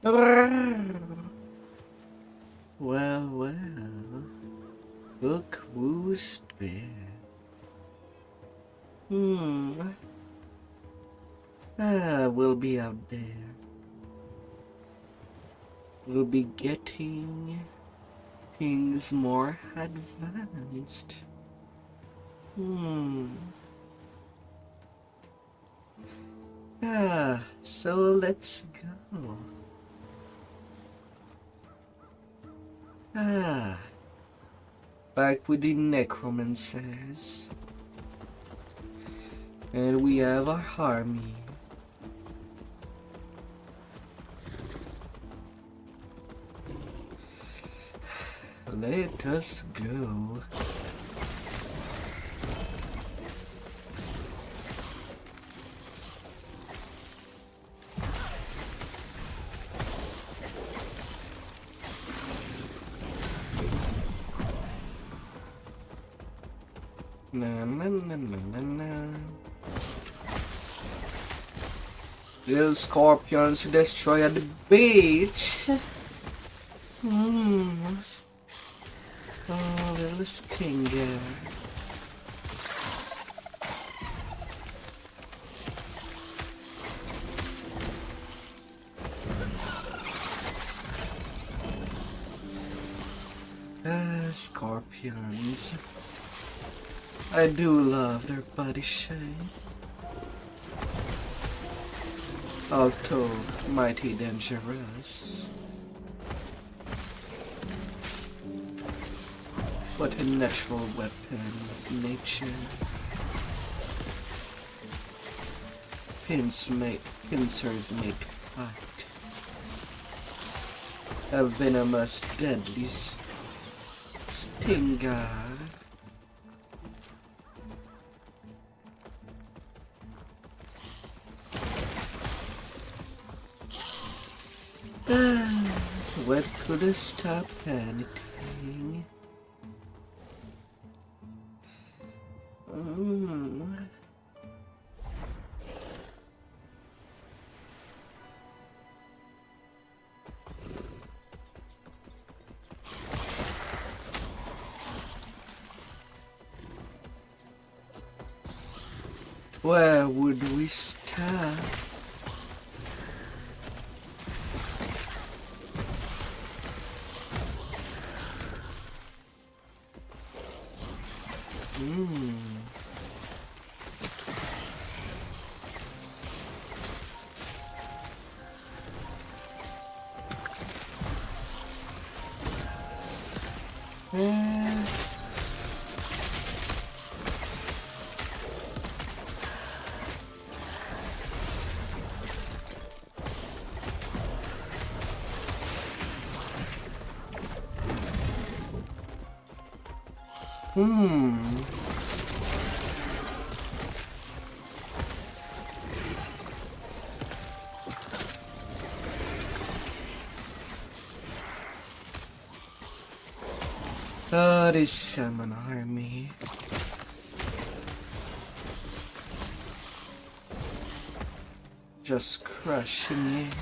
Well, well. Look who's back. We'll be out there. We'll be getting things more advanced. So let's go. Back with the Necromancers. And we have our army. Let us go. Na na na na na na. Little scorpions who destroy the beach. Oh, little stinger. Scorpions. I do love their body shape. Although mighty dangerous. What a natural weapon of nature. Pincers make fight. A venomous, deadly stinger. What could have stopped anything? Where would we start? Oh, this salmon army. Just crushing it.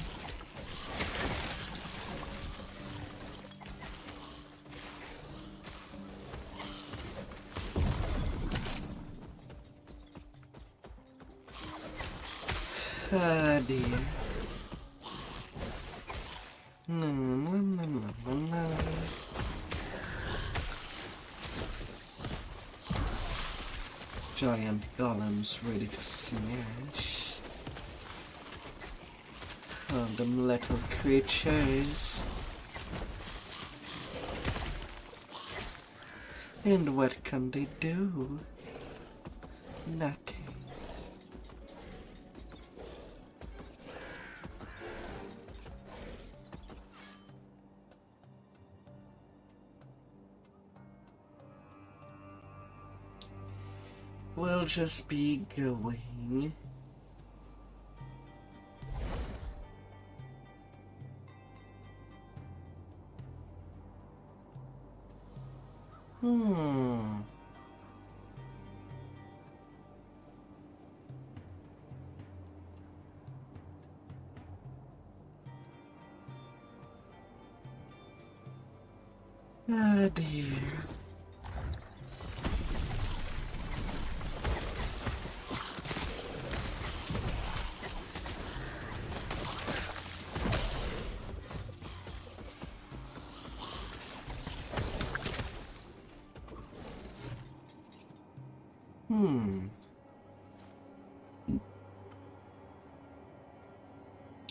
Ah, dear. Giant golems ready to smash. Oh, them little creatures. And what can they do? Nothing. We'll just be going. Ah, dear.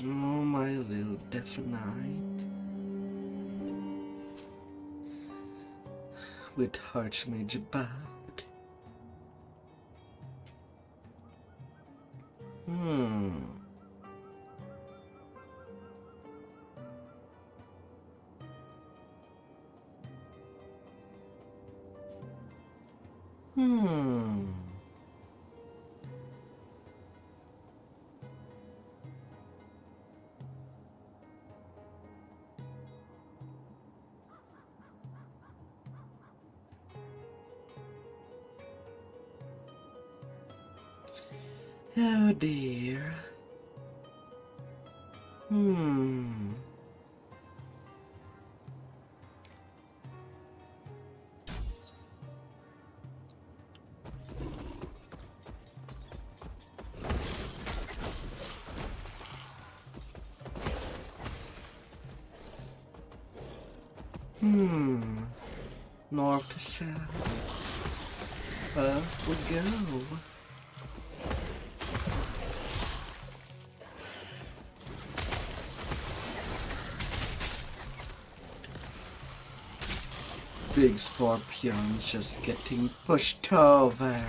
Oh, my little deaf knight. With Archmage about. Hmm. Oh dear. North to south. Up we go. Big scorpions just getting pushed over.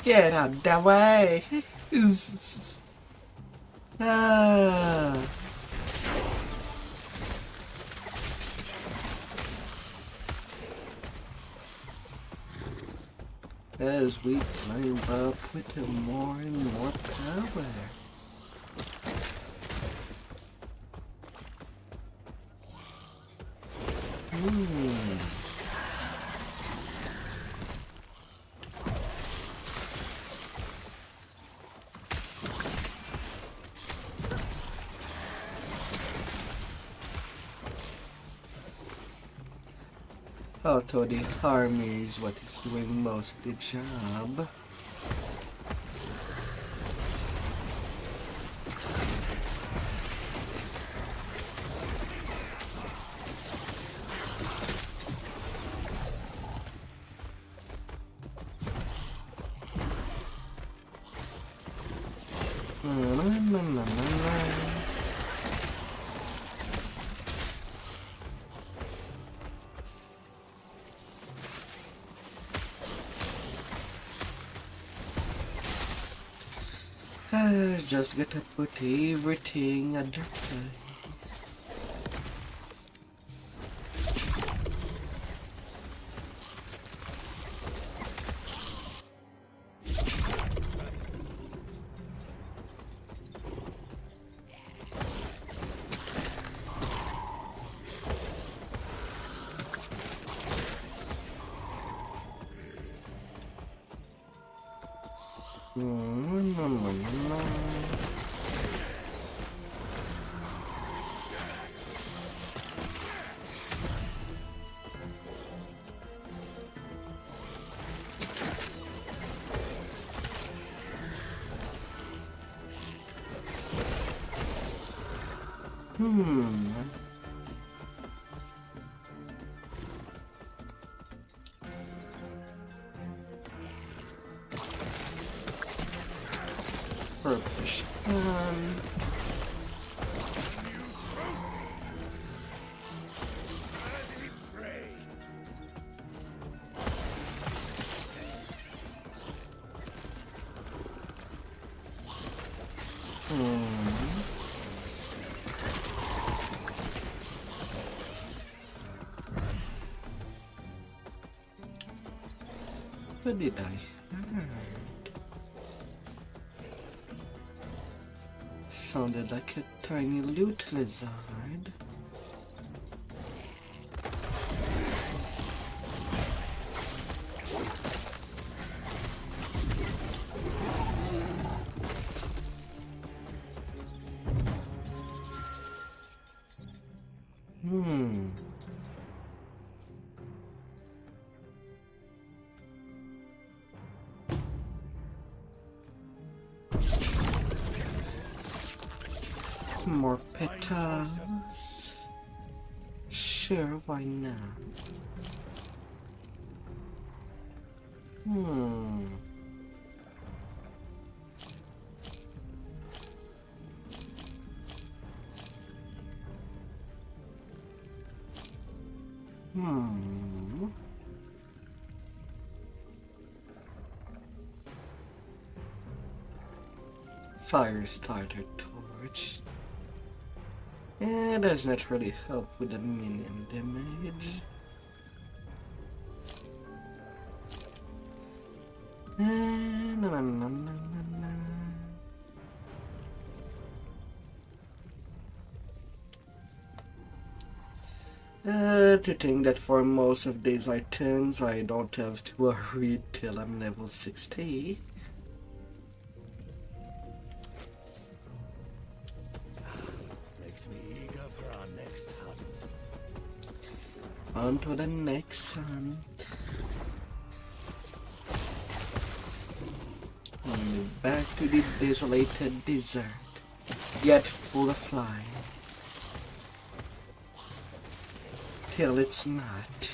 Get out the way. Ah. As we climb up with more and more power. Although the army is what is doing most of the job. I just gotta put everything under place. Purplish pan. What did I heard? Sounded like a tiny loot lizard. More petals. Sure, why not? Hmm. Fire starter torch. Does not really help with the minion damage. To think that for most of these items I don't have to worry till I'm level 60. Makes me eager for our next hunt. On to the next hunt. And back to the desolated desert, yet full of life. Till it's not.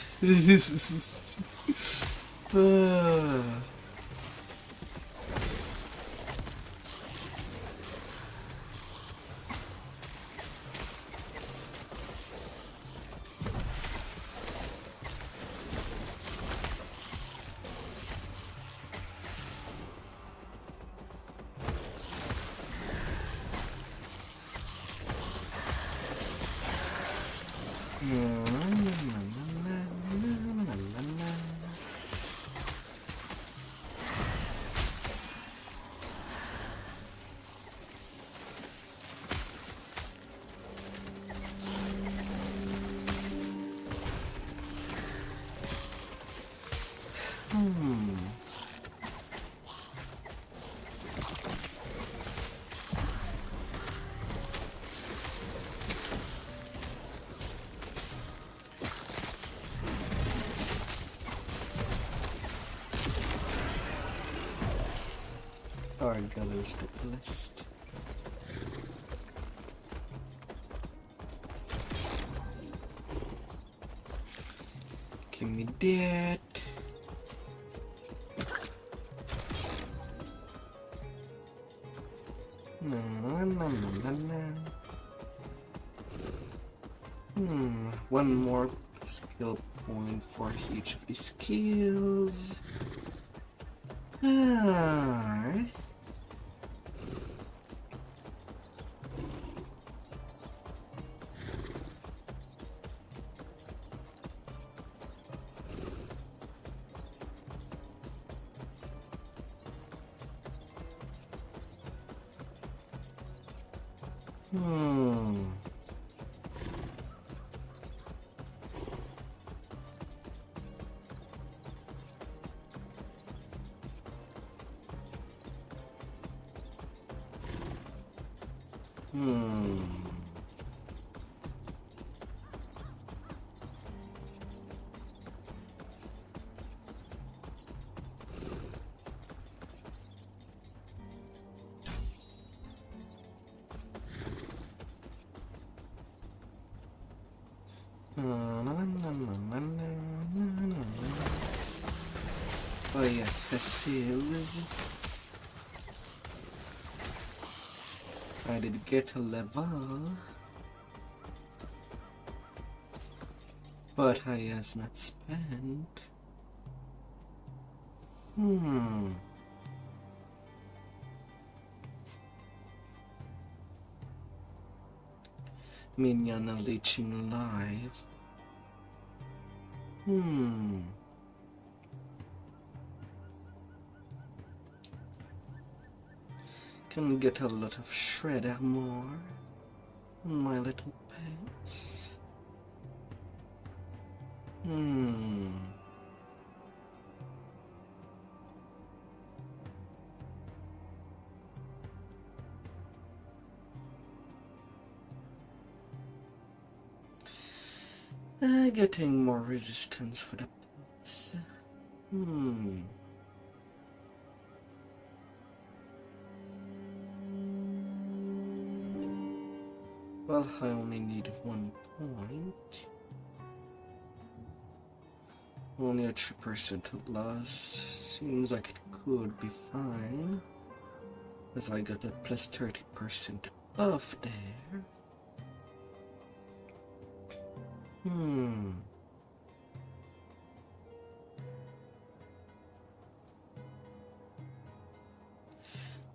Our gallows get blessed. Give me that. One more skill point for each of these skills. Alright. Oh yeah, passives. I did get a level, but I has not spent. Minion leeching live. Can get a lot of shredder more on my little pets. Getting more resistance for the pets. Well, I only need 1 point. Only a 3% loss. Seems like it could be fine. As I got a plus 30% buff there.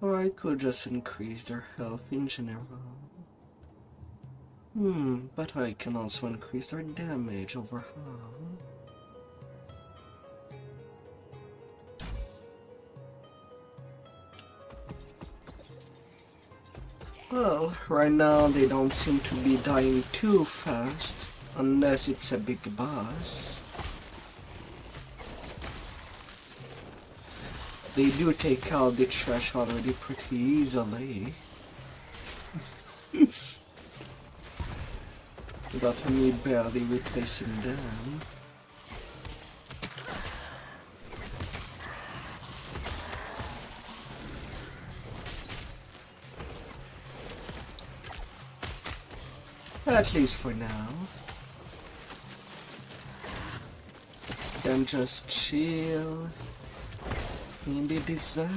Or I could just increase their health in general. But I can also increase their damage overall. Well, right now they don't seem to be dying too fast, unless it's a big boss. They do take out the trash already pretty easily. Without me barely replacing them. At least for now. Then just chill in the design.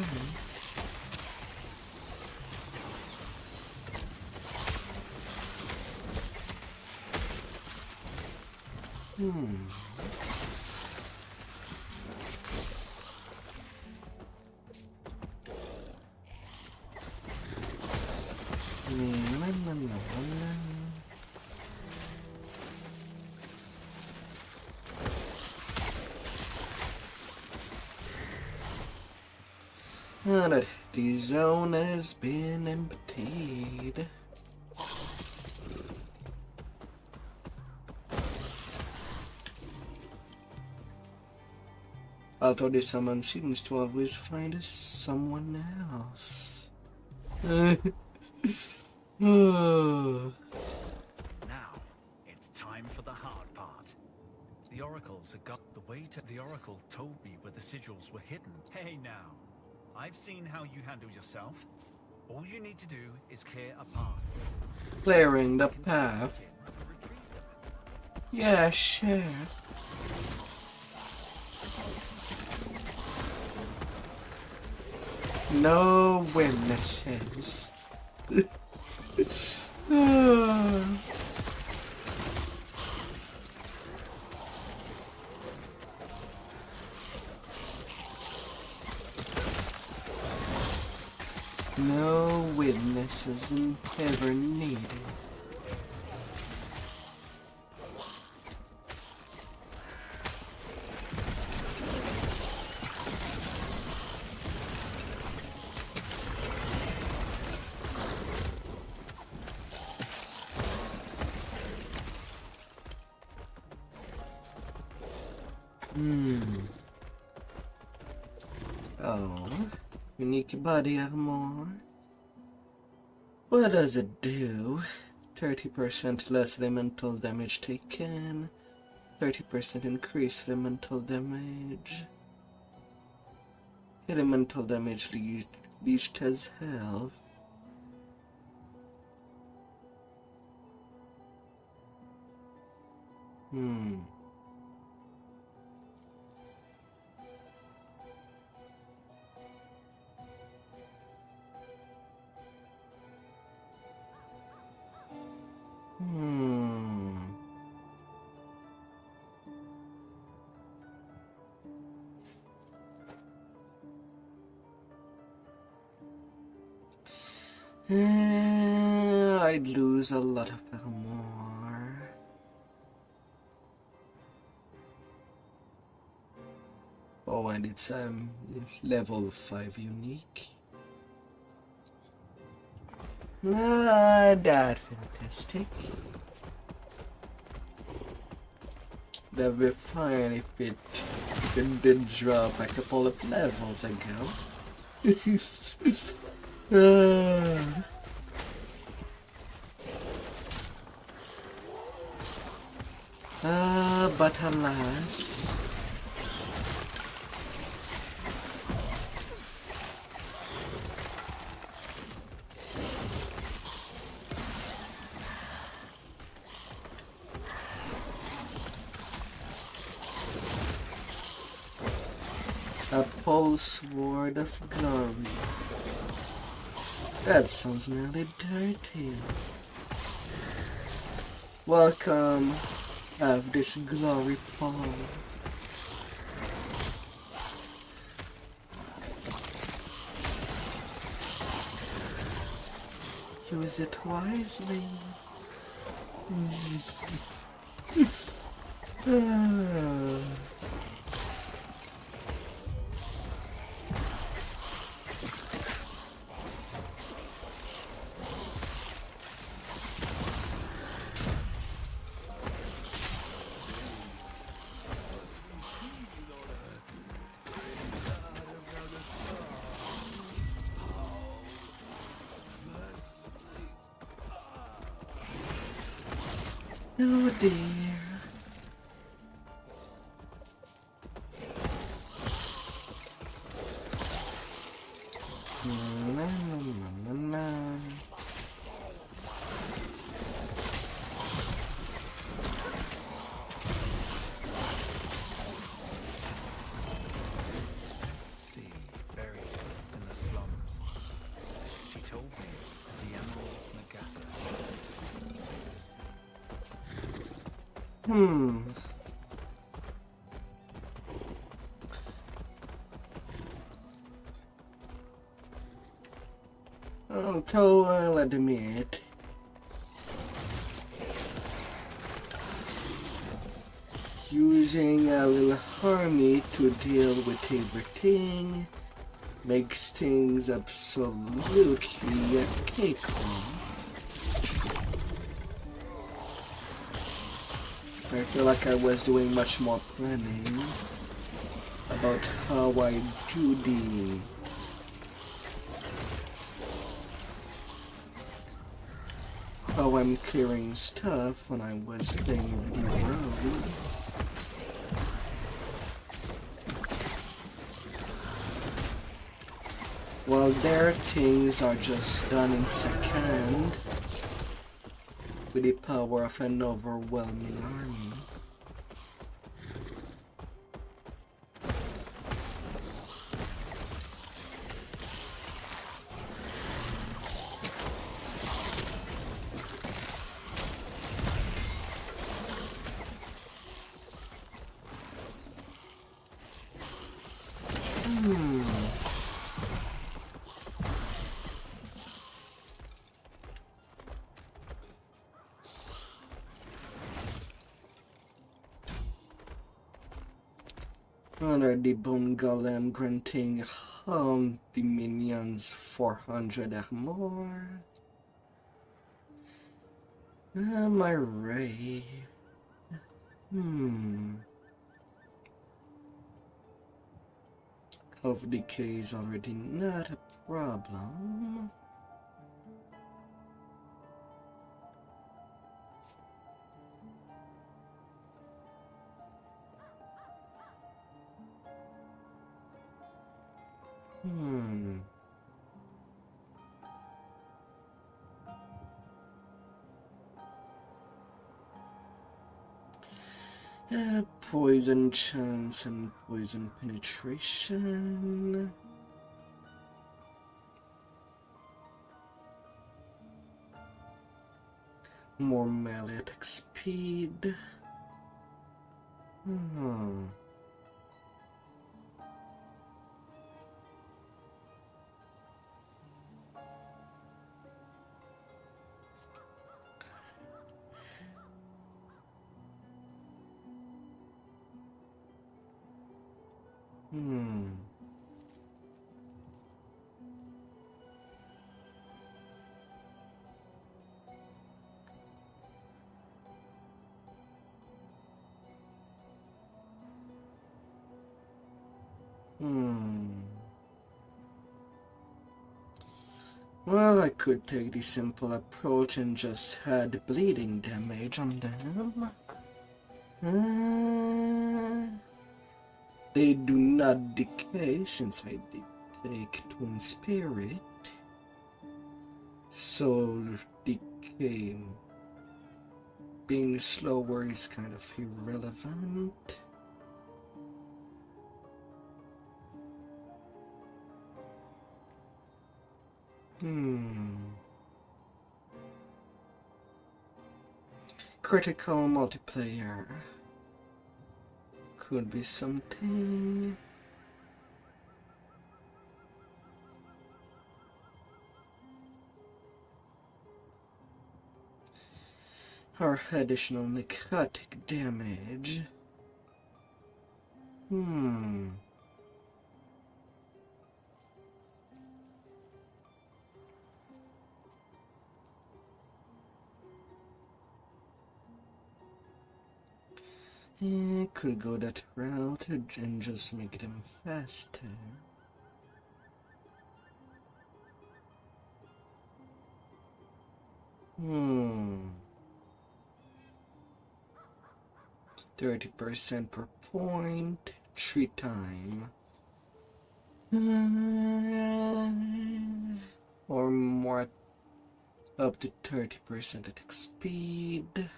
Now that the zone has been emptied. Although the summon seems to always find someone else. Now, it's time for the hard part. The oracles have got the way to... The oracle told me where the sigils were hidden. Hey now, I've seen how you handle yourself. All you need to do is clear a path. Clearing the path. Yeah, sure. No witnesses. No witnesses ever needed. Oh, unique body armor. What does it do? 30% less elemental damage taken. 30% increase elemental damage. Elemental damage leached as health. I'd lose a lot of armor. Oh, and it's level 5 unique. That's fantastic. That'd be fine if it did drop a couple of levels ago. But alas. A pulse word of glory. That sounds nearly dirty. Welcome, have this glory Paul. Use it wisely. Oh dear. See, buried in the slums. She told me the Emerald Nagasa. Although I'll admit, using a little army to deal with everything makes things absolutely a cakewalk. I feel like I was doing much more planning about how I do how I'm clearing stuff when I was playing the road. While their things are just done in second with the power of an overwhelming army. Under the bone golem granting all the minions 400 or more. Am I right? Health decay is already not a problem. Poison chance and poison penetration. More melee attack speed. Well, I could take the simple approach and just add bleeding damage on them. They do not decay since I did take Twin Spirit. So decay being slower is kind of irrelevant. Critical multiplayer. Could be something. Or additional necrotic damage. Could go that route and just make them faster. 30% per point, 3 time. Or more, up to 30% attack speed.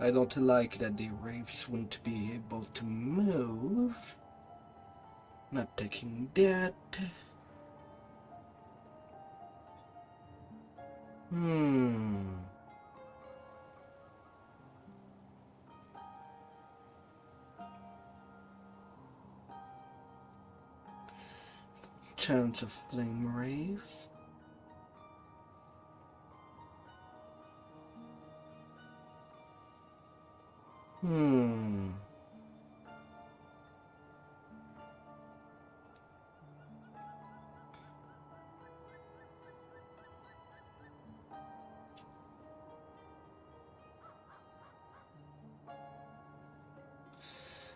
I don't like that the Wraiths won't be able to move. Not taking that. Chance of Flame Wraith.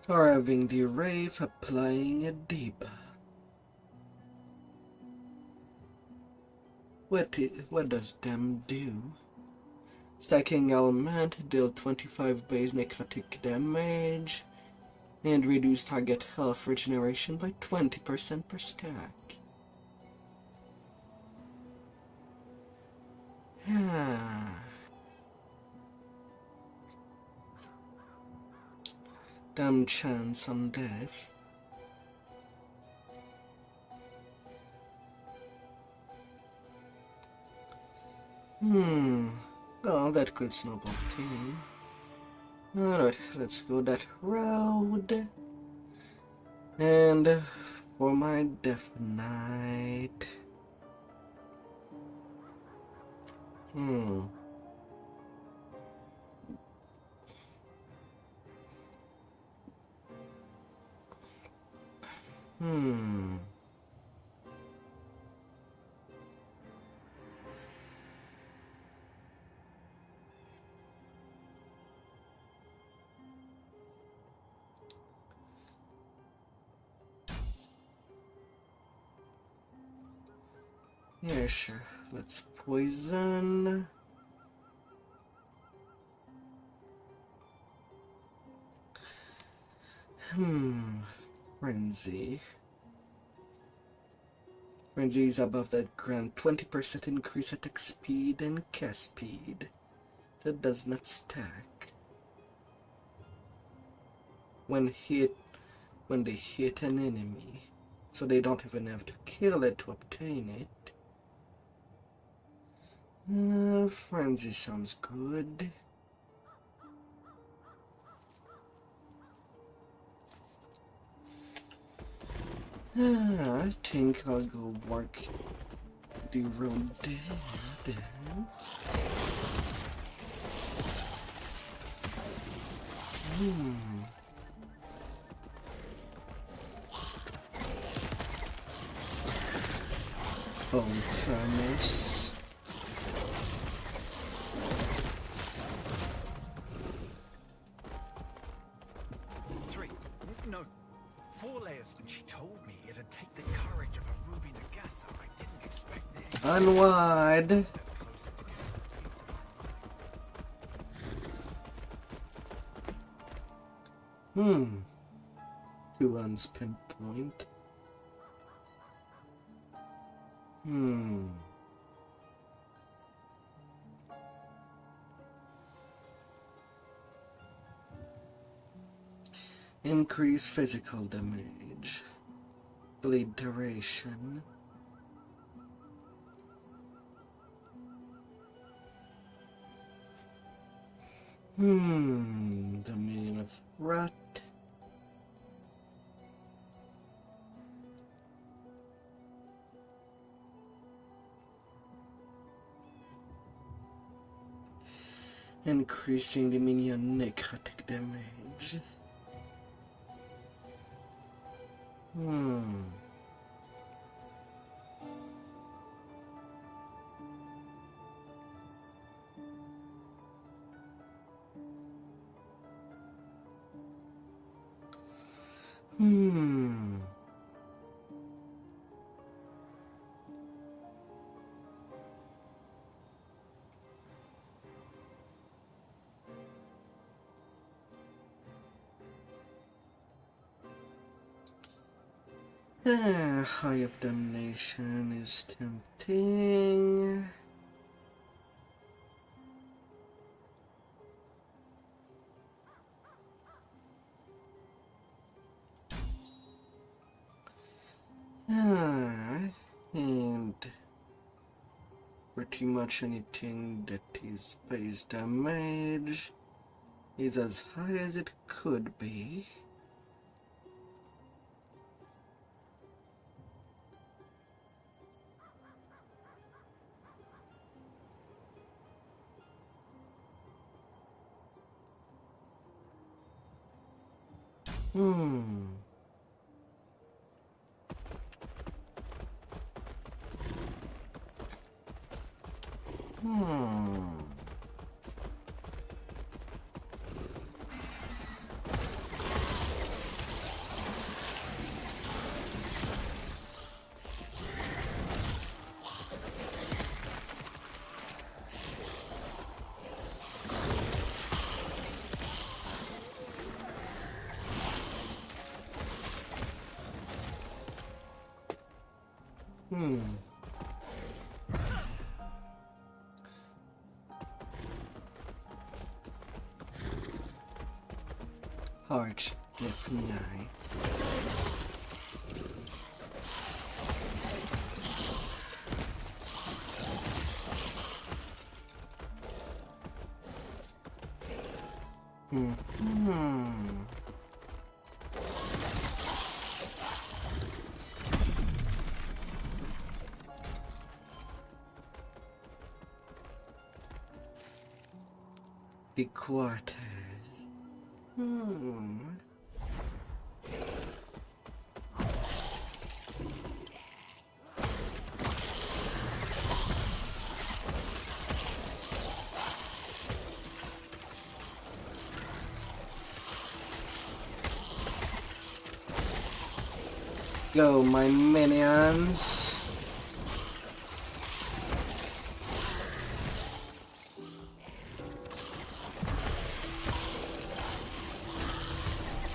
Or having the Wraith applying a debuff. What does them do? Stacking element, deal 25 base necrotic damage, and reduce target health regeneration by 20% per stack. Damn chance on death. Oh, that could snowball too. Alright, let's go that road. And for my Death Knight. Yeah, sure. Let's poison. Frenzy. Frenzy is above that grant 20% increase attack speed and cast speed. That does not stack. When they hit an enemy, so they don't even have to kill it to obtain it. Frenzy sounds good. I think I'll go work the road there. Oh, Thanos. No, 4 layers, and she told me it'd take the courage of a Ruby Nagasa. I didn't expect this. Unwide. Two unspent point. Increase physical damage. Bleed duration. Dominion of Rot. Increasing the minion necrotic damage. High of Damnation is tempting. And pretty much anything that is base damage is as high as it could be. Arch Definite. The quarters. Go, my minions.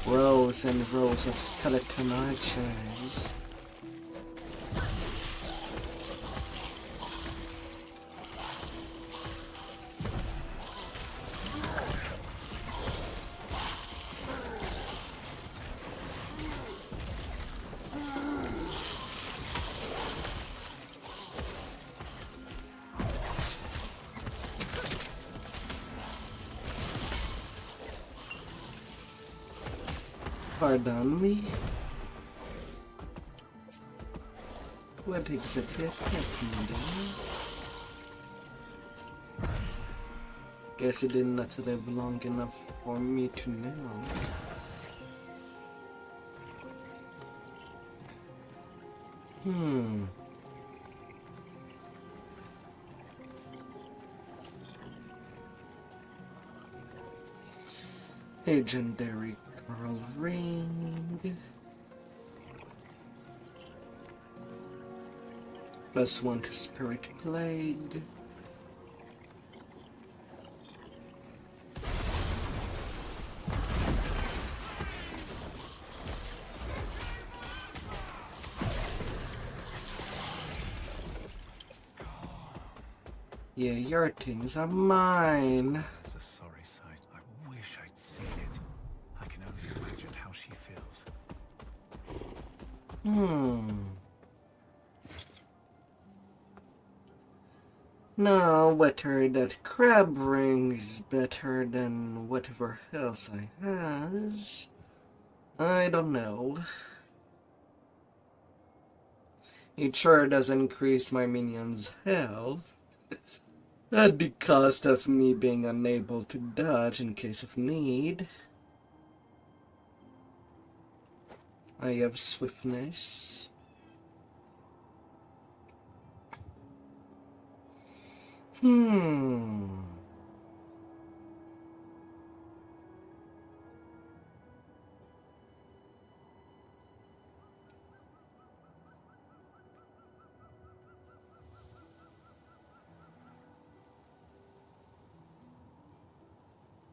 Rows and rows of skeleton archers. Pardon me? What exactly happened there? Guess it did not live long enough for me to know. Legendary Coral Ring. +1 to Spirit Plague. Yeah, your things are mine. It's a sorry sight. I wish I'd seen it. I can only imagine how she Now, whether that crab ring is better than whatever else I has, I don't know. It sure does increase my minions' health, at the cost of me being unable to dodge in case of need. I have swiftness.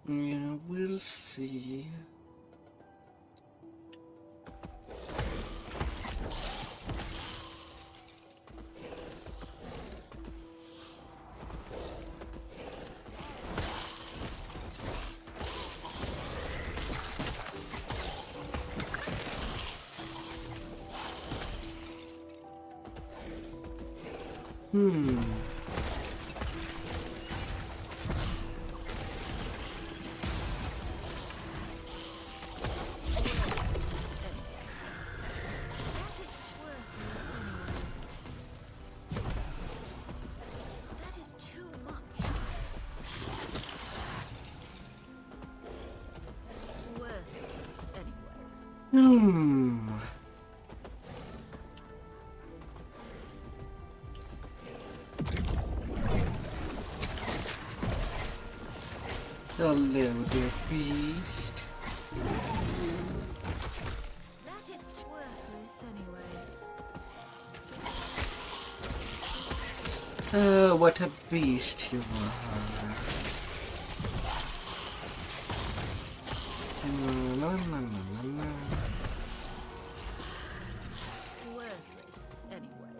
Yeah, we'll see. Hello there, beast. That is worthless anyway. What a beast you are. No. Worthless anyway.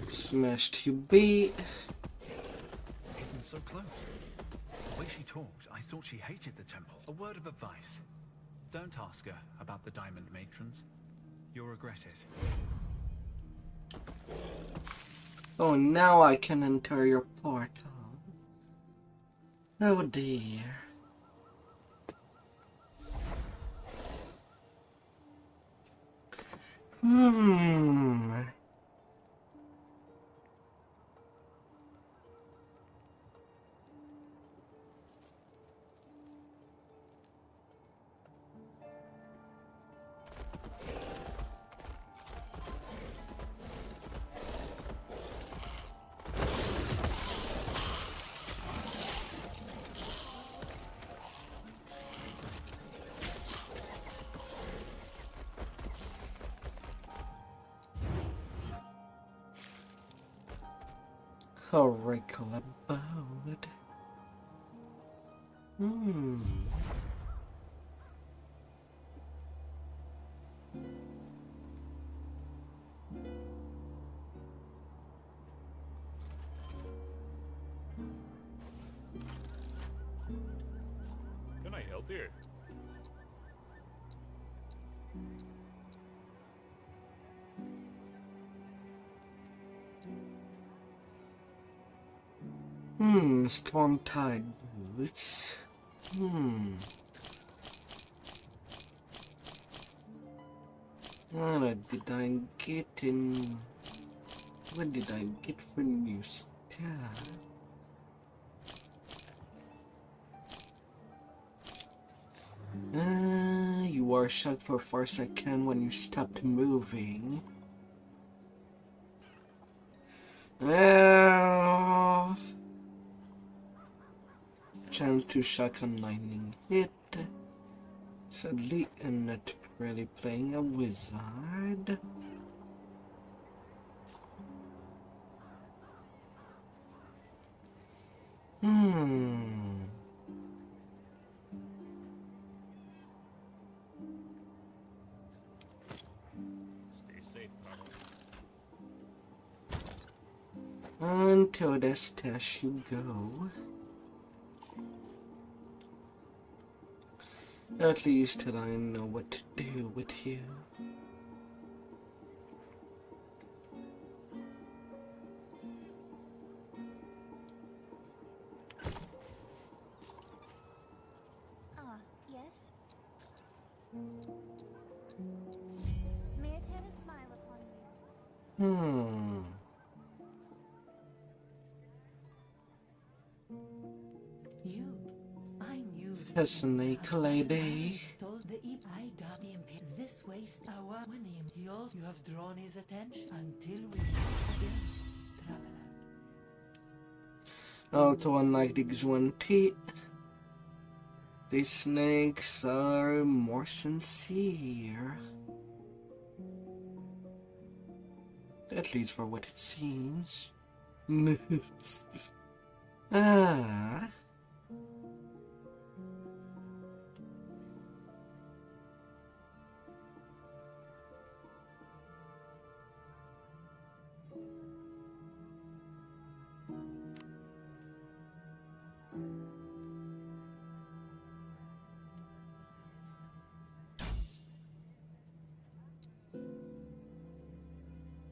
Smashed you beat. Hidden so close. The way she talked, I thought she hated the temple. A word of advice. Don't ask her about the diamond matrons. You'll regret it. Oh, now I can enter your portal. Oh dear. Oracle abode. Can I help you? Storm Tide boots. What did I get in? What did I get for new stuff? You are shocked for 4 seconds when you stopped moving. Chance to shotgun lightning hit. Sadly, I'm not really playing a wizard. Stay safe, Until the stash you go. At least till I know what to do with you. Yes? May I tear a smile upon you? I knew A snake lady. told the I got the this waste hour when he also you have drawn his attention until we meet again, traveler. Also, unlike the Xuanti, the snakes are more sincere. At least for what it seems. Ah.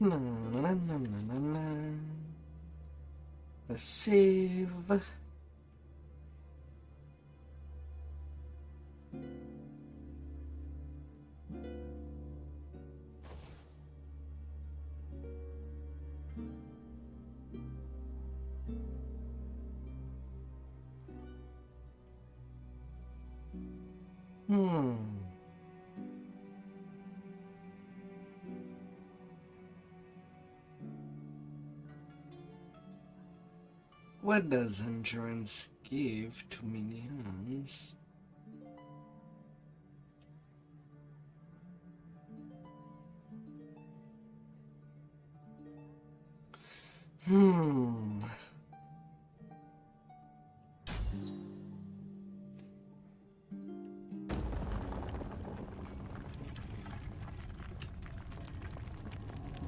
Na na na na na na. A save. What does endurance give to minions?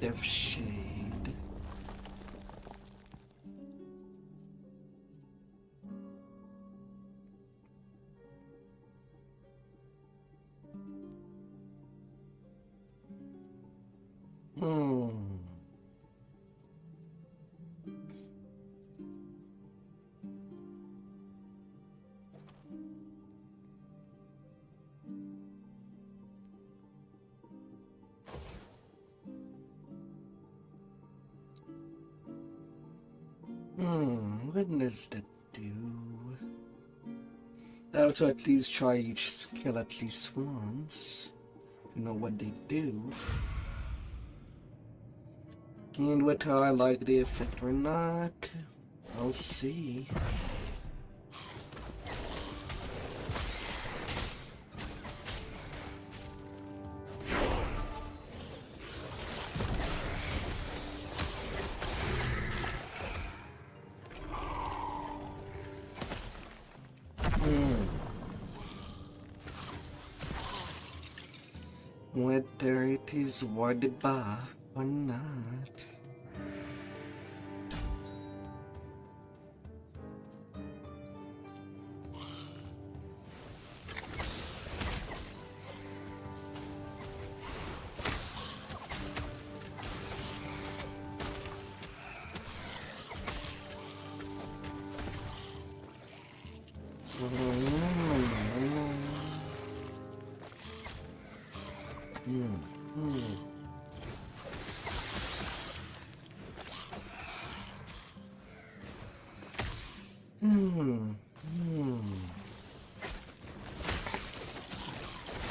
Death Shade. What does that do? I have to at least try each skill at least once to know what they do. And whether I like the effect or not, I'll see. Whether it is worth the buff or not.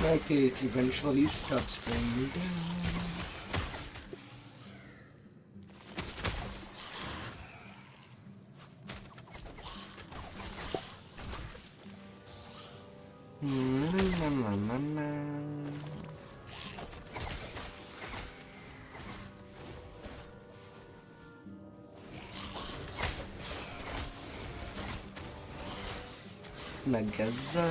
Okay, it eventually stops going down. Nagaza.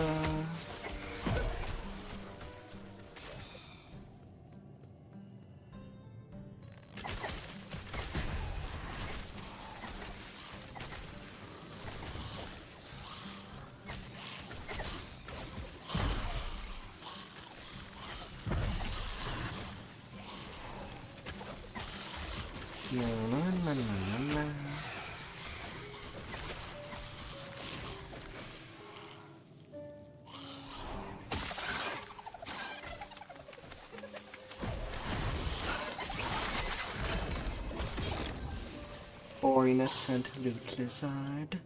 Poor innocent loot lizard.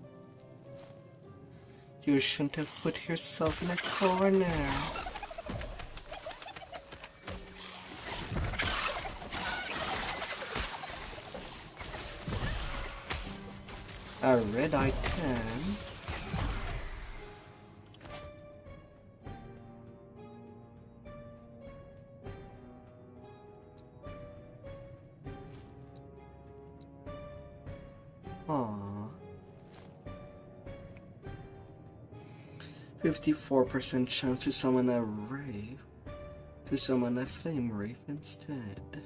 You shouldn't have put yourself in a corner. A red item. Aww. 54% chance to summon a wraith. To summon a flame wraith instead.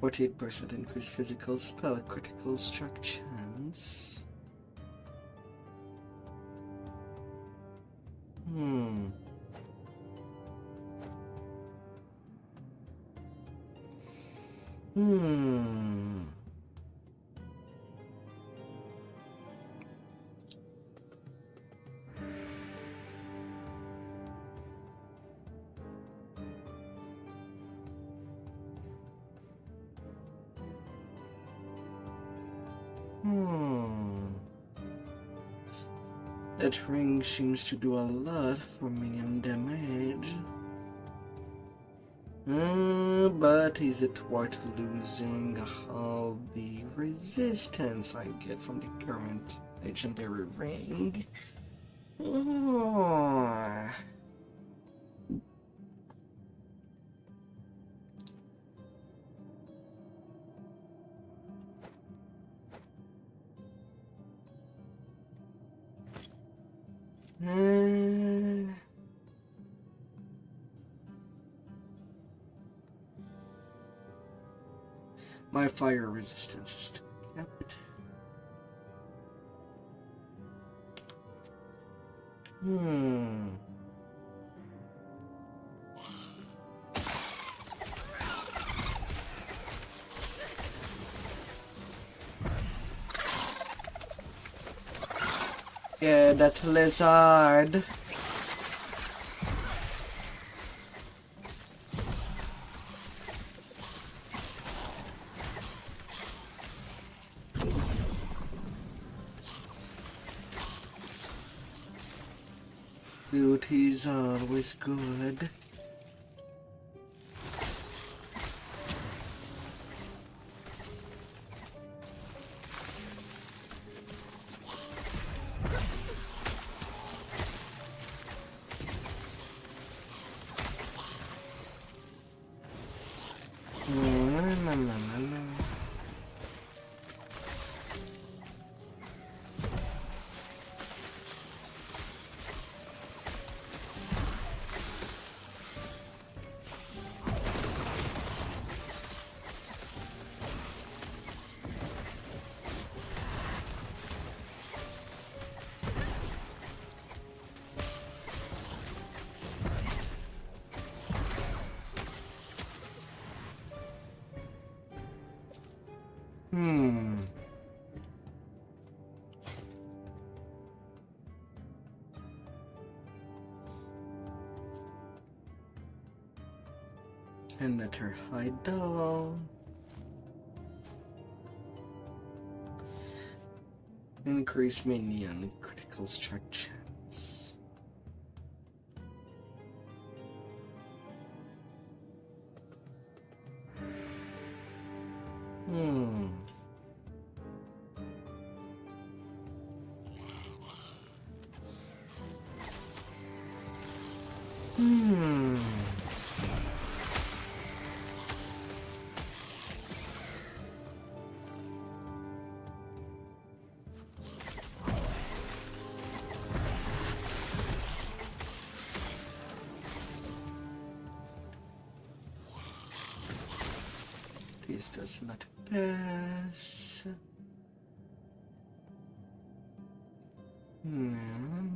48% increased physical spell critical struck chance. Hmm. That ring seems to do a lot for minion damage. But is it worth losing all the resistance I get from the current legendary ring? Oh. My fire resistance is still kept. Yeah, that lizard. Beauty's always good. And let her hide down. Increase minion critical strike chance. This does not pass. Na,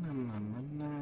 na, na, na, na.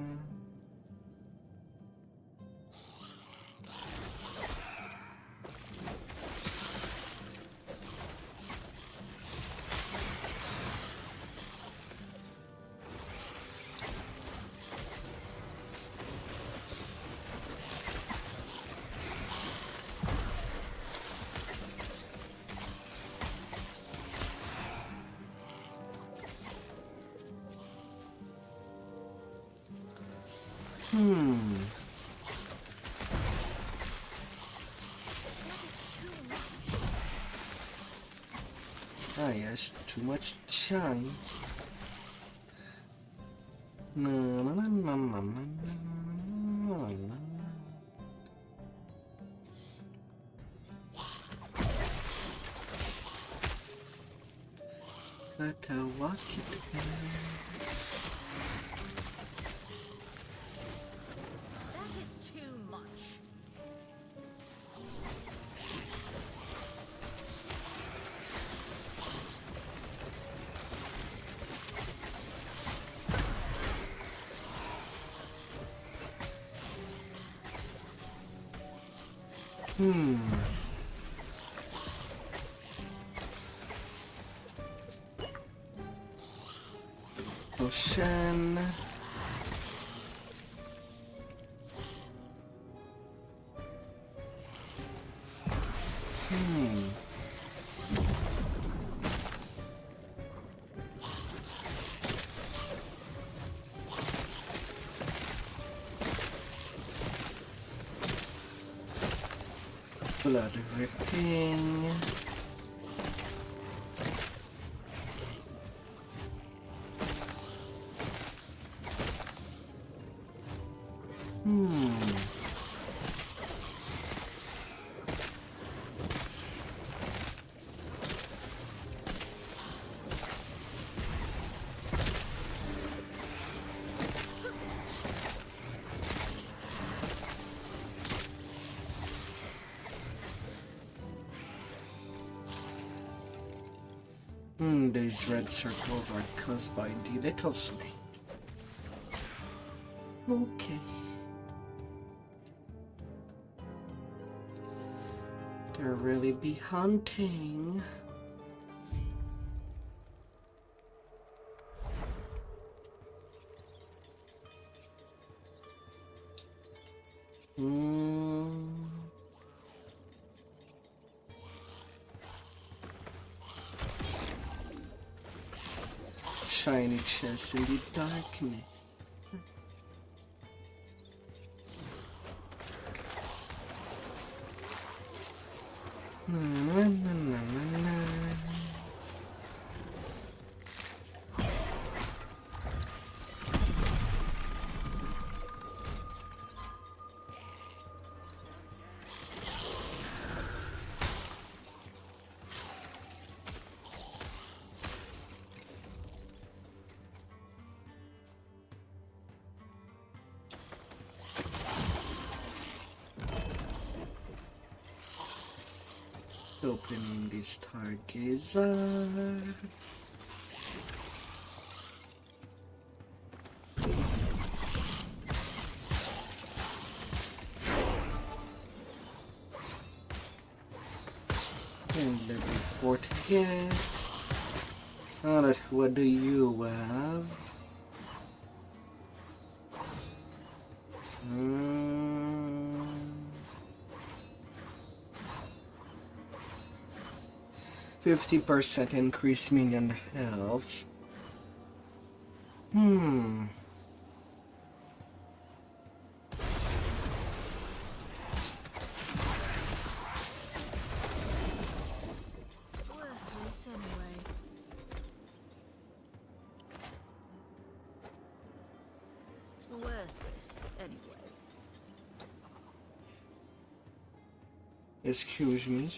Ah, yes, too much shine. Na, na, na, na, na, na, na, na, na. Gotta walk it down. That is too much. Ocean. Blood ripping. These red circles are caused by the little snake. Okay. They'll really be hunting. Shiny chest in the darkness. Na, na, na, na, na. Opening the stargazer. And level 40 again. Alright, what do you have? 50% increase minion health. Worthless anyway. Worthless anyway. Excuse me.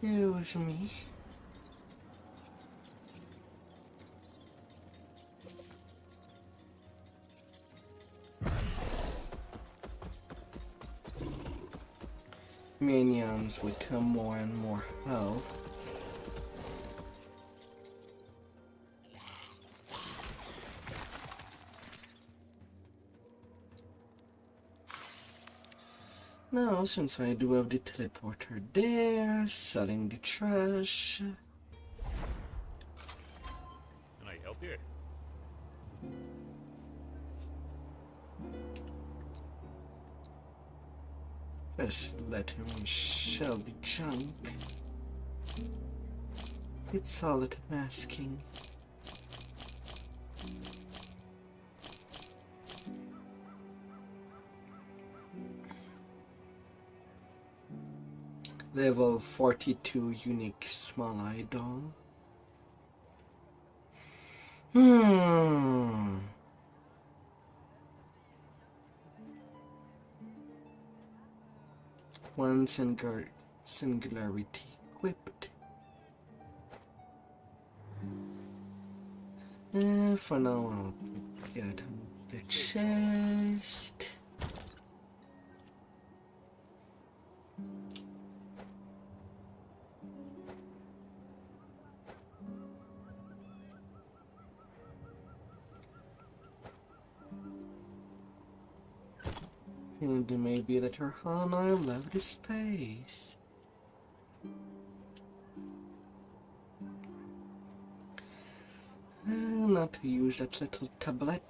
It was me. minions with more and more health. Now, since I do have the teleporter there, selling the trash. Can I help you? Just let him shell the junk. It's all that I'm asking. Level 42 unique small idol. One singularity equipped. For now, I'll get the chest. And it may be that her Hana left the space. Not to use that little tablet.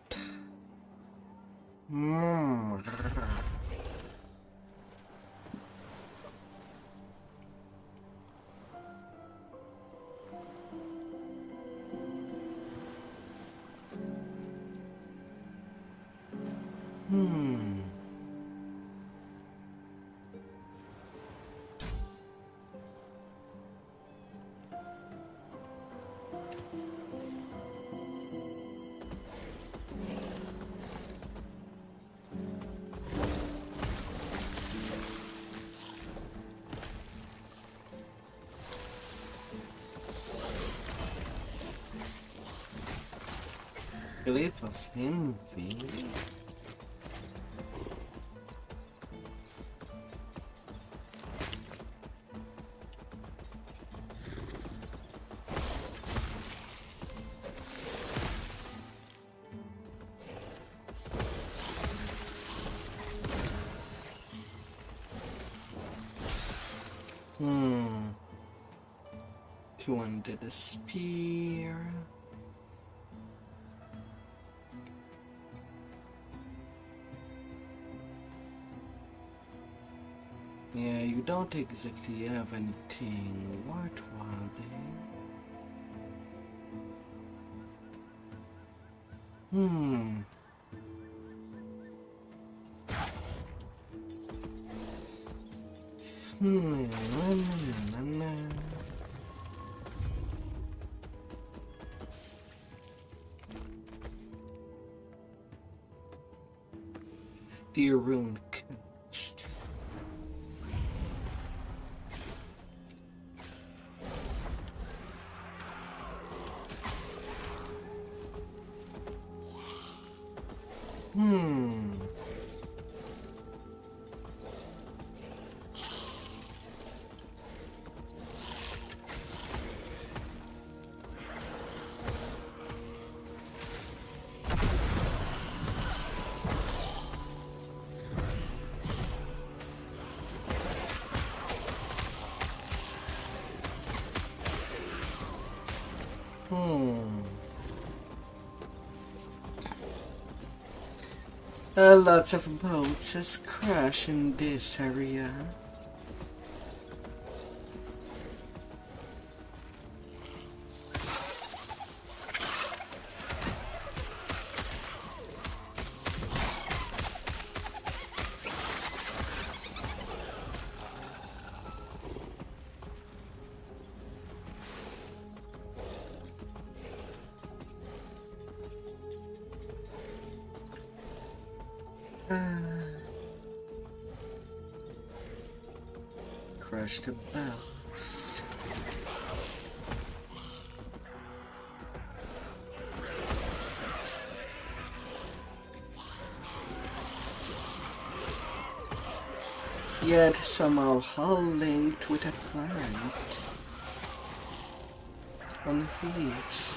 Leap of envy. Two under the spear. Yeah, you don't exactly have anything worthwhile there. The rune cast. Lots of boats has crashed in this area. Crash the boats. yet somehow all linked with a plant on each.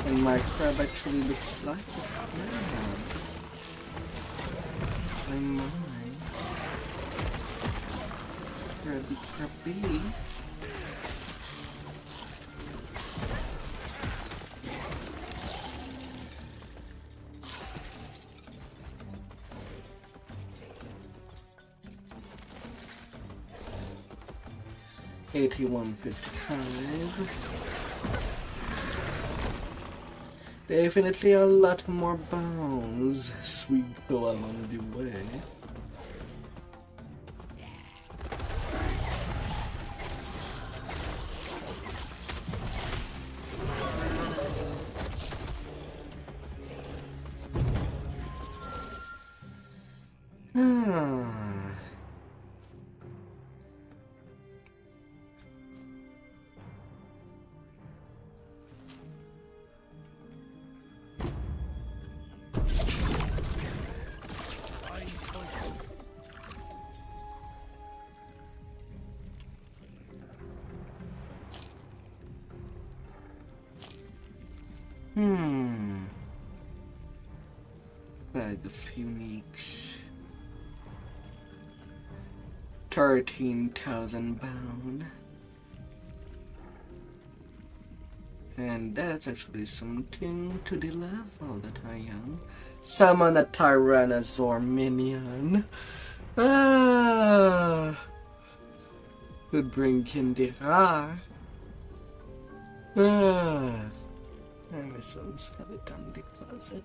And my crab actually looks like a crab. I mine. Crabby crabby. $81.55. Definitely a lot more bounds as we go along the way. Bag of uniques. 13,000 bound. And that's actually something to the level that I am. Summon a Tyrannosaur minion. Could bring in the rar. I miss some skeleton in the closet.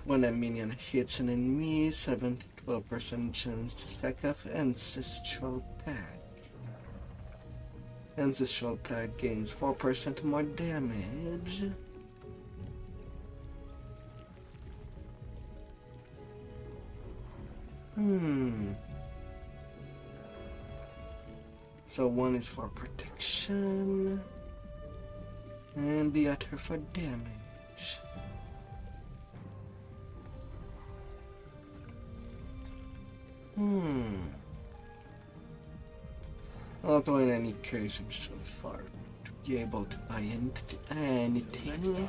When a minion hits an enemy, 7-12% chance to stack up Ancestral Pack. Ancestral Pack gains 4% more damage. So one is for protection, and the other for damage. Although in any case, I'm so far to be able to buy into anything.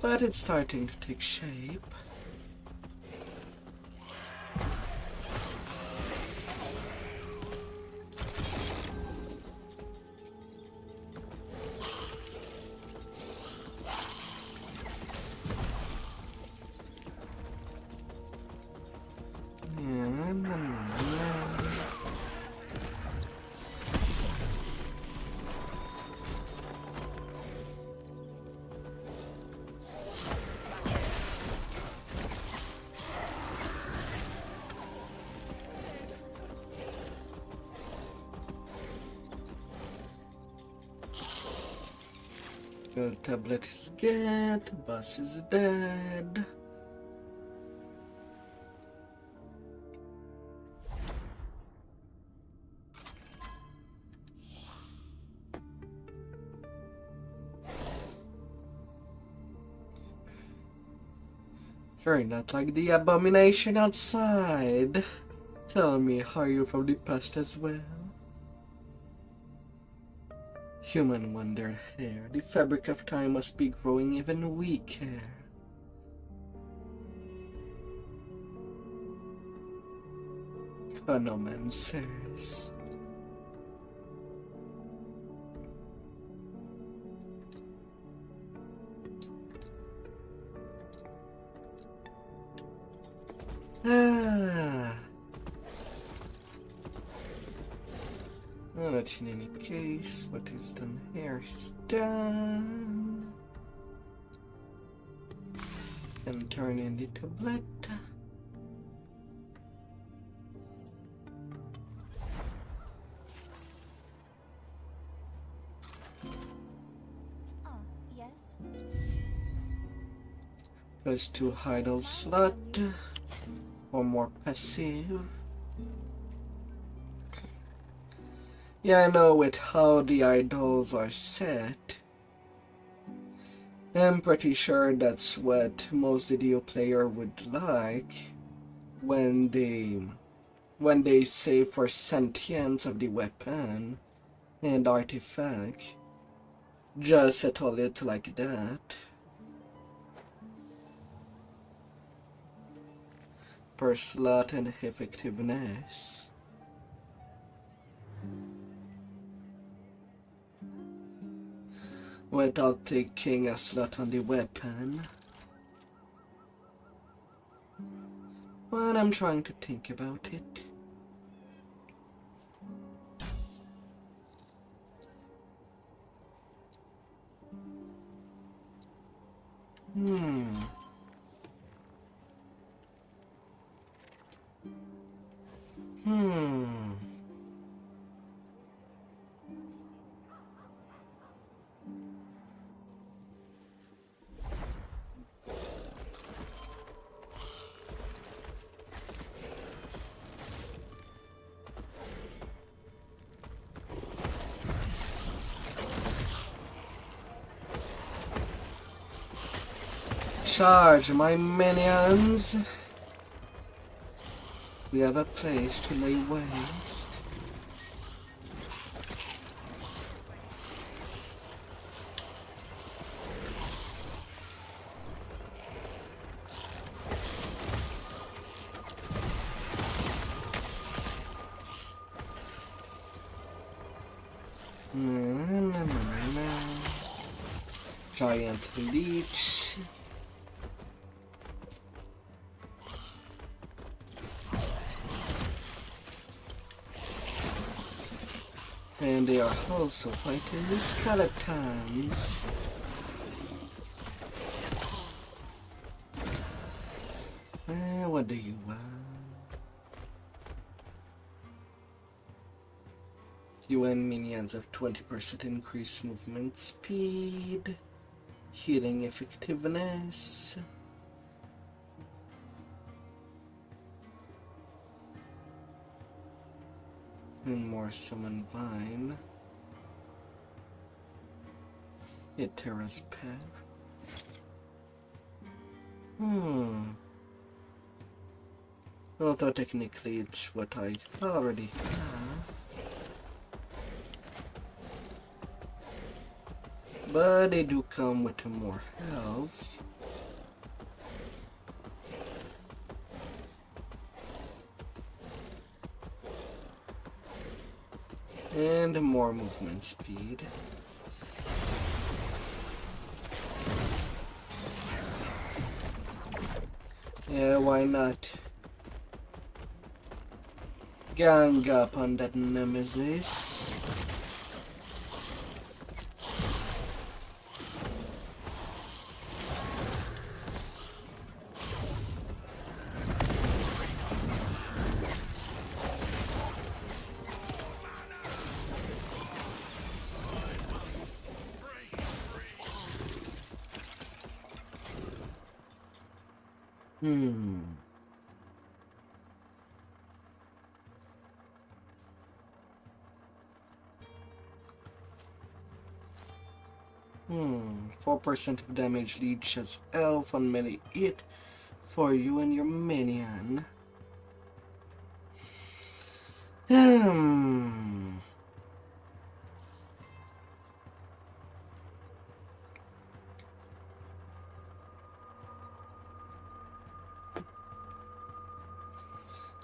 But it's starting to take shape. The tablet is get, bus is dead. You're not like the abomination outside. Tell me, are you from the past as well? Human wondered hair. The fabric of time must be growing even weaker. Necromancers. Not in any case, what is done here is done. And turn it into blood. Yes. Goes to idle slot or more passive. Yeah, I know with how the idols are set, I'm pretty sure that's what most video player would like when they say for sentience of the weapon and artifact. Just settle it like that. Per slot and effectiveness. Without taking a slot on the weapon. But I'm trying to think about it. Charge, my minions! We have a place to lay waste. Giant leech. And they are also fighting the skeletons. What do you want? UN minions have 20% increased movement speed, healing effectiveness. And more summon vine. Terra's path. Although technically it's what I already have. But they do come with more health. And more movement speed. Yeah, why not? Gang up on that nemesis. Hmm. 4% of damage leech as elf on melee hit for you and your minion.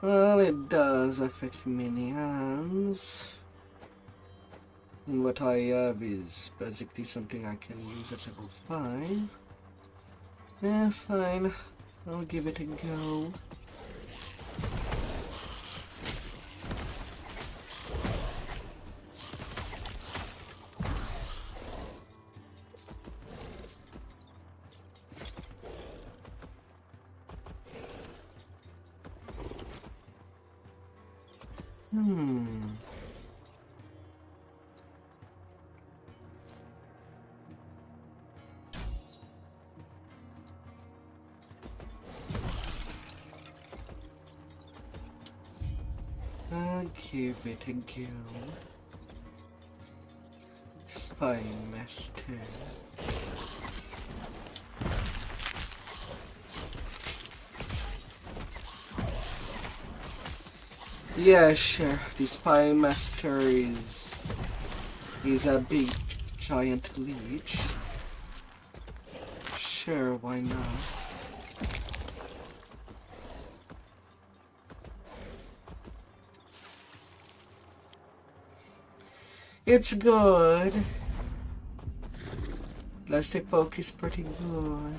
Well, it does affect minions. And what I have is basically something I can use at level 5. Yeah, fine. I'll give it a go. I'll give it a go. Spy Master. Yeah, sure. The Spy Master is a big giant leech. Sure, why not? It's good. Last Epoch is pretty good.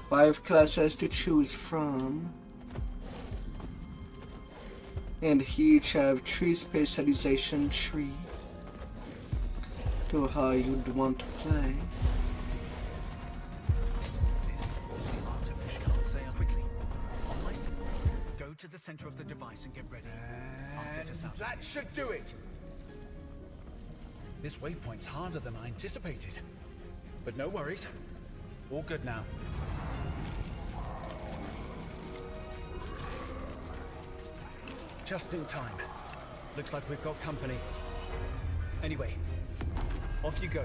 Five classes to choose from. And each have 3 specialization tree to how you'd want to play. To the center of the device and get ready. I'll get us out. That should do it. This waypoint's harder than I anticipated. But no worries. All good now. Just in time. Looks like we've got company. Anyway, off you go.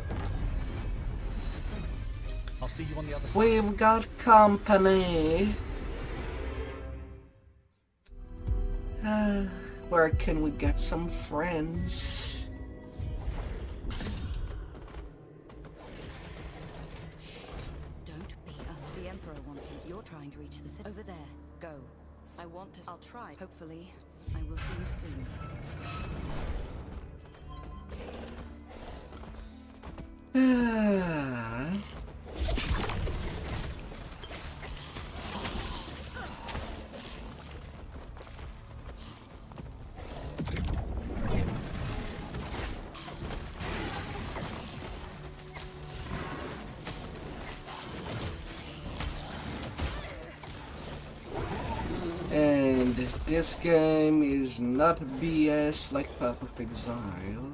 I'll see you on the other side. We've got company. Where can we get some friends? Don't be the Emperor wants you. You're trying to reach the city. Over there. Go. I want to. I'll try. Hopefully, I will see you soon. And this game is not BS like Path of Exile.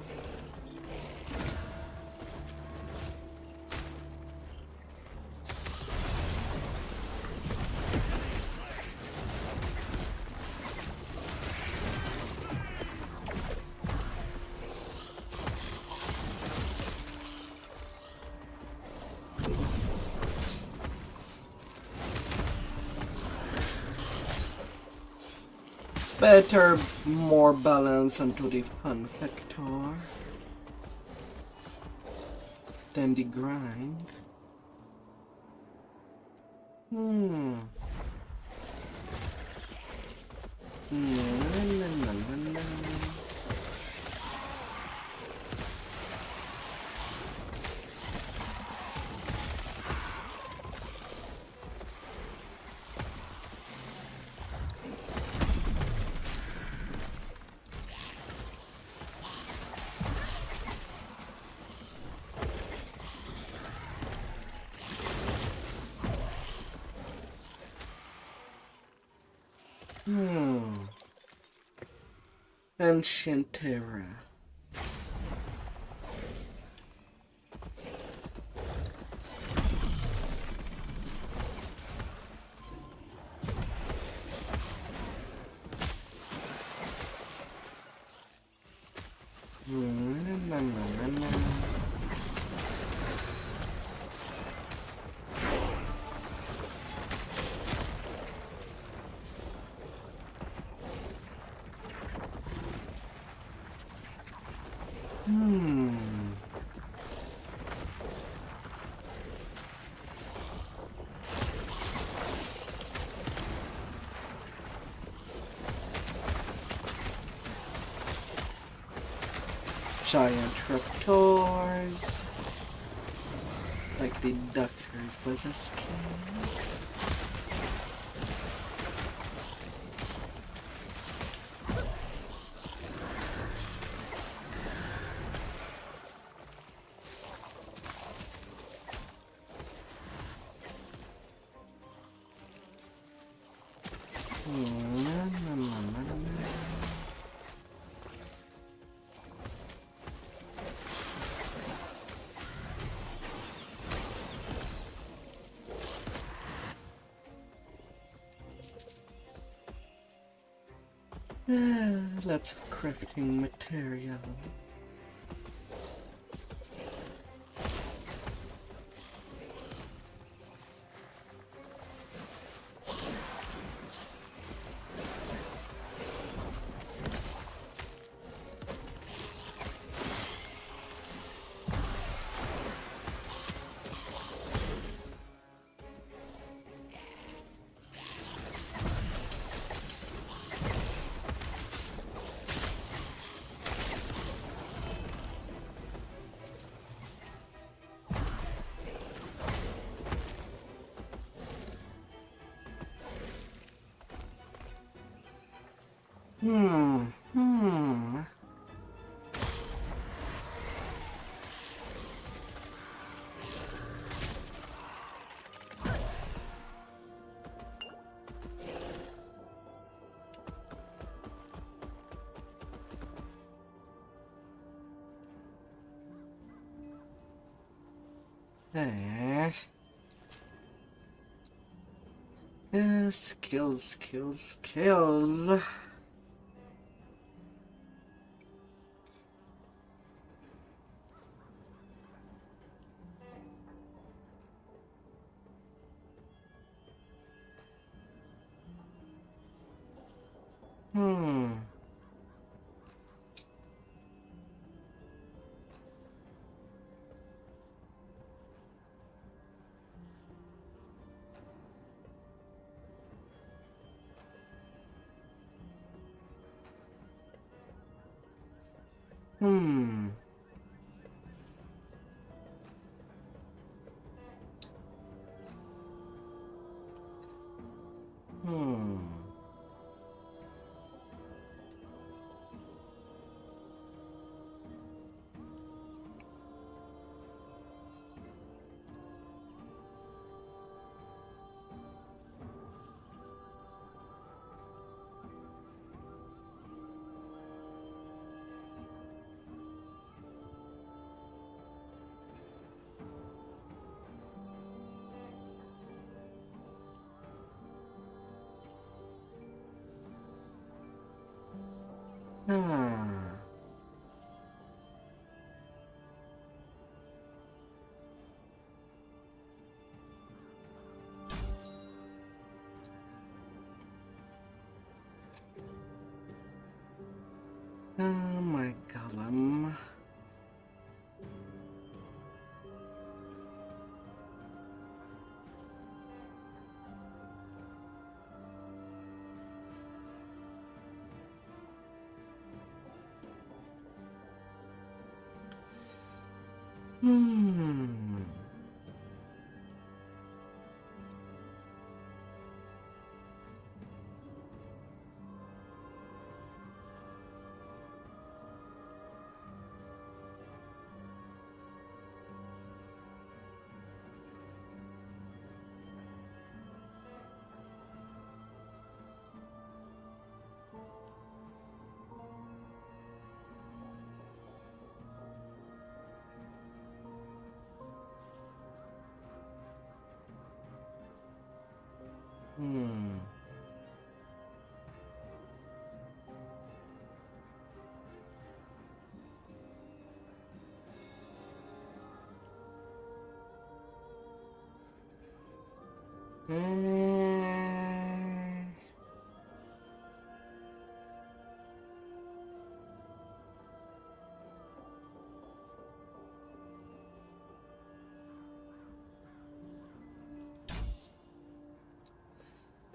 Better, more balance onto the fun factor than the grind. Ancient Terra. giant raptors, like the Doctor's possess king. Lots of crafting material. Skills. Oh my golem.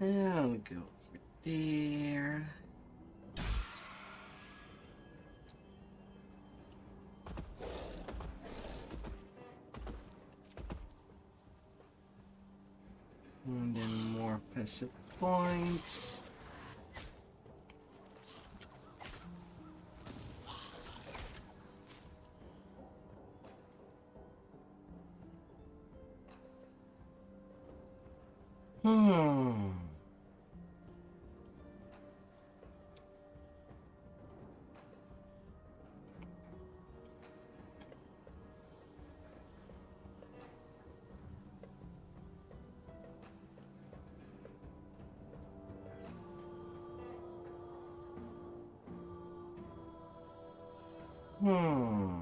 I'll go over there. And then more passive points. Hmm. Hmm.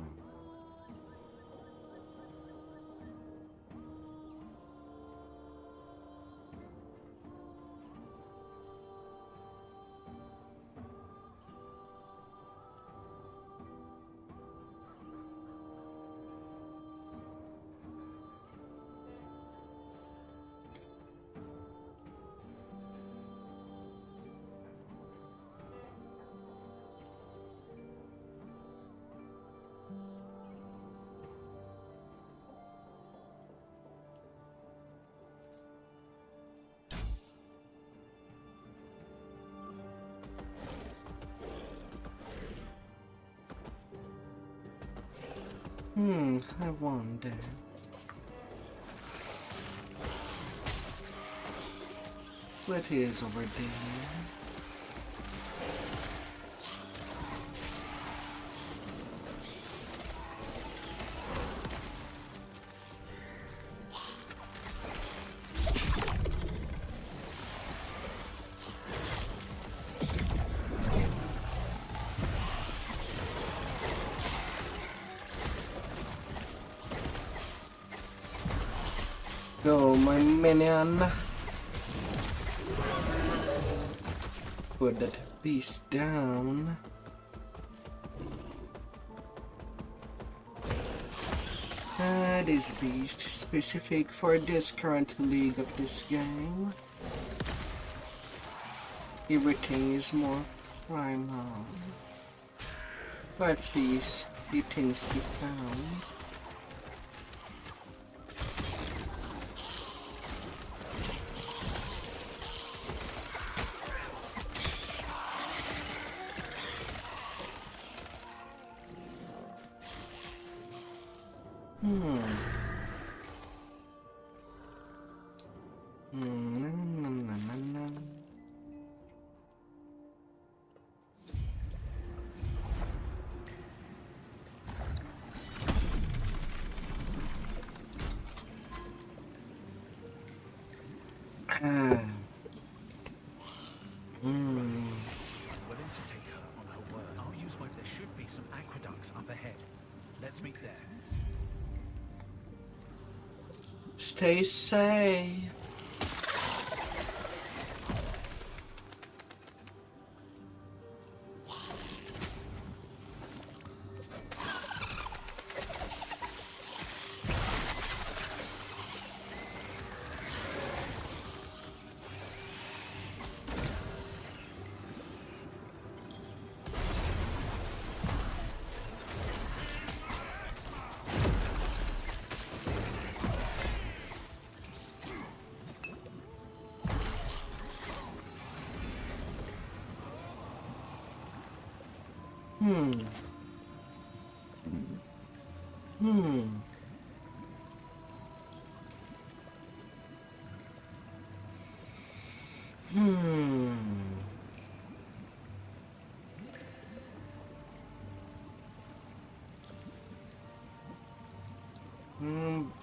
I wonder. What is over there? Go, my minion. Put that beast down. This beast specific for this current league of this game. Everything is more primal. But at least the things to be found. Willing to take her on her word. I'll use my... There should be some aqueducts up ahead. Let's meet there. Stay safe.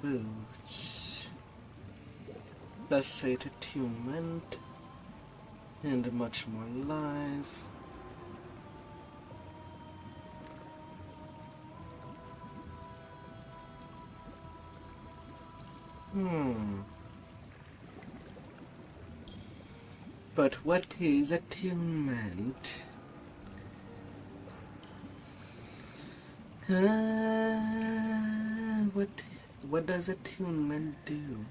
Boots. Backseat attunement. And much more life. But what is attunement? What does attunement do?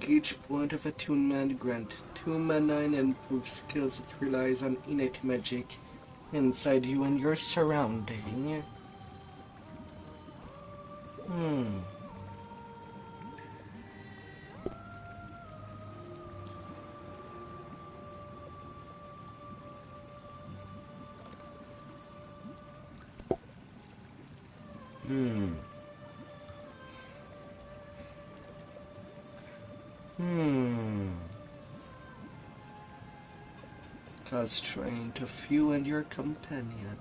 Each point of attunement grant 2 mana and improve skills that relies on innate magic inside you and your surrounding. Cause train to few and your companion.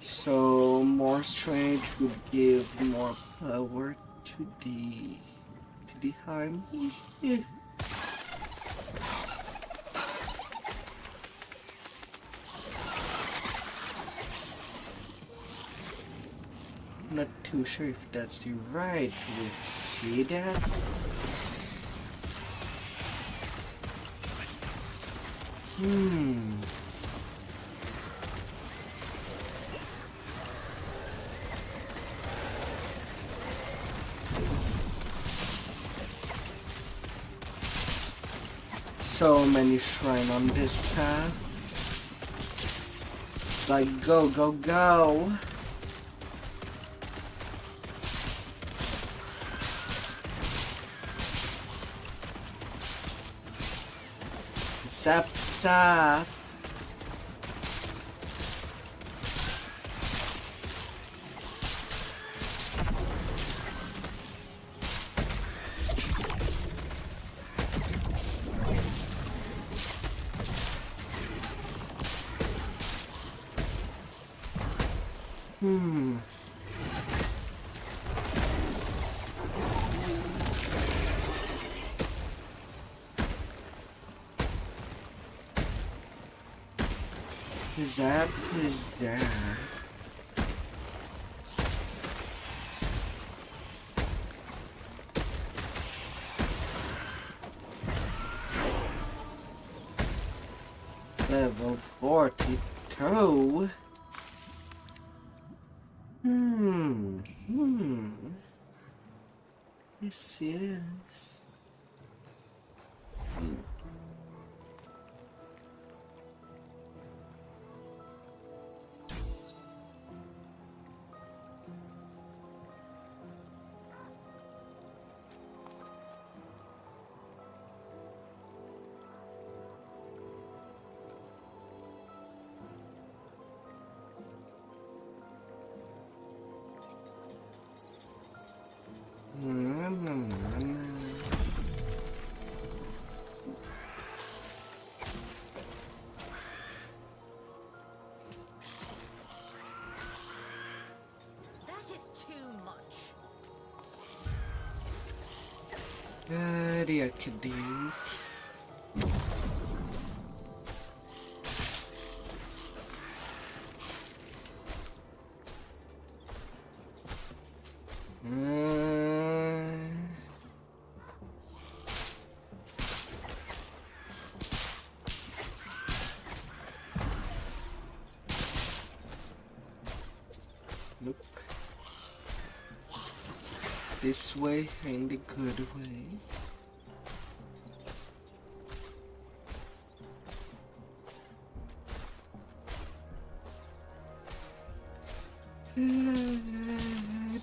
So more strength would give more power to the army. Not too sure if that's the right way to see that. So many shrines on this path. It's like go, go, go. Zap, zap. Zap is that. Level 42. This is. The academic. Nope. This way ain't the good way.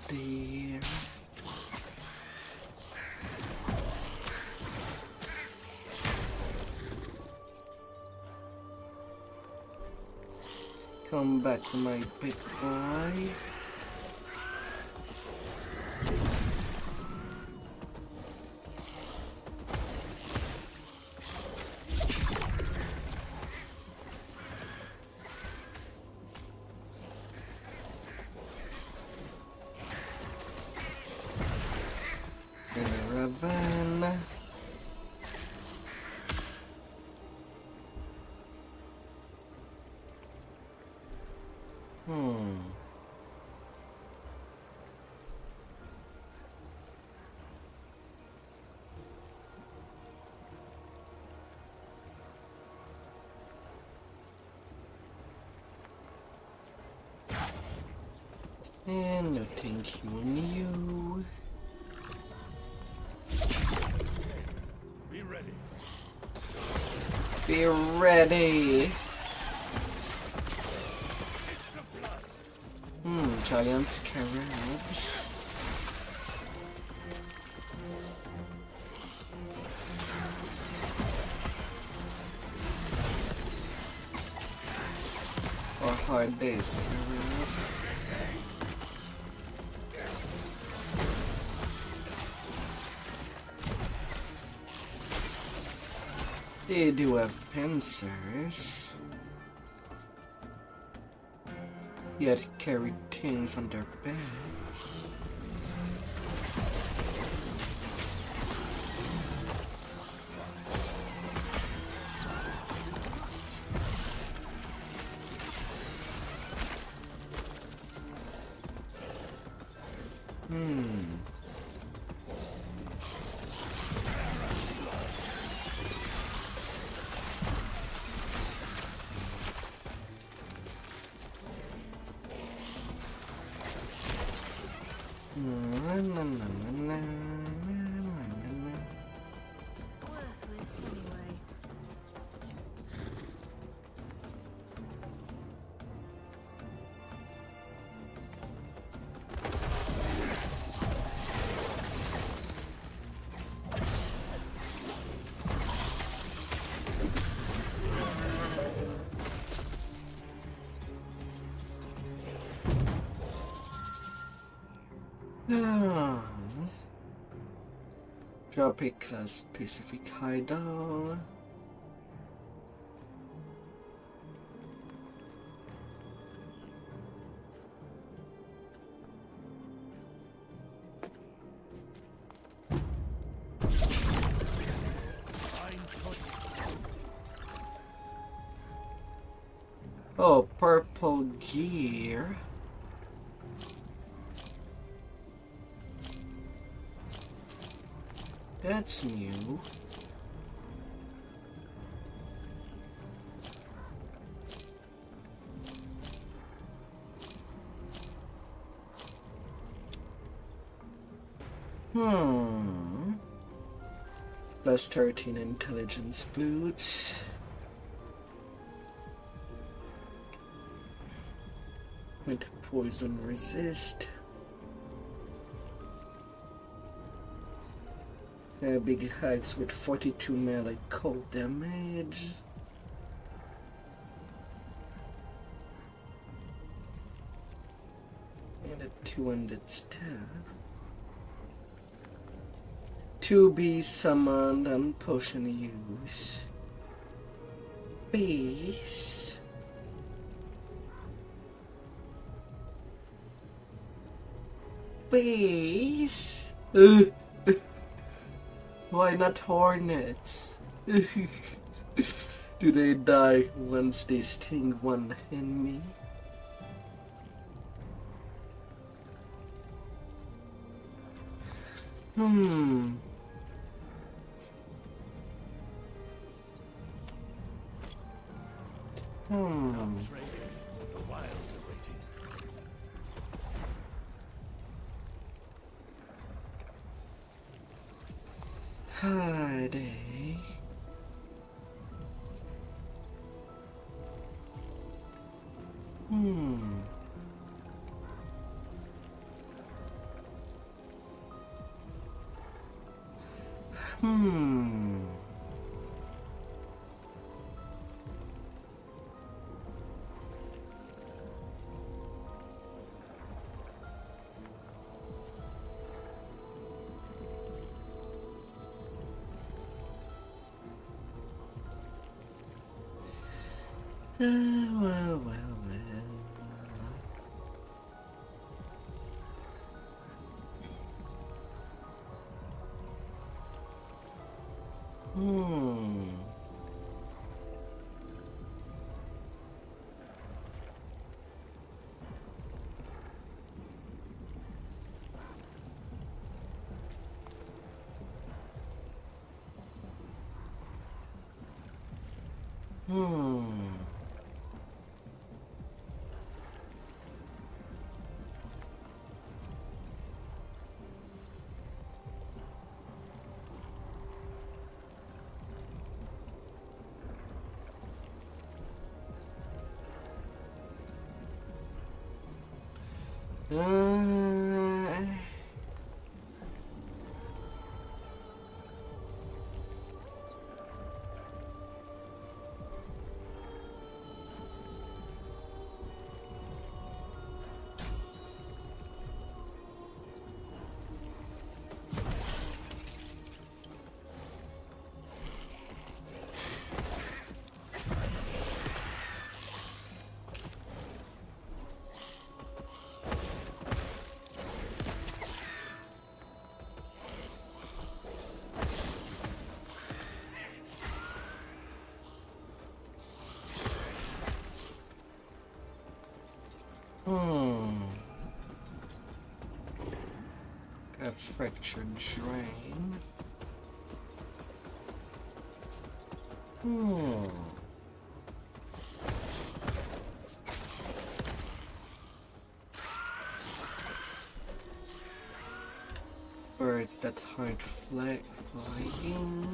Dear. Come back, my big boy. Caravan. And no thank you on you. Be ready. Be ready. Giant scarabs. hard days coming up. They do have pincers, yet carry things on their back. Worthless anyway. Drop a class specific hideout. Oh, purple gear. That's new. Plus 13 intelligence boots. With poison resist. Big hacks with 42 melee cold damage. And a 200 staff. To be summoned and potion use. Base. Base. Why not hornets? Do they die once they sting one enemy? The wilds are waiting. Holiday. Well. fracture drain. Birds that aren't flying.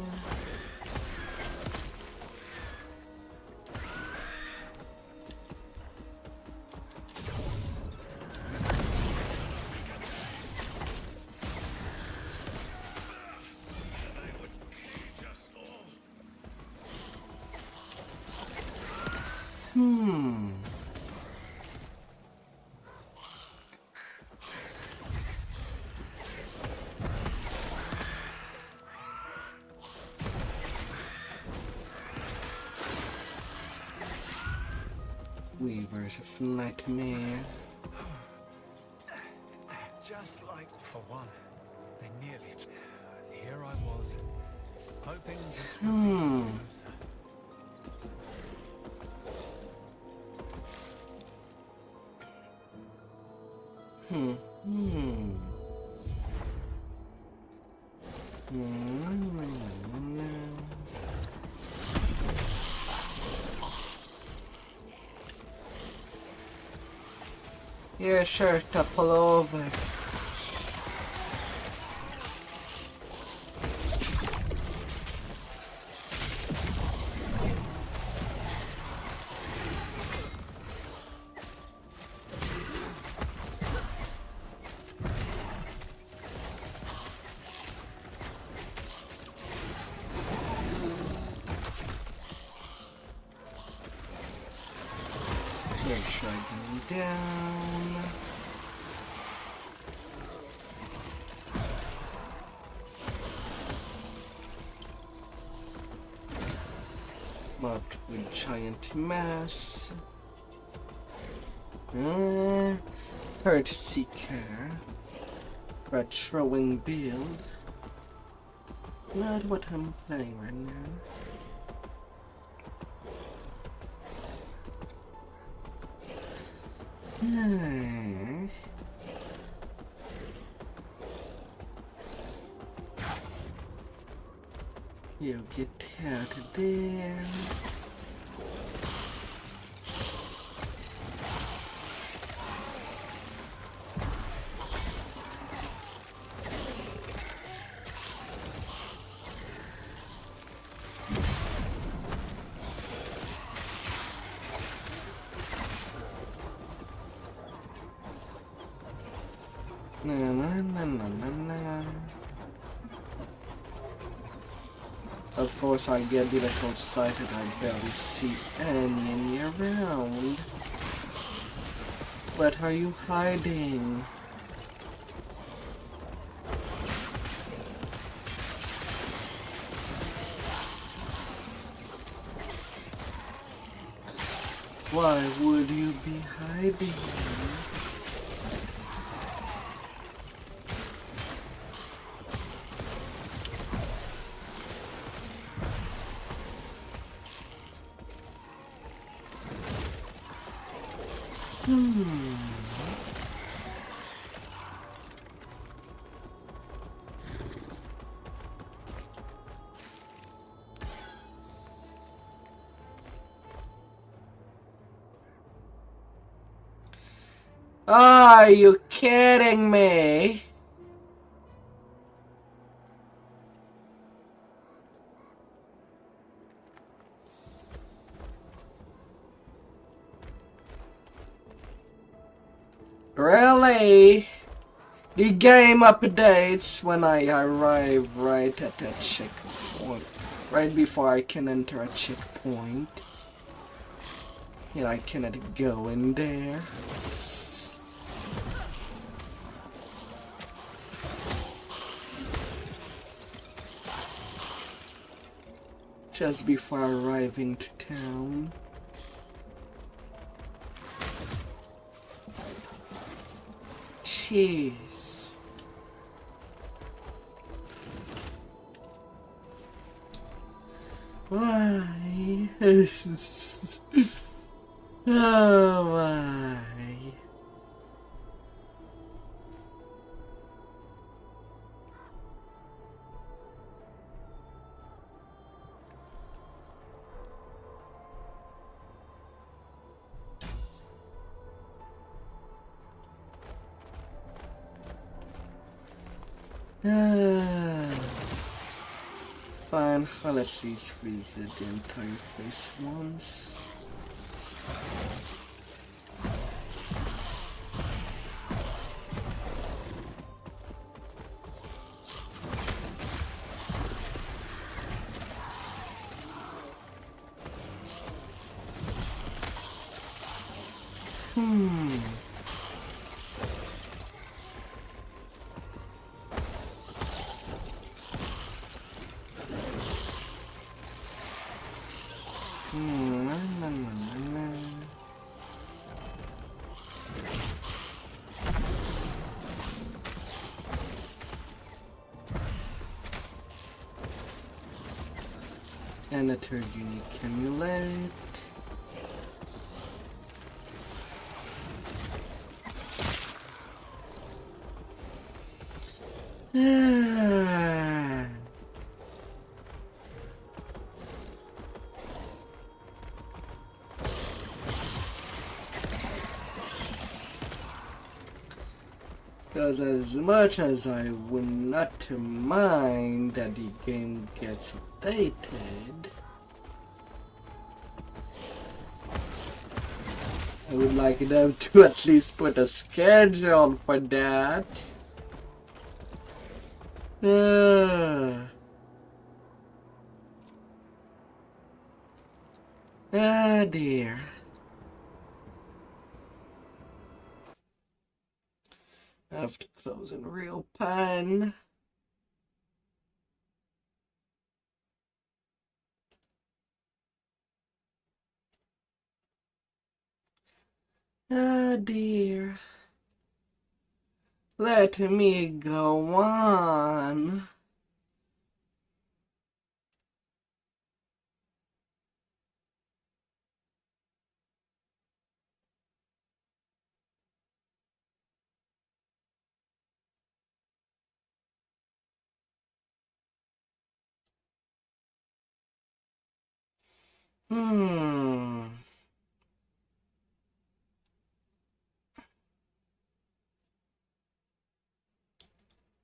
Weavers of Nightmare. Just like for one, they nearly. Here I was, hoping this would be closer. Yeah, sure, topple over. They're dragging down. Mobbed with giant mass. Herd Seeker. Retroing build. Not what I'm playing right now. You get out of there. Of course I get a little excited, I barely see any around. What are you hiding? Why would you be hiding? Are you kidding me? Really? The game updates when I arrive right at that checkpoint. Right before I can enter a checkpoint. And I cannot go in there. Just before arriving to town. Jeez. Why? Oh my. Fine, I'll at least visit the entire place once. And a third unique amulet. Because as much as I would not mind that the game gets updated, I would like them to at least put a schedule for that. Ah dear. I have to close in real pain. Ah dear. Let me go on.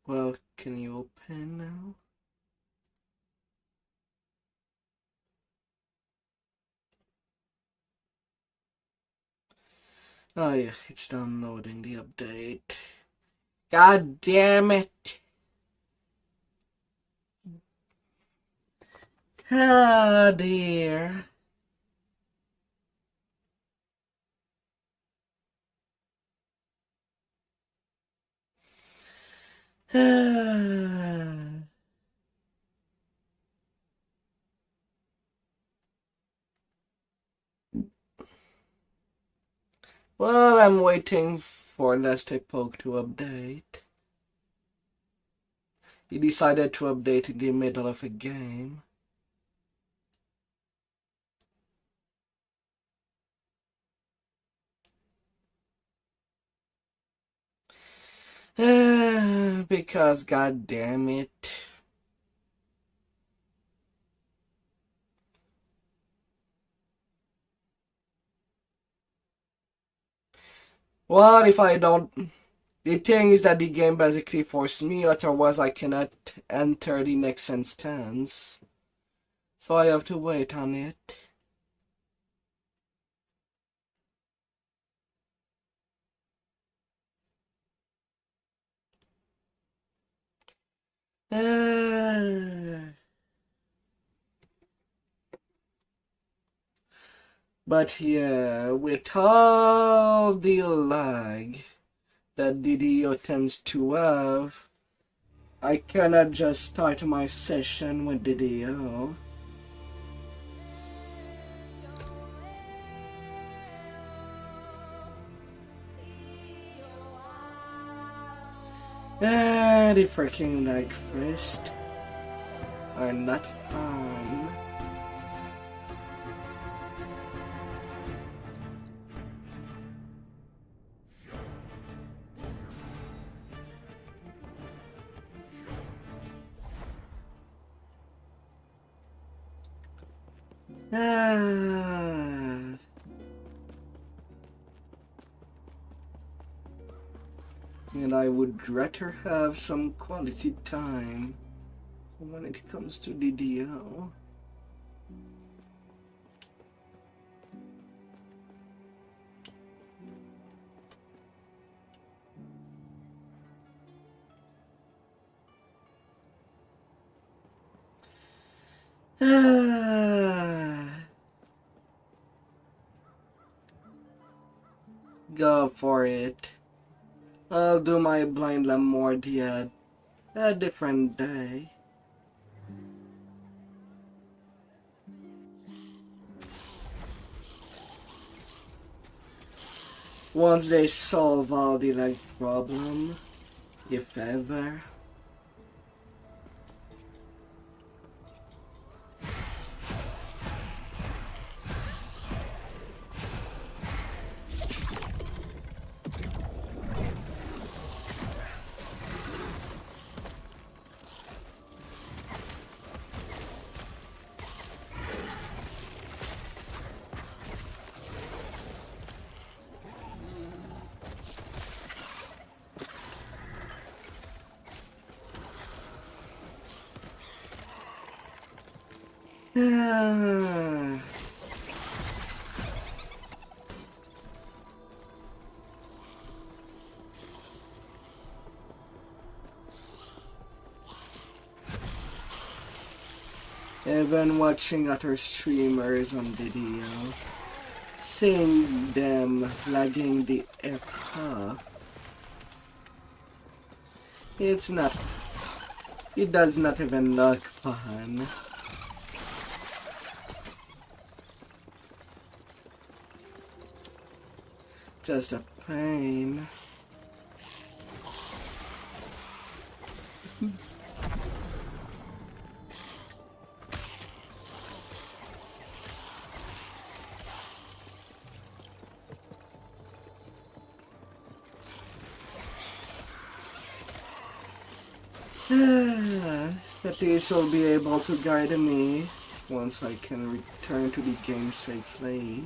Well, can you open now? Oh yeah, it's downloading the update. God damn it! Oh dear. Well, I'm waiting for last Epoch to update. He decided to update in the middle of a game. Because god damn it. What if I don't? The thing is that the game basically forced me, otherwise I cannot enter the next instance. So I have to wait on it. But yeah, with all the lag that DDO tends to have, I cannot just start my session with DDO. The freaking lag first are not fun. And I would rather have some quality time when it comes to DDO. Go for it. I'll do my blind Lamordia a different day. Once they solve all the lag problem, if ever. I've been watching other streamers on video, seeing them lagging the Epoch. It does not even look fun. Just a pain. At least you'll be able to guide me once I can return to the game safely.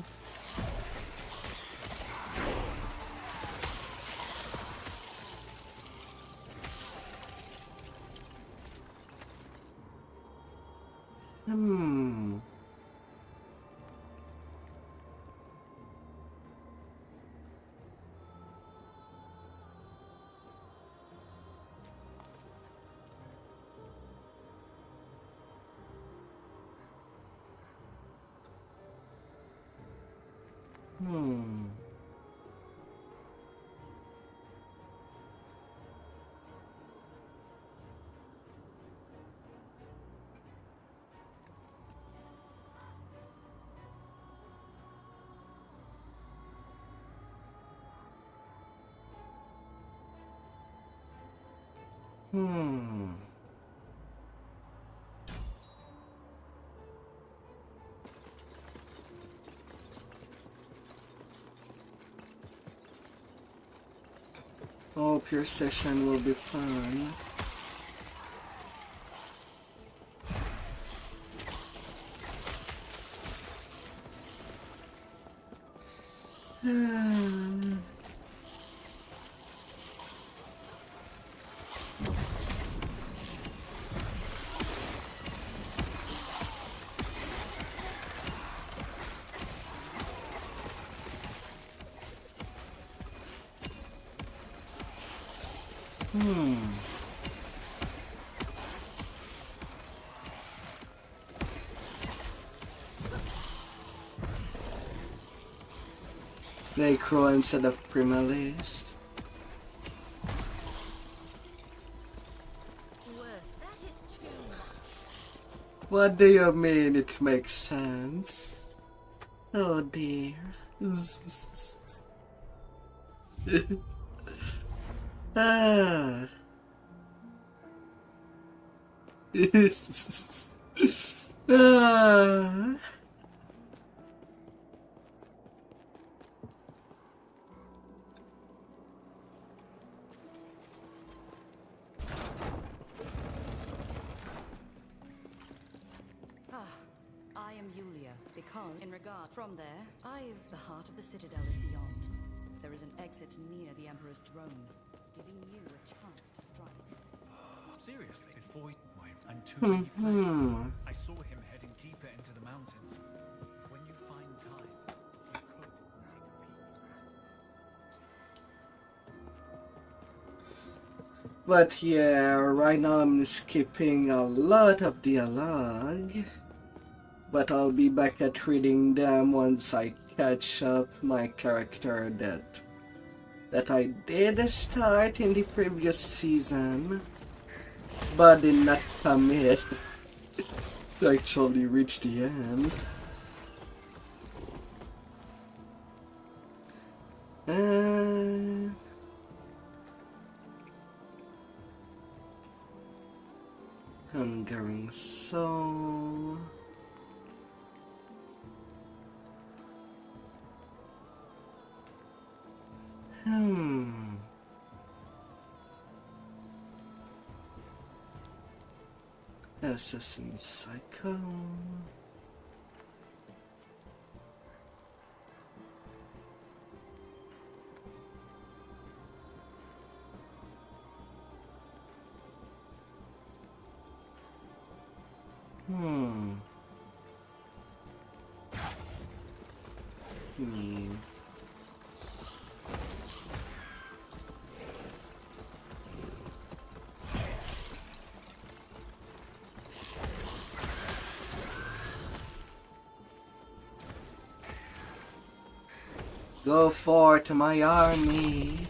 Hope your session will be fun. Necro instead of Primalist. That is too much. What do you mean it makes sense? Oh dear. Ah. Ah. I am Yulia, because in regard from there, the heart of the citadel is beyond. There is an exit near the Emperor's throne. giving you a chance to strike. Seriously, before and to he fled. Hmm. I saw him heading deeper into the mountains. When you find time, you could take a peek. But yeah, right now I'm skipping a lot of dialogue. But I'll be back at reading them once I catch up my character that I did start in the previous season, but did not commit to actually reach the end. Hungering Soul. Assassin Psycho. Hmm. Go forth, my army.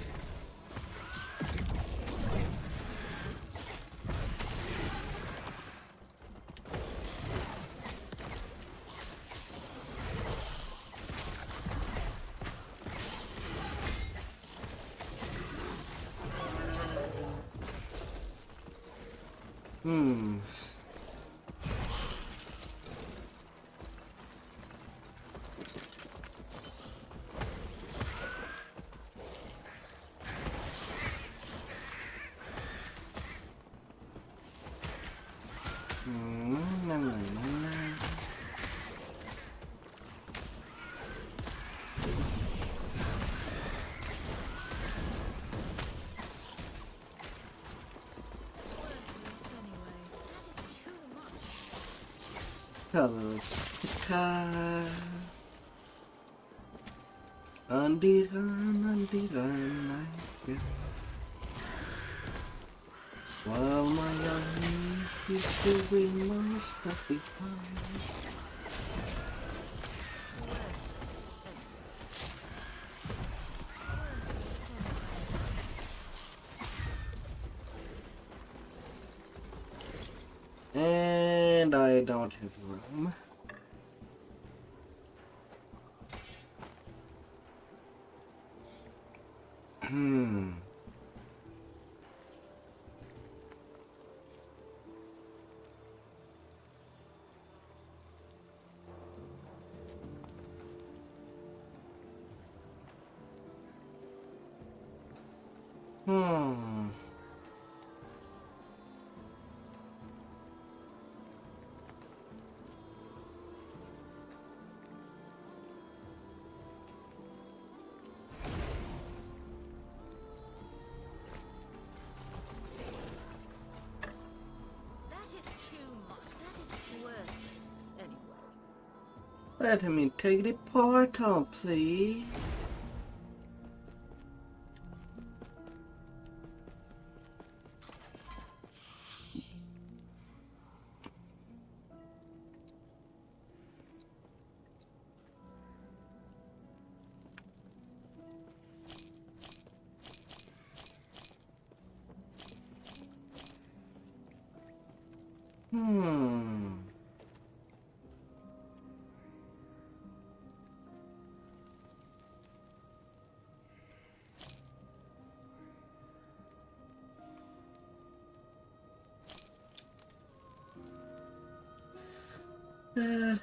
Kita on the run, I guess. While my army is doing most of the fun. And I don't have room. Let me take the portal, please.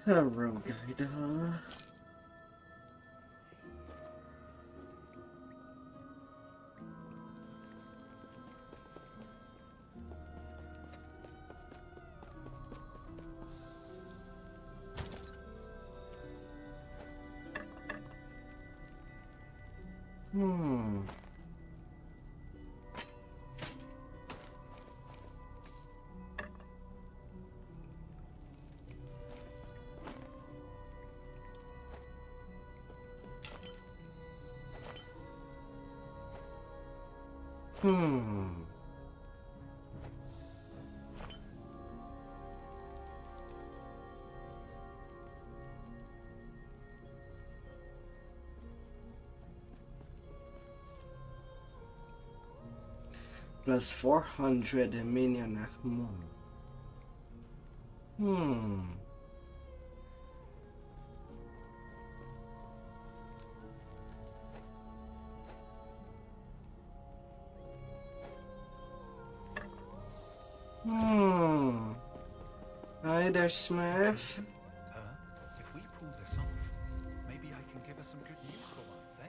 A rogue guide, huh? Hmm. Plus 400 minion more. Hmm. Hi there, Smurf. If we pull this off, maybe I can give us some good news for once, eh?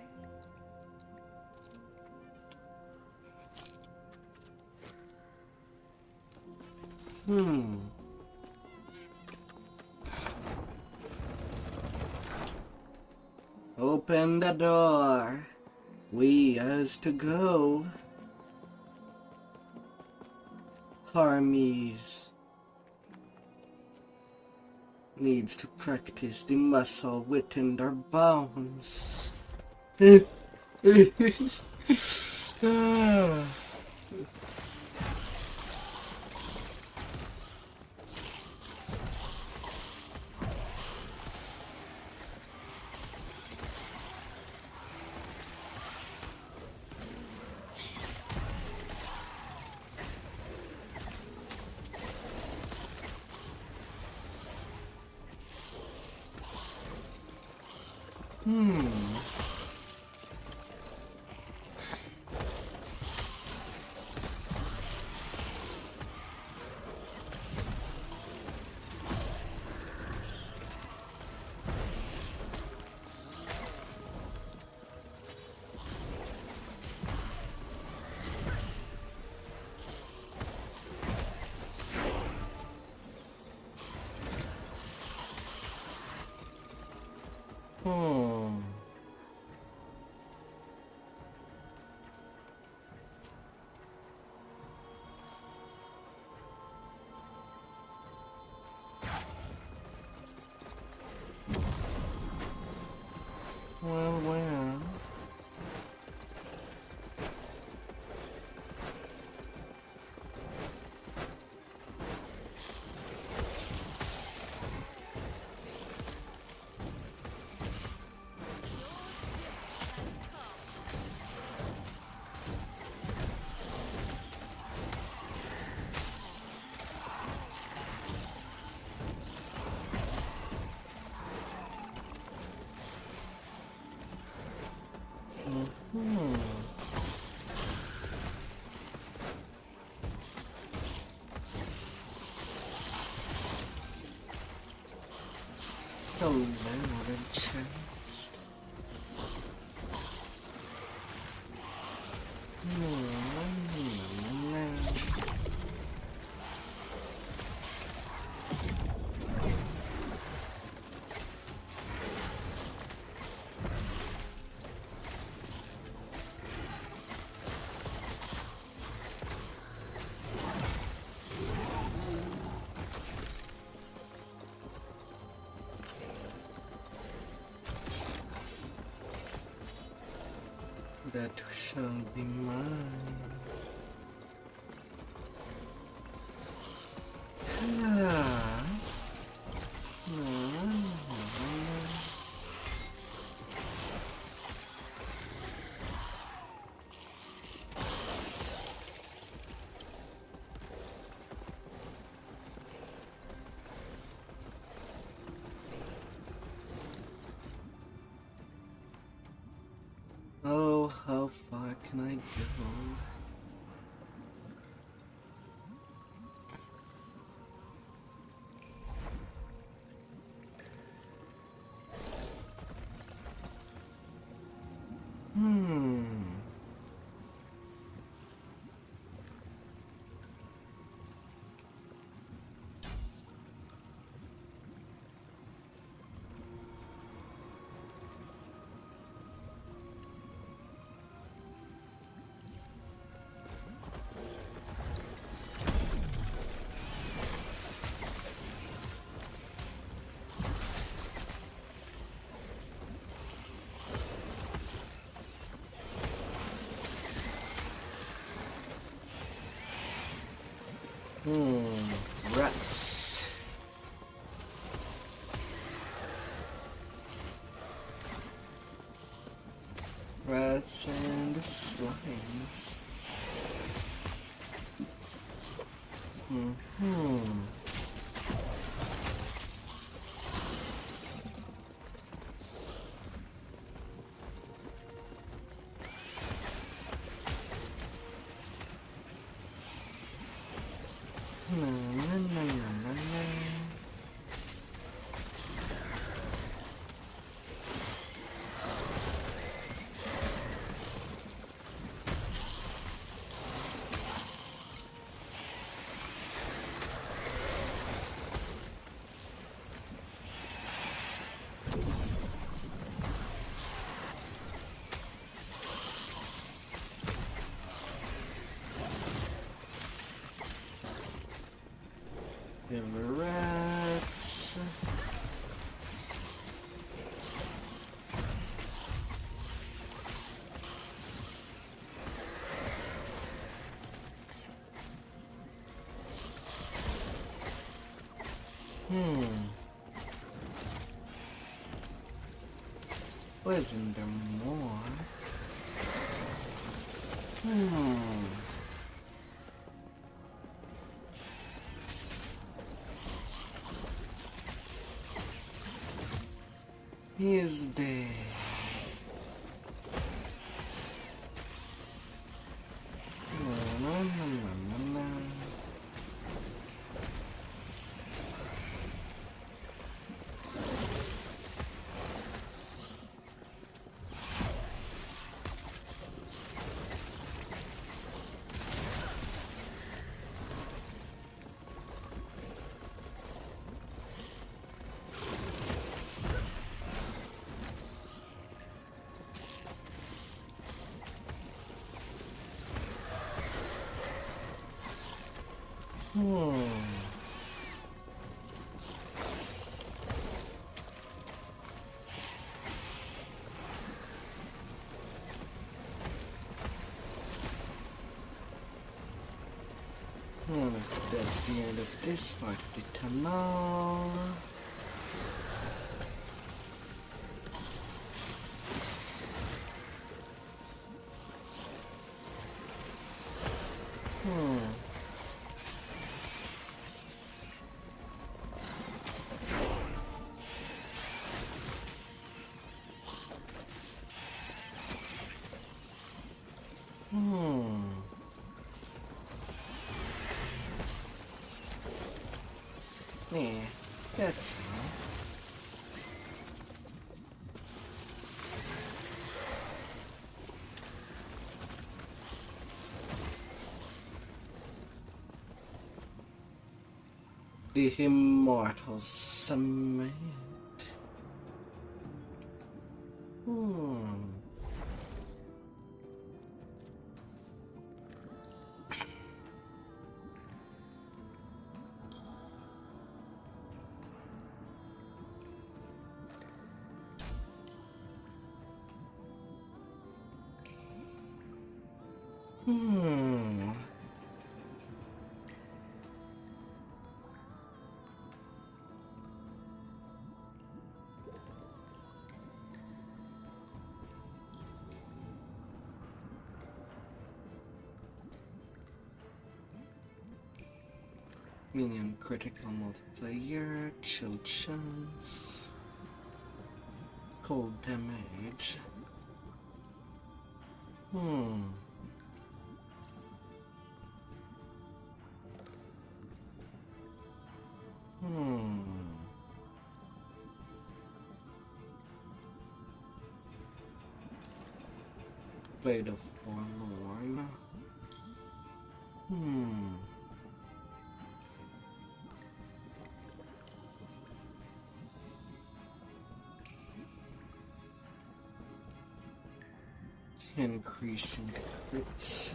Open the door. We has to go. Armies needs to practice the muscle within their bones. Ah. Well. Hello, chest. That shall be mine. Oh, how far can I go? Rats. Rats and slimes. Rats. Wasn't there more? He's dead. Well, that's the end of this part of the tunnel. Yeah, that's all. The Immortal Summit. Minion critical multiplayer, chill chance, cold damage. Blade of Forlorn. Increasing crits.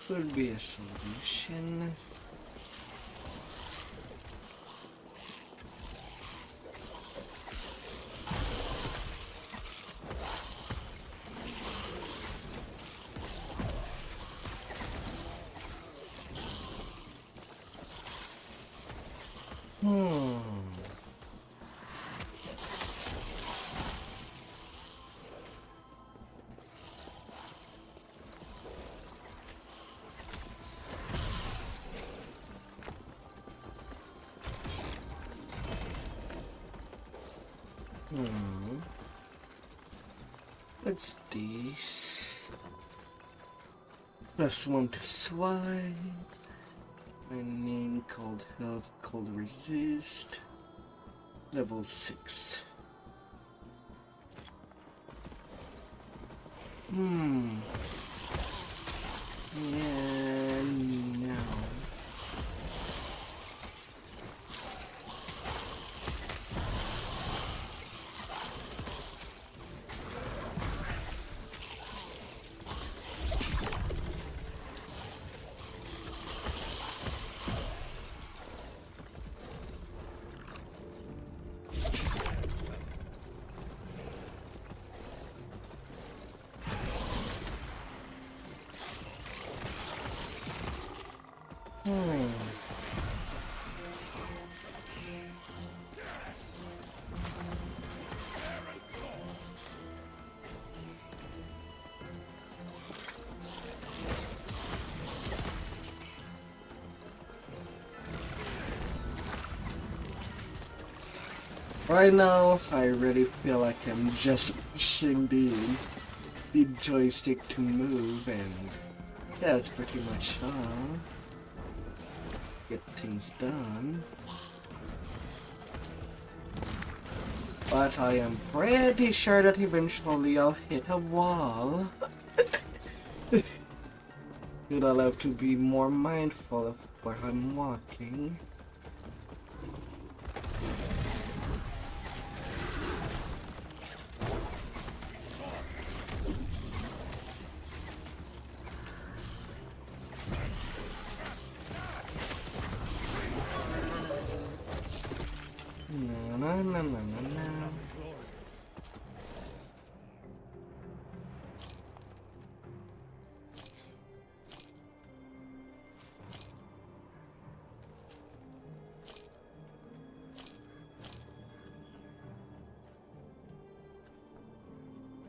Could be a solution. Hmm. What's this? +1 to swipe. My name called health, cold resist. Level 6. Yeah, no. Right now, I really feel like I'm just pushing the joystick to move, and yeah, that's pretty much get things done. But I am pretty sure that eventually I'll hit a wall. And I'll have to be more mindful of where I'm walking. No.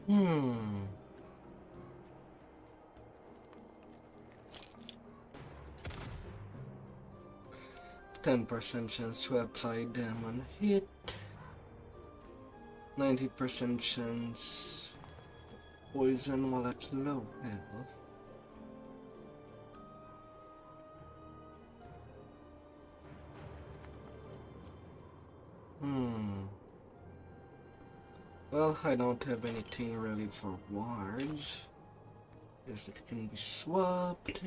Hmm. 10% chance to apply them on hit. 90% chance poison while at low health. Well, I don't have anything really for wards. Guess it can be swapped.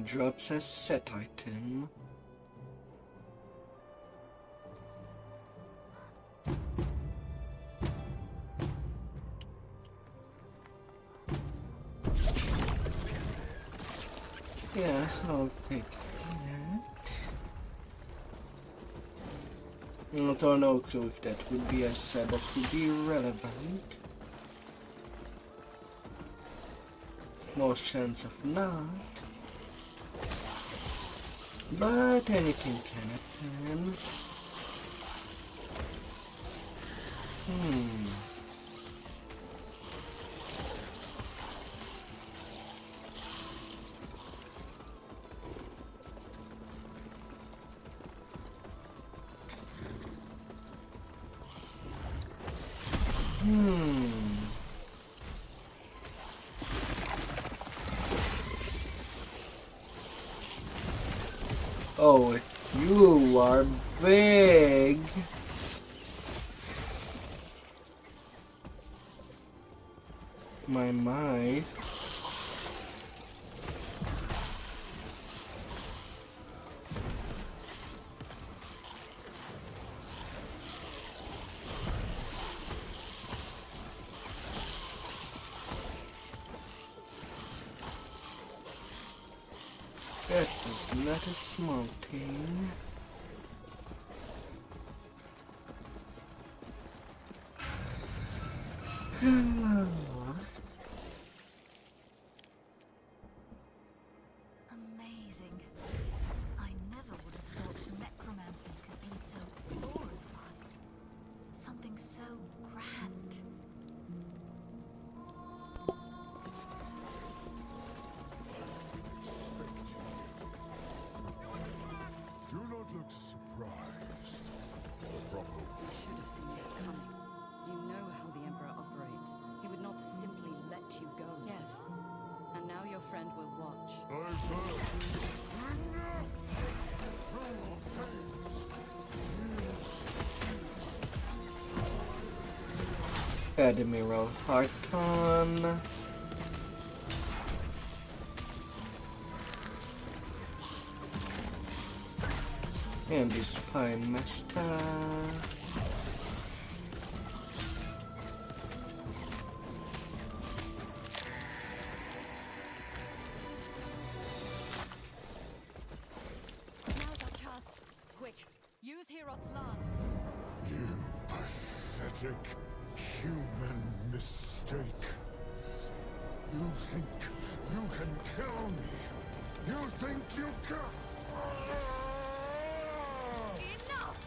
Drops a set item. Yeah, I'll take that. I don't know if that would be a set that would be relevant. Most chance of not. But anything can happen. Oh, you are big. My. Get is not a small thing. Amazing. I never would have thought necromancy could be so glorified. Something so grand. Do not look surprised. You should have seen this coming. You know how the Emperor operates. He would not simply let you go. Yes. And now your friend will watch. I've heard. Admiral Harton. And the Spy Master. Now's our chance. Quick, use Herot's lance. You pathetic human mistake. You think you can kill me? You think you can? Enough!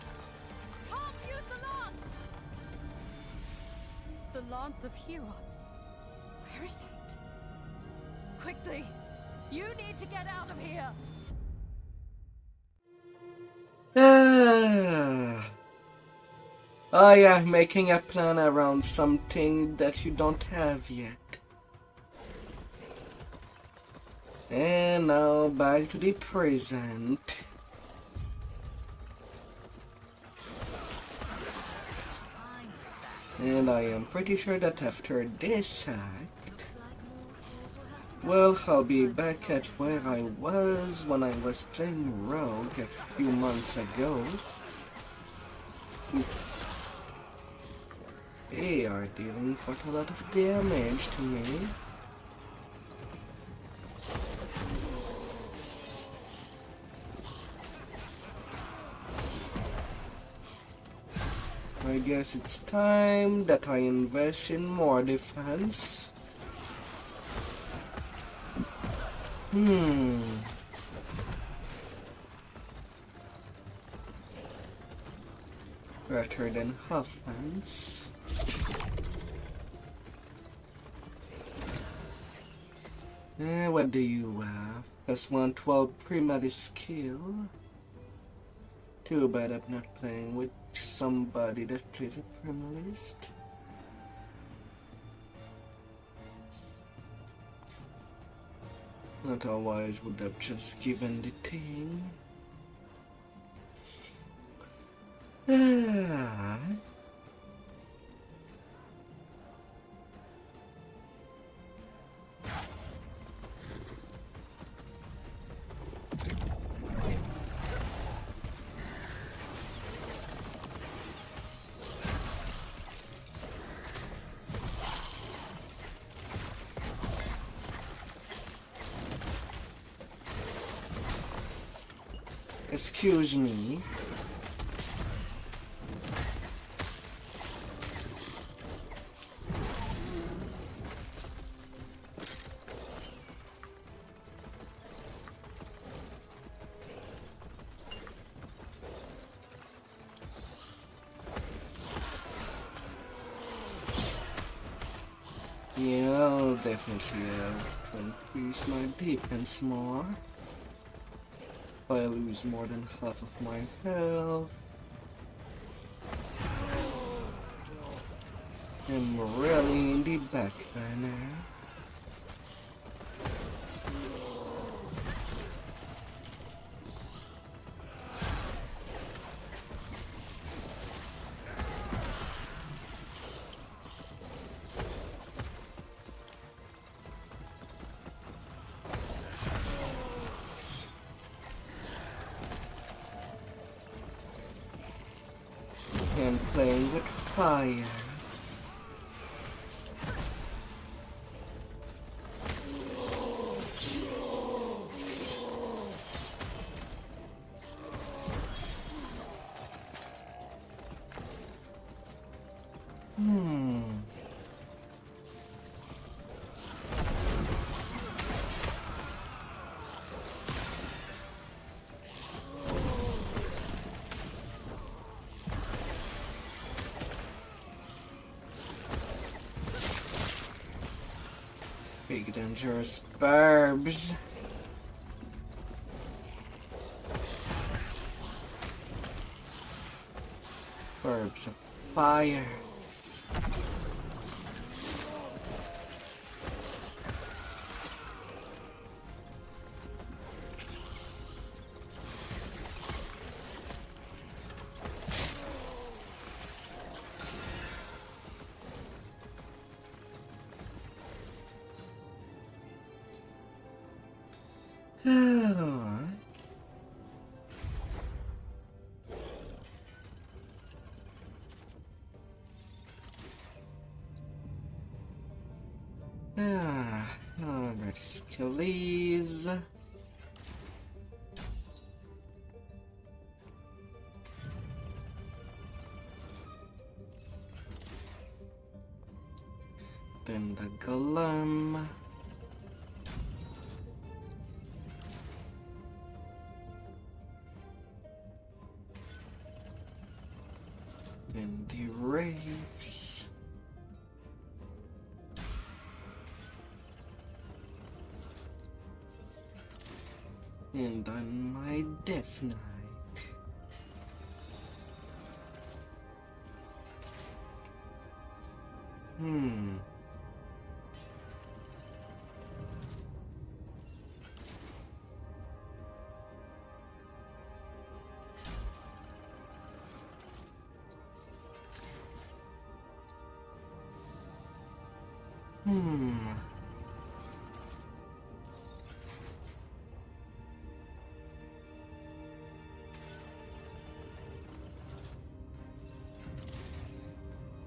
Can't use the lance! The lance of Herot. Where is it? Quickly! You need to get out of here! Oh yeah, making a plan around something that you don't have yet. And now back to the present. And I am pretty sure that after this act, well, I'll be back at where I was when I was playing Rogue a few months ago. They are dealing quite a lot of damage to me. I guess it's time that I invest in more defense. Rather than offense. What do you have? Plus 112 primary skill. Too bad I'm not playing with somebody that plays a primalist. Otherwise would have just given the thing. Excuse me. Yeah, I'll definitely have to increase my defense more. If I lose more than half of my health, I'm really in the back burner. And playing with fire. big dangerous barbs. Barbs of fire. Alright, skill these. Then the golem. Then the wraiths. And on my Death Knight.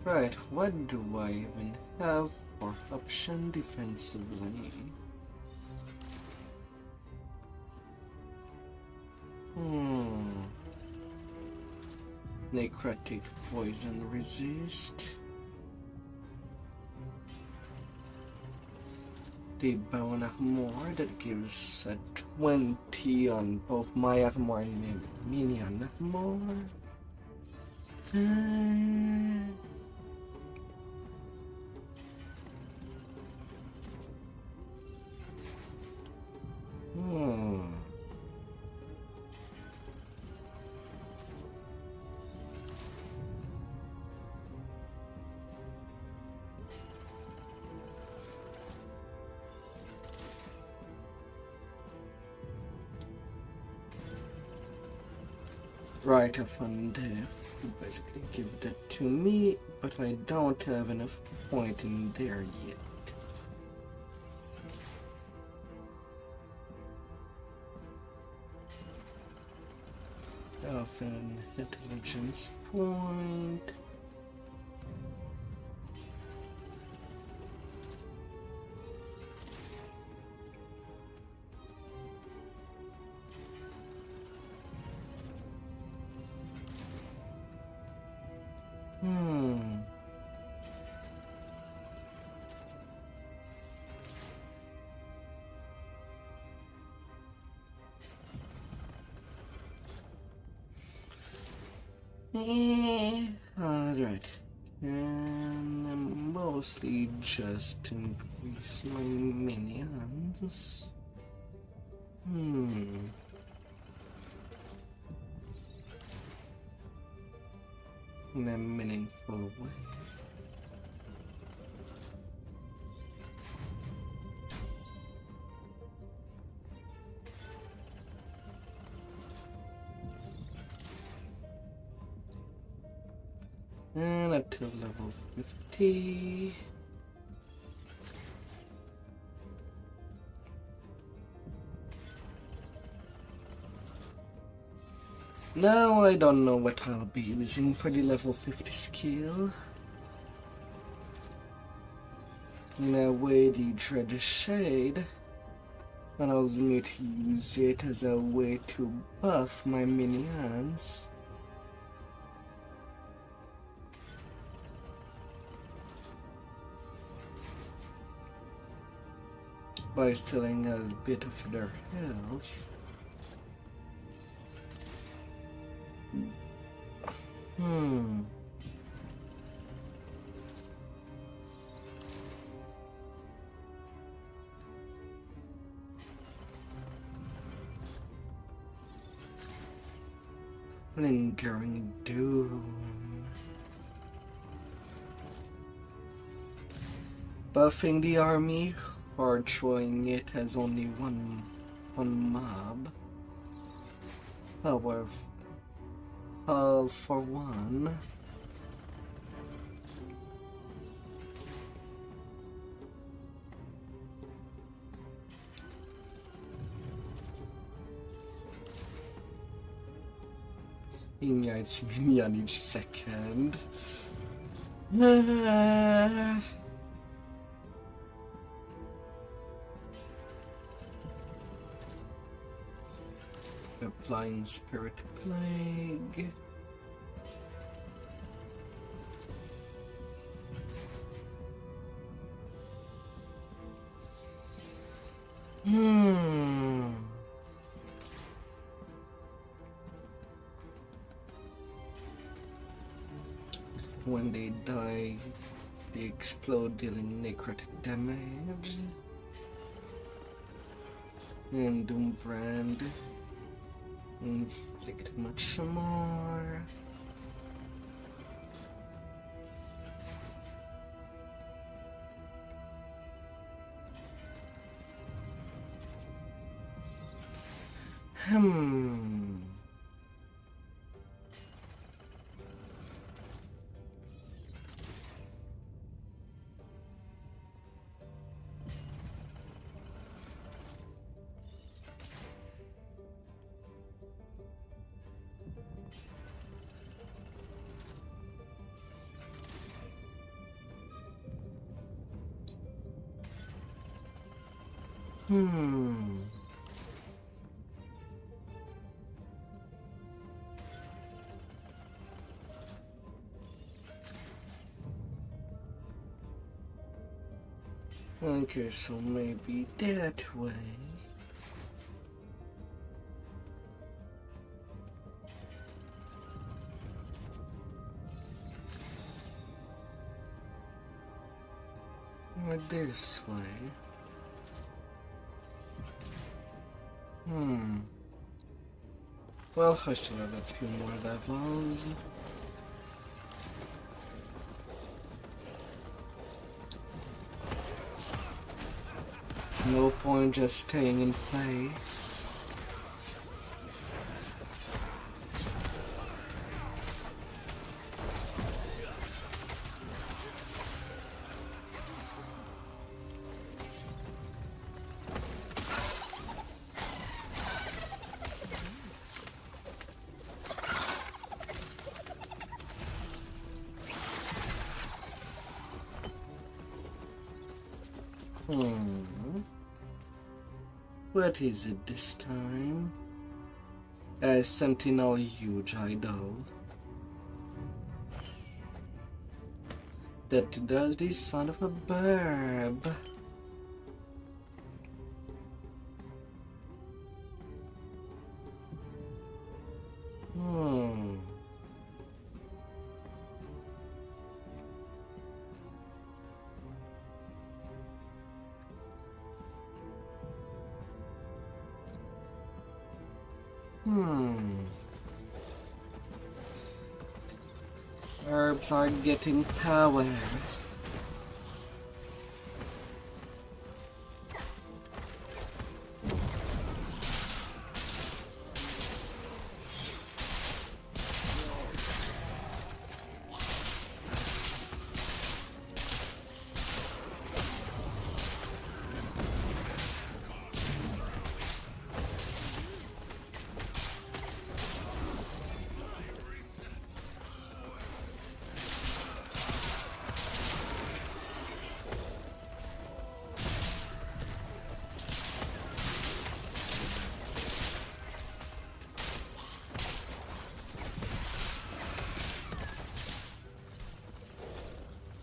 Right, what do I even have for option defensively? Necrotic poison resist. The Bone of More that gives a 20 on both my Avmore and minion of More. Right of on death, basically give that to me, but I don't have enough point in there yet. Of an intelligence point. Alright. And mostly just increase my minions. In a meaningful way. And until level 50. Now I don't know what I'll be using for the level 50 skill. In a way, the Dread Shade allows me to use it as a way to buff my minions. By stealing a bit of their health. Lingering doom. Buffing the army or showing it has only one mob. However, all for one. Ignites minion each second. Applying Spirit Plague. When they die, they explode, dealing necrotic damage. And Doombrand inflict much more. Okay, so maybe that way. Or this way. Well, I still have a few more levels. No point just staying in place. What is it this time? A sentinel huge idol. That does the son of a burb. Herbs are getting power.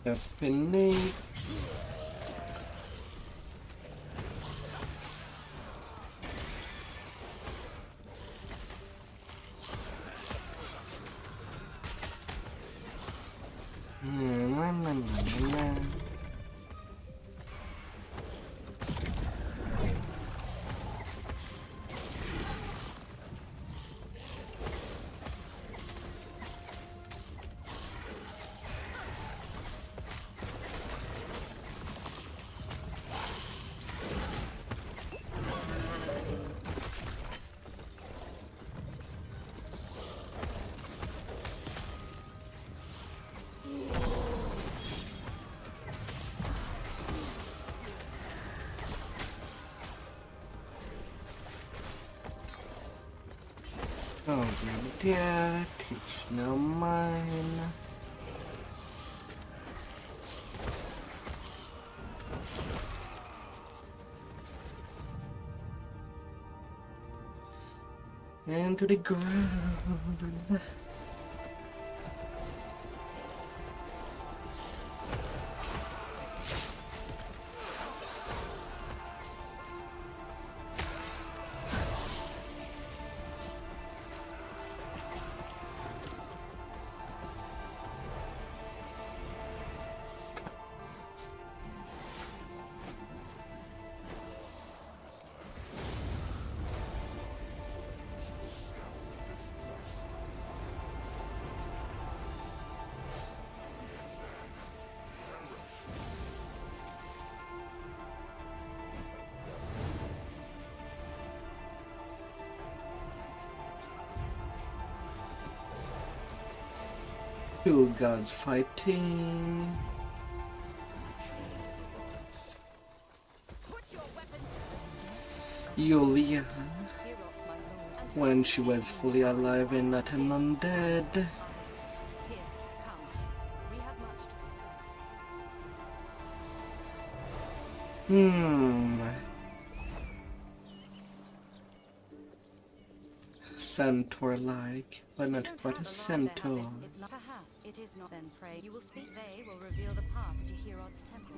The Phoenix. you're dead. It's now mine. And to the ground. Two gods fighting. Yulia, when she was fully alive and not an undead. Here, come. We have much to discuss. Centaur-like, but not quite a centaur. Perhaps it is not then pray. You will speak. They will reveal the path to Herod's temple.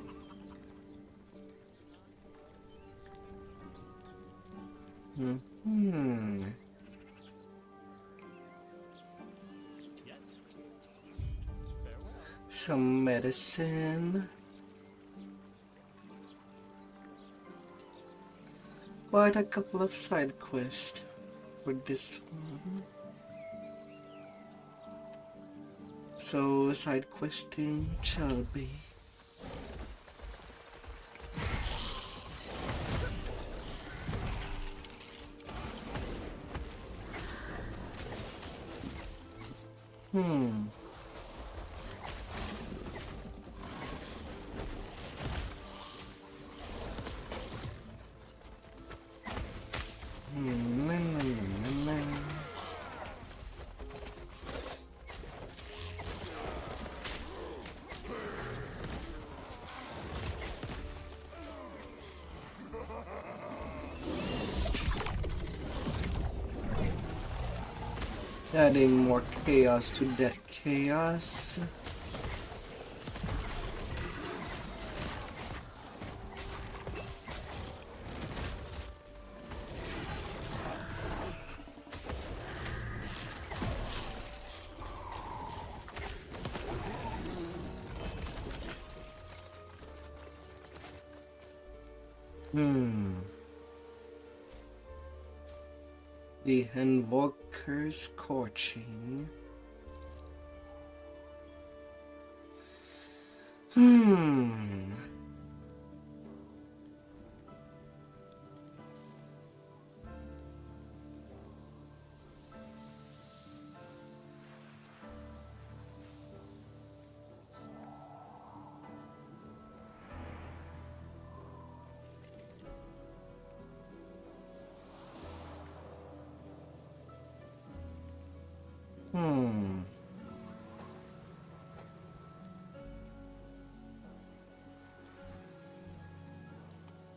Some medicine. Quite a couple of side quests for this one. So side questing shall be. Adding more chaos to that chaos. The Invoker's Scorching.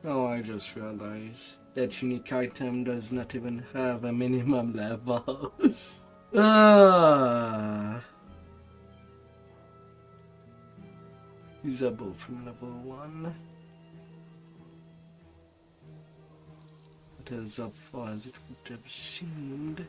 Oh, I just realized that unique item does not even have a minimum level. Usable from level 1. Not as up far as it would have seemed.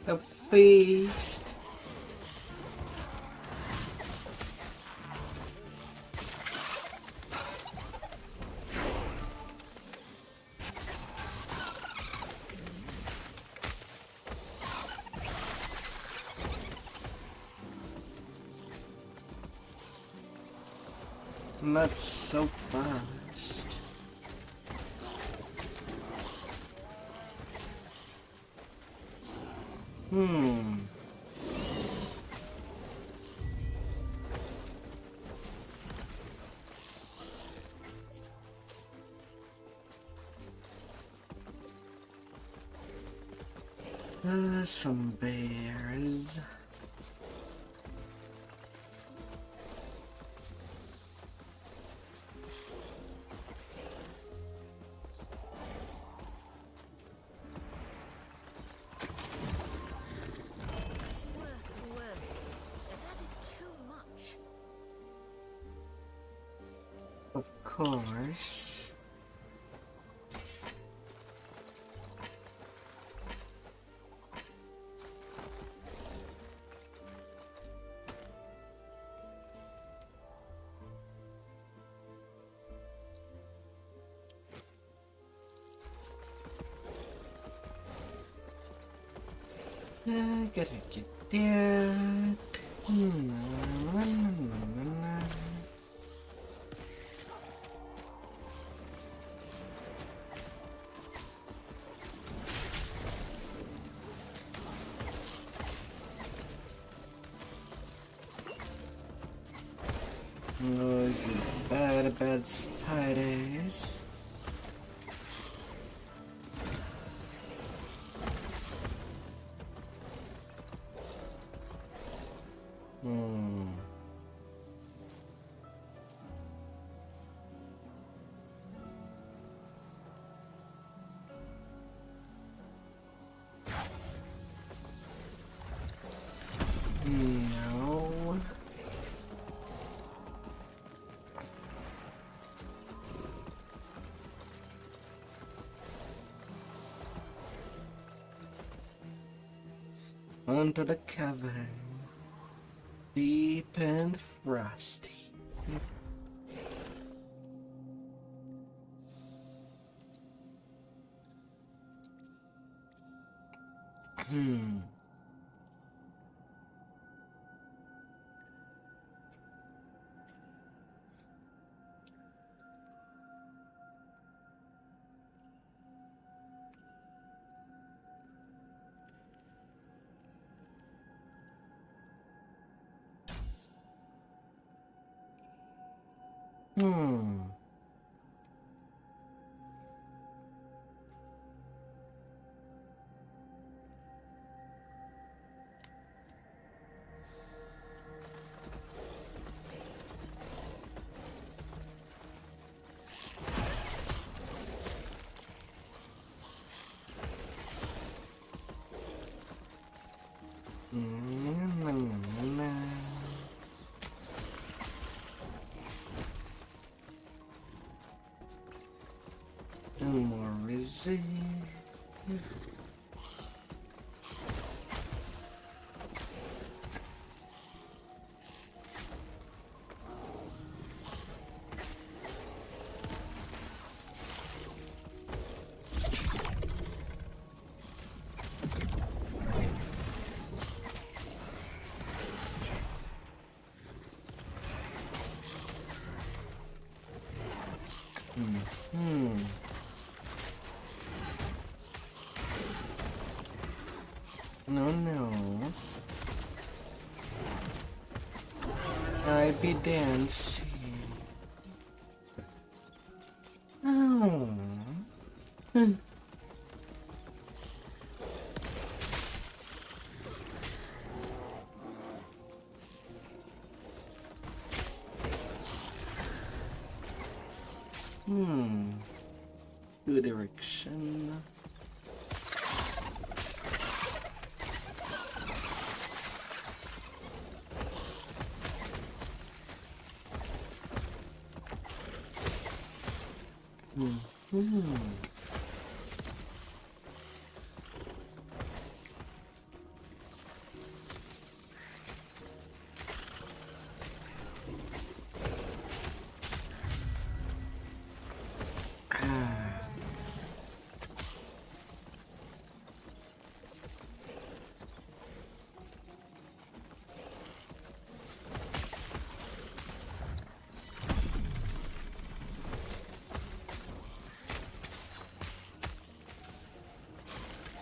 A feast. Not so fast. Some bears. Of course. Gotta get that. Oh, you bad spiders. No. Onto the cavern. Deep and frosty. No more resist. No. I be dancing. Oh. Good direction.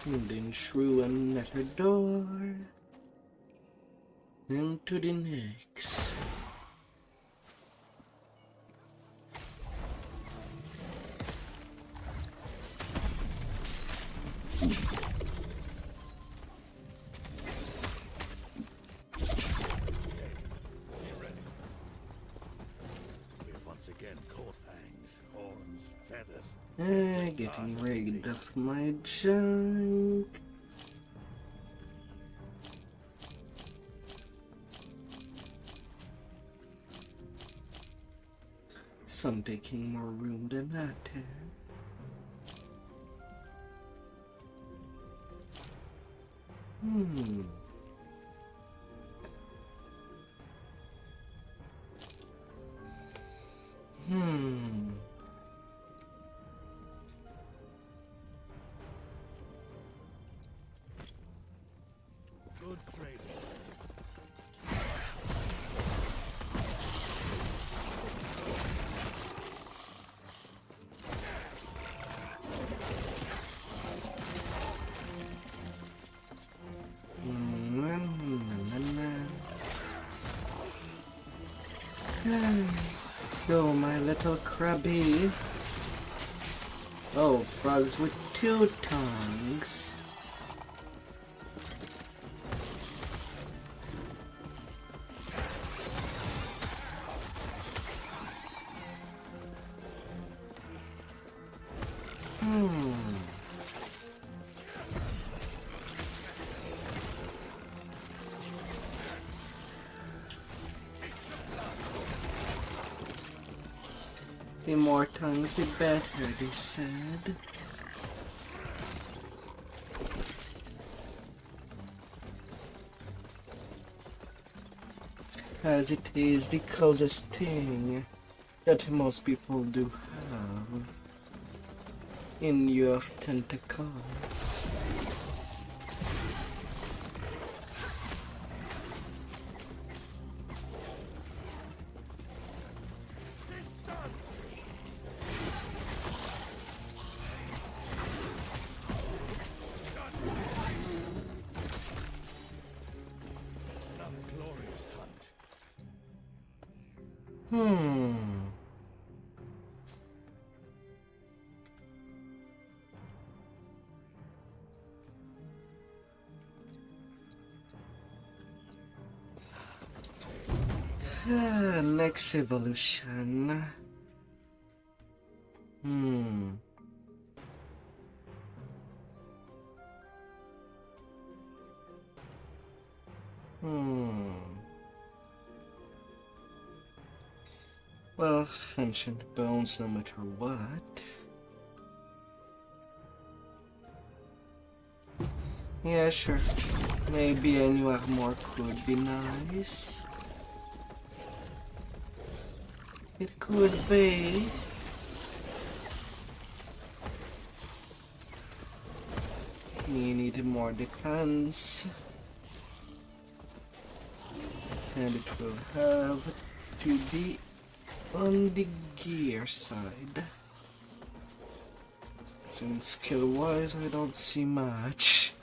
And then through another door. Into the next. Getting rid of my junk. Some taking more room than that. Good trading. Go, my little crabby. Oh, frogs with 2 tongues. The more tongues, the better, they said. As it is the closest thing that most people do have in lieu of tentacles. Next evolution. Well, ancient bones no matter what. Yeah, sure. Maybe a new armor could be nice. It could be. We need more defense. And it will have to be on the gear side. Since skill-wise, I don't see much.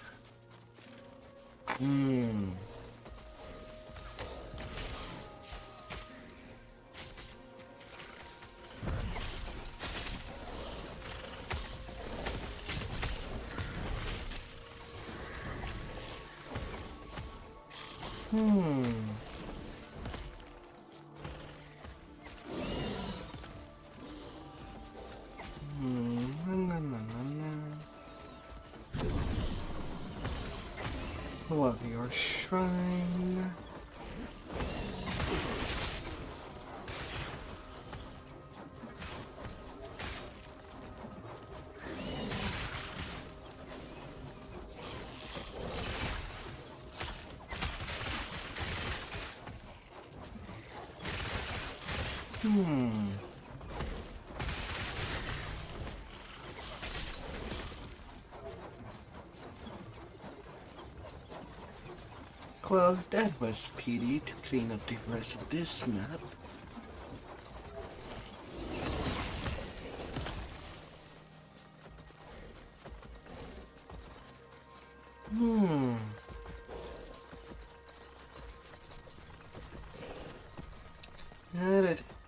Warrior Shrine. Well, that was speedy to clean up the rest of this map.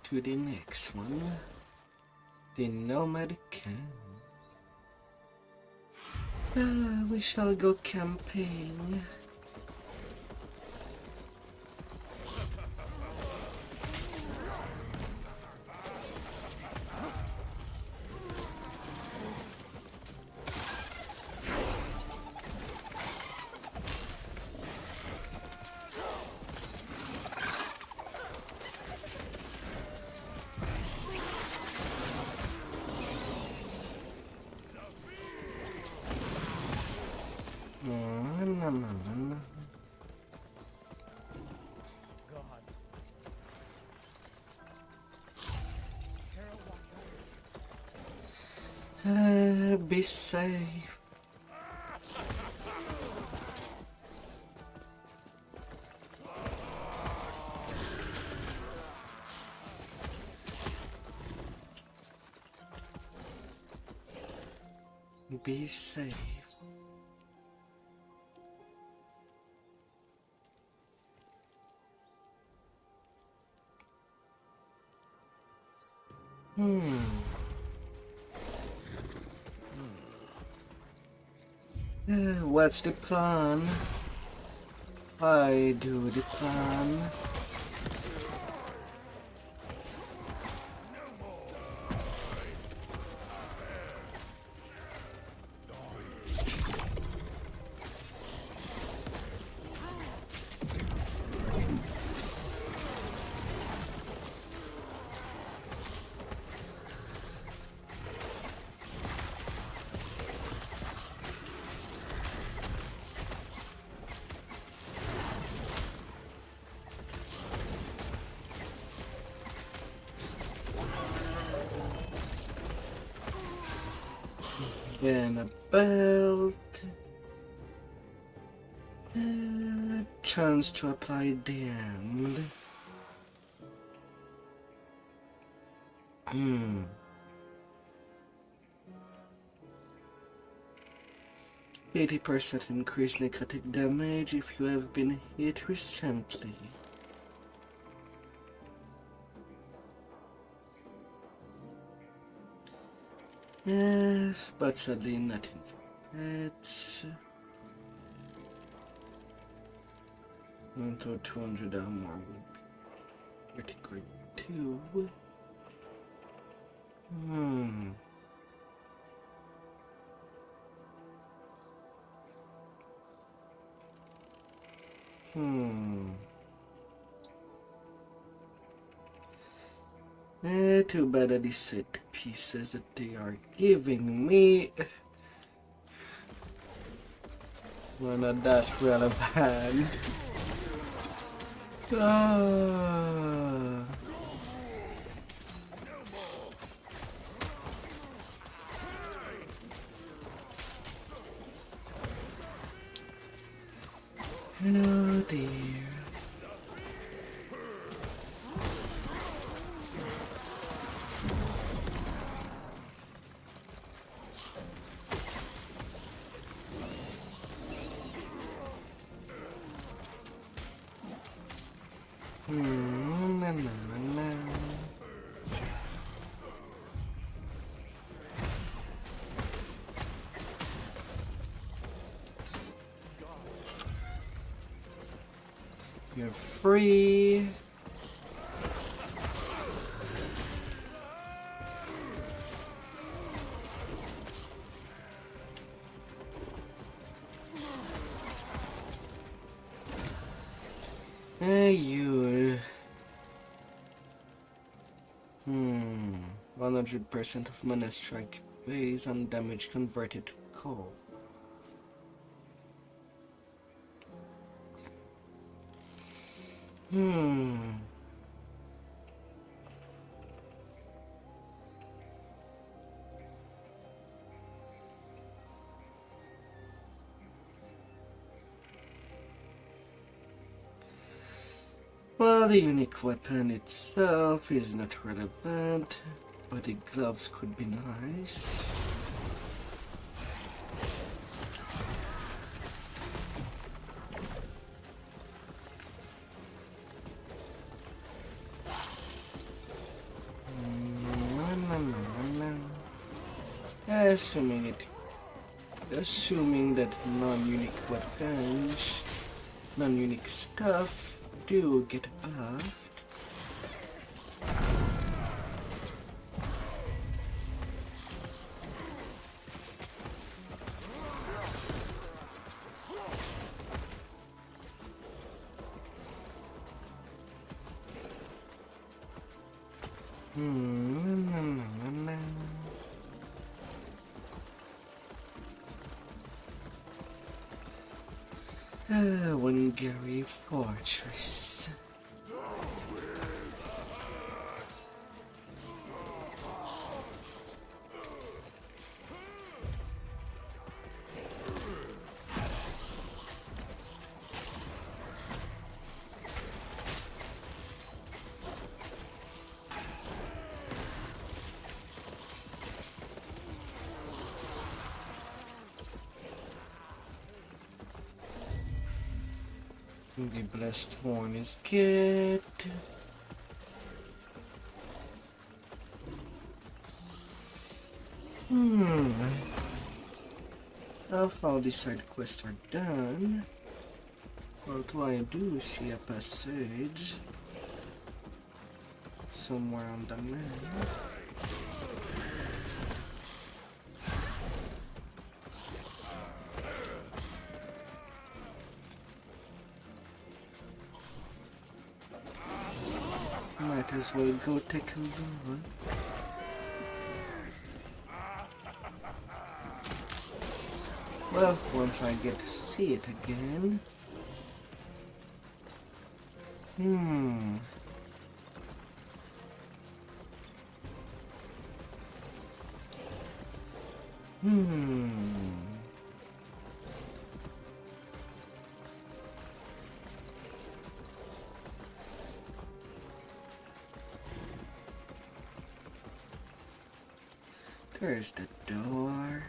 to the next one. The nomad camp. We shall go camping. Be safe. Be safe. What's the plan? I do the plan. Then a belt. Chance to apply damned. 80% increase necrotic damage if you have been hit recently. Yes, but sadly nothing for pets. Until 200 armor would be pretty good too. Too bad at the set pieces that they are giving me. Well, not that relevant. Oh dear. You're free. You. 100% of mana strike base and damage converted to coal. Well, the unique weapon itself is not relevant, but the gloves could be nice. assuming that non-unique weapons, non-unique stuff do get buffed. Wingary Fortress. The blessed horn is good. After all the side quests are done, what do I do? See a passage somewhere on the map. Might as well go take a look. Well, once I get to see it again. There's the door.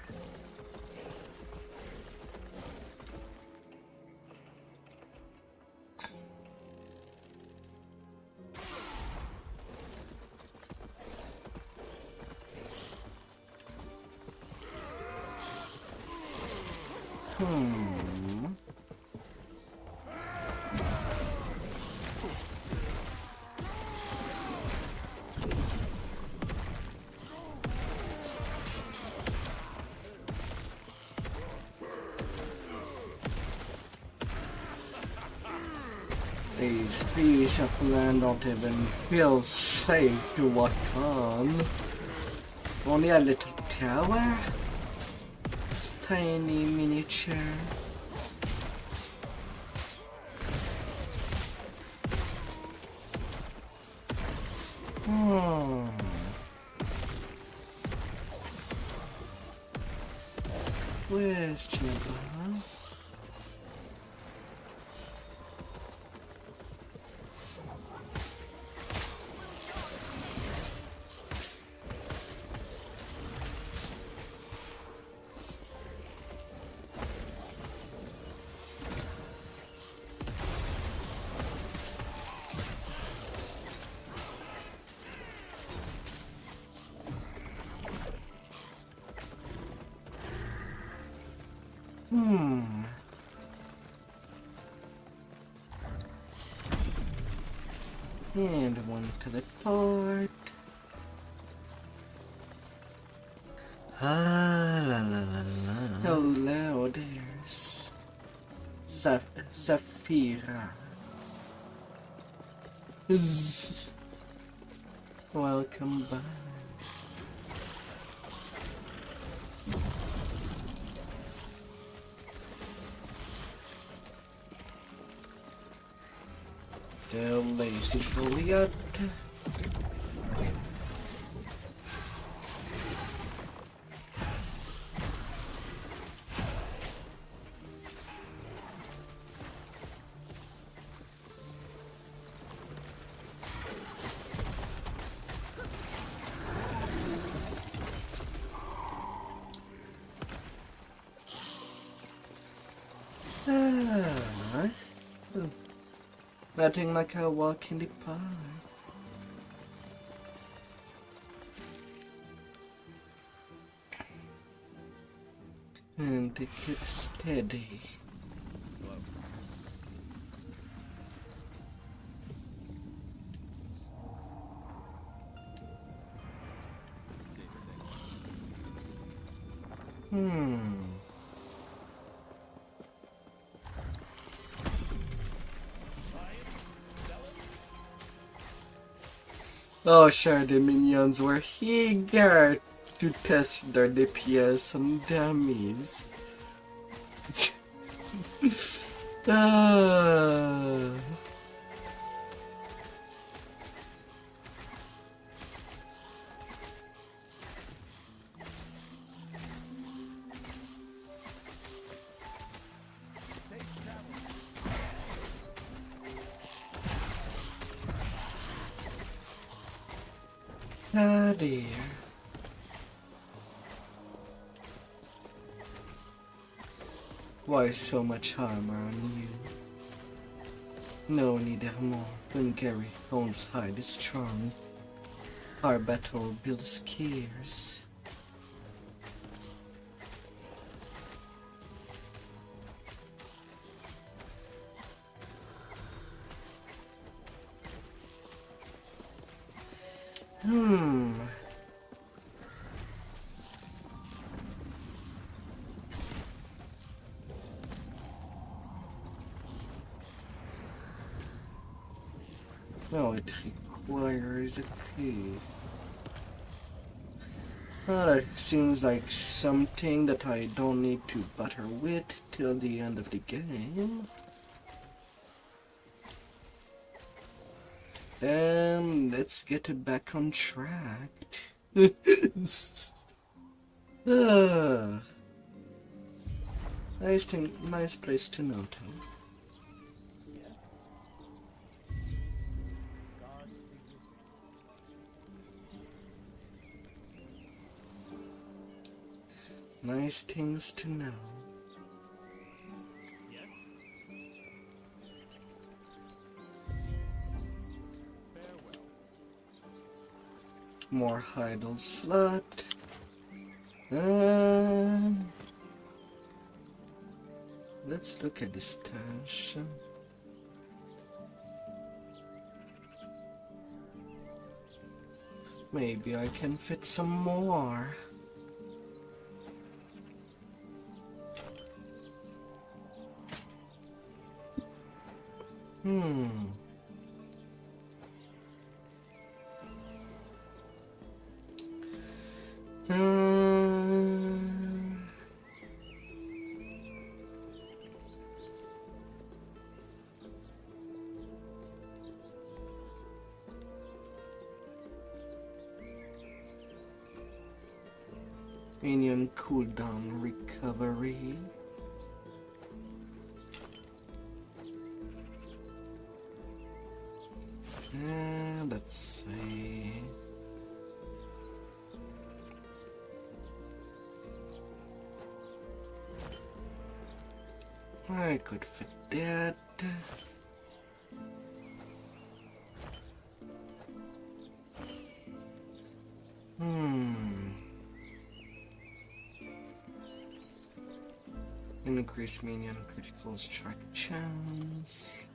These pieces of land don't even feel safe to walk on. Only a little tower? Tiny miniature. Where's Jabba? And one to the port. Hello, there's Zafira. Welcome back. The lazy Goliath. Nothing like a walk in the park. And take it steady. Oh, sure, the minions were eager to test their DPS and damage. Ah. Ah, dear. Why so much armor on you? No need of more when Gary owns hide is strong. Our battle builds scarce. No, it requires a key. Well, it seems like something that I don't need to bother with till the end of the game. Then let's get it back on track. Nice place to note. Nice things to know. More idle slot. Let's look at this stash. Maybe I can fit some more. Minion cooldown recovery. Let's see. I could fit that. Increase minion critical strike chance.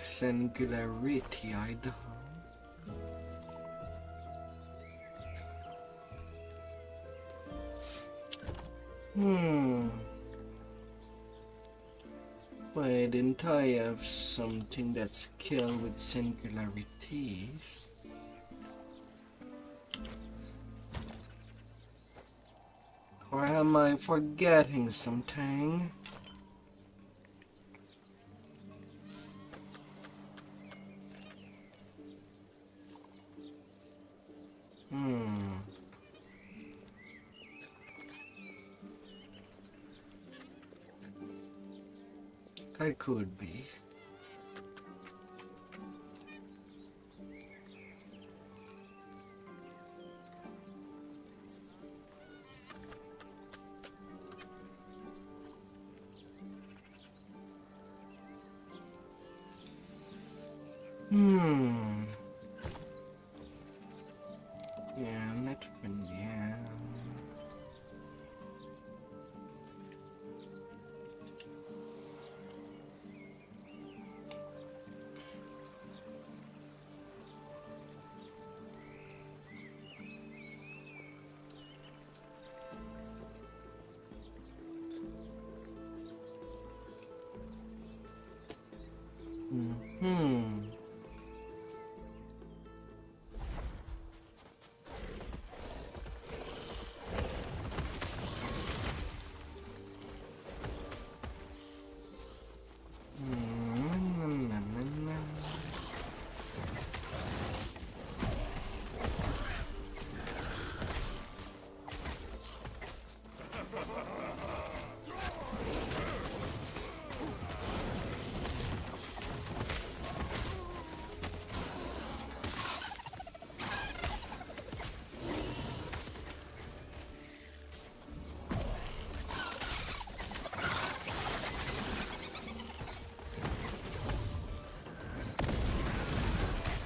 Singularity, Idaho. Why didn't I have something that's killed with singularities? Or am I forgetting something? I could be. Yeah, not been, yeah. Hmm.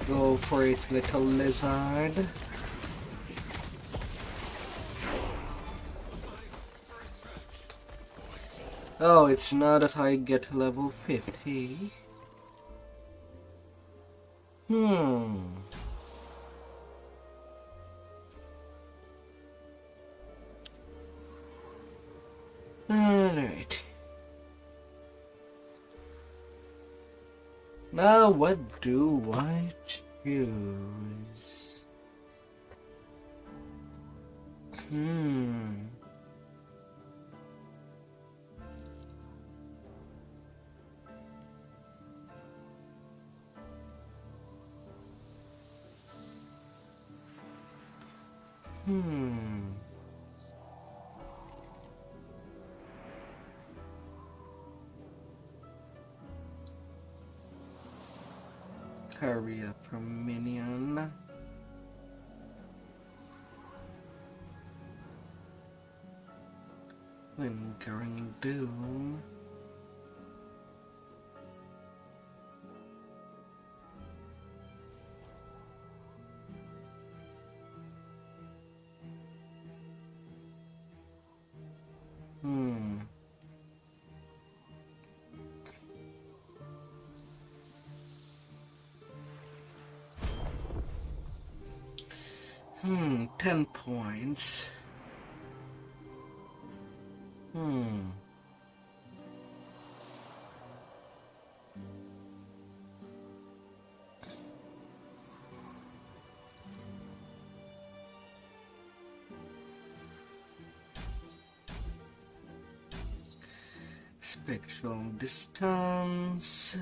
Go for it, little lizard. Oh, it's now that I get level 50. Alright. Now what do I choose? Carry up a minion. Lingering doom. Hmm. 10 points. Spectral distance.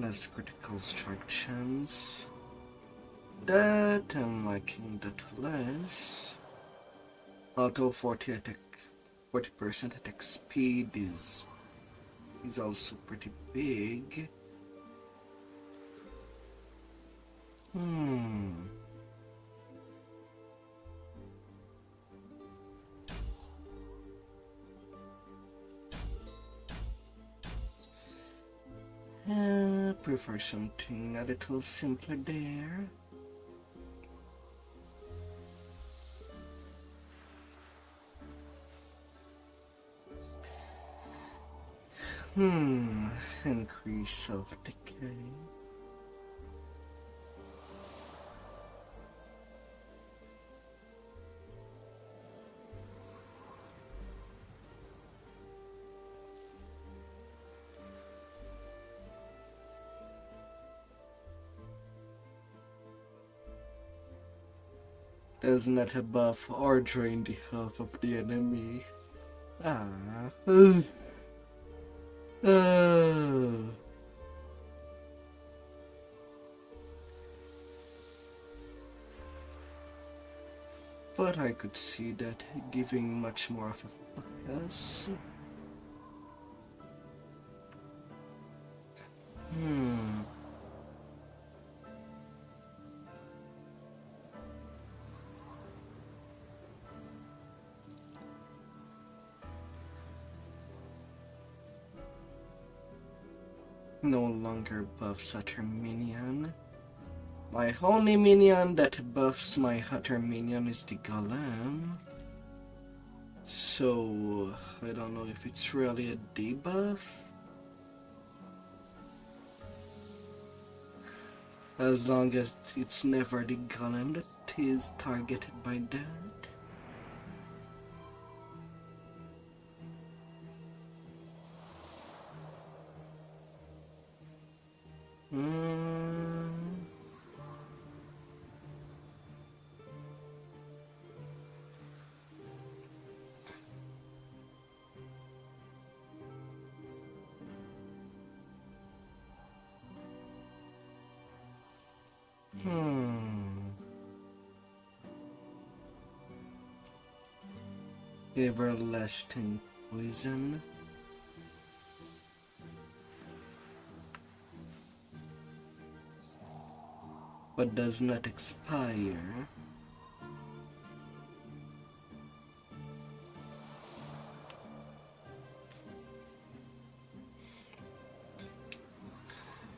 Less critical strike chance. That I'm liking that less. Although 40% attack speed is also pretty big. Prefer something a little simpler there. Increase self-decay. Does not buff or drain the health of the enemy. Ah. But I could see that giving much more of a focus. No longer buffs at her minion. My only minion that buffs my Hutter minion is the Golem. So, I don't know if it's really a debuff. As long as it's never the Golem that is targeted by that. Everlasting poison. But does not expire.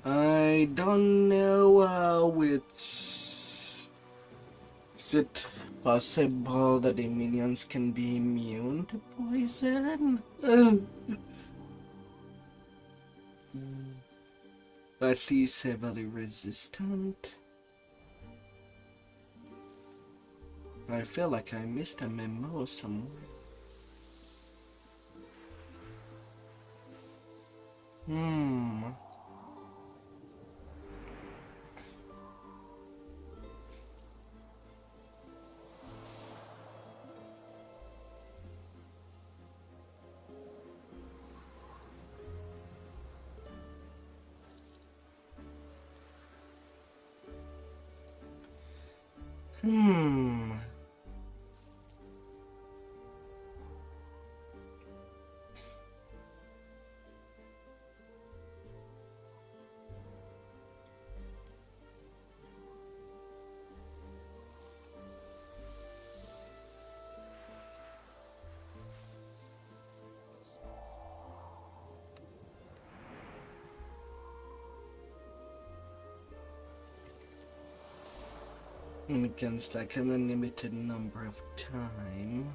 I don't know how it's... Is it possible that the minions can be immune to poison? At least heavily resistant. I feel like I missed a memo somewhere. Against like an unlimited number of time.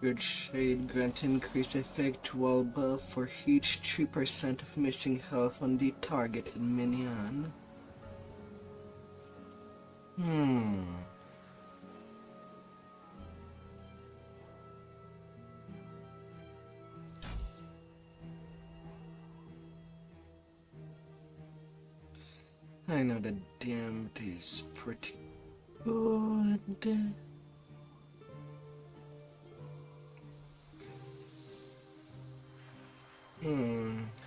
Good Shade grant increase effect while buff for each 3% of missing health on the targeted minion. I know that damned is pretty good.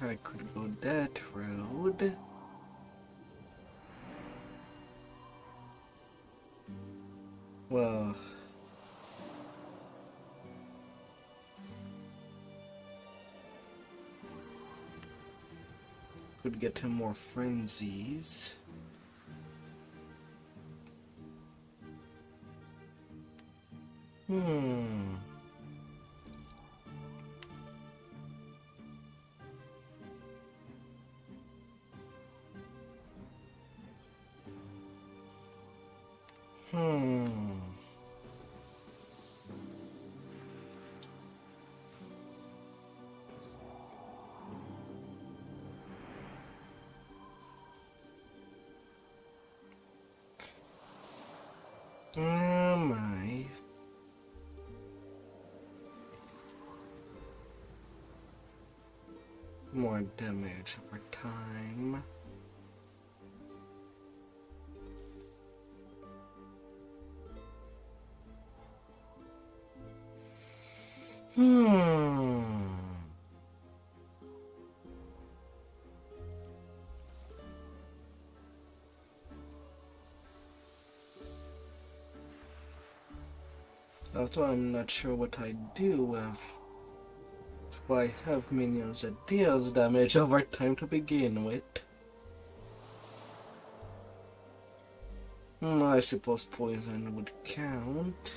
I could go that road. Well, could get him more frenzies. Hmm. Oh my. More damage over time. Although I'm not sure what I do if I have minions that deals damage over time to begin with. I suppose poison would count.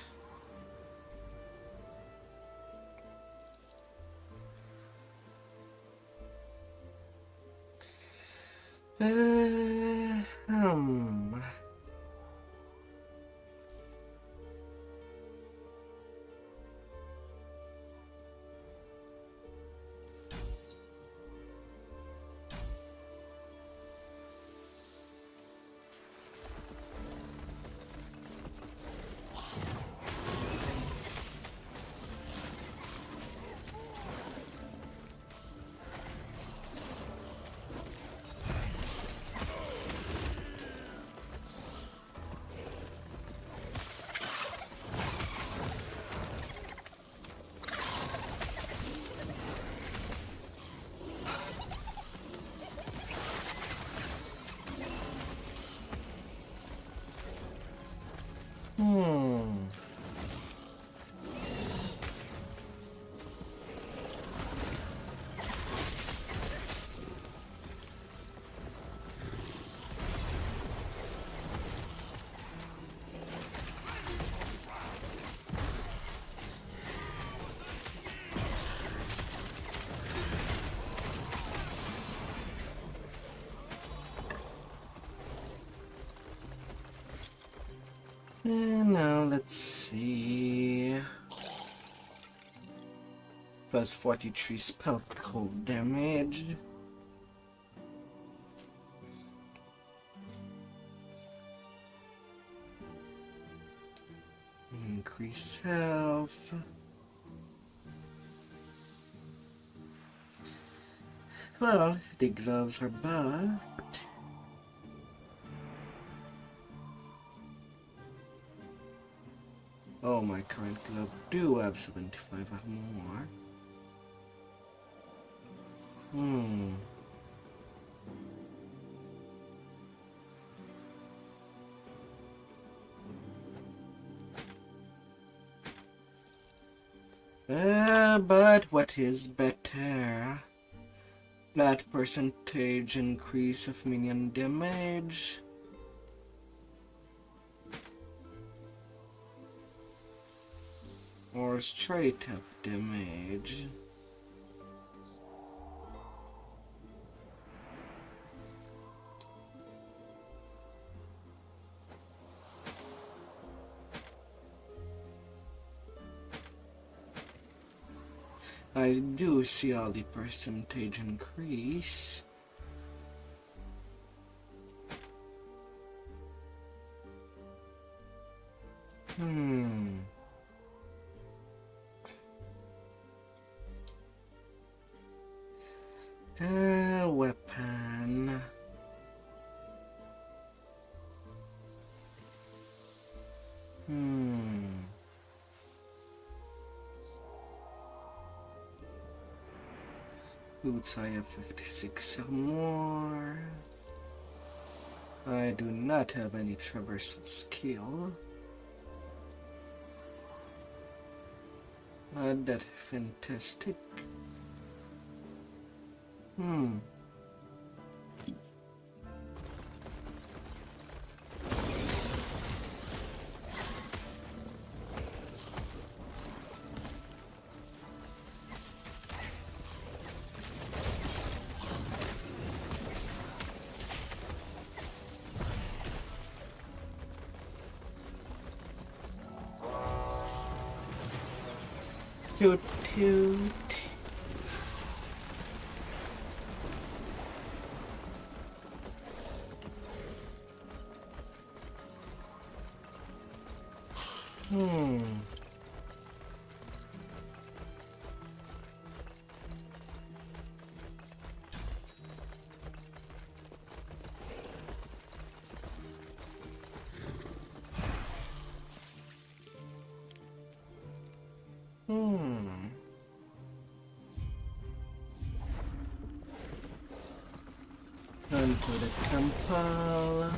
Hmm. And now let's see. Plus 43 spell cold damage. Increase health. Well, the gloves are buffed. Oh, my current glove do have 75 or more. But what is better? Flat percentage increase of minion damage. Or straight up damage. I do see all the percentage increase. Weapon. Boots, I have 56 or more. I do not have any traversal skill. Not that fantastic. Toot toot. Onto the temple.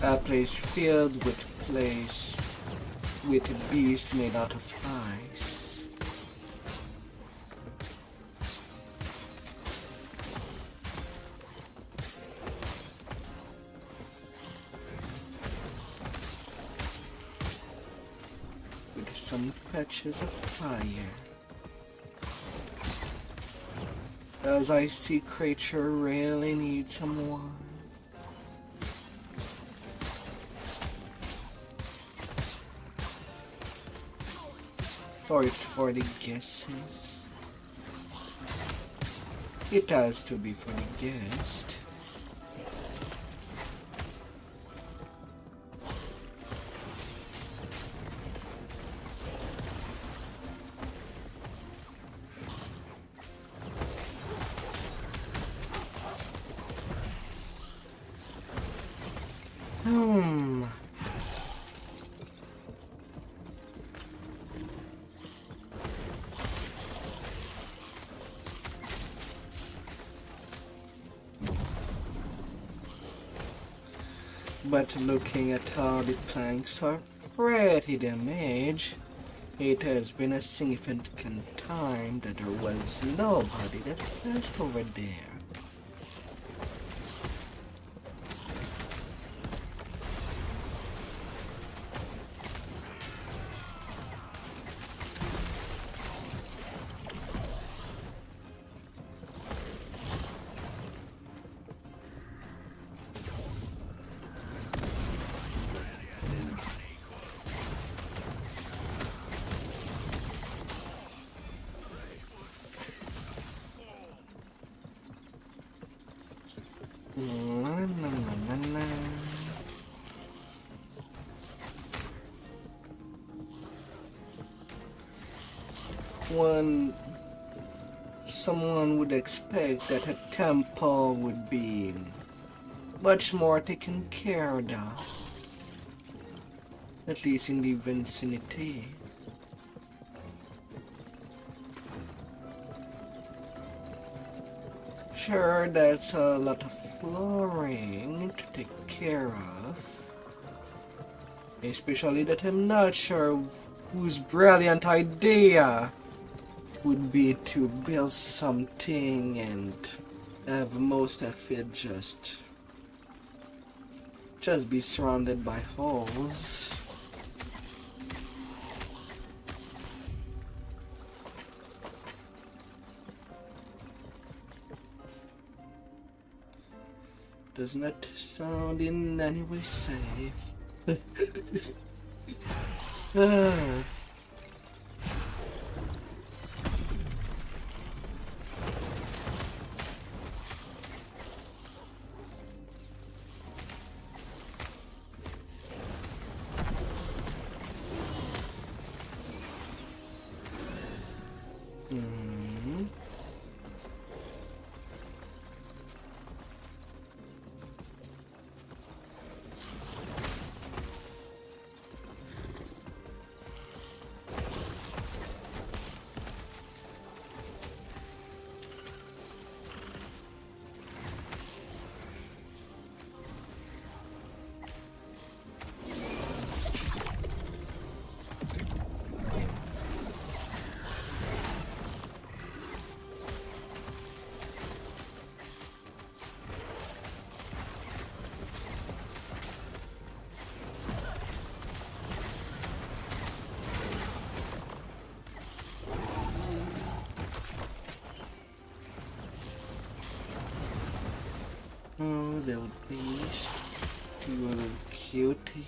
A place filled with a beast made out of ice. With some patches of fire. Does icy creature really need some water? Or it's for the guesses? It has to be for the guest. But looking at how the planks are pretty damaged, it has been a significant time that there was nobody that passed over there. Someone would expect that a temple would be much more taken care of, at least in the vicinity. Sure, that's a lot of flooring to take care of, especially that I'm not sure whose brilliant idea would be to build something and have most of it just be surrounded by holes. Does not sound in any way safe. little beast. You little cutie.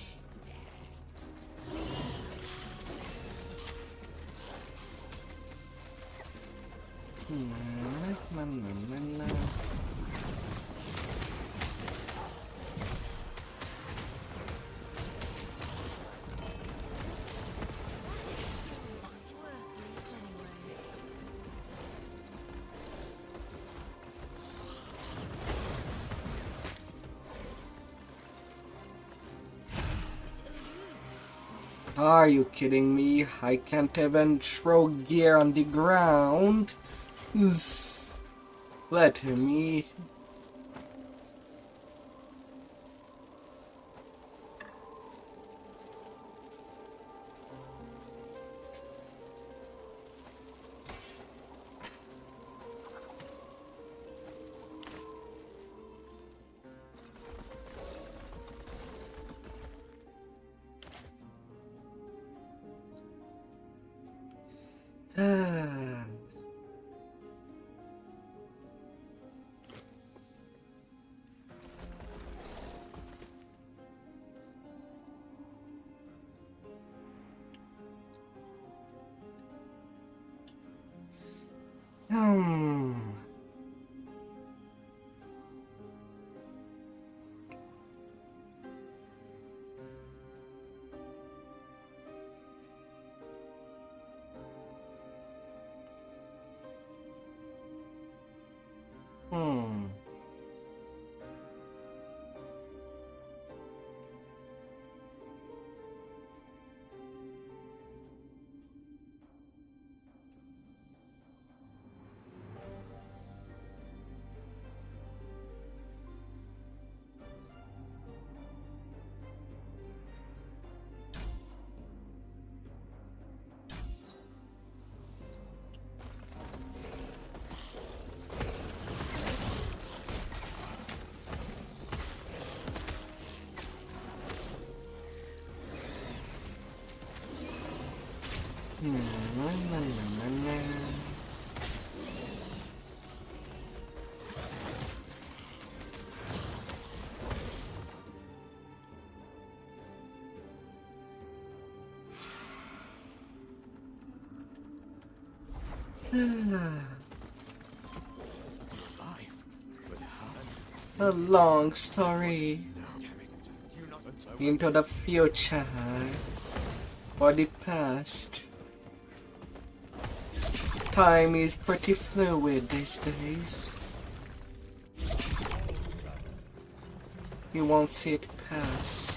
Na, na, na, na, na. Are you kidding me? I can't even throw gear on the ground. Let me. A long story into the future or the past. Time is pretty fluid these days. You won't see it pass.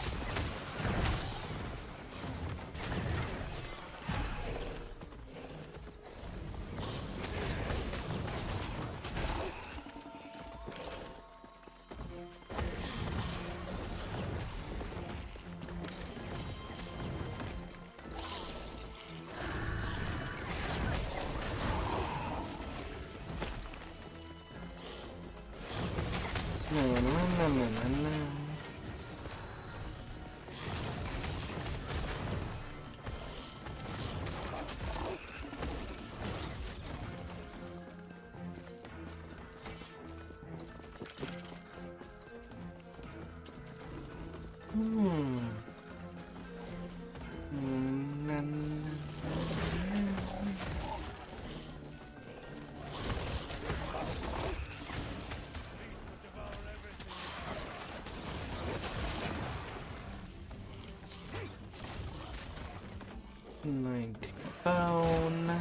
Bone.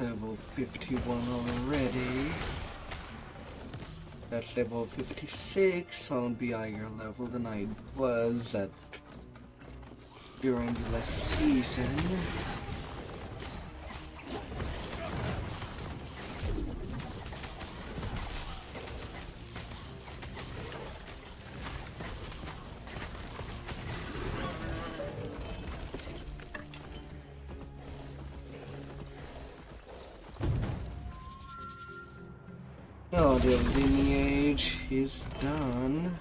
Level 51 already. That's level 56. I'll be higher level than I was at during the last season. Oh, the lineage is done.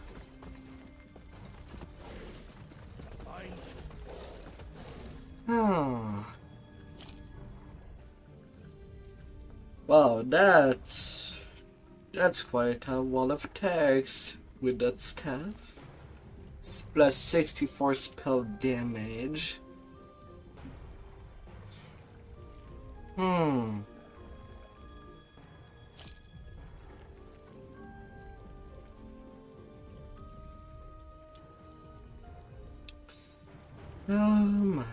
Oh. Wow, that's quite a wall of text with that staff. It's plus 64 spell damage. Hmm. Oh my.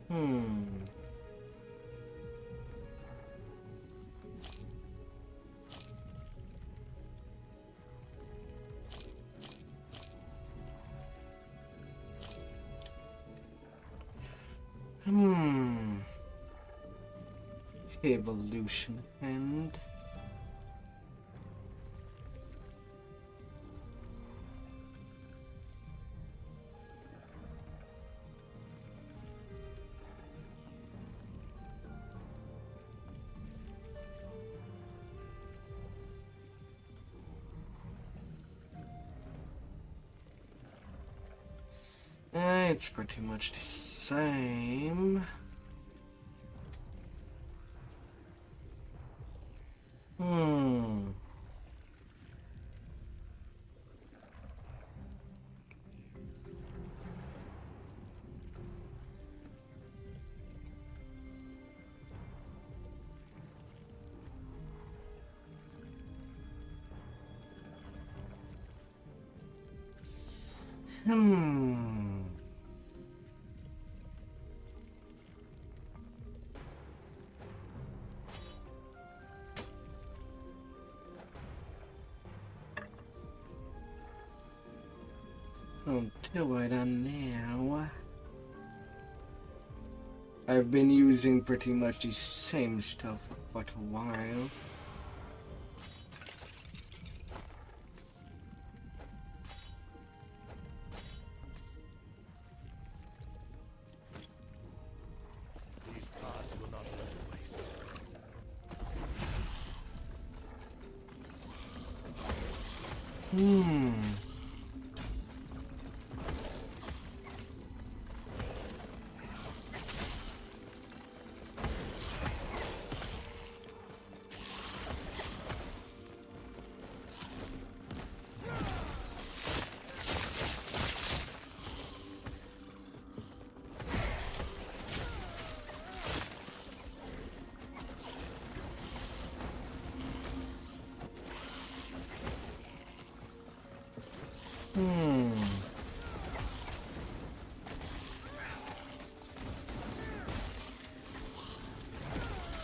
Hmm. Hmm. Evolution and it's pretty much the same. Hmm. Hmm. Until I done now. I've been using pretty much the same stuff for quite a while. These parts will not go to waste. Hmm.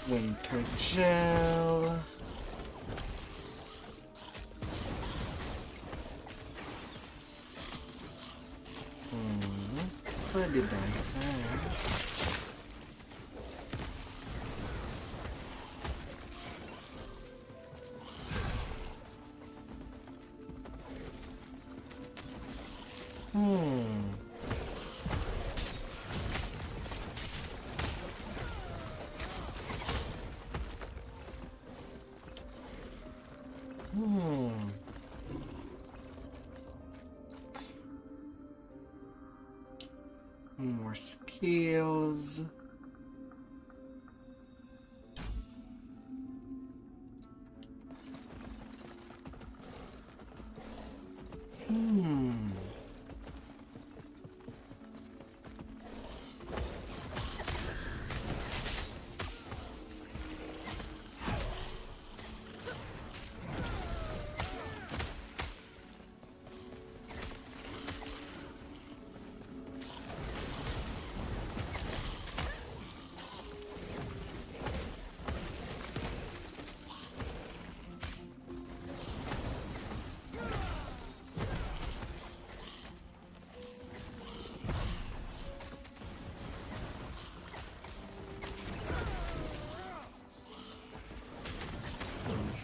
Winter gel. What did I have? More skills.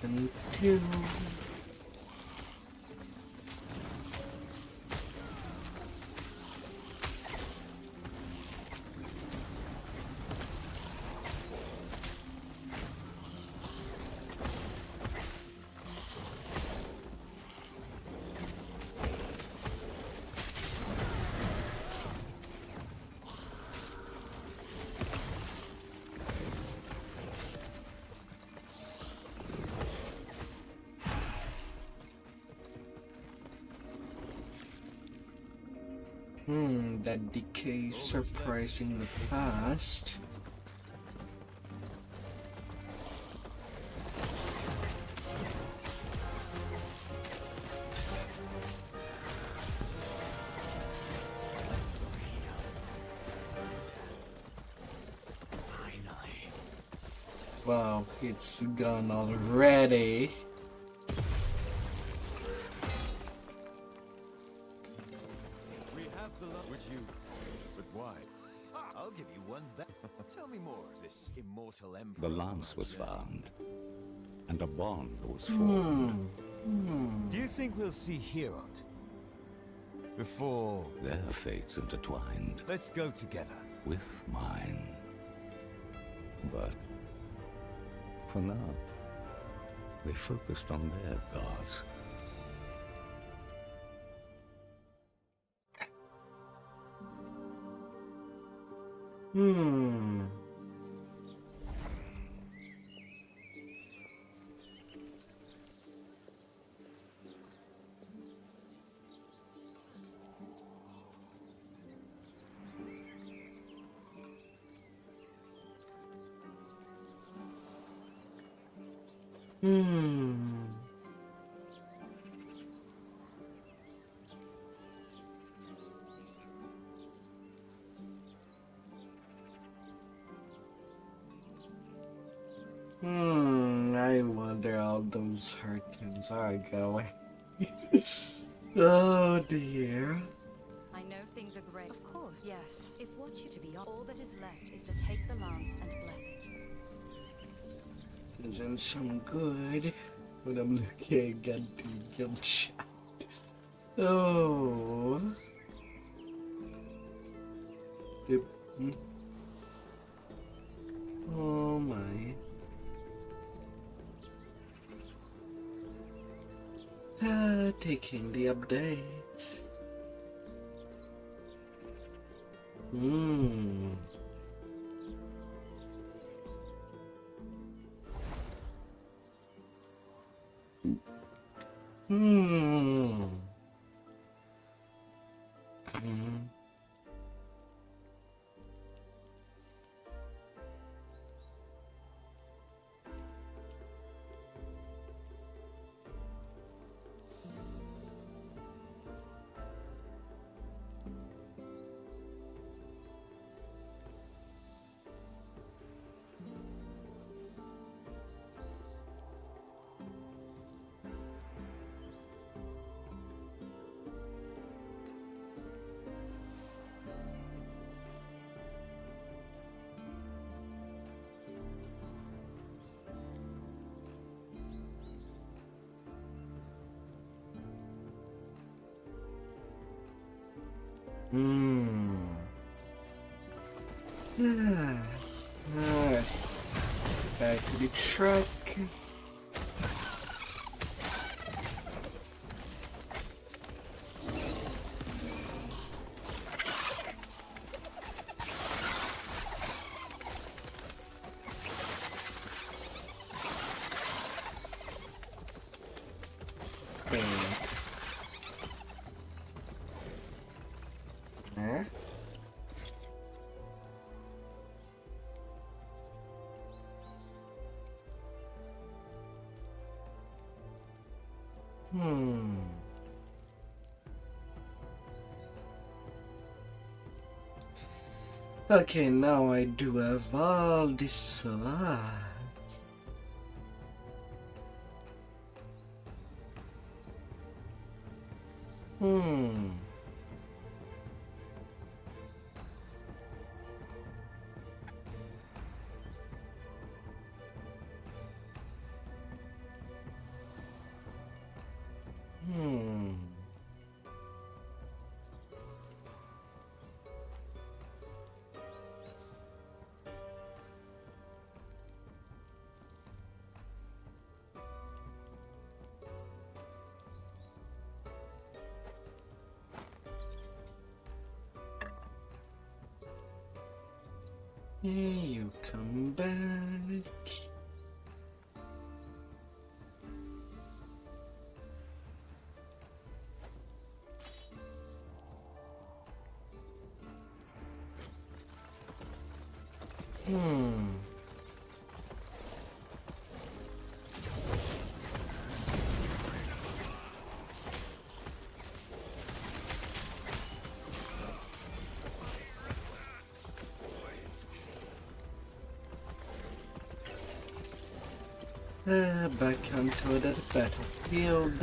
And two. that decay is surprisingly fast. Wow, it's gone already. We have the love with you, but why? I'll give you one back. Tell me more of this immortal emperor. The lance was found, and a bond was formed. Do you think we'll see Herod before? Their fates intertwined Let's go together. with mine. But for now, they focused on their gods. I wonder how those hurricanes are going. Oh dear. I know things are great. Of course, yes. If what you to be on, all that is left is to take the lance and bless it. Isn't some good when I'm looking at the guild chat. Oh. Oh my. Taking the updates. Alright. Back to the truck. Okay, now I do have all these slots. Hey, you come back. Back onto the battlefield.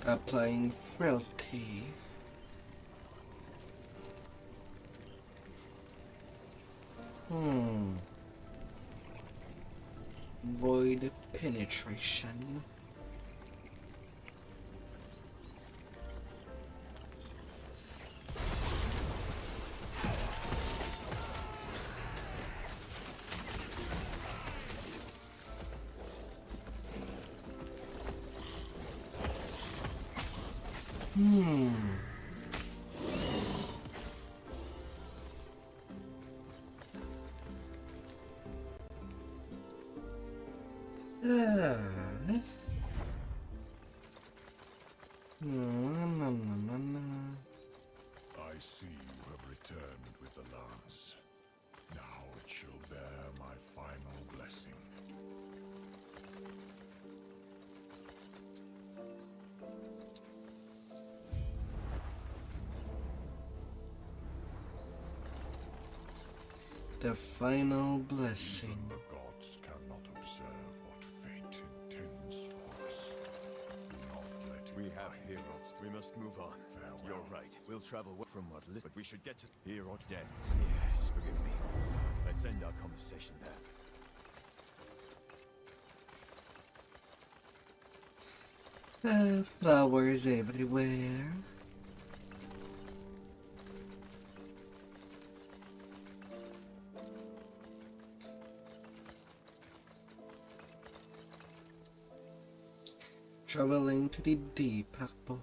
Applying frailty. Void penetration. I see you have returned with the lance. Now it shall bear my final blessing. The final blessing. The gods cannot observe what fate intends for us. Do not let it We have bind heroes. We must move on. Farewell. You're right. We'll travel from what little, but we should get to hero deaths. Yes, forgive me. Let's end our conversation there. Flowers everywhere. Traveling to the deep harbor.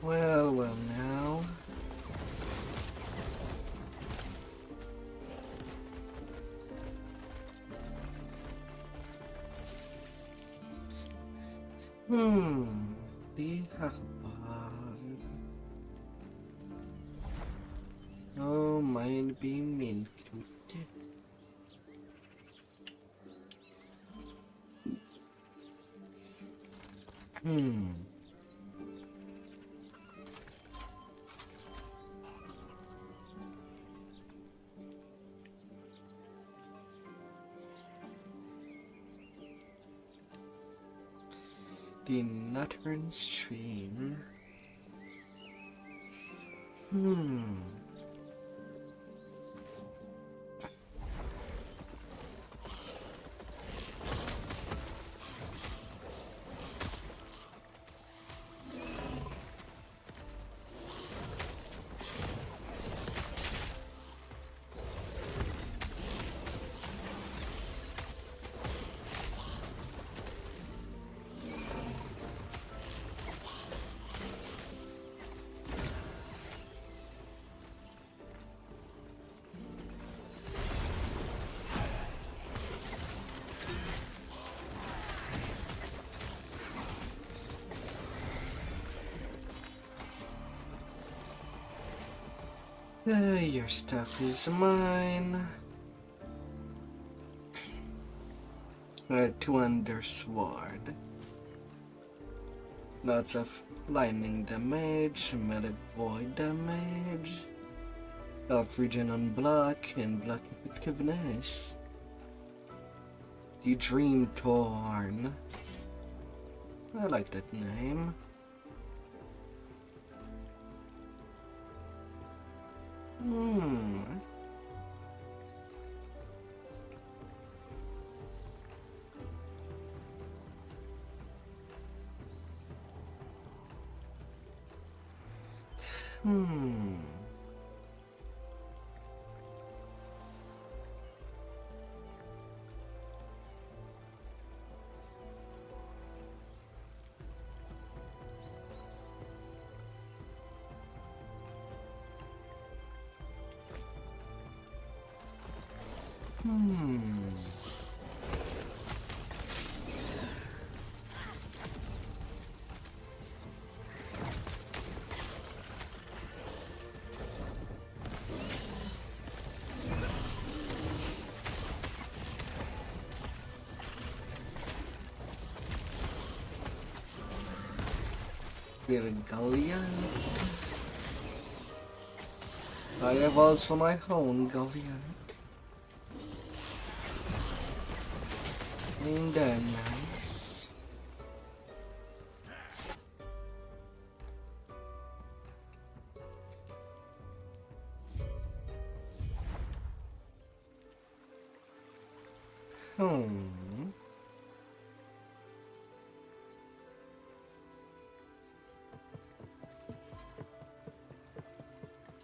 Well now. The harbor. Oh, mind be mean. The Northern Stream. Your stuff is mine. Two undersword. Lots of lightning damage, melee void damage, elf regen on block, and block effectiveness. The Dream Torn. I like that name. Hmm. Hmm. Hmm. Galleon. I have also my own galleon. Ain't that nice? Hmm.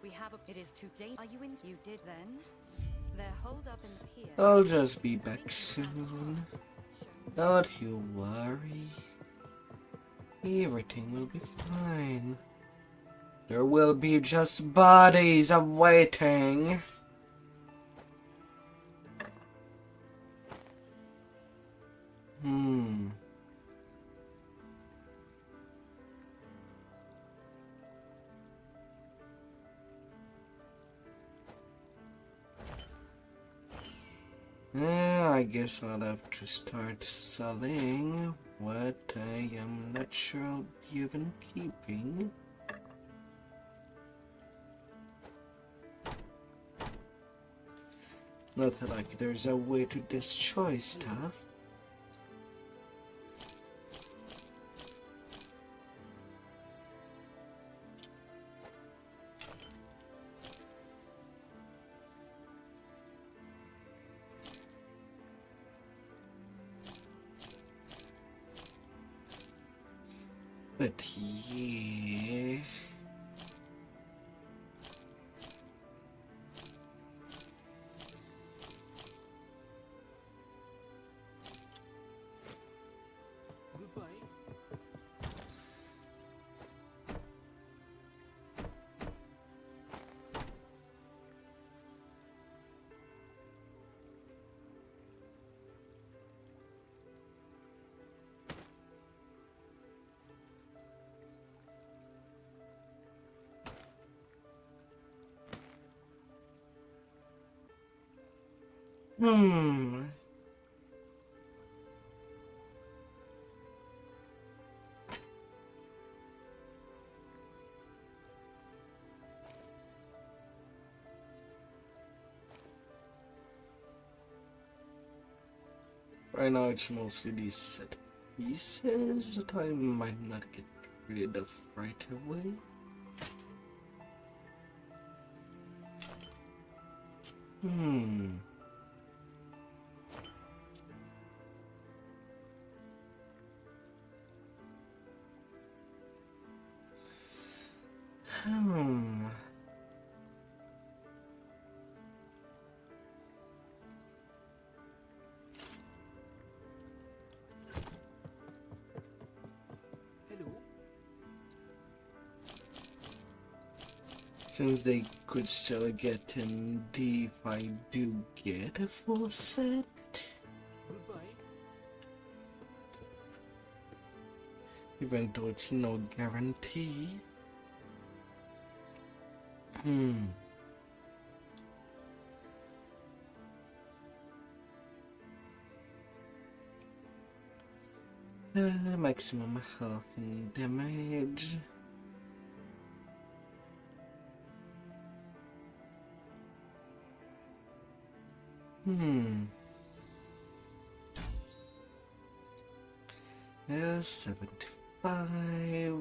We have a... It is too late. Are you in? You did then? They're holed up in the pier. I'll just be back soon. Don't you worry. Everything will be fine. There will be just bodies awaiting. Hmm. I guess I'll have to start selling what I am not sure I'll be even keeping. Not like there's a way to destroy stuff. But yeah. Hmm. Right now it's mostly these set pieces that I might not get rid of right away. Hmm. Hmm. Since they could still get in D if I do get a full set. Even though it's no guarantee. Hmm. Maximum health and damage. Hmm. 75.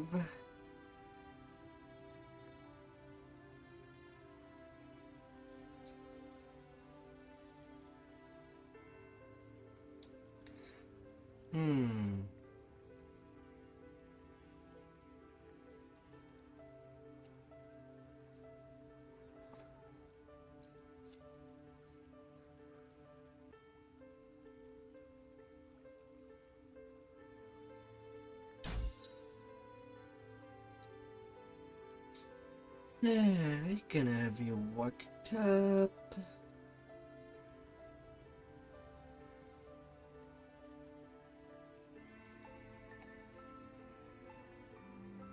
I can have you worked up.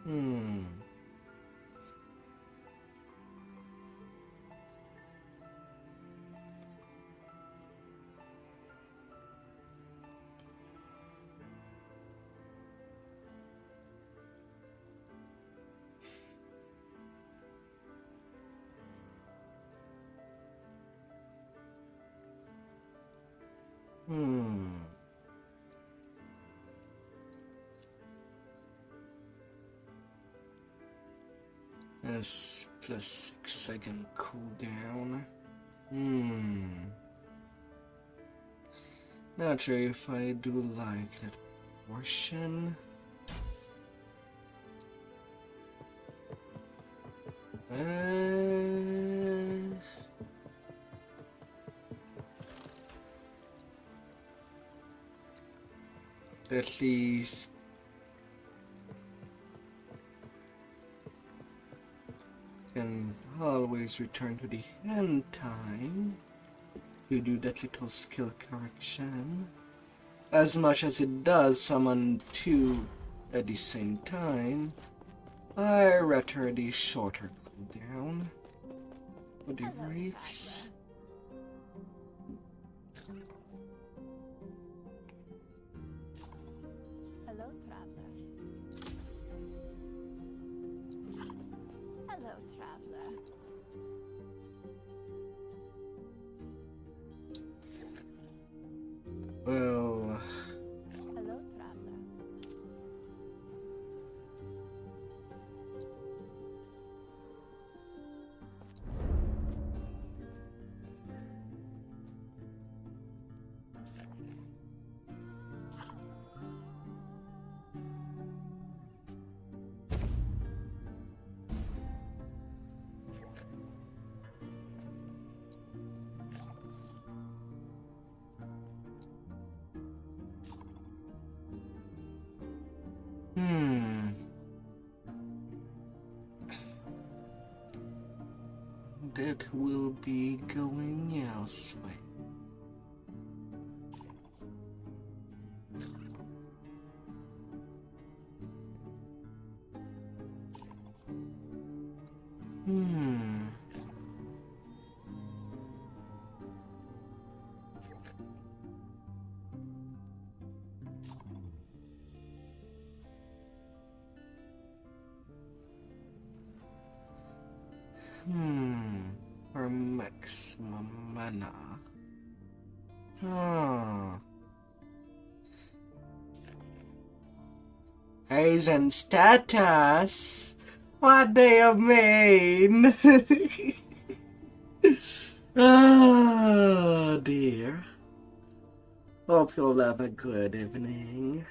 Hmm. Hmm. That's plus 6-second cooldown. Not sure if I do like that portion. At least can always return to the end time to do that little skill correction. As much as it does summon two at the same time, I rather the shorter cooldown for the Hello, wraiths. Hello, traveler. Hello, traveler. Well, Hello, traveler. that will be going elsewhere. For maximum mana. Eyes and status? What do you mean? Oh dear. Hope you'll have a good evening.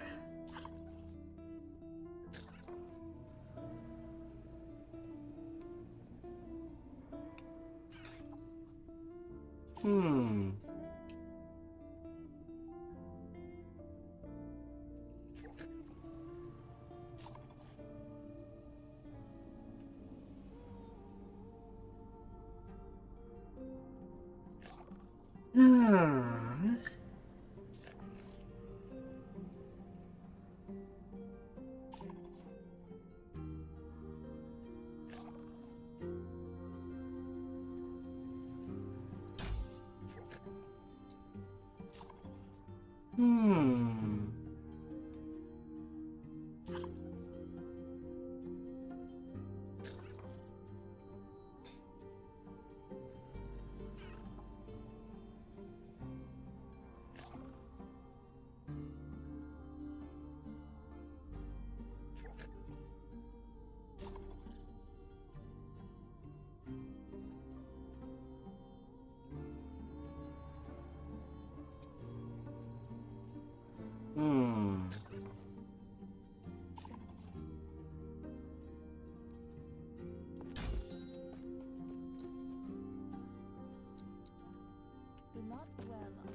Do not dwell on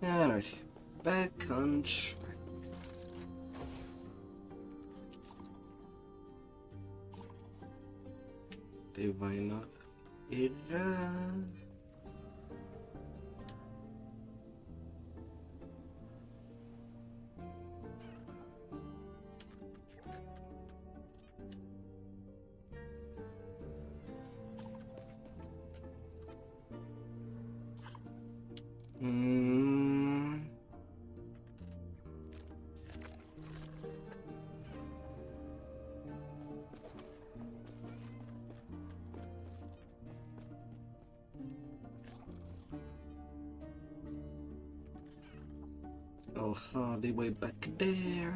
the Alright, back on track. det vai noch irra. Oh, they way back there.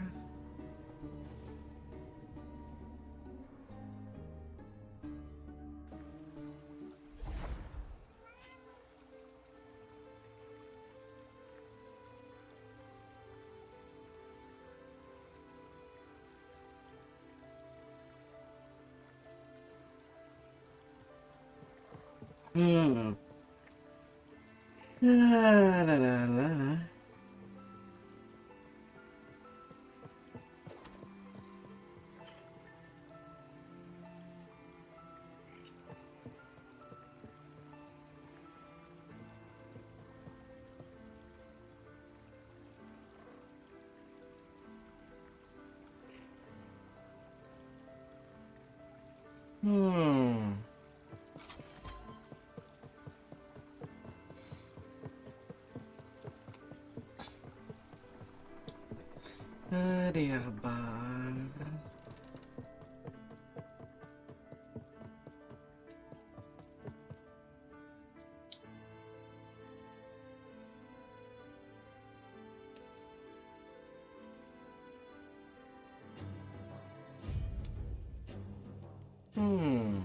La la la la. Det är bara... Hmm.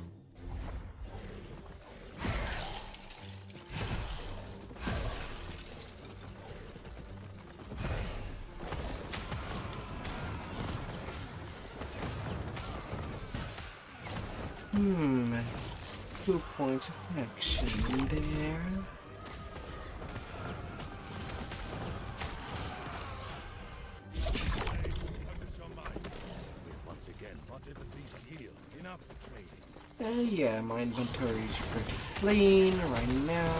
2 points of action there. Once again, wanted the beast healed. Enough trading. Yeah, my inventory is pretty clean right now.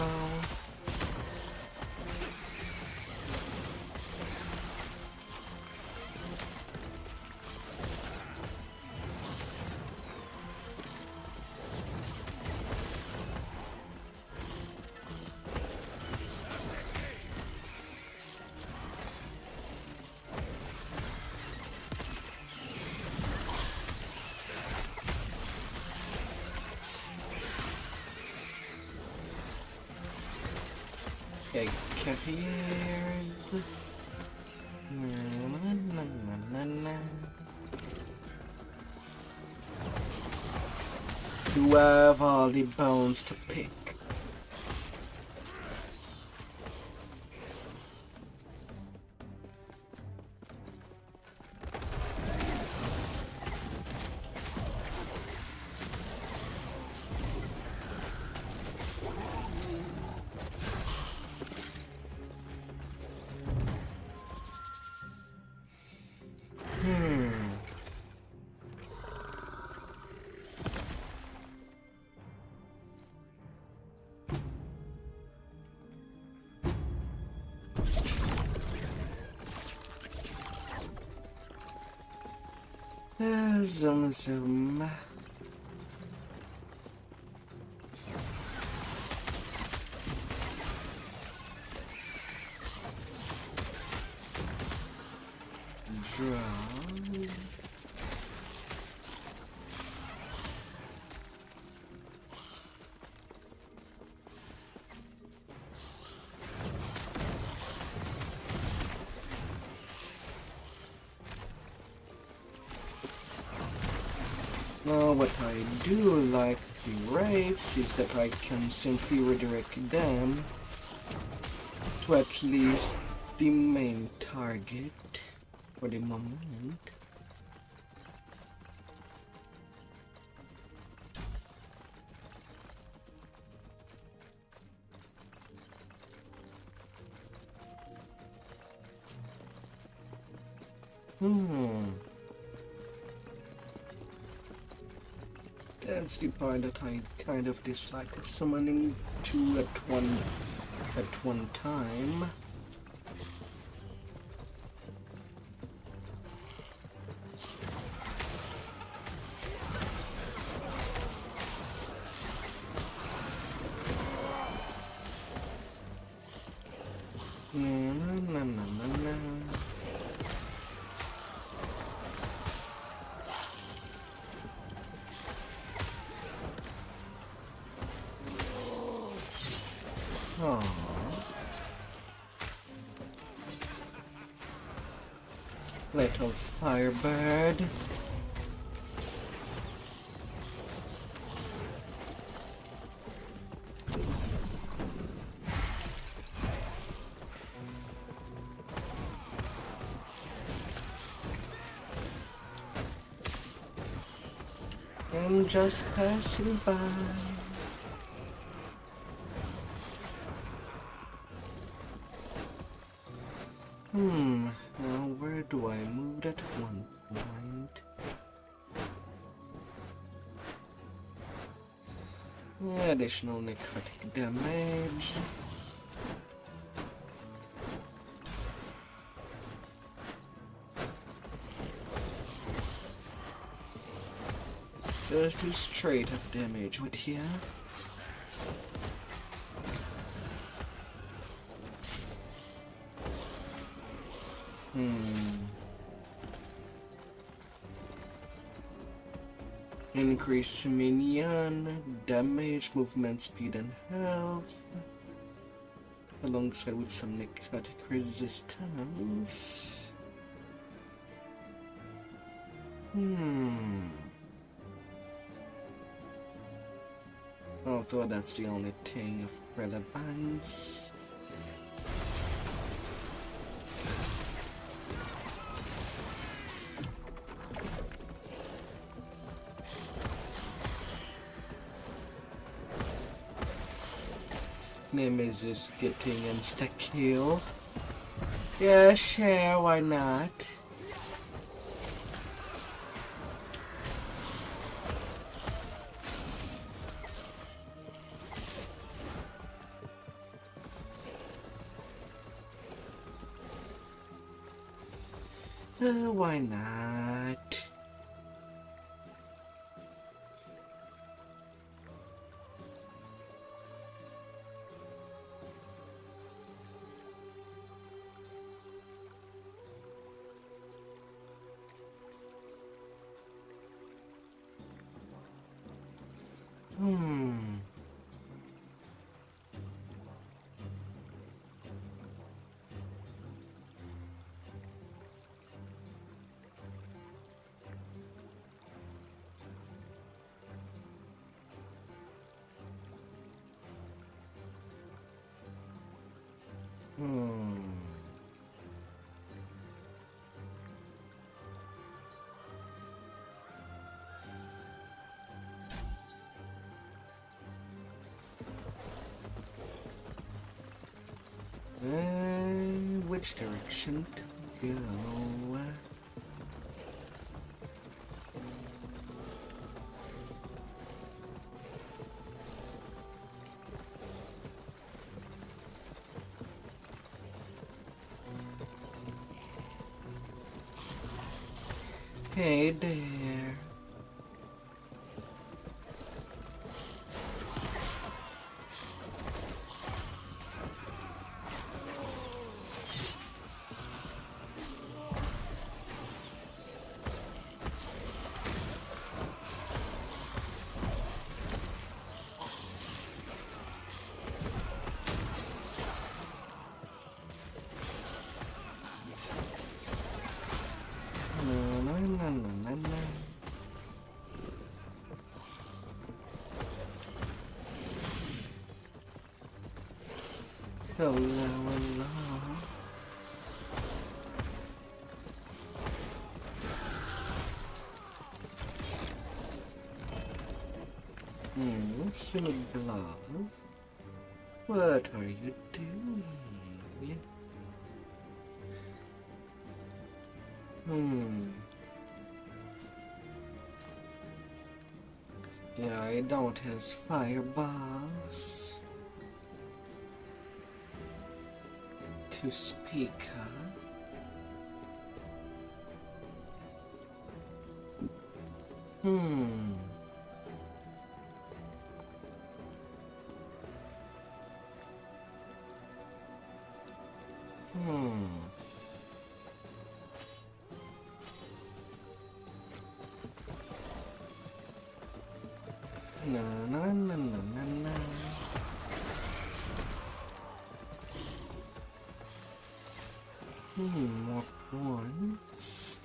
Okay, caviars. You have all the bones to pick. Zoom. Draws. Now what I do like the wraiths is that I can simply redirect them to at least the main target for the moment. That's the part that I kind of dislike of summoning two at one time. Little firebird. I'm just passing by. Now where do I move at one point? Additional necrotic damage. Just do straight up damage with here. Increase minion damage, movement speed, and health, alongside with some necrotic resistance. Although that's the only thing of relevance. Nemesis getting insta kill. Yeah, sure, why not? Why not? Which direction to go? Hey there. Hello, hello. Human glove. What are you doing? Yeah, I don't his fireballs. To speak, huh? Hmm. Na na na na na na. More points.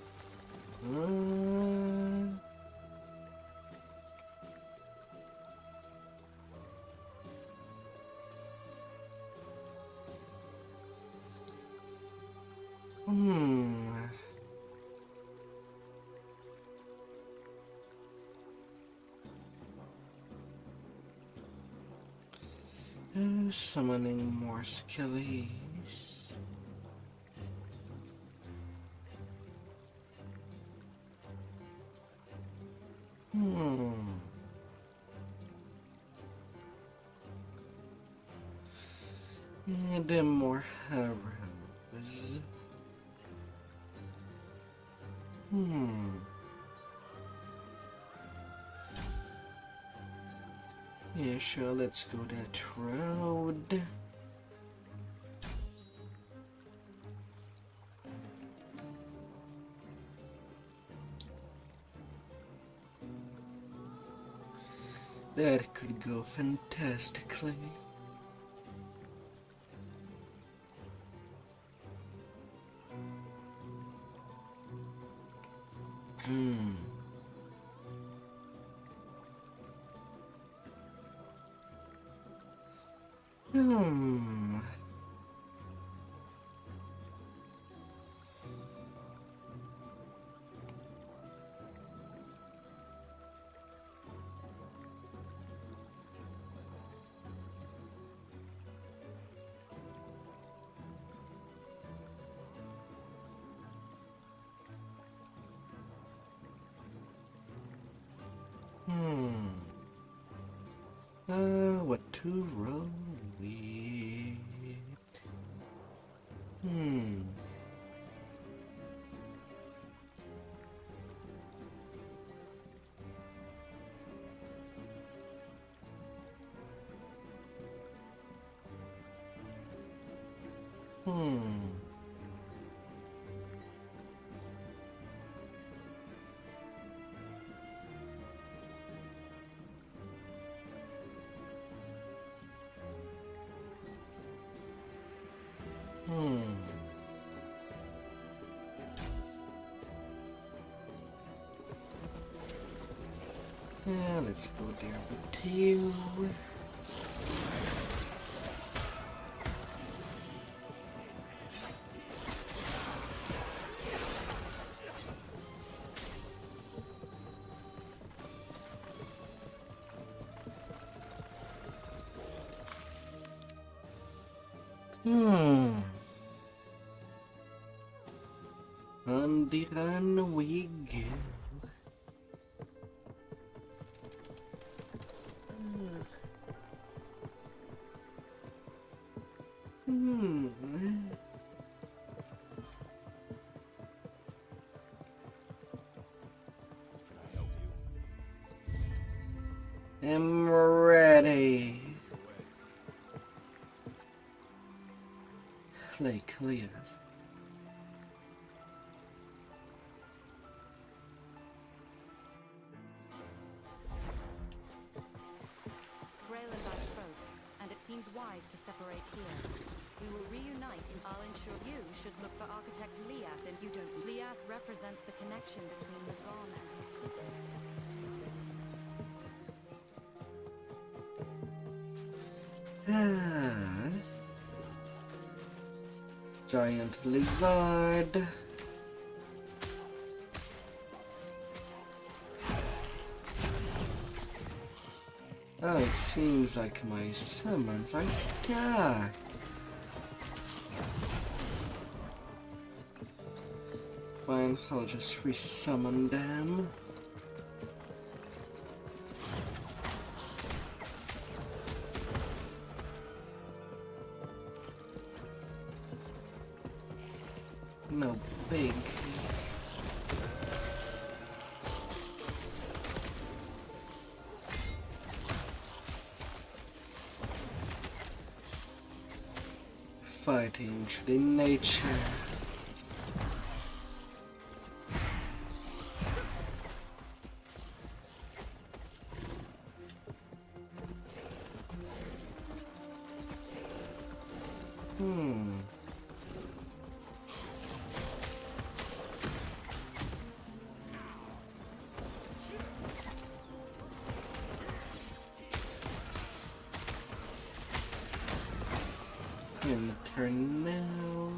Summoning more skillies. And more arrows. Yeah, sure, let's go that road. That could go fantastically. What to roll with? Yeah, let's go there with you. On the run we go. I'm ready. Play clear. Grail and I spoke, and it seems wise to separate here. We will reunite and I'll ensure you should look for Architect Liath if you don't. Liath represents the connection between Nagon and his people. Giant lizard. Oh, it seems like my summons are stuck. Fine, I'll just resummon them. no big. Fighting should in nature. Turn now.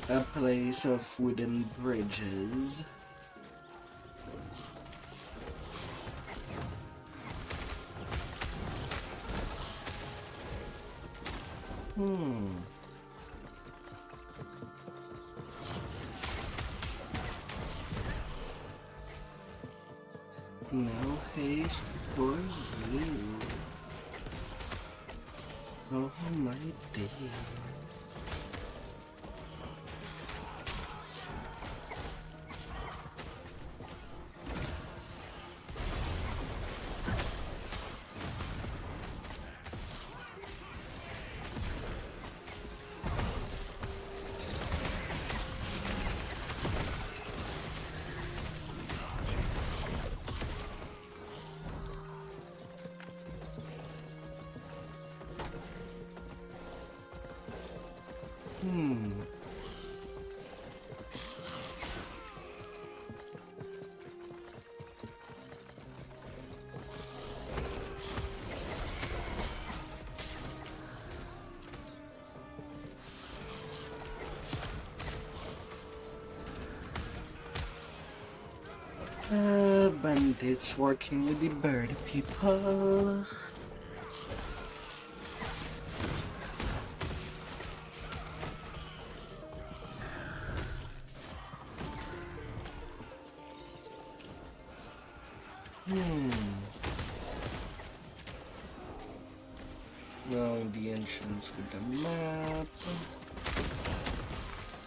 A place of wooden bridges. No haste for you. Oh my dear. Bandits working with the bird people. Knowing the entrance with the map.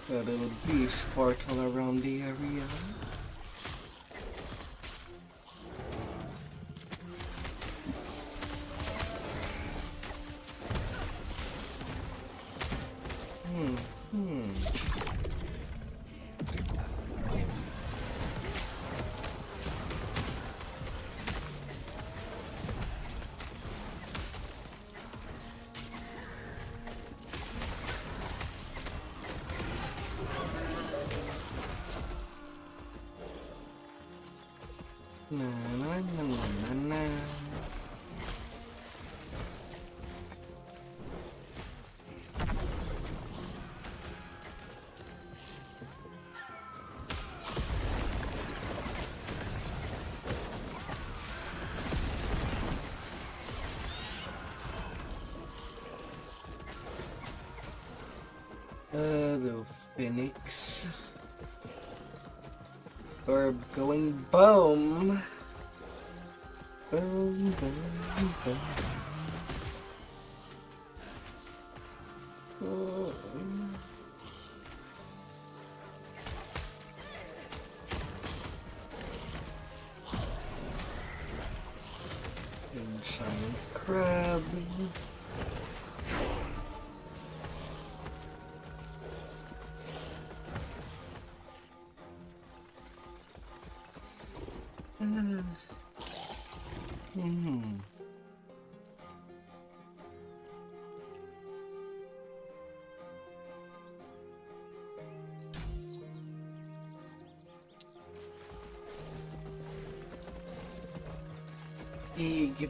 A little beast portal around the area. The Phoenix. Orb going boom. Boom, boom, boom. Oh. Giant crabs.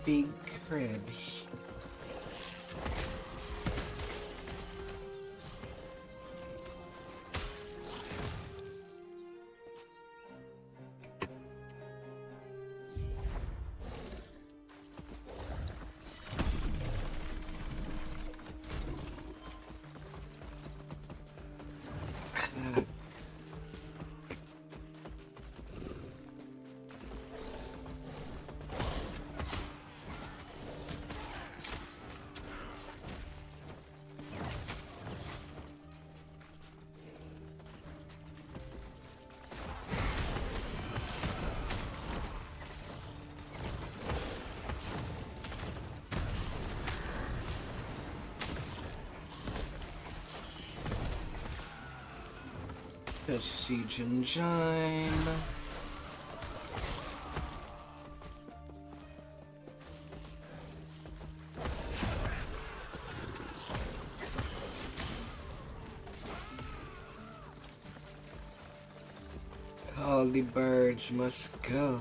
Big crab. The siege engine. All the birds must go.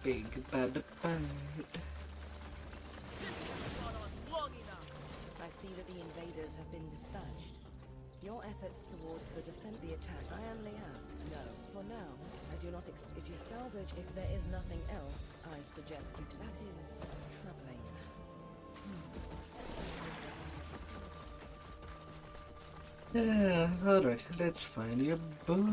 Big bad bird. I see that the invaders have been dispatched. Your efforts towards the attack. I am Liam. No, for now, I do not if you salvage, if there is nothing else, I suggest you that is troubling. Alright, let's find your book.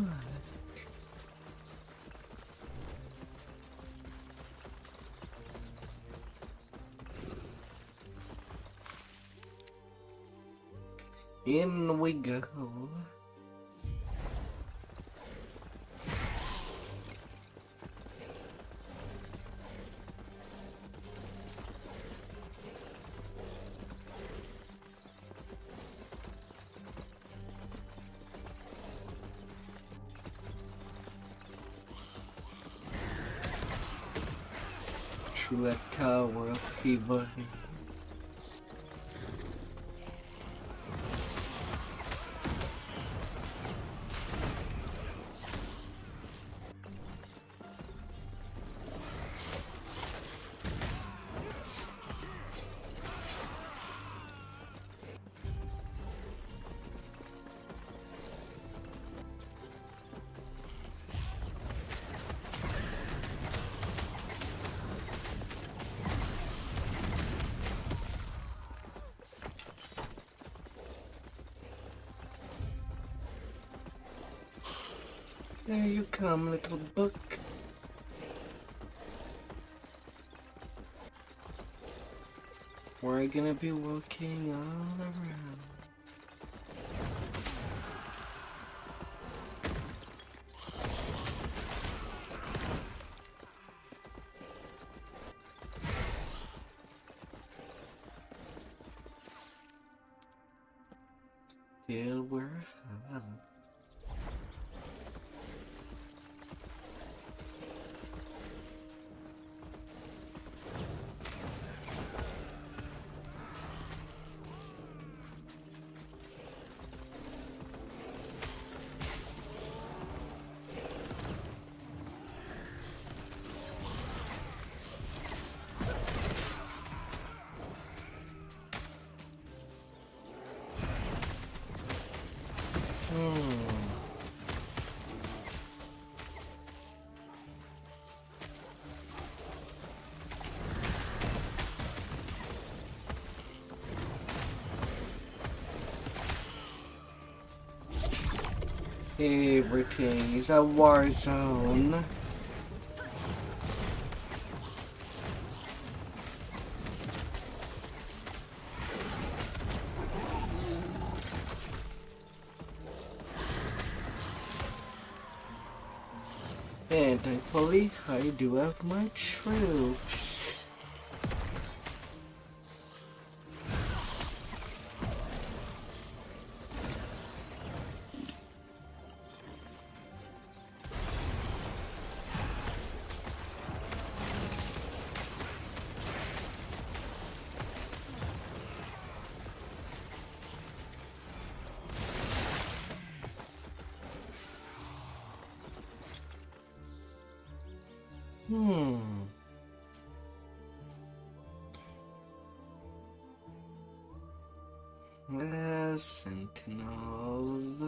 In we go. To a tower of fever. There you come, little book. We're gonna be walking all around. Till we're home. Everything is a war zone. And thankfully, I do have my troops. Sentinels.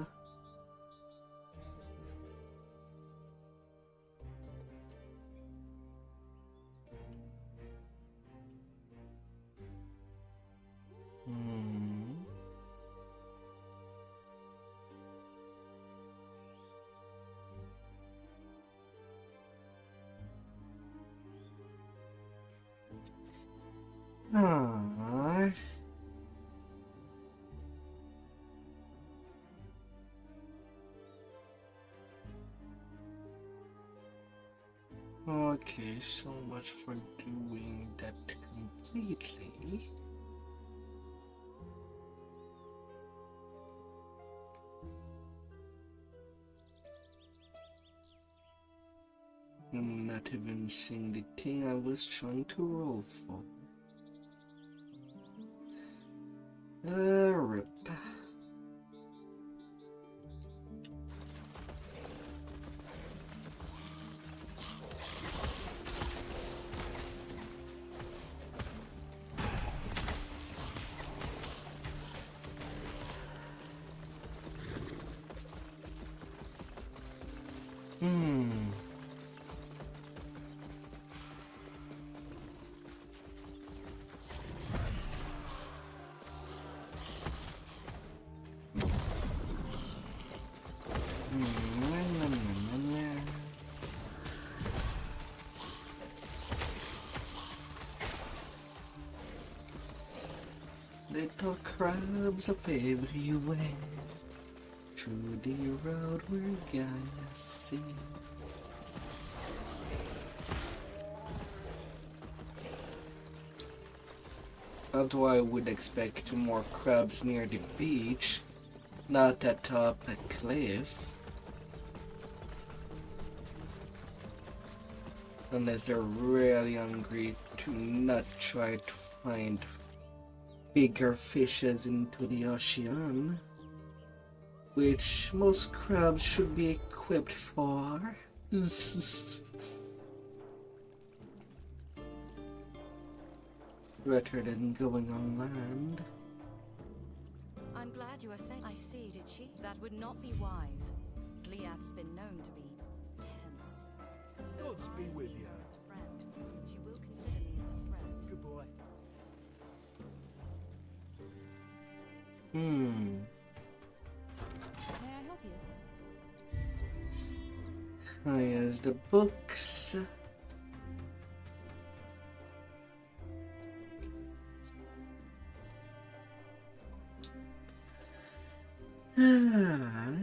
Okay, so much for doing that completely. I'm not even seeing the thing I was trying to roll for. Rip. Little crabs up everywhere. Through the road we're gonna see. Although I would expect more crabs near the beach, not atop a cliff. Unless they're really hungry to not try to find bigger fishes into the ocean, which most crabs should be equipped for. Better than going on land. I'm glad you are saying. I see, did she? That would not be wise. Liath's been known to be tense. Though Gods be I with see you. her as a friend, she will consider me as a threat. Good boy. May I help you? Oh, here's the books. Farewell.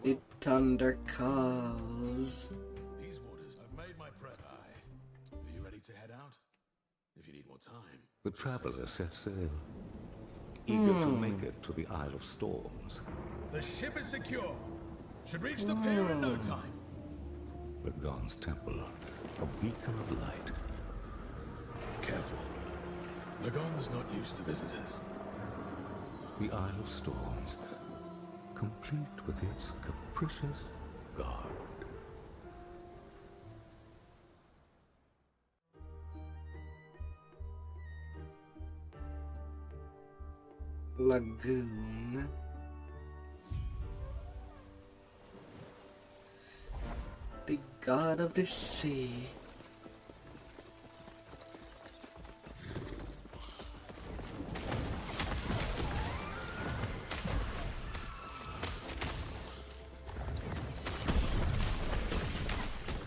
The thunder calls. These waters, I've made my prep. Aye. Are you ready to head out? If you need more time. The traveler set sail, eager to make it to the Isle of Storms. The ship is secure. Should reach the pier in no time. Lagon's temple, a beacon of light. Careful. Lagon's not used to visitors. The Isle of Storms, complete with its capricious guard. Lagoon. The god of the sea.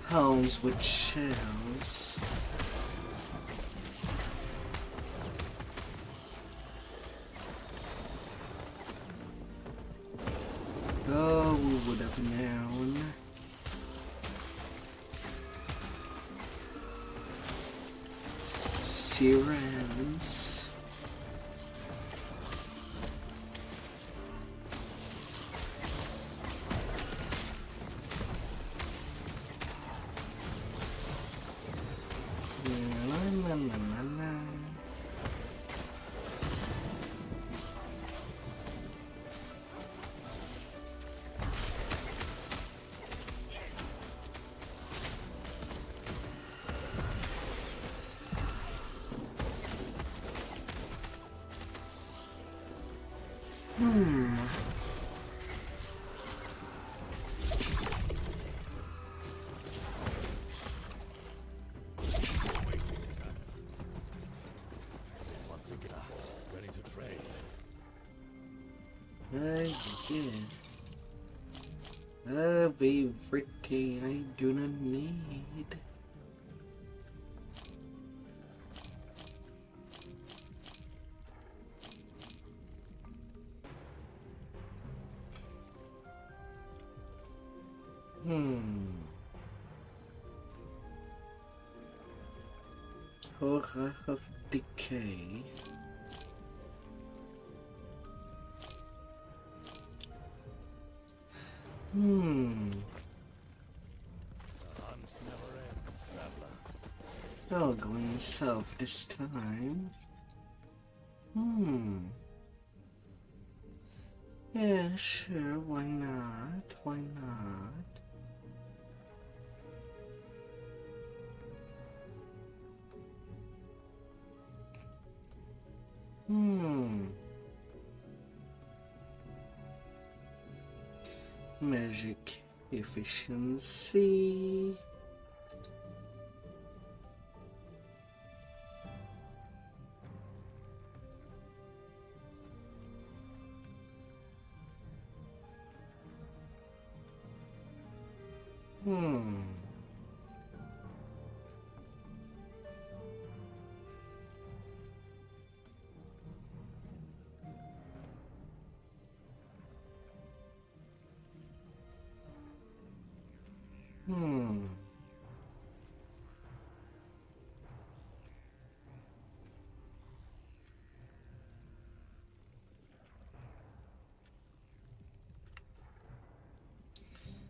Hounds with shells. Oh, we would have known. Sirens. La, la, la, la, la. Once again, ready to trade. Yeah. Everything I do not need. Horror of Decay. The hunt never ends, traveler. Oh, going south this time. Yeah, sure, why not? Why not? Magic efficiency.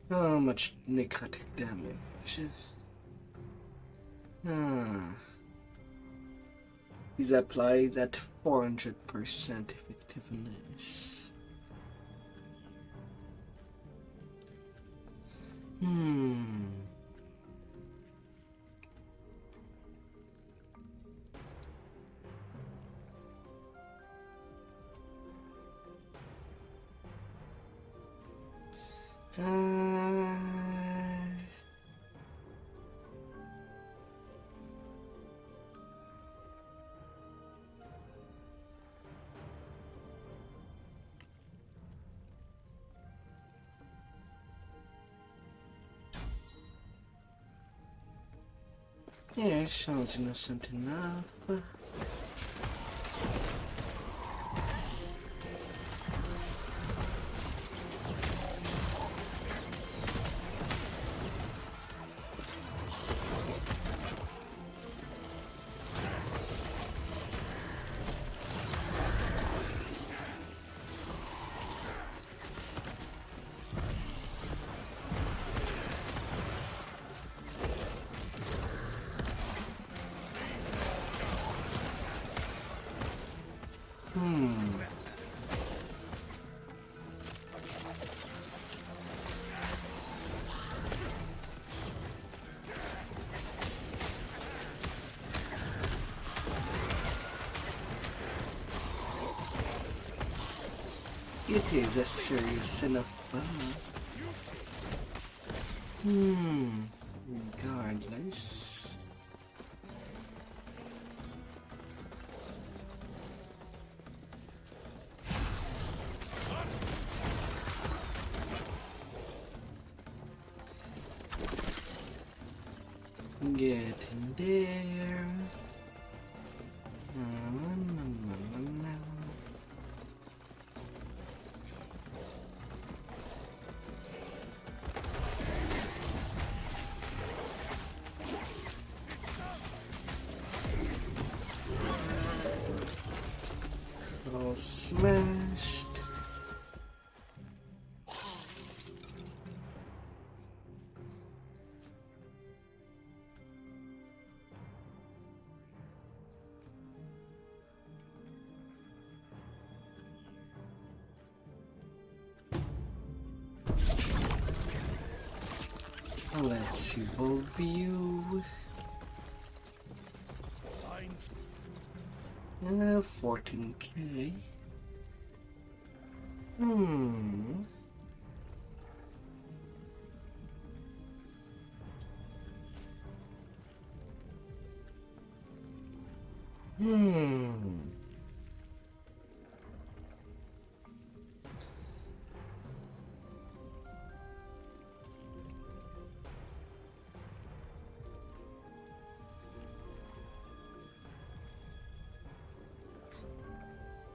How much necrotic damage? Is applied at 400% effectiveness. Yeah, sounds innocent enough. It is a serious enough bug. Regardless. Get in there. All smashed. Let's see, view. 14k.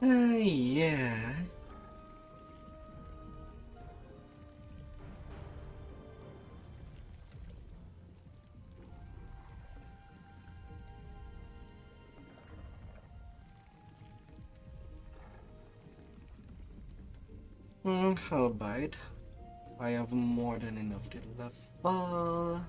Yeah. Albeit, I have more than enough to level.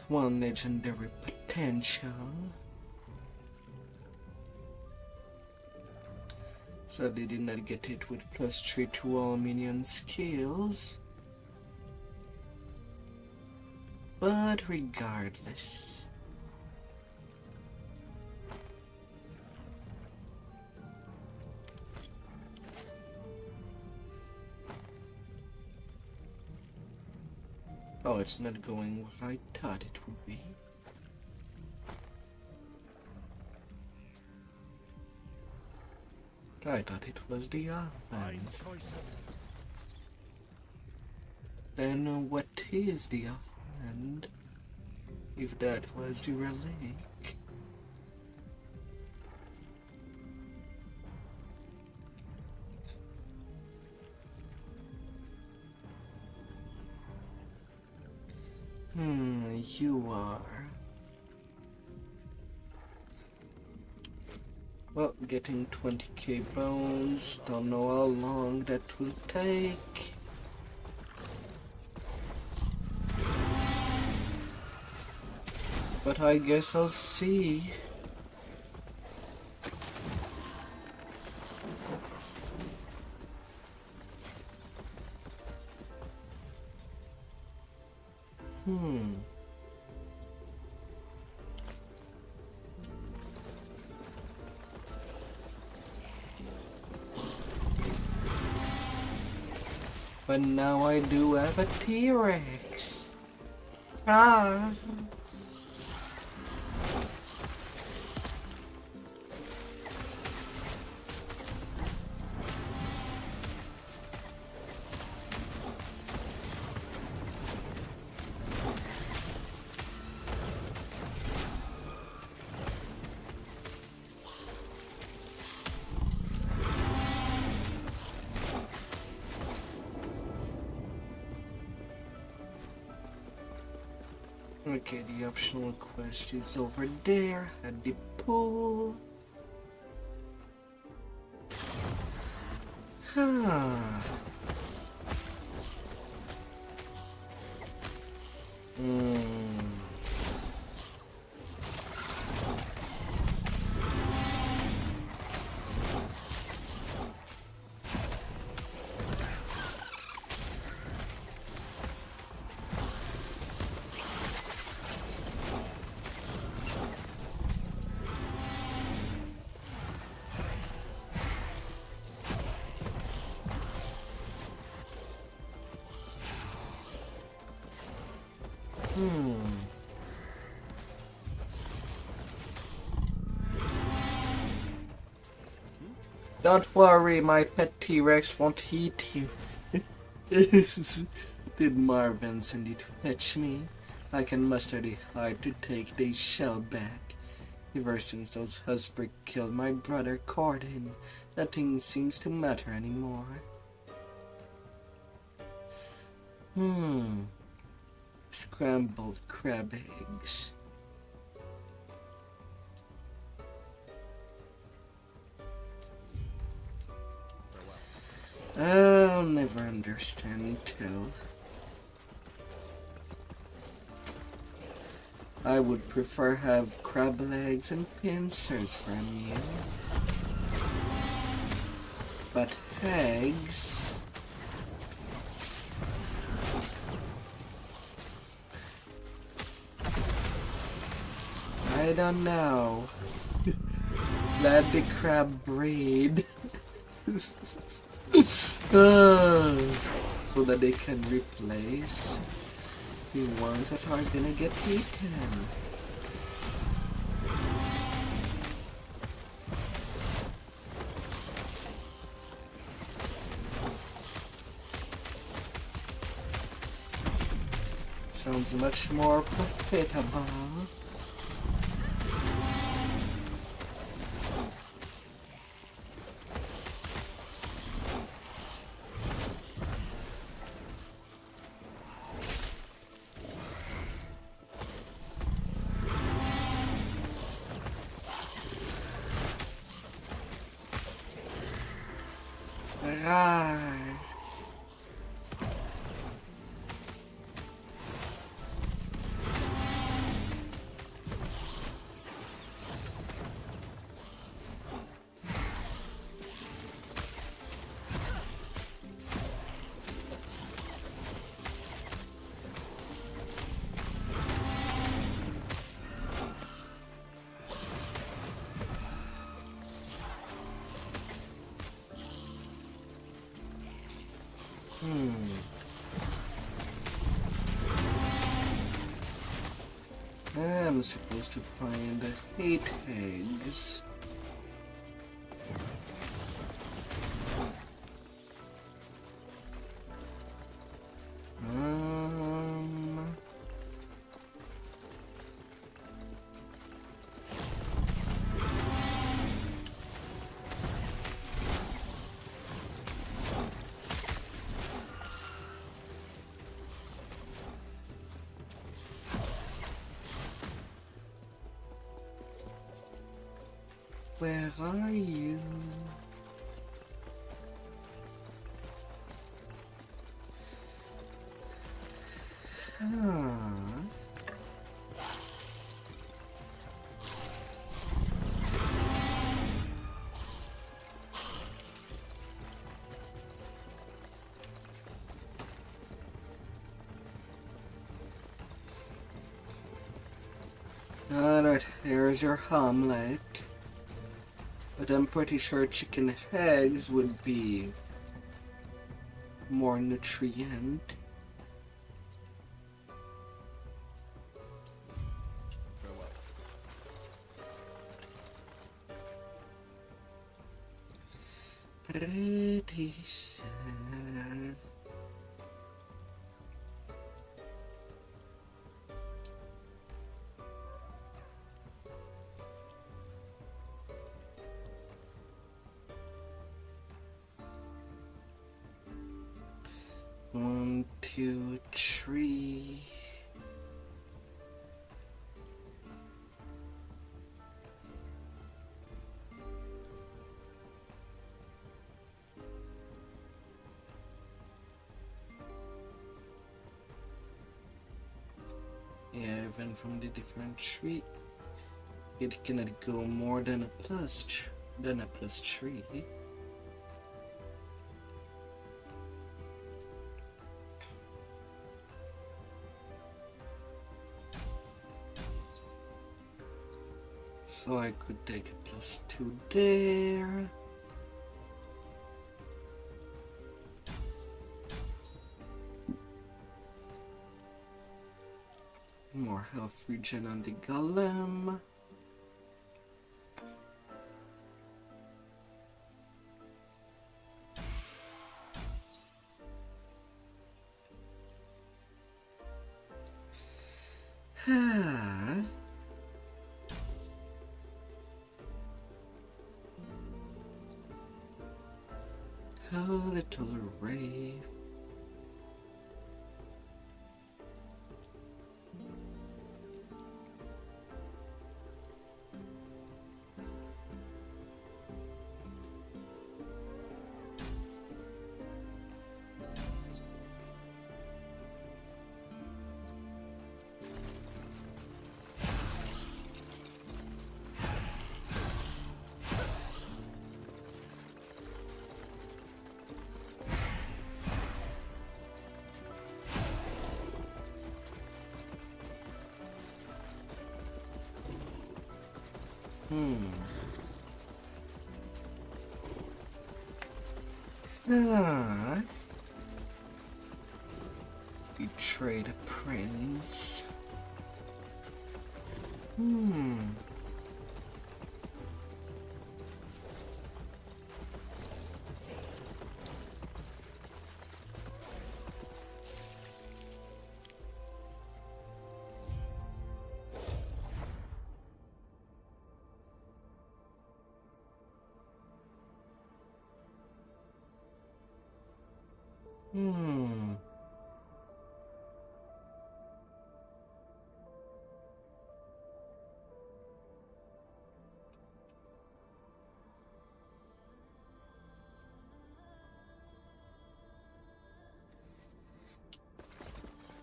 One legendary potential. Sadly did not get it with +3 to all minion skills. But regardless. Oh, it's not going where I thought it would be. I thought it was the offhand. Then what is the offhand? If that was the relic. You are. Well, getting 20k bones, don't know how long that will take. But I guess I'll see. But now I do have a T-Rex. Ah. Okay, the optional quest is over there at the pool. Don't worry, my pet T-Rex won't eat you. Did Marvin send you to fetch me? I can muster the heart to take the shell back. Ever since those Husbrik killed my brother Corden, nothing seems to matter anymore. Scrambled crab eggs. I'll never understand too. I would prefer have crab legs and pincers for a meal. But eggs... I don't know. Let the crab breed. So that they can replace the ones that are gonna get eaten. sounds much more profitable. Right. I'm supposed to find 8 eggs. Where are you? Alright, here's your omelet. But I'm pretty sure chicken eggs would be more nutrient. Pretty sad. One, two, three. Yeah, even from the different tree, it cannot go more than a plus 3. So I could take a +2 there. More health regen on the golem. Oh, little ray. Betray the prince. Hmm.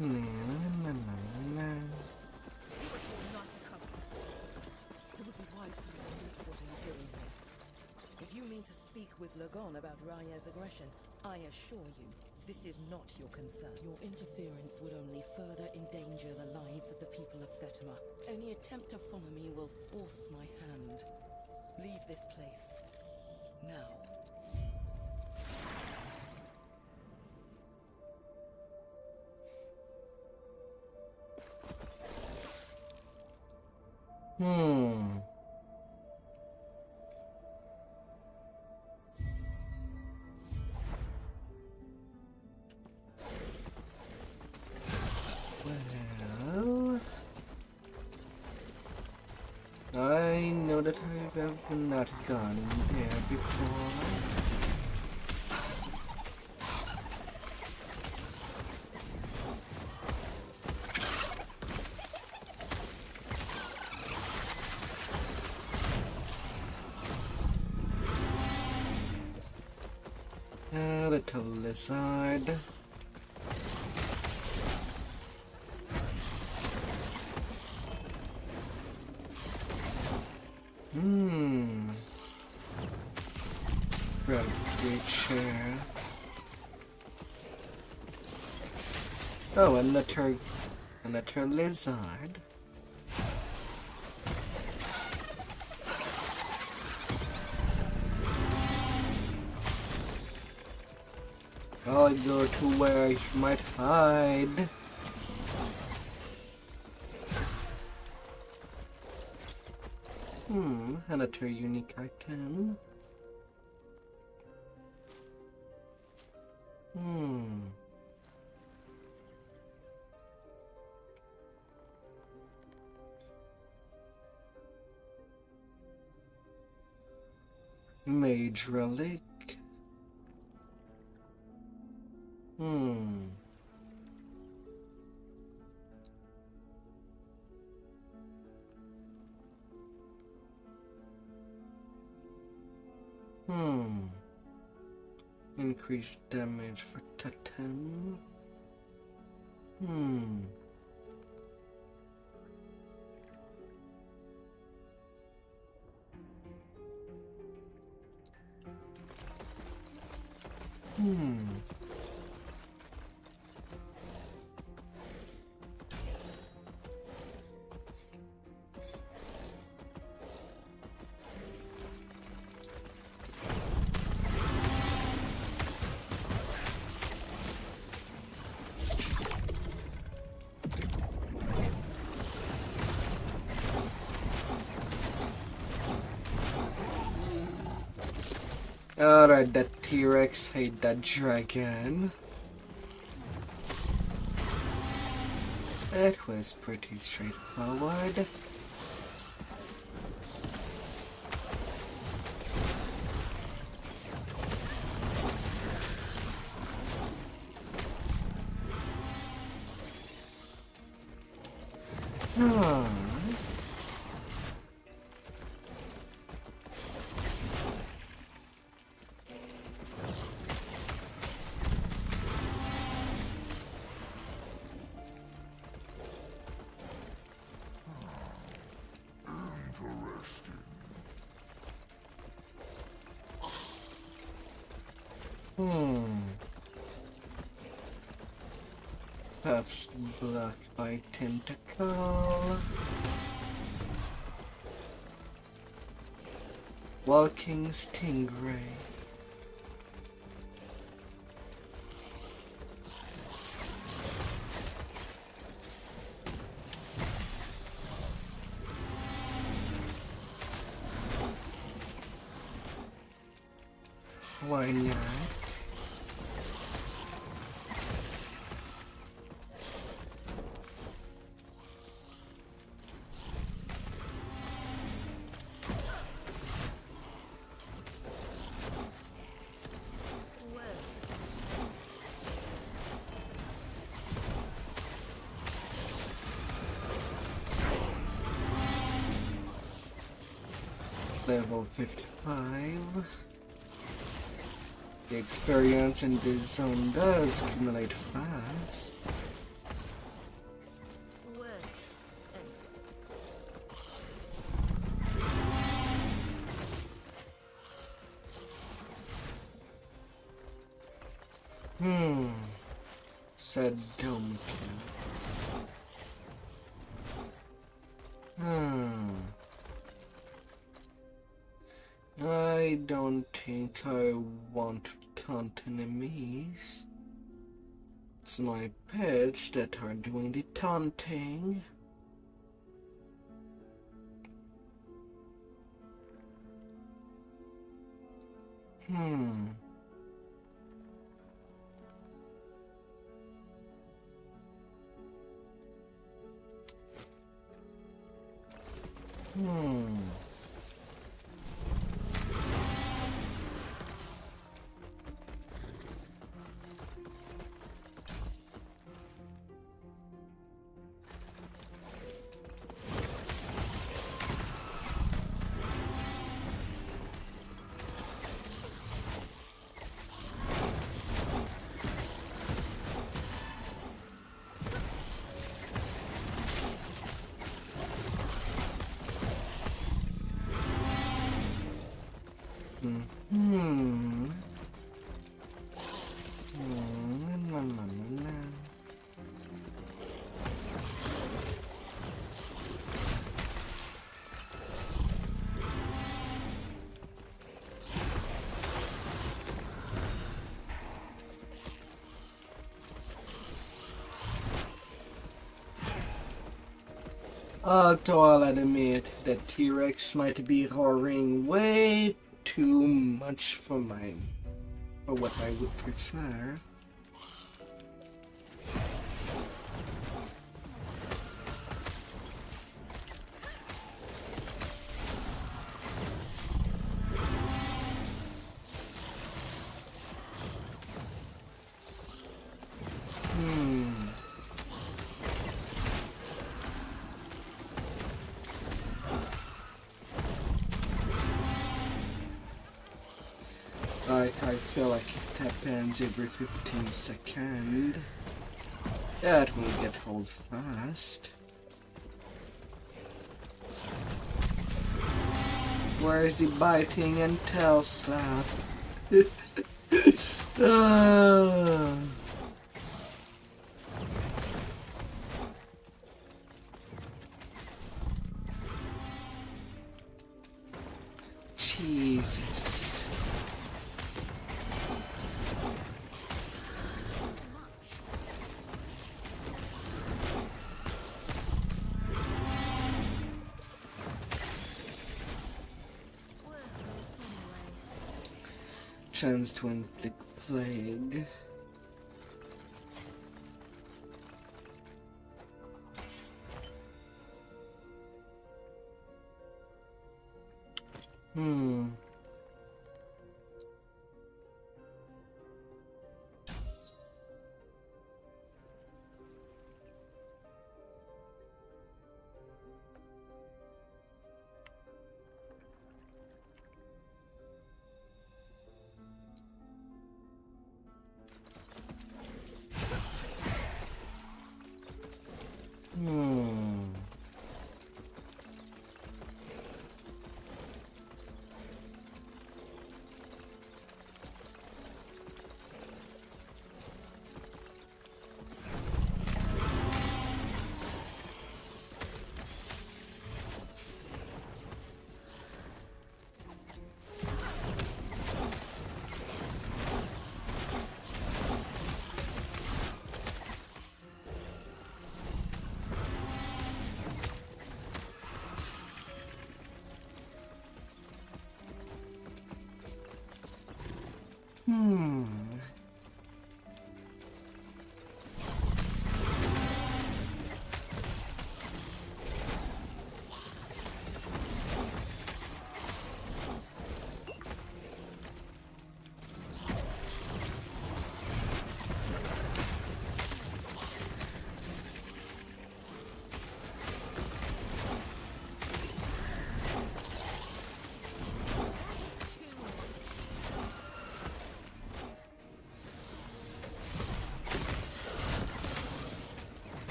Na, na, na, na. Not to come. It would be wise to know what are you doing here. If you mean to speak with Lagon about Raya's aggression, I assure you, this is not your concern. Your interference would only further endanger the lives of the people of Thetima. Any attempt to follow me will force my hand. Leave this place. Now. Hmm. Well, I know that I've ever not gone there before. A little lizard. Red creature. Oh, another lizard. I'll go to where I might hide. Another unique item. Mage relic. Increased damage for totem. Alright, that T-Rex hate that dragon. That was pretty straightforward. Perhaps blocked by tentacle. Walking stingray. Why not? level 55. The experience in this zone does accumulate fast. Said dumb I don't think I want to taunt enemies. It's my pets that are doing the taunting. Although I'll admit that T-Rex might be roaring way too much for what I would prefer. I feel like it happens every 15 seconds. That will get old fast. Where's the biting and tail slap? Jesus. Chance to inflict plague.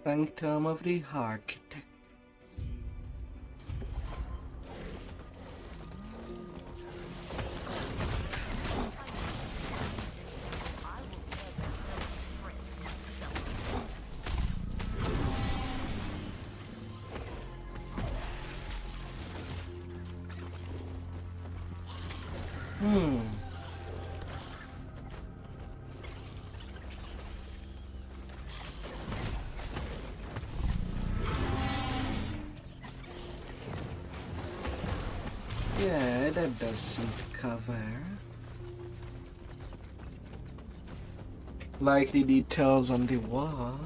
Phantom of the Architect. Yeah, that does seem to cover. Like the details on the wall.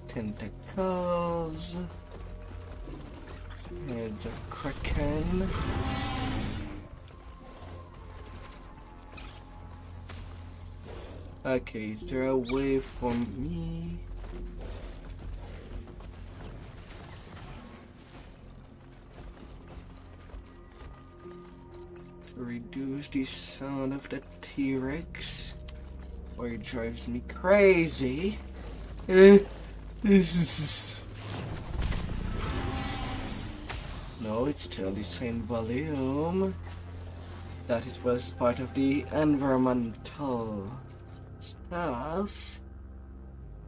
Tentacles. Heads of kraken. Okay, is there a way for me? Reduce the sound of the T-Rex, or it drives me crazy. No, it's still the same volume. That it was part of the environmental stuff.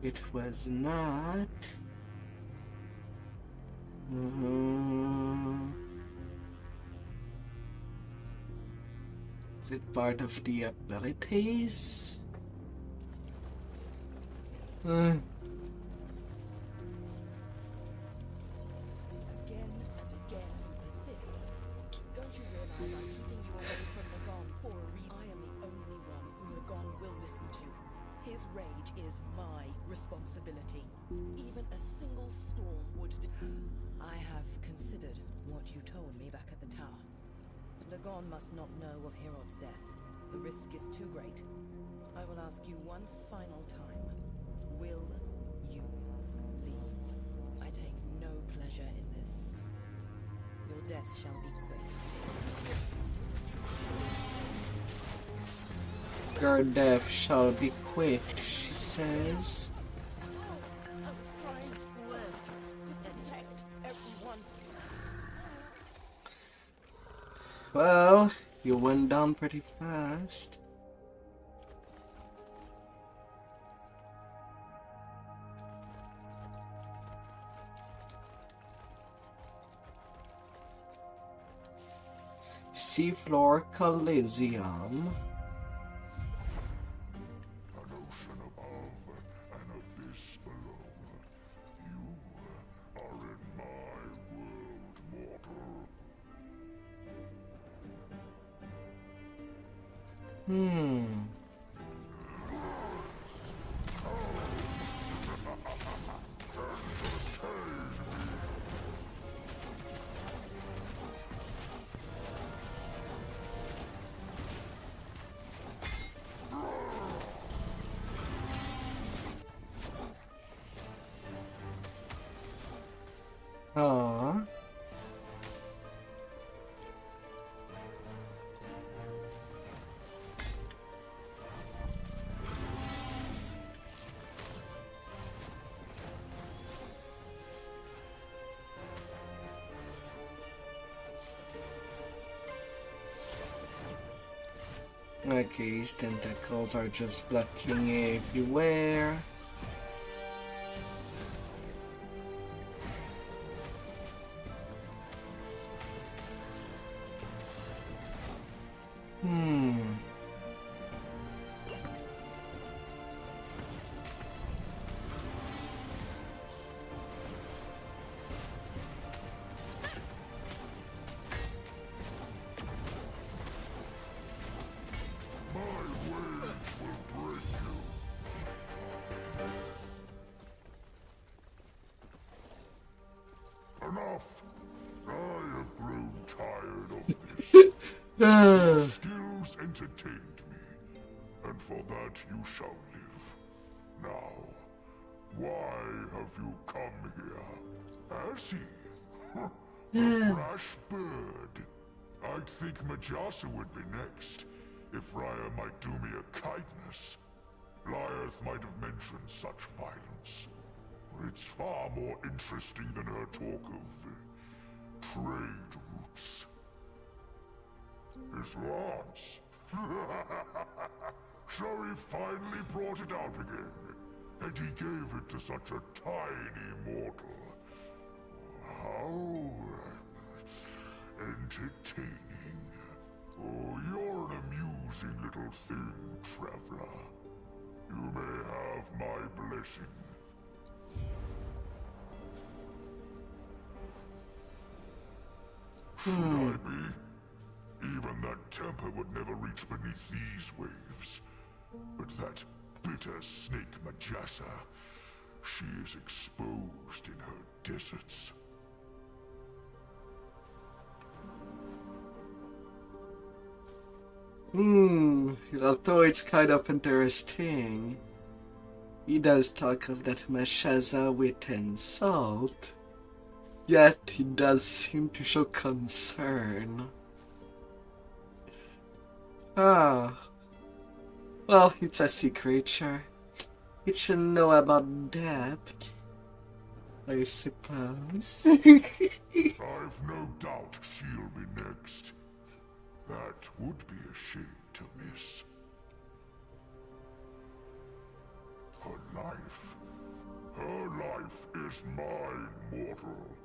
It was not. Is it part of the abilities? Again and again you persist. Don't you realize I'm keeping you away from Lagon for a reason? I am the only one whom Lagon will listen to. His rage is my responsibility. Even a single storm would... I have considered what you told me back at the tower. Lagon must not know of Herod's death. The risk is too great. I will ask you one final time. Will you leave? I take no pleasure in this. Your death shall be quick. Your death shall be quick, she says. I was trying to protect everyone. Well, you went down pretty fast. Seafloor Coliseum. An ocean above, an abyss below. You are in my world, mortal. Aww. Okay, his tentacles are just blocking everywhere. Enough! I have grown tired of this. Your skills entertained me, and for that you shall live. Now, why have you come here? Has he? A brash bird. I'd think Majasa would be next, if Raya might do me a kindness. Liars Lilith might have mentioned such violence. It's far more interesting than her talk of trade routes. His lance. So he finally brought it out again, and he gave it to such a tiny mortal. How entertaining. Oh, you're an amusing little thing, traveler. You may have my blessing. Should I be? Even that temper would never reach beneath these waves. But that bitter snake Majasa, she is exposed in her deserts. Although it's kind of interesting, he does talk of that Mashaza with insult, yet he does seem to show concern. Well, it's a sea creature. It should know about depth, I suppose. I've no doubt she'll be next. That would be a shame to miss. Her life is mine, mortal.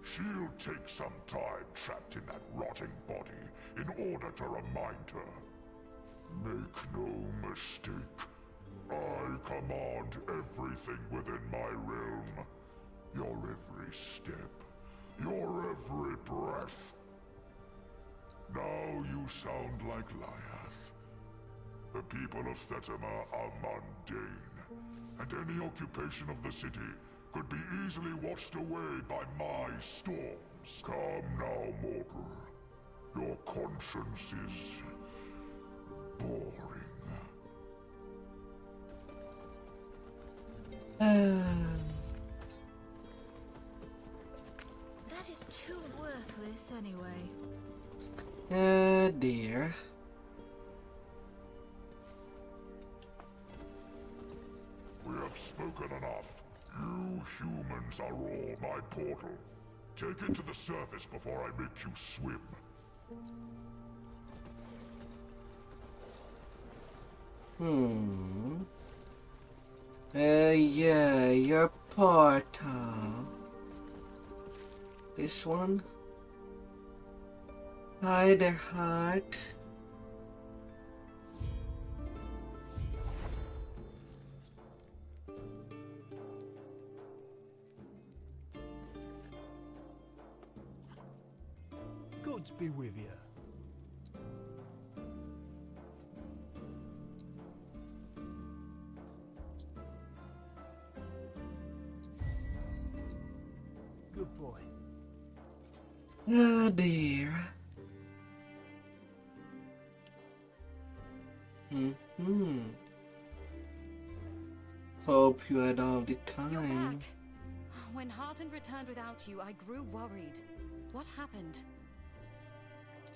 She'll take some time trapped in that rotting body in order to remind her. Make no mistake, I command everything within my realm. Your every step, your every breath. Now you sound like Lyath. The people of Thetima are mundane, and any occupation of the city could be easily washed away by my storms. Come now, mortal. Your conscience is boring. That is too worthless anyway. Dear. We have spoken enough. You humans are all my portal. Take it to the surface before I make you swim. Yeah, your portal. This one? Hi there, heart. Gods be with you. Good boy. Oh dear. Hope you had all the time. You're back. When Hearten returned without you, I grew worried. What happened?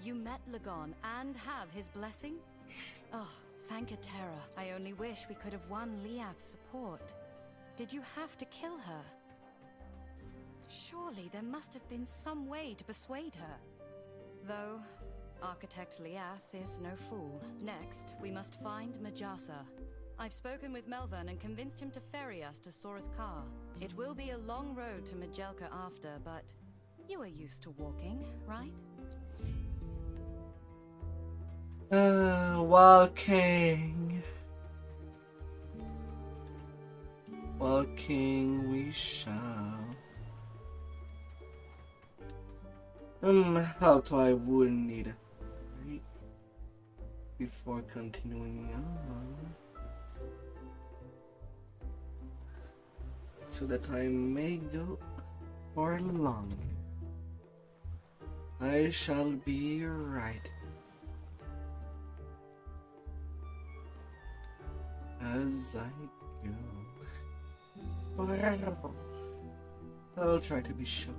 You met Lagon and have his blessing? Oh, thank Atera. I only wish we could have won Liath's support. Did you have to kill her? Surely there must have been some way to persuade her. Though, Architect Liath is no fool. Next, we must find Majasa. I've spoken with Melvern and convinced him to ferry us to Soreth Kar. It will be a long road to Majelka after, but you are used to walking, right? Walking. Walking we shall. Although I would need a break before continuing on, so that I may go for long. I shall be right as I go. I'll try to be short.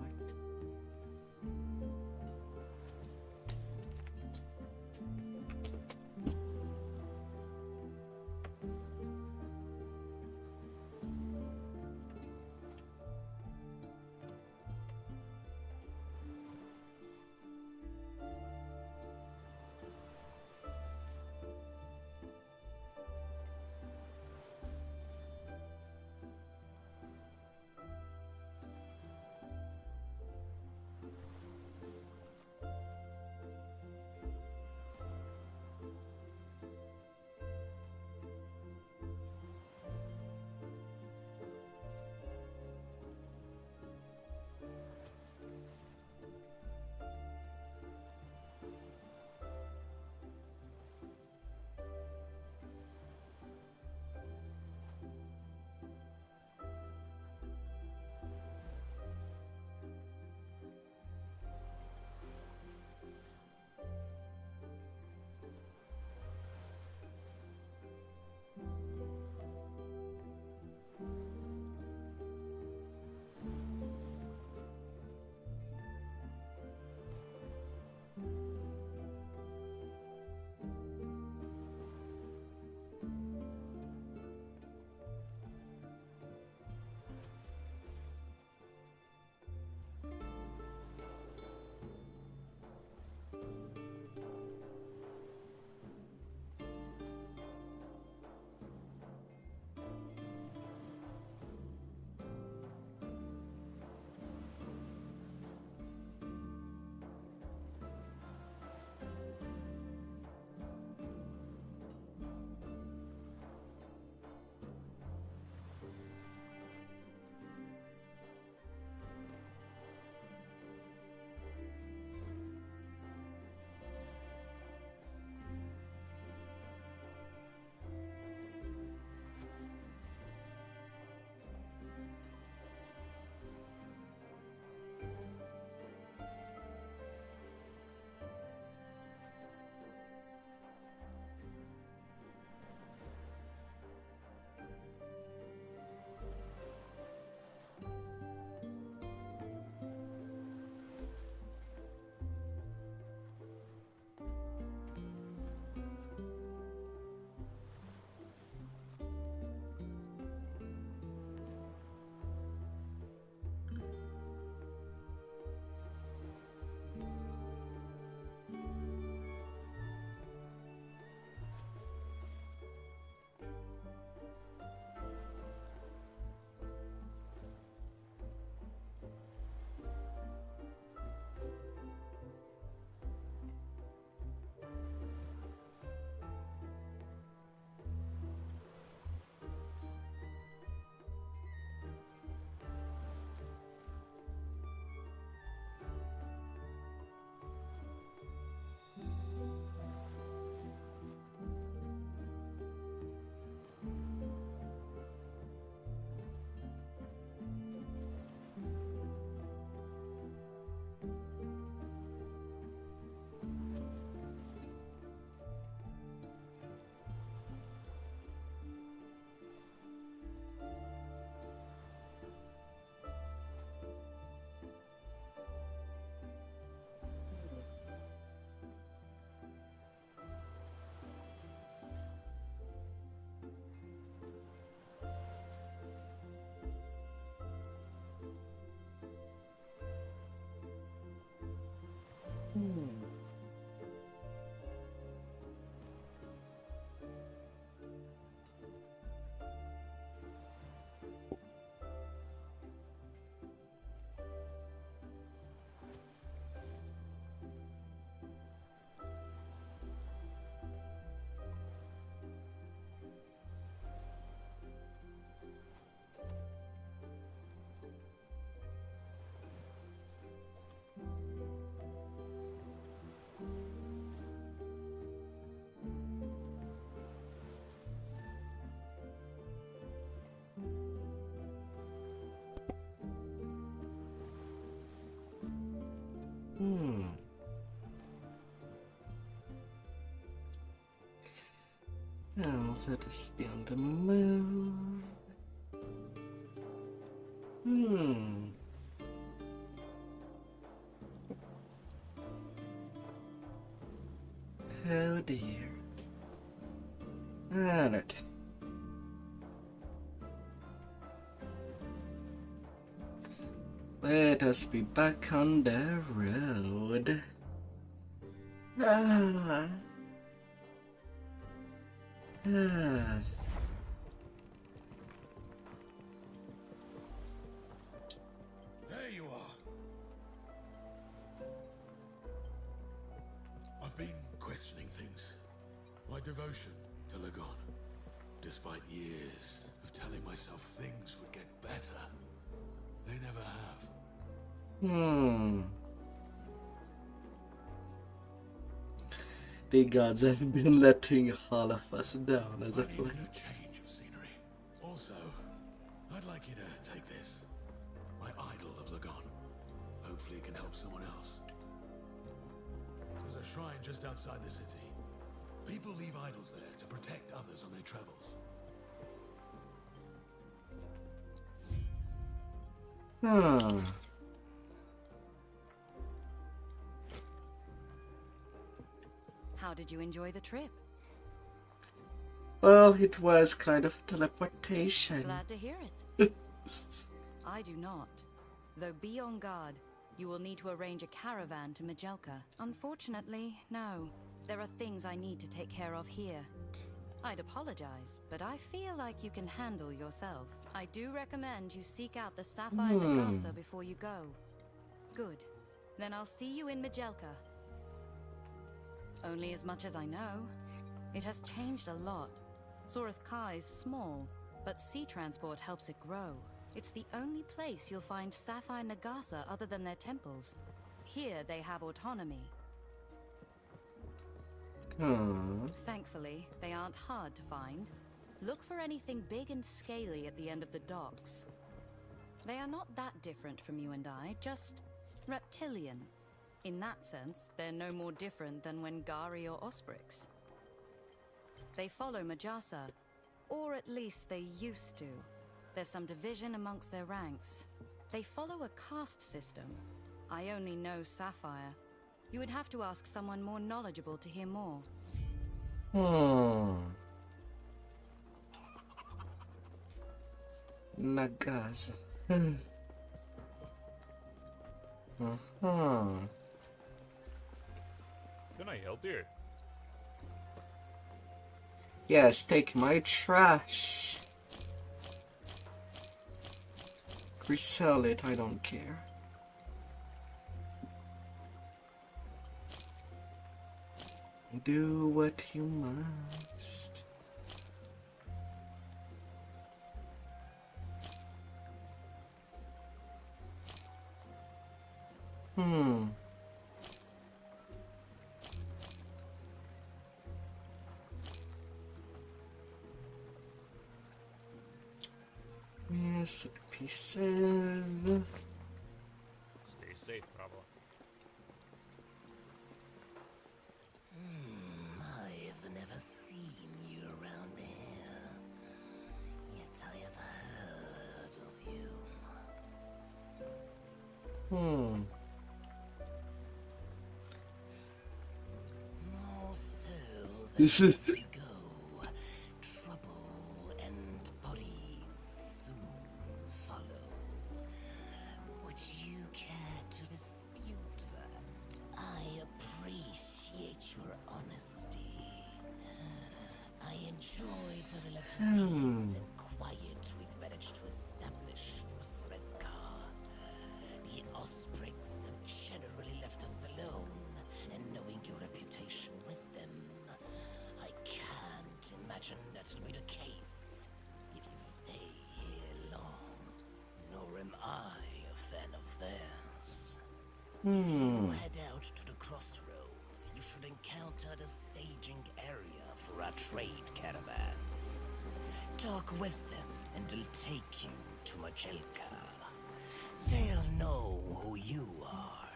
Let us be on the move. Oh dear. Alright. Let us be back on the road. Ah. Ah. There you are. I've been questioning things. My devotion to Lagon. Despite years of telling myself things would get better, they never have. The gods have been letting all of us down as a I needed flag. a change of scenery. Also, I'd like you to take this. My idol of Lagon. Hopefully it can help someone else. There's a shrine just outside the city. People leave idols there to protect others on their travels. How did you enjoy the trip? Well, it was kind of teleportation. Glad to hear it. I do not. Though be on guard, you will need to arrange a caravan to Majelka. Unfortunately, no. There are things I need to take care of here. I'd apologize, but I feel like you can handle yourself. I do recommend you seek out the Sapphire Nagasa before you go. Good. Then I'll see you in Majelka. Only as much as I know. It has changed a lot. Soreth Kai is small, but sea transport helps it grow. It's the only place you'll find Sapphire Nagasa other than their temples. Here they have autonomy. Thankfully, they aren't hard to find. Look for anything big and scaly at the end of the docks. They are not that different from you and I, just reptilian. In that sense, they're no more different than Wengari or Osprix. They follow Majasa, or at least they used to. There's some division amongst their ranks. They follow a caste system. I only know Sapphire. You would have to ask someone more knowledgeable to hear more. Nagasa. Can I help you? Yes, take my trash. Resell it, I don't care. Do what you must. Yes, pieces. Stay safe, traveler. I've never seen you around here, yet I have heard of you. More so This than is you go, trouble and bodies soon follow. Would you care to dispute that? I appreciate your honesty. I enjoy the relative peace and quiet we've managed to establish for Sorethka. The Osprix have generally left us alone, and knowing your reputation with them, I can't imagine that'll be the case if you stay here long. Nor am I a fan of theirs. If you head out to the crossroads, you should encounter the staging area for our trade caravans. Talk with them and they'll take you to Majelka. They'll know who you are.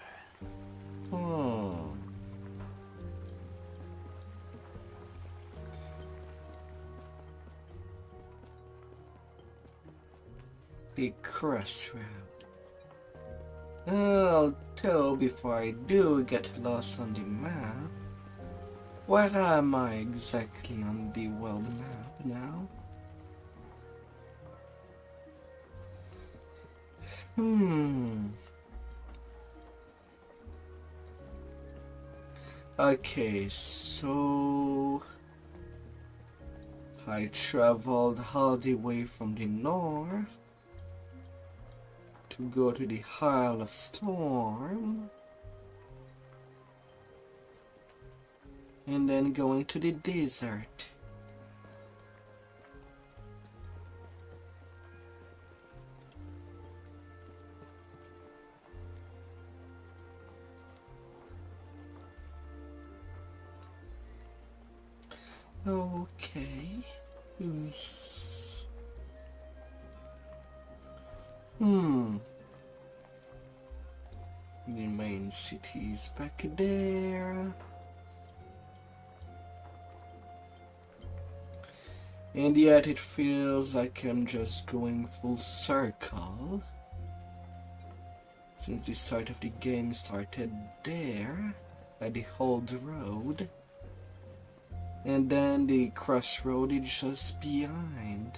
the crossroad. Although before I do get lost on the map, where am I exactly on the world map now? Okay, so I traveled all the way from the north to go to the Isle of Storm, and then going to the desert. Okay. The main city is back there. And yet it feels like I'm just going full circle, since the start of the game started there, at the old road, and then the crossroad is just behind.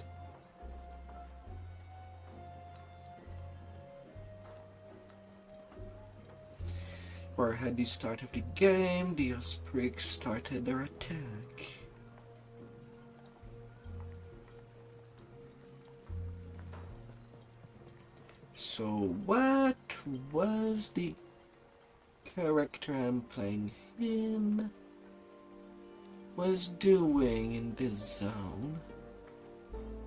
Where at the start of the game, the Ospreys started their attack. So what was the character I'm playing in was doing in this zone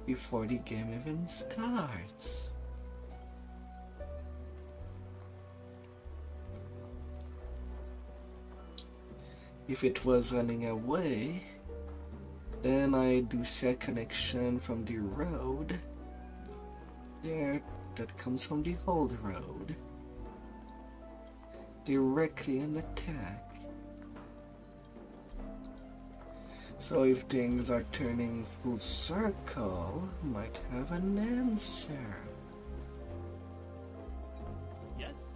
before the game even starts? If it was running away, then I do see a connection from the road there that comes from the old road directly an attack. So if things are turning full circle, I might have an answer. Yes?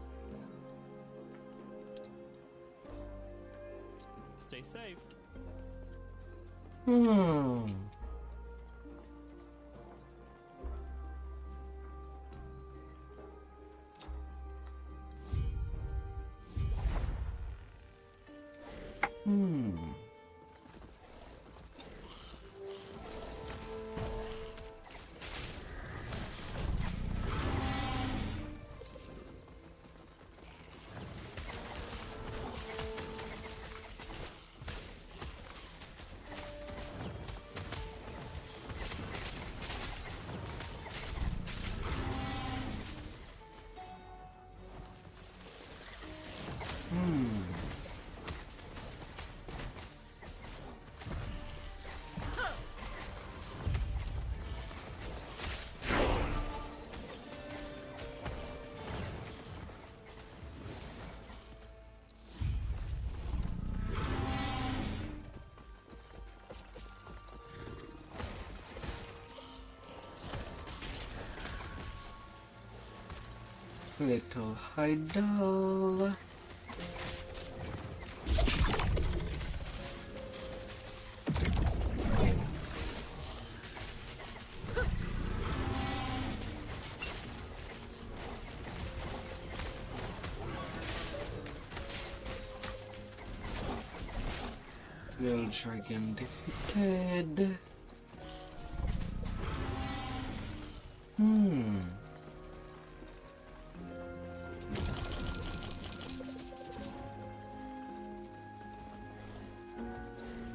Stay safe. Little idol. Little dragon defeated.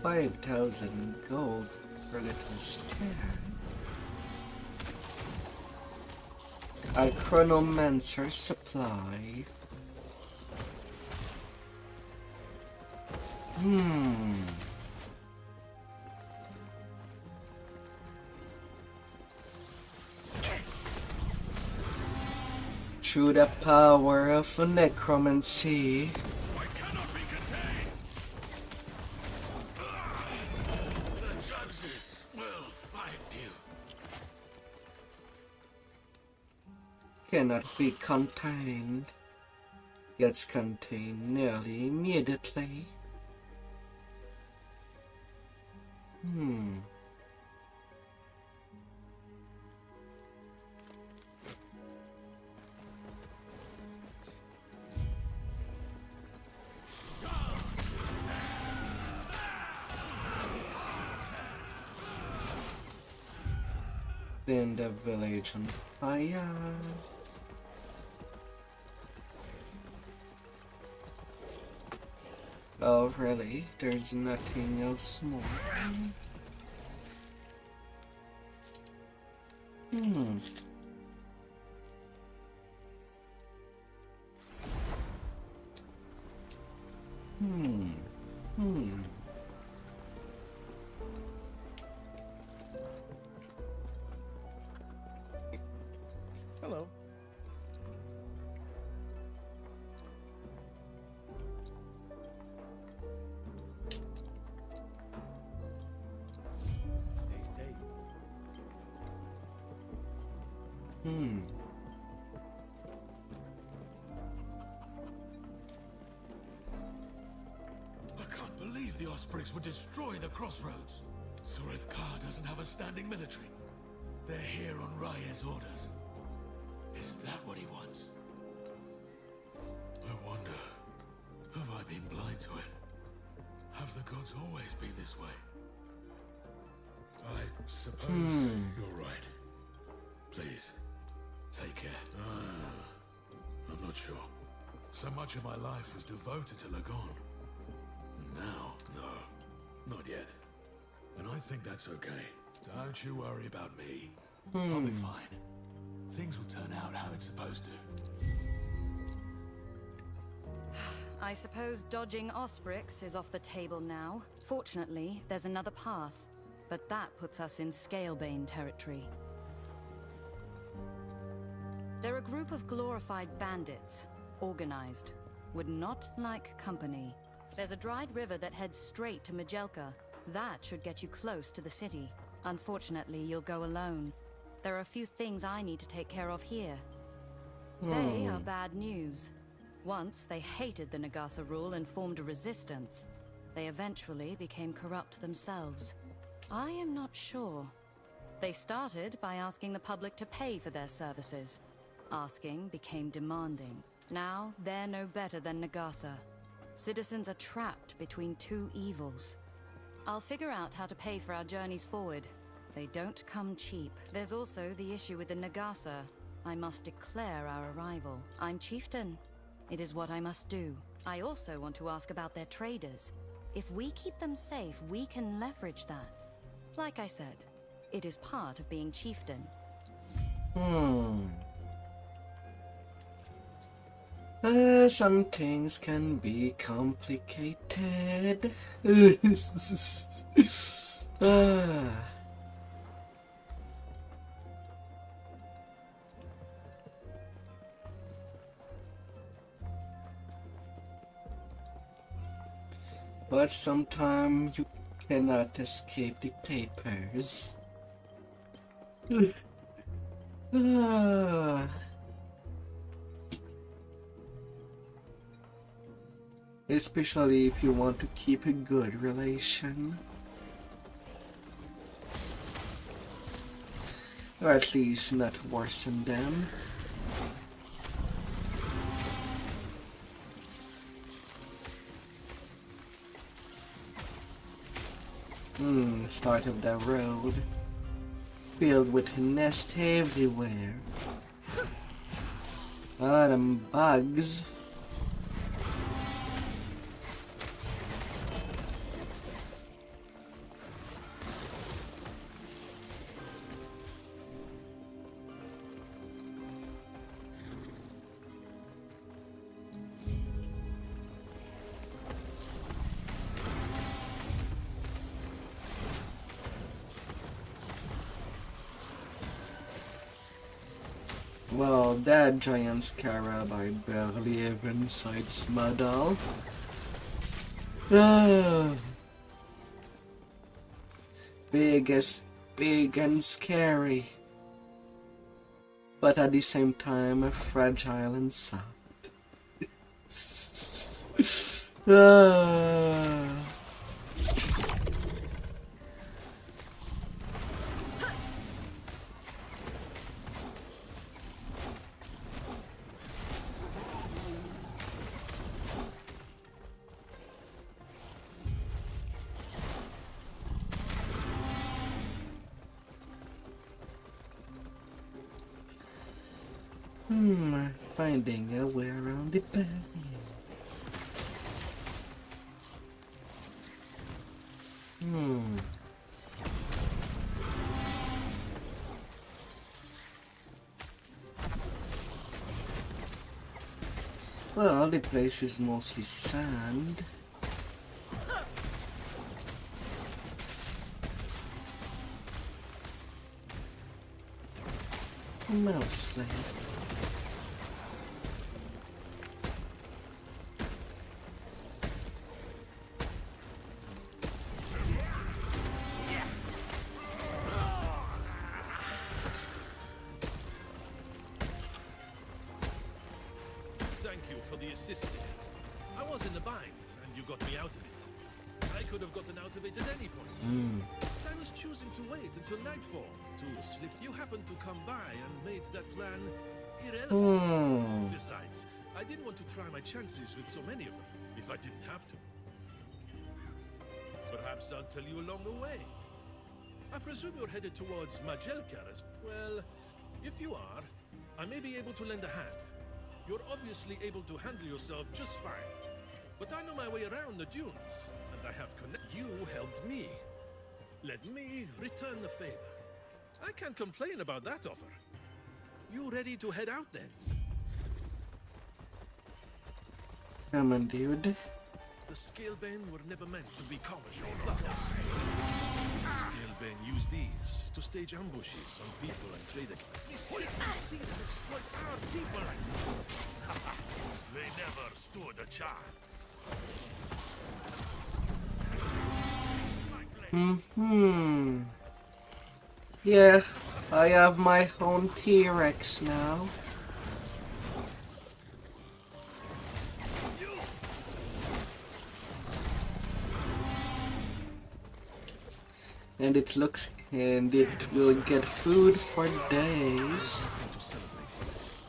5,000 gold for little stag. A Necromancer supply. Through the power of necromancy, cannot be contained. Gets contained nearly immediately. Then the village on fire. Oh, really? There's nothing else more. Hello. Stay safe. I can't believe the Ospreys would destroy the crossroads. Surith Kar doesn't have a standing military. They're here on Raya's orders. Is that what he wants? I wonder, have I been blind to it? Have the gods always been this way? I suppose you're right. Please, take care. I'm not sure. So much of my life was devoted to Lagon. And now, no, not yet. And I think that's okay. Don't you worry about me. I'll be fine. Things will turn out how it's supposed to. I suppose dodging Osprix is off the table now. Fortunately, there's another path, but that puts us in Scalebane territory. They're a group of glorified bandits, organized, would not like company. There's a dried river that heads straight to Majelka. That should get you close to the city. Unfortunately, you'll go alone. There are a few things I need to take care of here. They are bad news. Once, they hated the Nagasa rule and formed a resistance. They eventually became corrupt themselves. I am not sure. They started by asking the public to pay for their services. Asking became demanding. Now, they're no better than Nagasa. Citizens are trapped between two evils. I'll figure out how to pay for our journeys forward. They don't come cheap. There's also the issue with the Nagasa. I must declare our arrival. I'm chieftain. It is what I must do. I also want to ask about their traders. If we keep them safe, we can leverage that. Like I said, it is part of being chieftain. Some things can be complicated. But sometimes you cannot escape the papers. Especially if you want to keep a good relation. Or at least not worsen them. Start of the road. Filled with nests everywhere. Them bugs. Well, that giant scarab I barely even sidesmudle. Big and scary. but at the same time fragile and soft. Finding a way around the barrier. Well, the place is mostly sand. Mostly. I was in a bind, and you got me out of it. I could have gotten out of it at any point. I was choosing to wait until nightfall to slip. You happened to come by and made that plan irrelevant. Besides, I didn't want to try my chances with so many of them if I didn't have to. Perhaps I'll tell you along the way. I presume you're headed towards Majelka. Well, if you are, I may be able to lend a hand. You're obviously able to handle yourself just fine. But I know my way around the dunes, and I have You helped me. Let me return the favor. I can't complain about that offer. You ready to head out then? Come on, dude. The Scalebane were never meant to be commercial thugs. Scalebane use these to stage ambushes on people and trade accounts. We see them exploit our people. They never stood a chance. Yeah, I have my own T-Rex now. And it looks, and it will get food for days.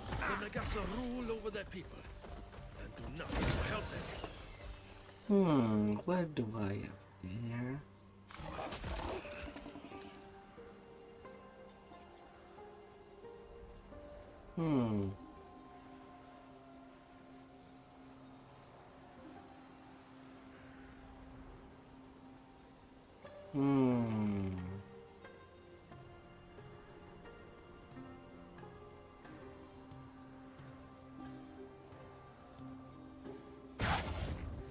The Nagasa rule over their people and do nothing to help them. What do I have here?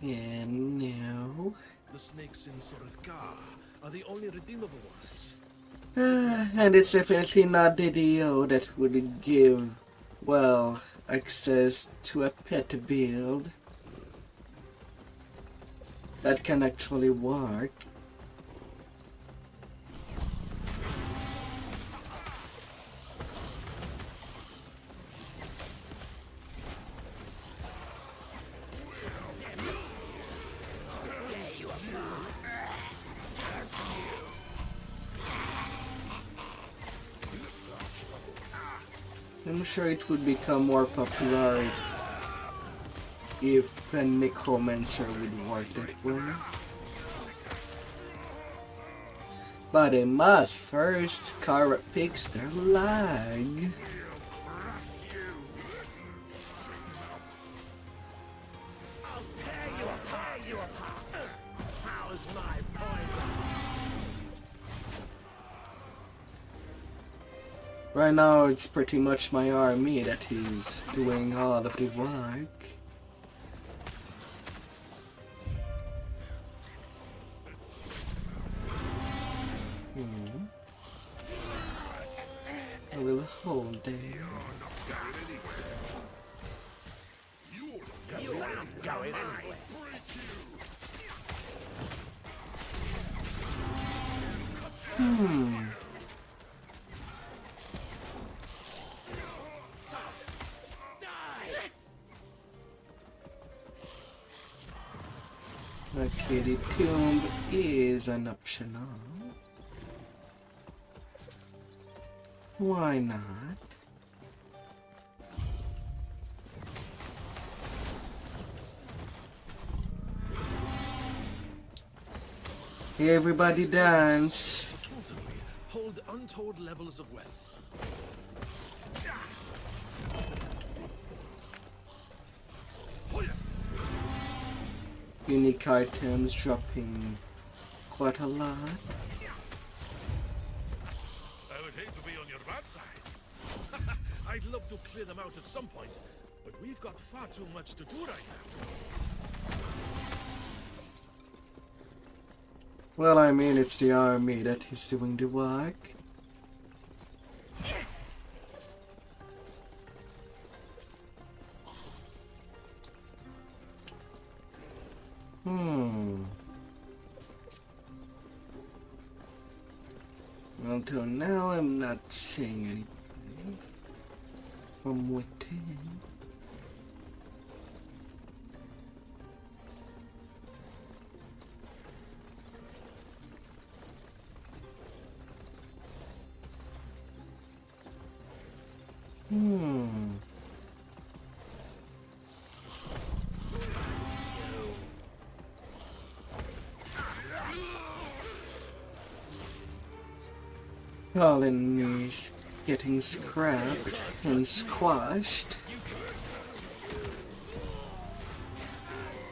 And now the snakes in Sorithgar are the only redeemable ones. And it's definitely not the DO that would give, well, access to a pet build that can actually work. I'm sure it would become more popular if a Necromancer would work that way. But I must first fix their lag. Right now, it's pretty much my army that is doing all of the work. A little hole there. Okay, the tomb is an optional. Why not? Hey, everybody dance. Supposedly hold untold levels of wealth. Unique items dropping quite a lot. I would hate to be on your bad side. I'd love to clear them out at some point, but we've got far too much to do right now. Well, I mean, it's the army that is doing the work. Until now, I'm not seeing anything from within. Colonies getting scrapped and squashed,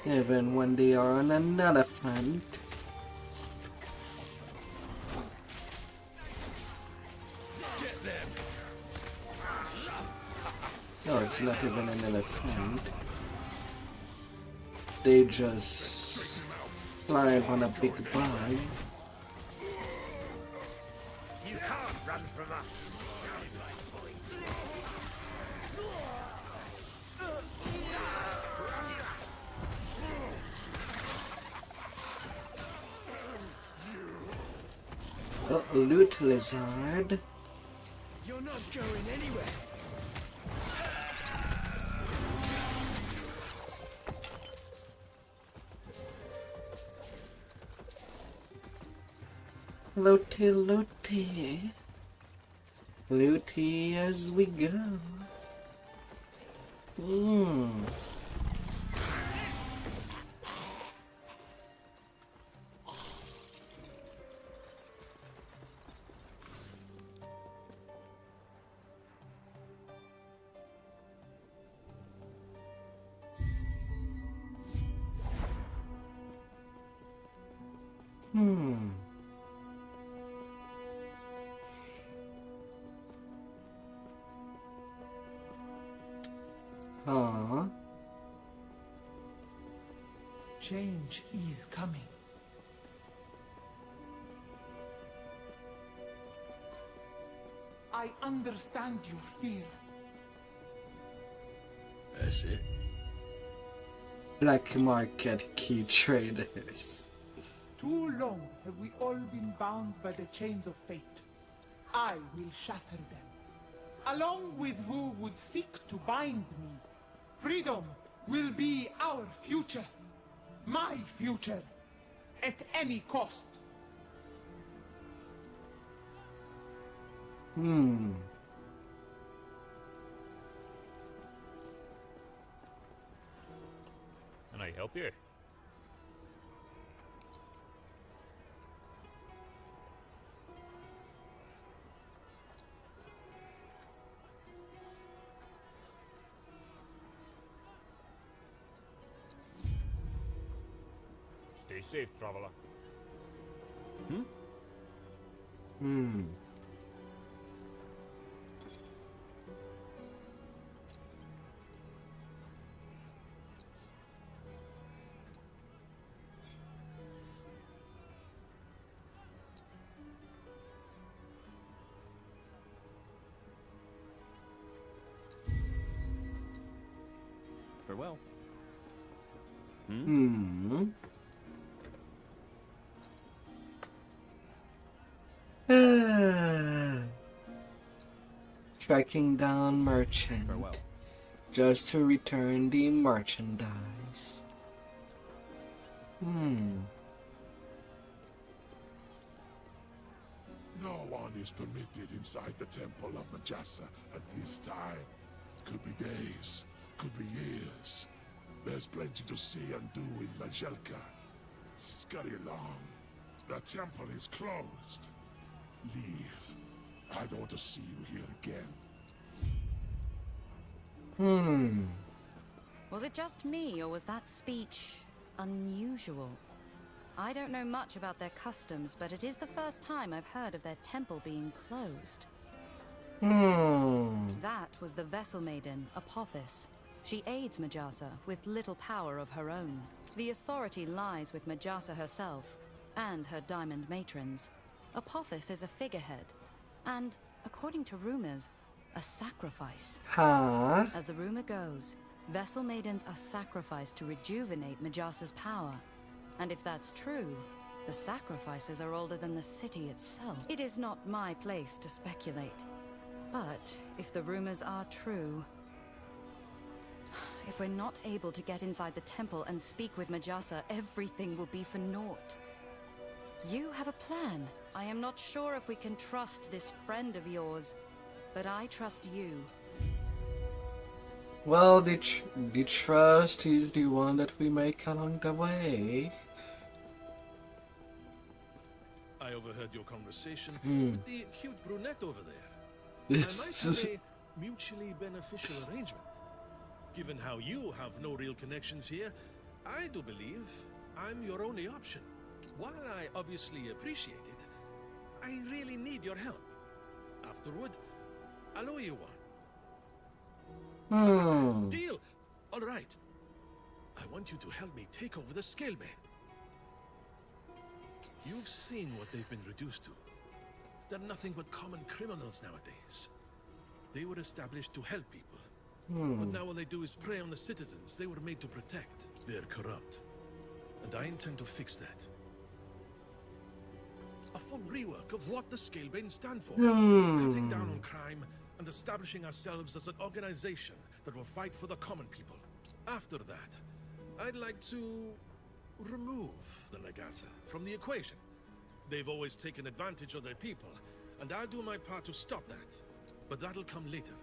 even when they are on another front. No, it's not even an elephant. They just climb on a big bug. You can't run from us. Oh, loot lizard. You're not going anywhere. Looty, looty. Looty as we go. Change is coming. I understand your fear. That's it. Black market key traders. Too long have we all been bound by the chains of fate. I will shatter them, along with who would seek to bind me. Freedom will be our future. My future. At any cost. Can I help you? Stay safe, traveler. Farewell. Tracking down merchant. Farewell. Just to return the merchandise. No one is permitted inside the Temple of Majasa at this time. Could be days, could be years. There's plenty to see and do in Majelka. Scurry along. The temple is closed. Leave. I don't want to see you here again. Was it just me, or was that speech unusual? I don't know much about their customs, but it is the first time I've heard of their temple being closed. That was the Vessel Maiden, Apophis. She aids Majasa with little power of her own. The authority lies with Majasa herself and her diamond matrons. Apophis is a figurehead, and, according to rumors, a sacrifice. As the rumor goes, Vessel Maidens are sacrificed to rejuvenate Majasa's power. And if that's true, the sacrifices are older than the city itself. It is not my place to speculate. But if the rumors are true, if we're not able to get inside the temple and speak with Majasa, everything will be for naught. You have a plan. I am not sure if we can trust this friend of yours, but I trust you. Well, the trust is the one that we make along the way. I overheard your conversation with the cute brunette over there. I might have a mutually beneficial arrangement. Given how you have no real connections here, I do believe I'm your only option. While I obviously appreciate it, I really need your help. Afterward, I'll owe you one. Deal! All right. I want you to help me take over the Scalebane. You've seen what they've been reduced to. They're nothing but common criminals nowadays. They were established to help people. But now all they do is prey on the citizens they were made to protect. They're corrupt. And I intend to fix that. A full rework of what the Scalebane stand for. Cutting down on crime and establishing ourselves as an organization that will fight for the common people. After that, I'd like to remove the Nagasa from the equation. They've always taken advantage of their people, and I'll do my part to stop that. But that'll come later,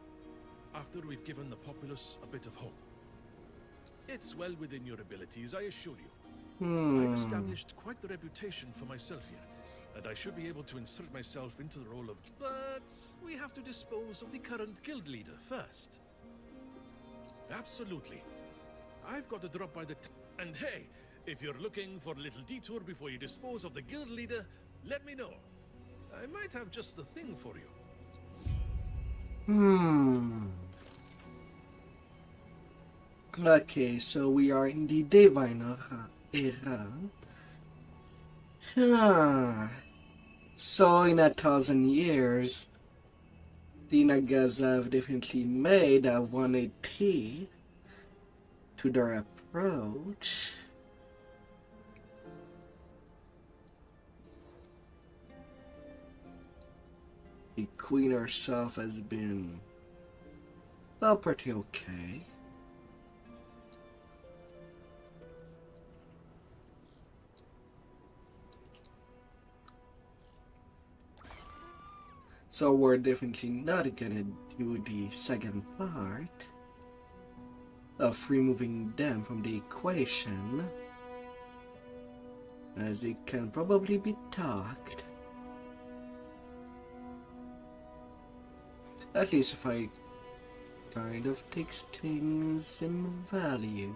after we've given the populace a bit of hope. It's well within your abilities, I assure you. I've established quite the reputation for myself here, and I should be able to insert myself into the role of... But we have to dispose of the current guild leader first. Absolutely. I've got to drop by the... And hey, if you're looking for a little detour before you dispose of the guild leader, let me know. I might have just the thing for you. Okay, so we are in the Divine era. So in 1,000 years, the Nagasa have definitely made a 180 to their approach. The queen herself has been, well, pretty okay. So we're definitely not gonna do the second part of removing them from the equation, as it can probably be talked. At least if I kind of takes things in value.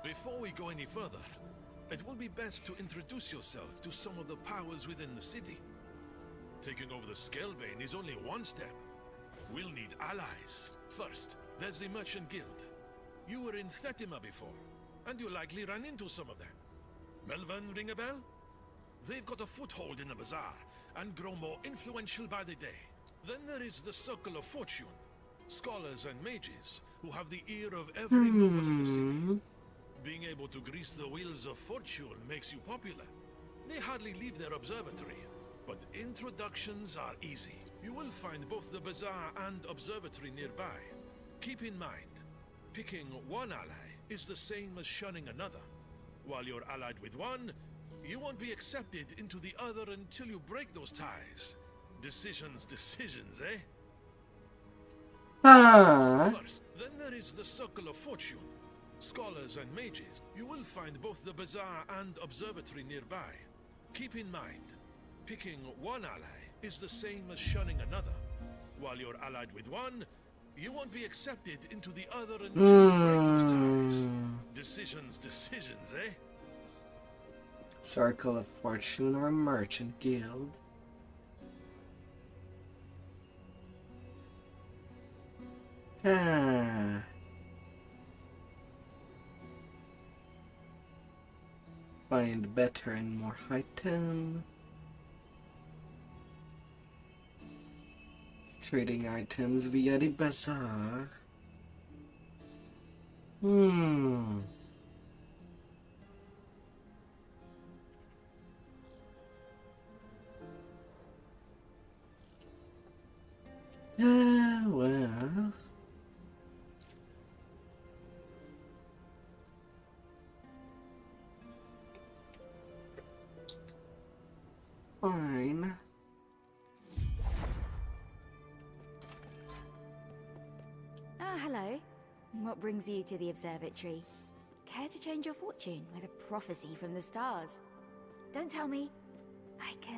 Before we go any further, it will be best to introduce yourself to some of the powers within the city. Taking over the Scalebane is only one step. We'll need allies. First, there's the Merchant Guild. You were in Thetima before, and you likely ran into some of them. Melvin, ring a bell? They've got a foothold in the bazaar, and grow more influential by the day. Then there is the Circle of Fortune. Scholars and mages who have the ear of every noble in the city. Being able to grease the wheels of fortune makes you popular. They hardly leave their observatory, but introductions are easy. You will find both the bazaar and observatory nearby. Keep in mind, picking one ally is the same as shunning another. While you're allied with one, you won't be accepted into the other until you break those ties. Decisions, eh? First, then there is the Circle of Fortune. Scholars and mages. You will find both the bazaar and observatory nearby. Keep in mind, picking one ally is the same as shunning another. While you're allied with one, you won't be accepted into the other until you break those ties. Decisions, eh? Circle of Fortune or Merchant Guild. Find better and more item. Trading items via the bazaar. Well. Fine. Hello. What brings you to the observatory? Care to change your fortune with a prophecy from the stars? Don't tell me.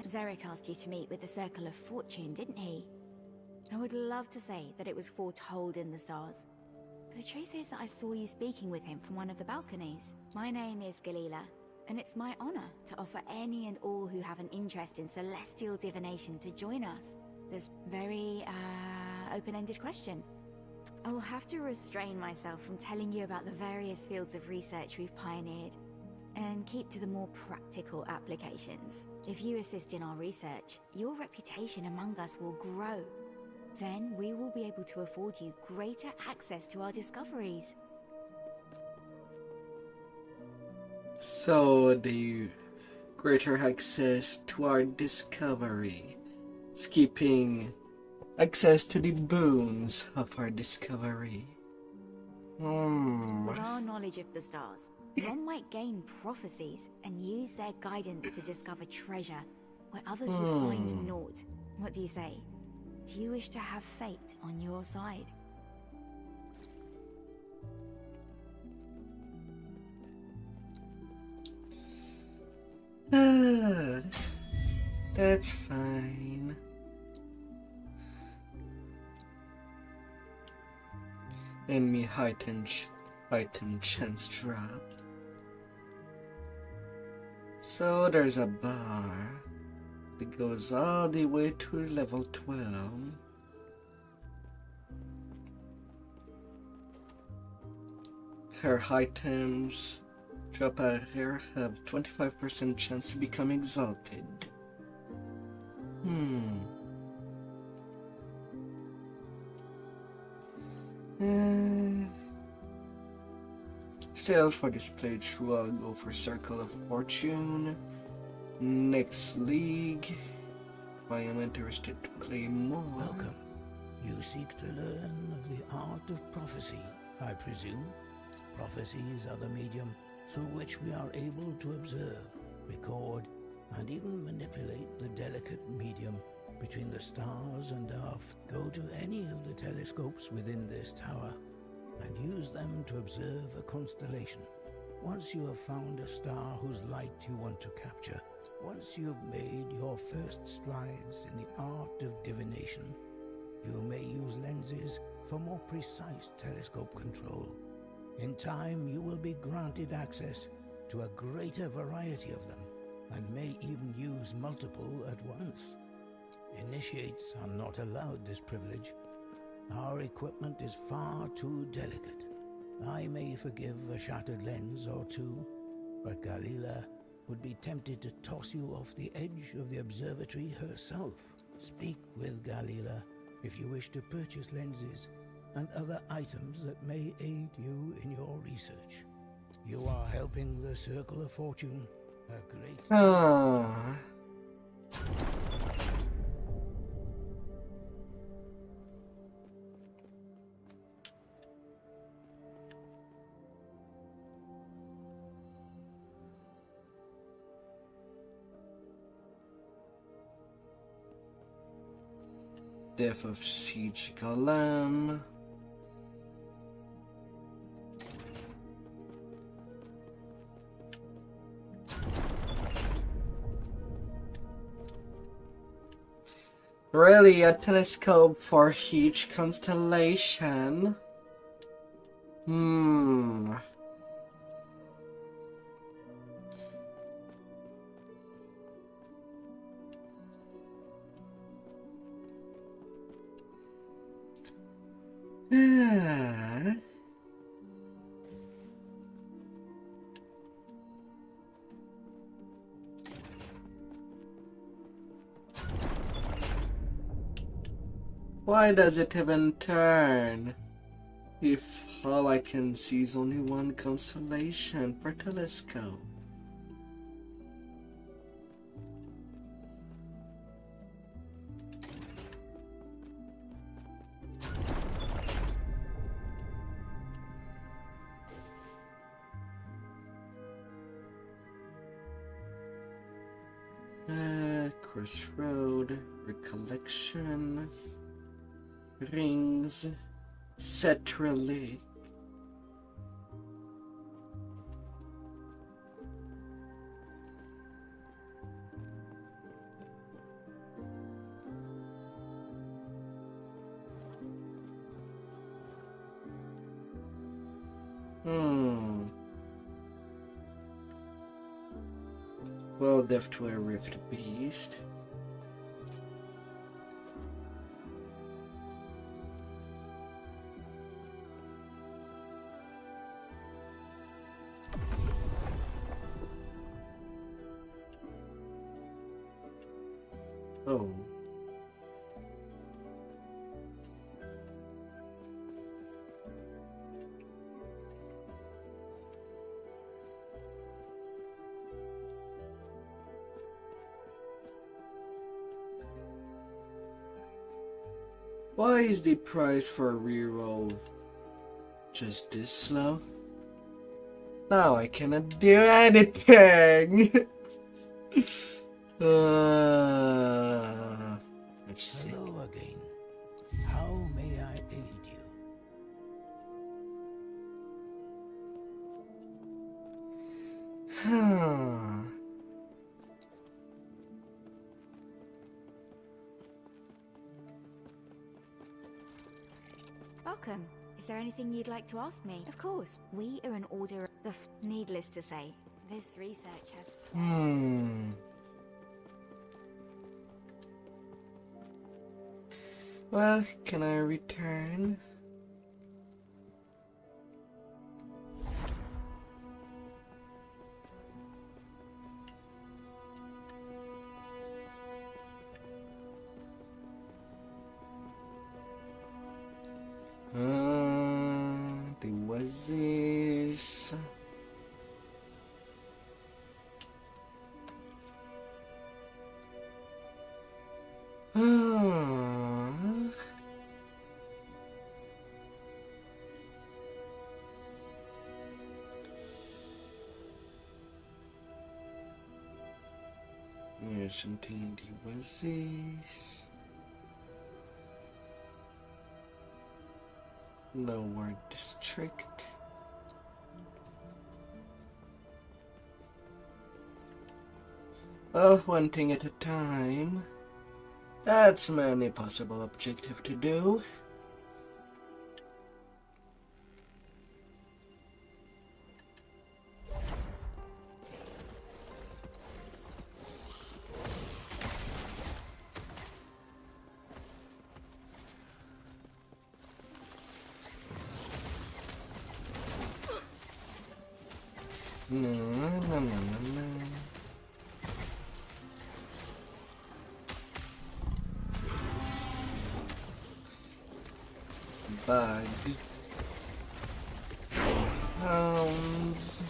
Zarek asked you to meet with the Circle of Fortune, didn't he? I would love to say that it was foretold in the stars. But the truth is that I saw you speaking with him from one of the balconies. My name is Galila, and it's my honor to offer any and all who have an interest in celestial divination to join us. This very, open-ended question. I will have to restrain myself from telling you about the various fields of research we've pioneered, and keep to the more practical applications. If you assist in our research, your reputation among us will grow. Then we will be able to afford you greater access to our discoveries. So the greater access to our discovery, skipping access to the boons of our discovery. With our knowledge of the stars, one might gain prophecies and use their guidance to discover treasure where others would find naught. What do you say? Do you wish to have fate on your side? That's fine. Enemy item chance drop. So there's a bar that goes all the way to level 12. Her items drop a rare have 25% chance to become exalted. Still, for this playthrough, I'll go for Circle of Fortune. Next league, if I am interested to play more. Welcome. You seek to learn of the art of prophecy, I presume? Prophecies are the medium through which we are able to observe, record, and even manipulate the delicate medium between the stars and Earth. Go to any of the telescopes within this tower and use them to observe a constellation. Once you have found a star whose light you want to capture, once you have made your first strides in the art of divination, you may use lenses for more precise telescope control. In time, you will be granted access to a greater variety of them, and may even use multiple at once. Initiates are not allowed this privilege. Our equipment is far too delicate. I may forgive a shattered lens or two, but Galila would be tempted to toss you off the edge of the observatory herself. Speak with Galila if you wish to purchase lenses and other items that may aid you in your research. You are helping the Circle of Fortune, a great... Ah. Death of Siege Golem. Really, a telescope for each constellation? Why does it even turn? If all I can see is only one constellation per telescope. Crossroad, Recollection, Rings, Set Relic. Well, Death to a Rift Beast. Oh. Why is the price for a reroll just this slow? Now I cannot do anything! Let's see. Hello again. How may I aid you? Welcome. Is there anything you'd like to ask me? Of course. We are an order of needless to say, this research has... Well, can I return? There was this. Argentine was this. Lower District. Well, one thing at a time. That's my only possible objective to do. No. bug. Hounds.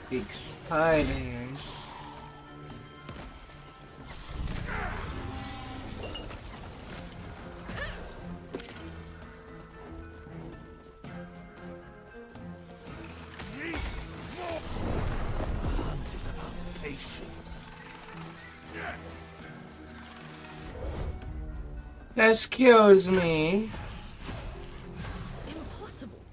Big spiders. Hunt is about patience. Excuse me. Impossible.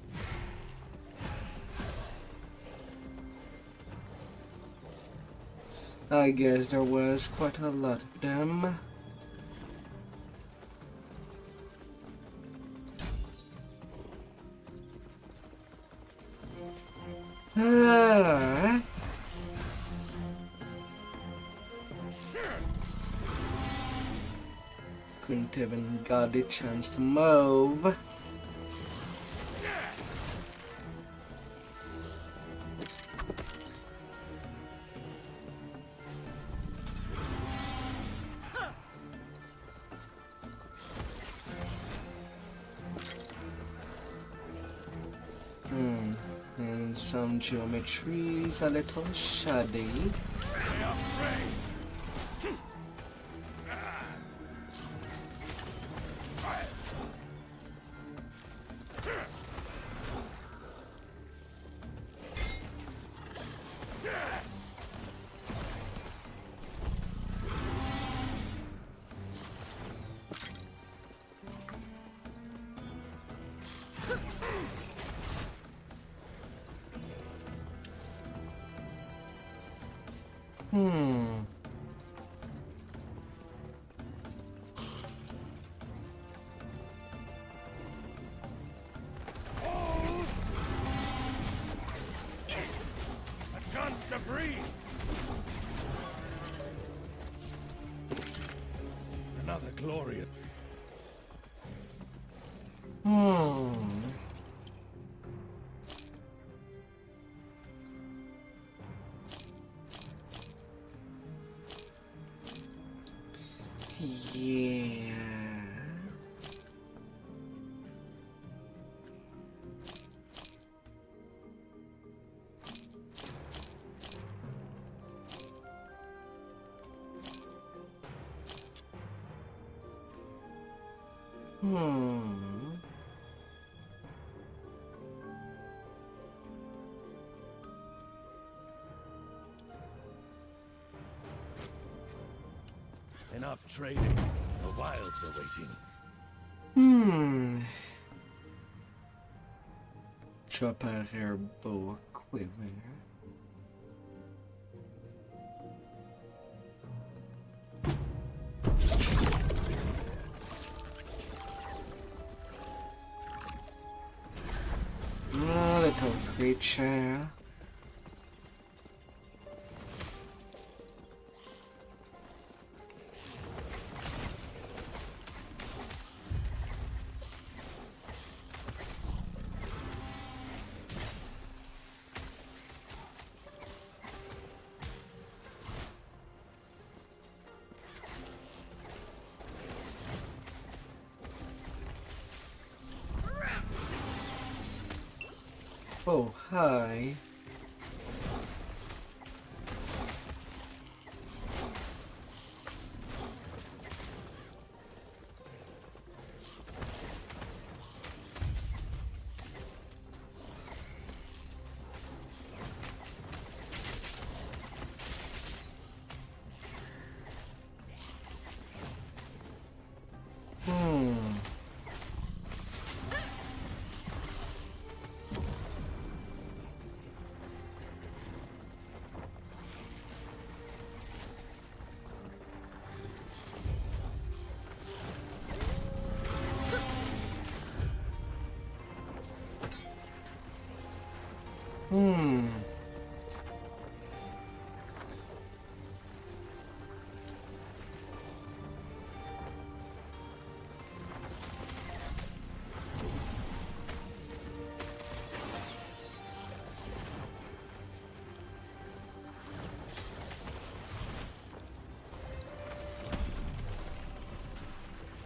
I guess there was quite a lot of them. Ah. Couldn't even got the chance to move. And some geometries a little shoddy. A chance to breathe. Another glorious. Yeah. Enough trading. The wilds are waiting. Drop a rare bow quiver. Oh, little creature. Oh, hi. Hmm.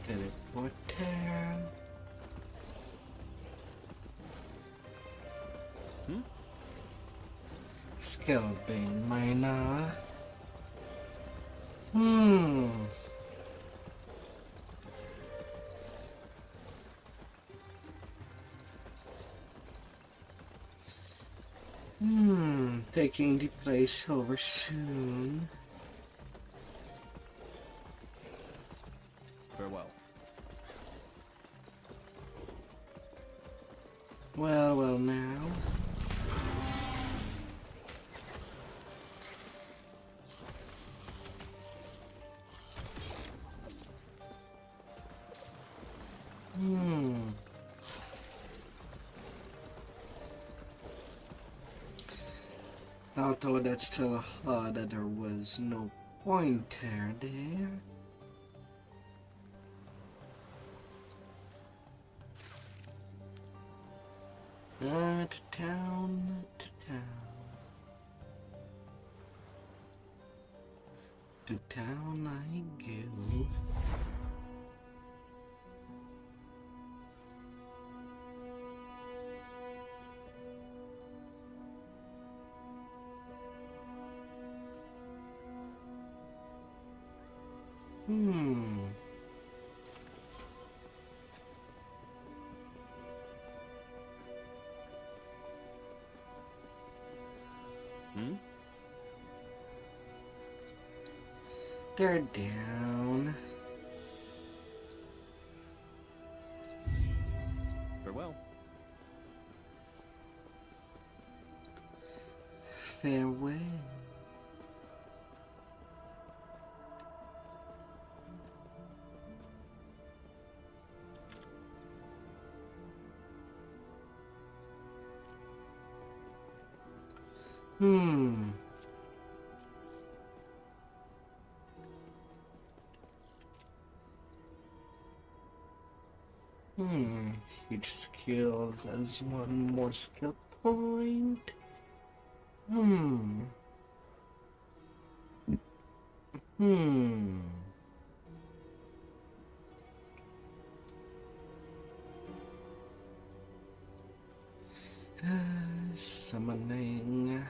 Teleporter. Skill Bane Mina. Taking the place over soon. Farewell. Well now. Although that's still odd that there was no pointer there. To town, to town. To town I go. They're down. Farewell. Farewell. Huge skills as one more skill point. Summoning.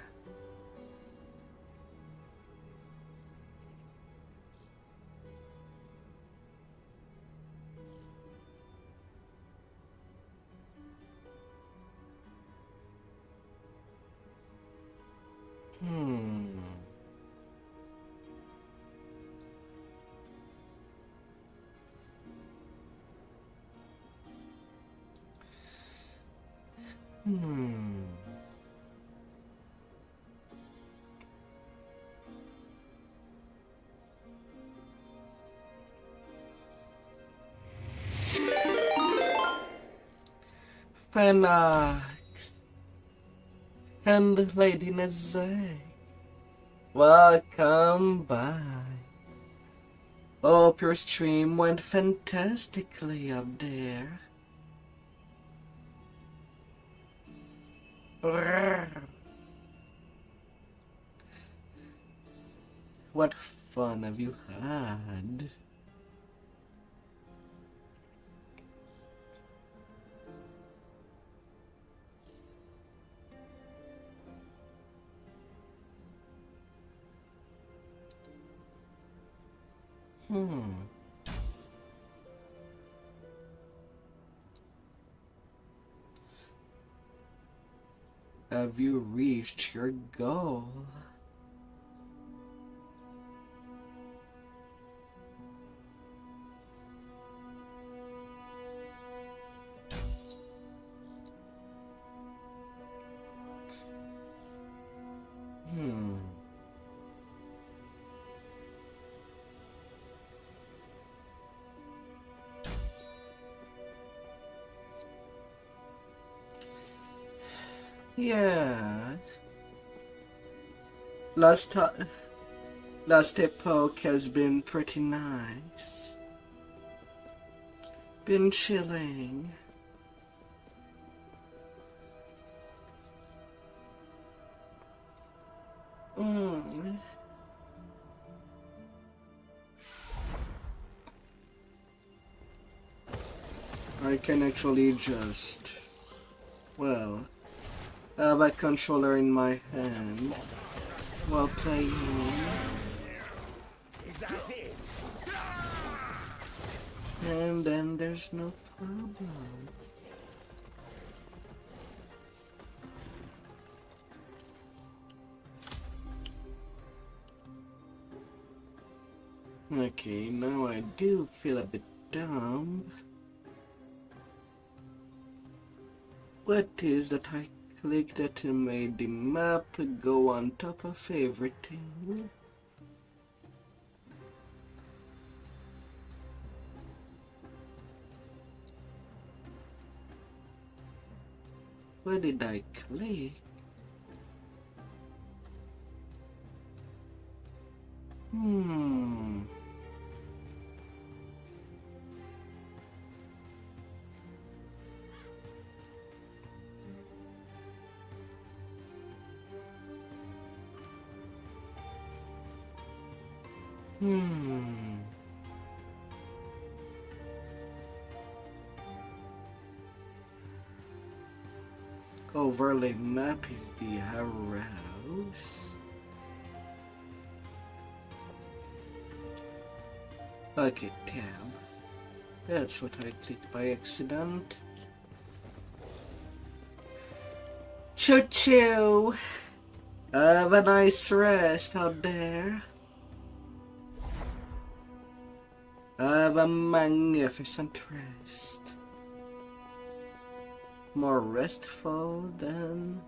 Phoenix and Lady Nazay, welcome back. Hope your stream went fantastically up there. What fun have you had? Have you reached your goal? Yeah. Last Epoch has been pretty nice. Been chilling. I can actually just, well, have a controller in my hand while playing. Is that it? And then there's no problem. Okay, now I do feel a bit dumb. What is that I clicked that made the map go on top of everything? Where did I click? Overlay map is the arrows. Okay, tab. That's what I clicked by accident. Choo-choo! Have a nice rest out there. Have a magnificent rest. More restful than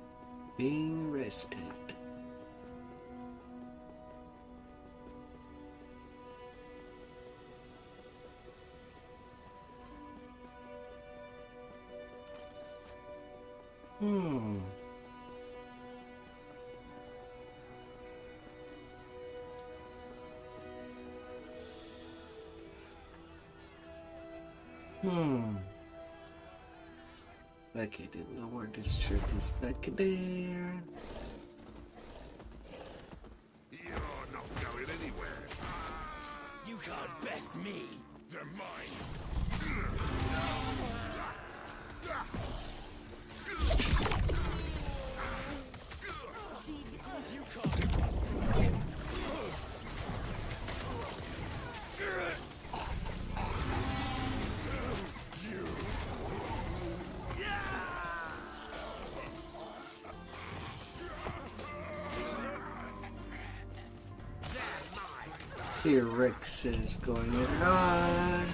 being rested. Okay, didn't know where this shirt is back there. You're not going anywhere. You can't best me. They're mine. You can't. Here Rex is going on.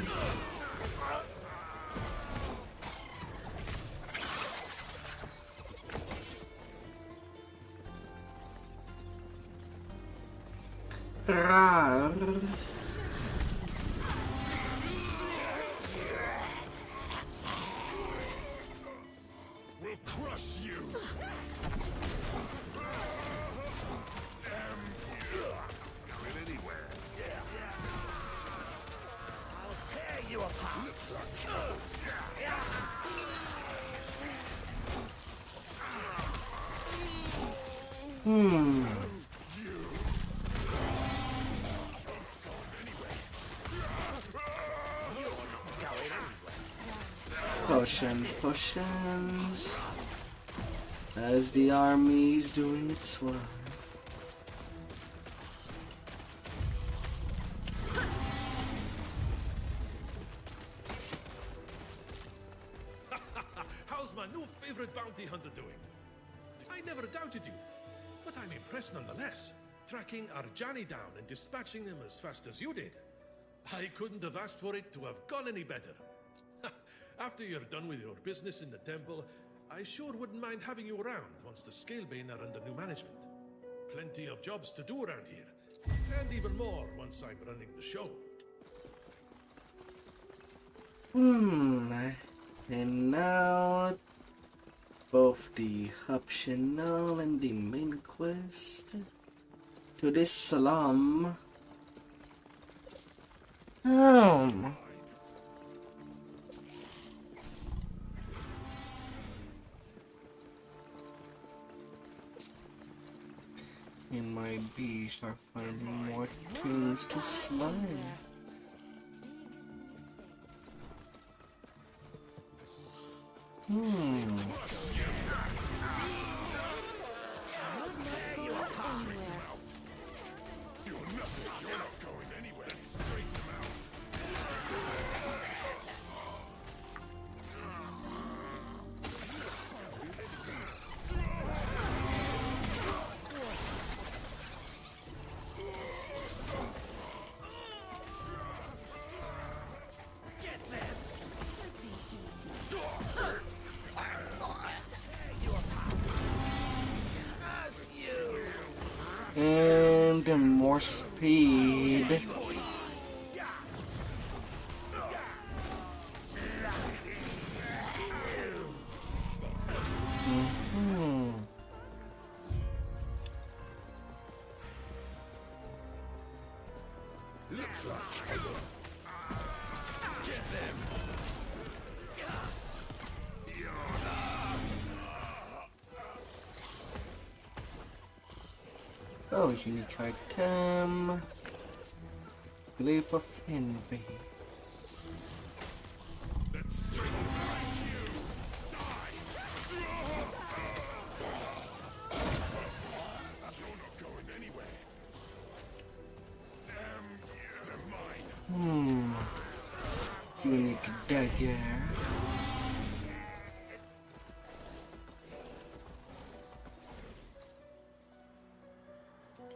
We'll crush you. Damn you. Going anywhere. I'll tear you apart. Potions. As the army's doing its work. How's my new favorite bounty hunter doing? I never doubted you, but I'm impressed nonetheless. Tracking Arjani down and dispatching him as fast as you did. I couldn't have asked for it to have gone any better. After you're done with your business in the temple, I sure wouldn't mind having you around once the Scalebane are under new management. Plenty of jobs to do around here, and even more once I'm running the show. And now both the optional and the main quest to this slum. And my bees are finding more things to slime. And more speed. Oh, unique item. Leaf of Envy. Unique dagger.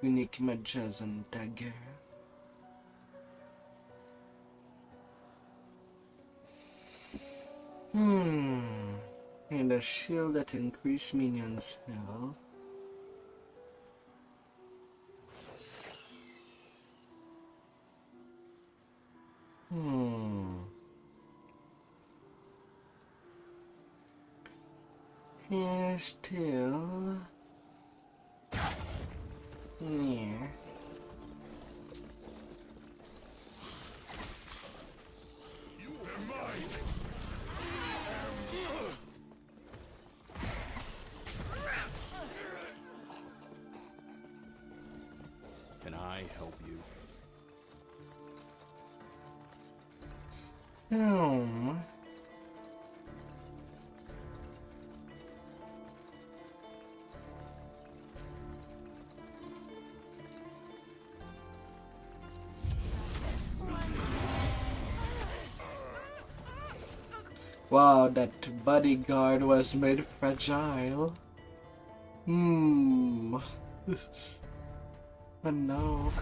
Unique magician dagger. And a shield that increase minions' health. Here's still near. Can I help you? No. Wow, that bodyguard was made fragile. Oh no.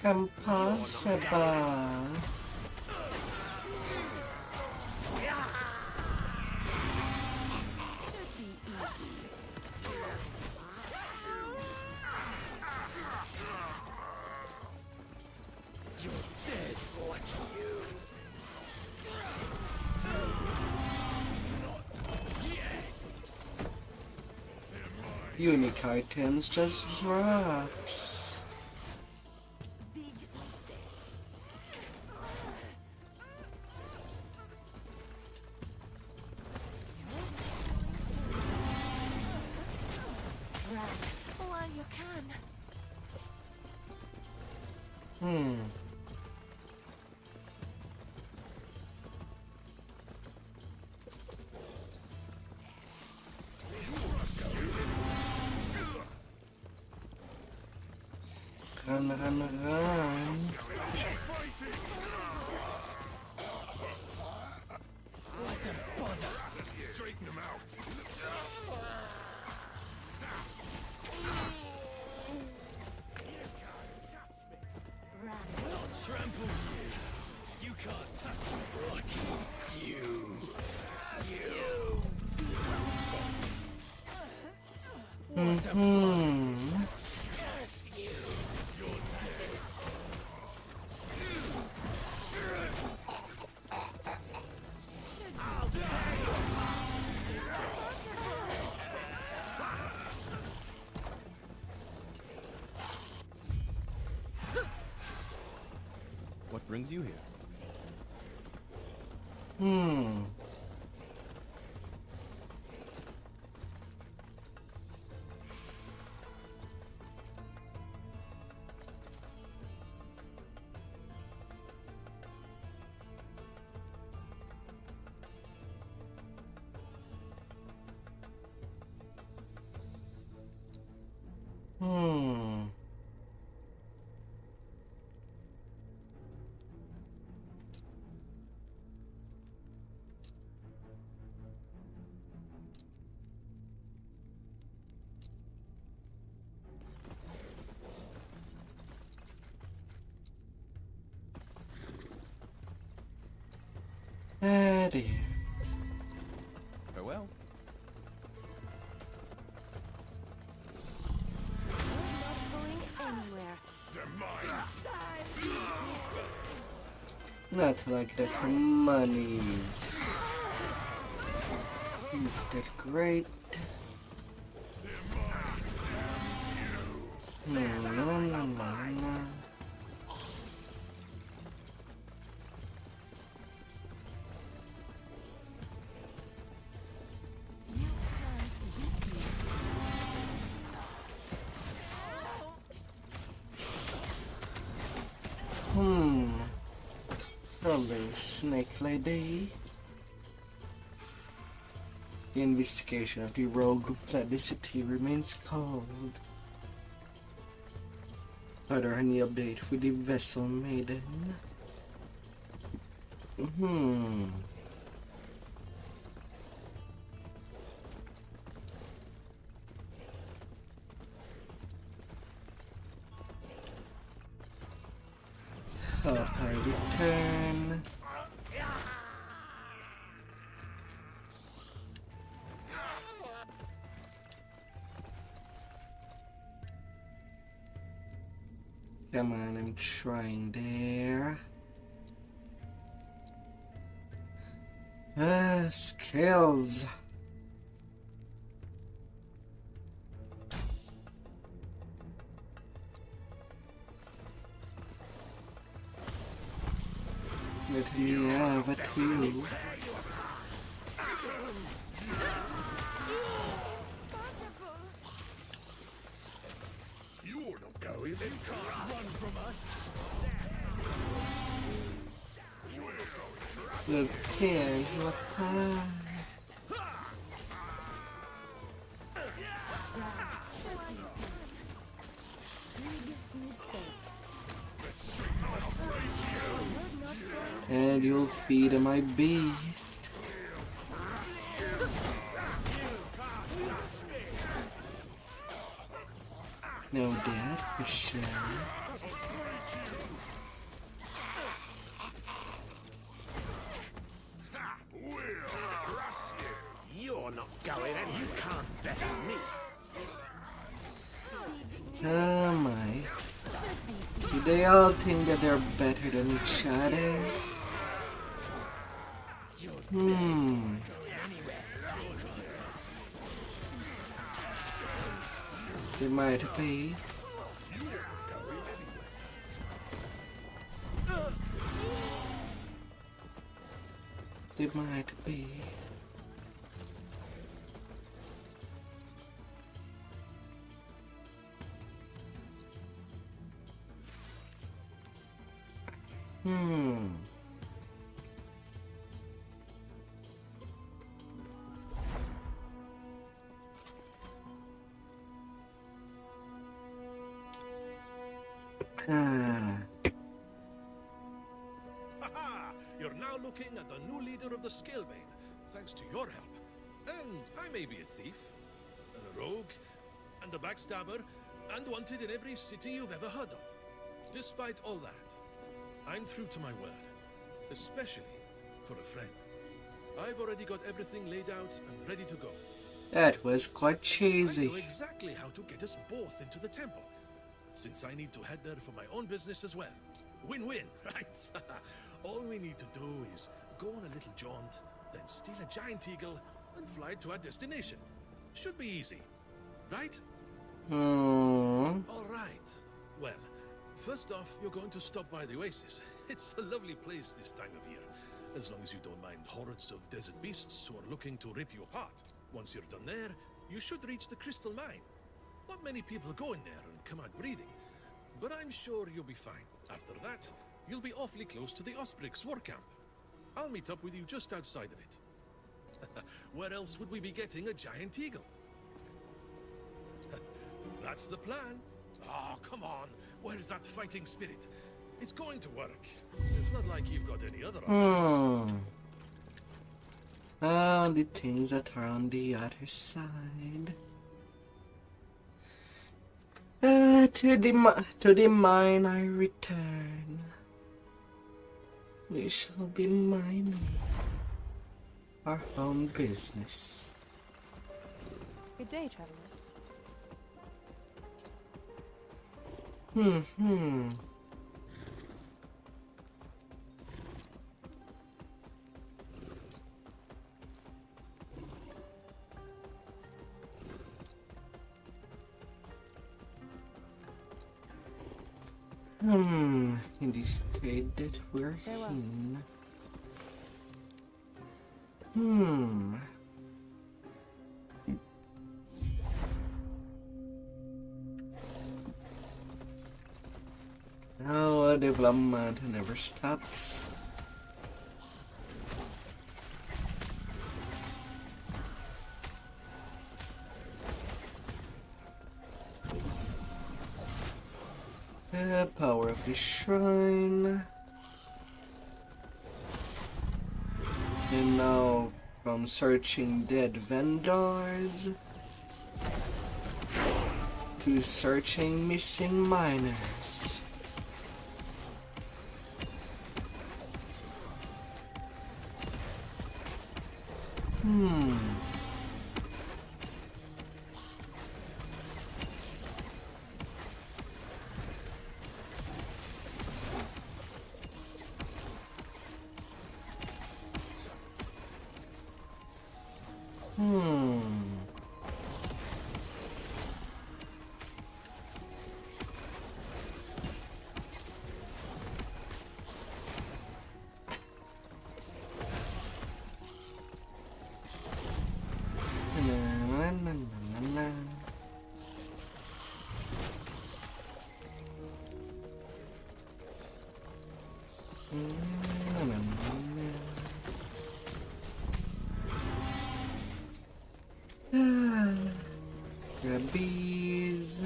Impossible. Unique items just drops. While you can. Run. What a bother! Straighten him out. I'll trample you. You can't touch me. Lucky you. Curse you! You're dead. I'll What brings you here? Dear. Farewell. Not going anywhere. They're mine. Not like the monies. Is that great? Hello, Snake Lady. The investigation of the rogue who fled the city remains cold. Are there any update with the vessel maiden? After I return. Come on, I'm trying there. Skills. Let me have a clue. You're not going. You can't run from us. Look here, what time? And you'll feed my beast. No, Dad, for sure. You're not going, and you can't best me. Oh my. Do they all think that they're better than each other? They might be. They might be. You're now looking at the new leader of the Scalebane, thanks to your help. And I may be a thief, and a rogue, and a backstabber, and wanted in every city you've ever heard of. Despite all that, I'm true to my word, especially for a friend. I've already got everything laid out and ready to go. That was quite I cheesy. know exactly how to get us both into the temple, since I need to head there for my own business as well. Win-win, right? All we need to do is go on a little jaunt, then steal a giant eagle and fly to our destination. Should be easy, right? All right. Well, first off, you're going to stop by the oasis. It's a lovely place this time of year, as long as you don't mind hordes of desert beasts who are looking to rip you apart. Once you're done there, you should reach the crystal mine. Not many people go in there and come out breathing, but I'm sure you'll be fine. After that, you'll be awfully close to the Osprix war camp. I'll meet up with you just outside of it. Where else would we be getting a giant eagle? That's the plan. Oh, come on. Where's that fighting spirit? It's going to work. It's not like you've got any other options. Oh, the things that are on the other side. To the mine I return. We shall be mining our own business. Good day, traveler. In the state that we're in. Oh, development never stops. The power of the shrine. And now, from searching dead vendors to searching missing miners. Bees,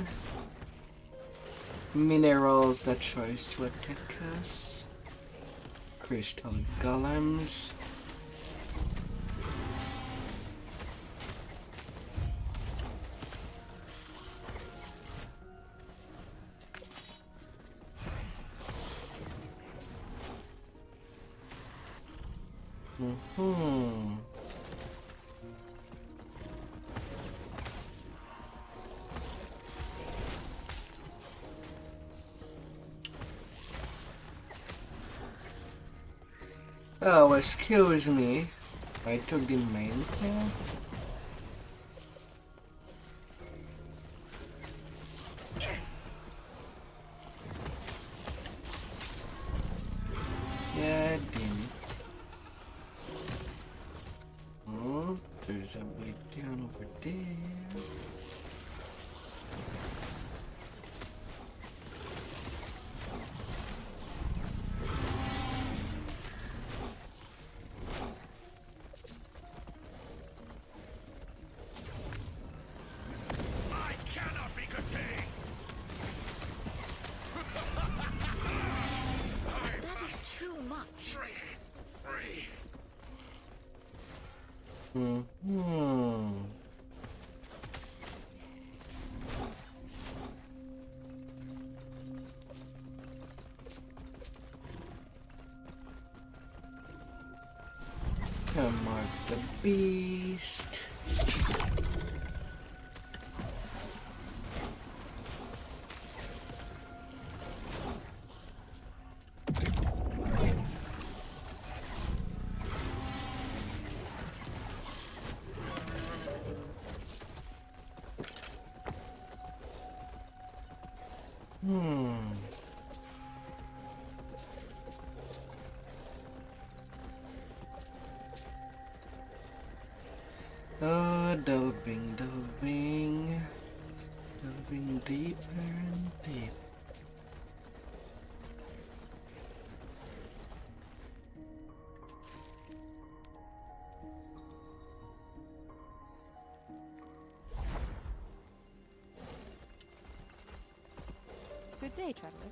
minerals that tries to attack us, crystal golems. Oh, excuse me. I took the main path. Yeah, damn it. Oh, there's a way down over there. Mark the beast. Oh, delving deeper and deeper. Good day, traveler.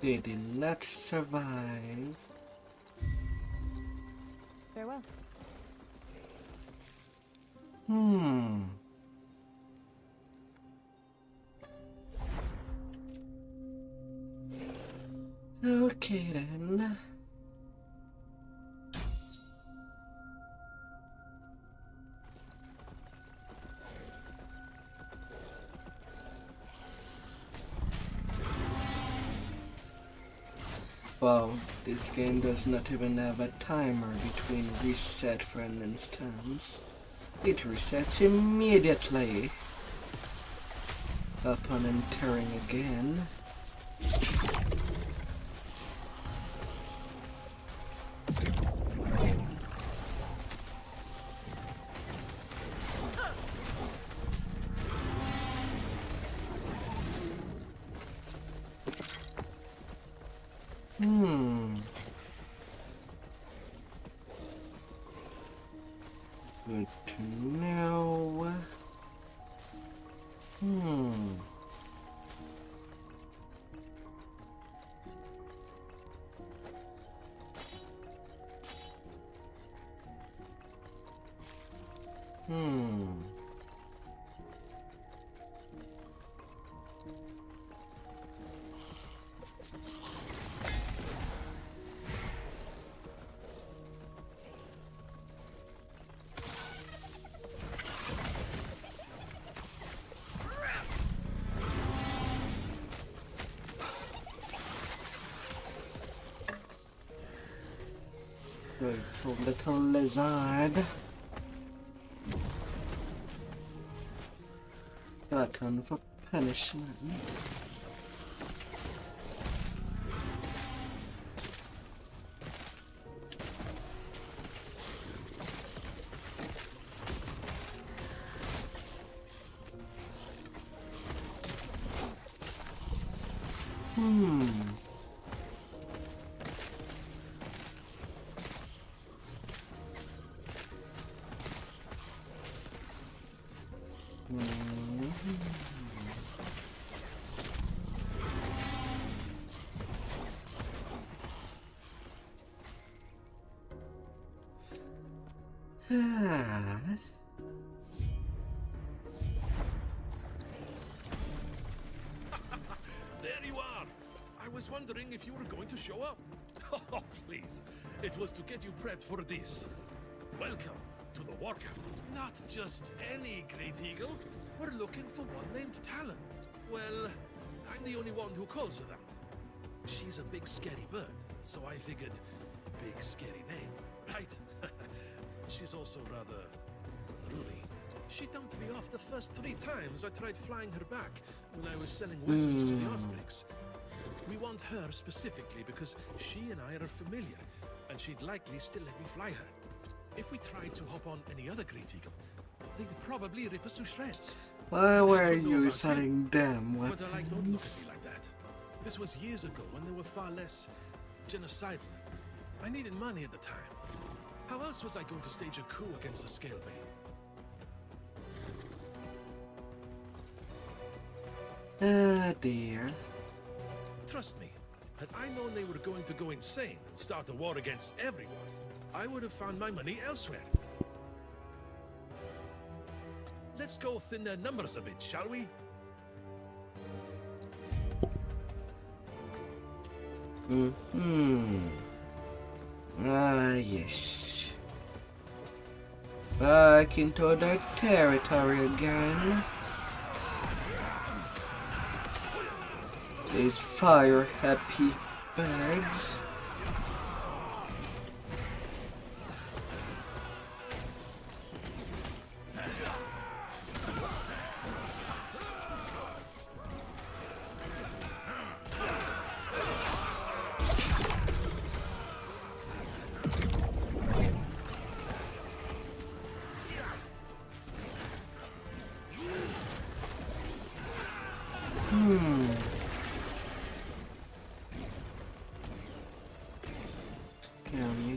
They did not survive. Farewell. Okay then. Wow, this game does not even have a timer between reset for an instance. It resets immediately upon entering again. Good to know. Grateful little lizard. Glutton for punishment. There you are! I was wondering if you were going to show up. Oh, please. It was to get you prepped for this. Welcome to the war camp. Not just any Great Eagle. We're looking for one named Talon. Well, I'm the only one who calls her that. She's a big scary bird, so I figured big scary name, right? She's also rather unruly. She dumped me off the first 3 times I tried flying her back when I was selling weapons to the Ospreys. We want her specifically because she and I are familiar, and she'd likely still let me fly her. If we tried to hop on any other Great Eagle, they'd probably rip us to shreds. Why were you selling them But don't look at me weapons? like that. This was years ago when they were far less genocidal. I needed money at the time. How else was I going to stage a coup against the Scalebane? Ah, dear. Trust me, had I known they were going to go insane and start a war against everyone, I would have found my money elsewhere. Let's go thin their numbers a bit, shall we? Ah, yes. Back into their territory again. These fire-happy birds.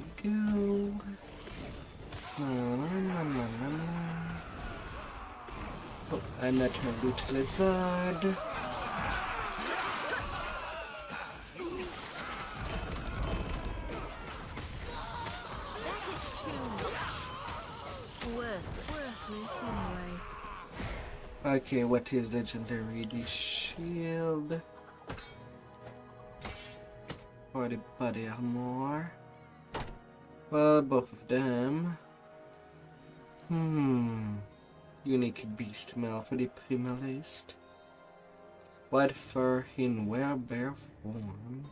we go. La, la, la, la, la, la. Oh, another loot lizard. Worthless anyway. Okay, what is legendary? The shield. Or the body armor. Well, both of them. Unique beast mail for the primalist. White fur in werebear form.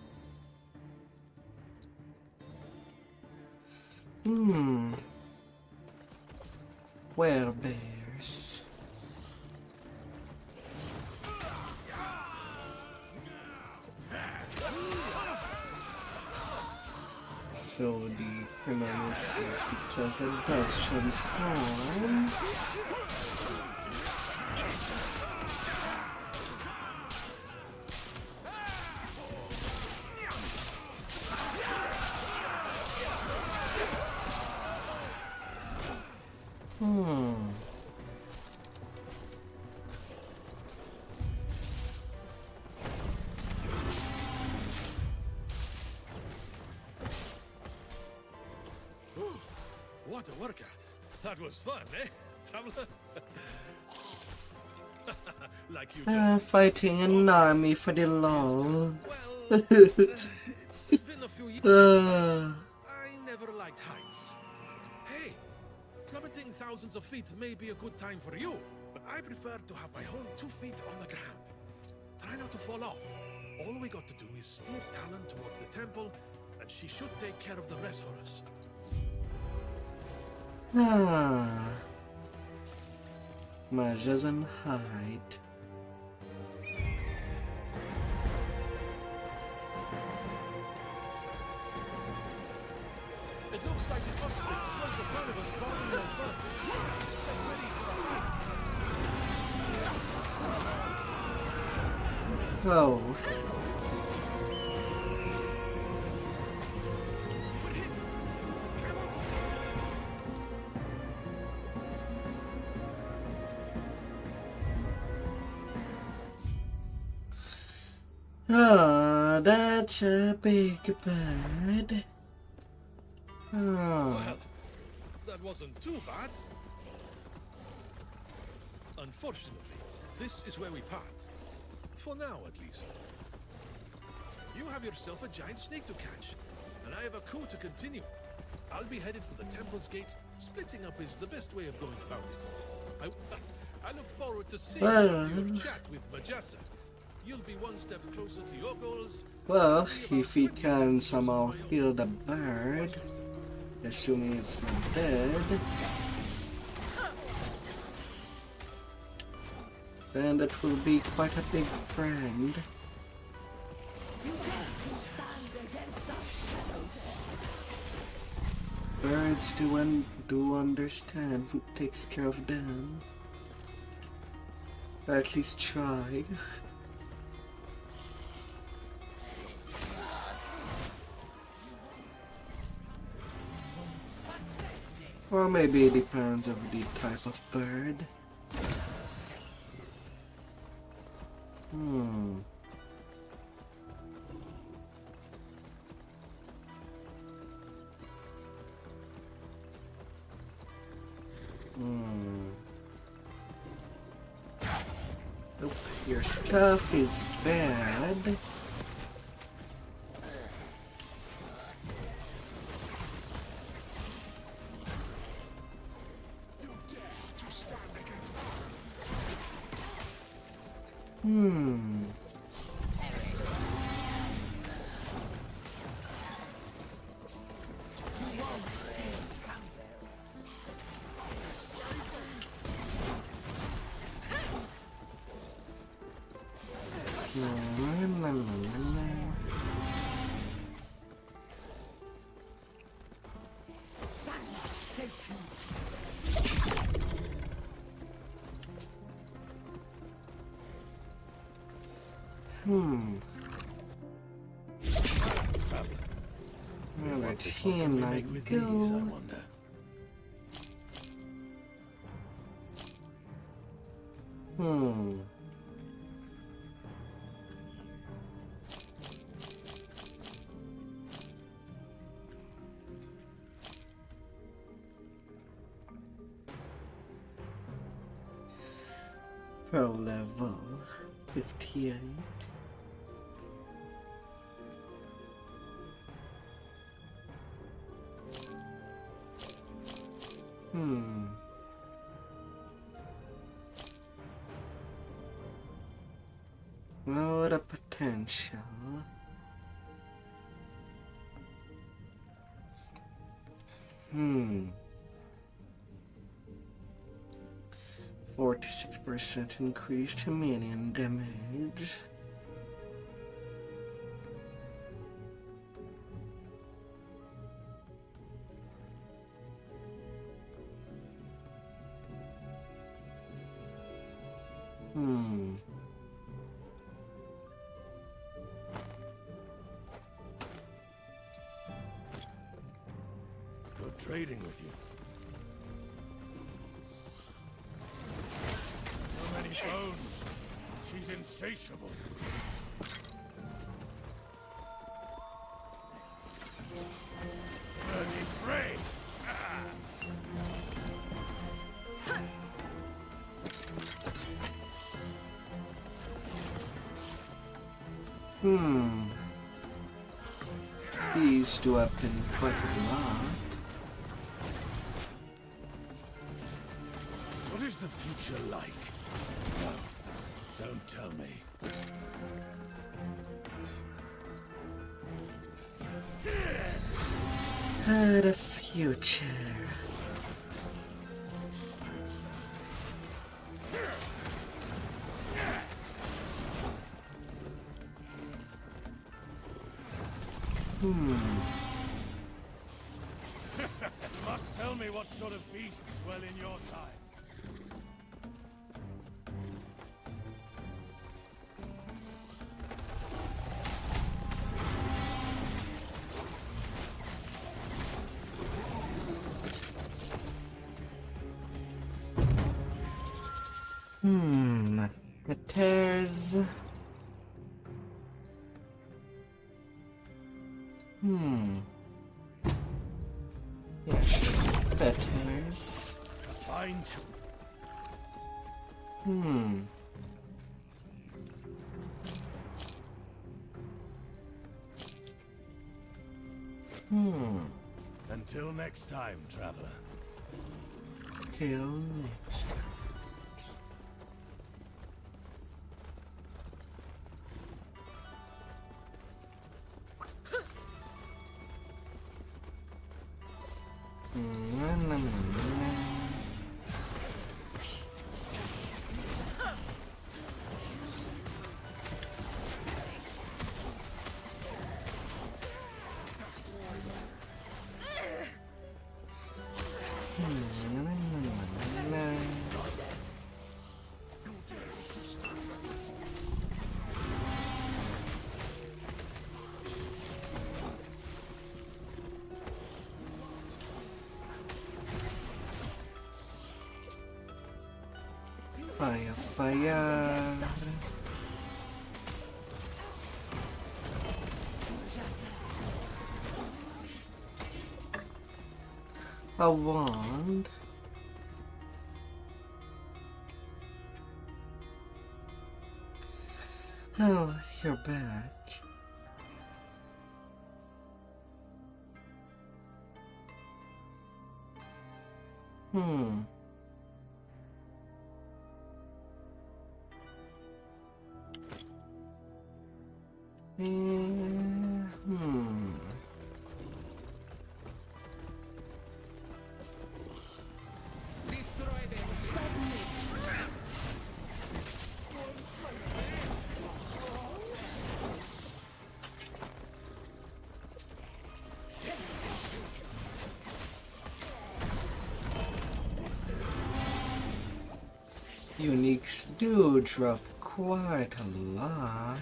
Werebears. So the primalist is because it does transform. What a workout. That was fun, eh, Traveler? Like you Fighting an army for the lol. it's been a few years. I never liked heights. Hey, plummeting thousands of feet may be a good time for you, but I prefer to have my whole 2 feet on the ground. Try not to fall off. All we got to do is steer Talon towards the temple, and she should take care of the rest for us. Mages and height. It looks like the Acolyte smells the fun of us bombing them first. Get ready for the fight. Oh. Oh, that's a big bird. Oh. Well, that wasn't too bad. Unfortunately, this is where we part. For now, at least. You have yourself a giant snake to catch, and I have a coup to continue. I'll be headed for the temple's gate. Splitting up is the best way of going about it. I look forward to seeing your chat with Majasa. You'll be one step closer to your goals. Well, if he can somehow heal the bird, assuming it's not dead, then that will be quite a big friend. Birds do understand who takes care of them. Or at least try. Or maybe it depends on the type of bird. Nope, your stuff is bad. Well, 14 I go. Hmm. Pro level 58. What a potential. 46% increase to minion damage. Good trading with you. So many bones. She's insatiable. Burning prey. These two up in quite a lot. What is the future like? No, don't tell me. The future. Must tell me what sort of beasts dwell in your time. It tears. Yes, that tears. Fine. Until next time, traveler. Till next time. Fire, fire. A wand. Oh, you're back. Uniques do drop quite a lot.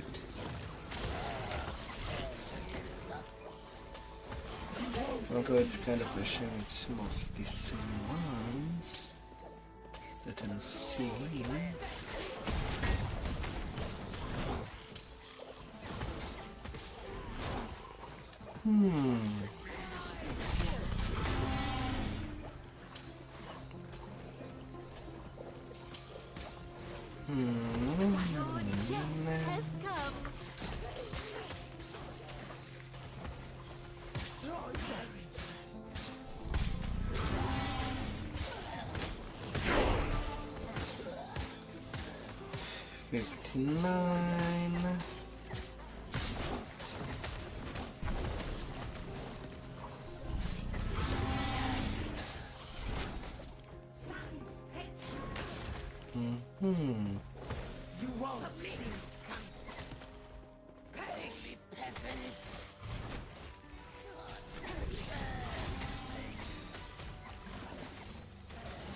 Although it's kind of a shame it's mostly the same ones that I'm seeing. $59. You won't see me coming. Pay me, peasants.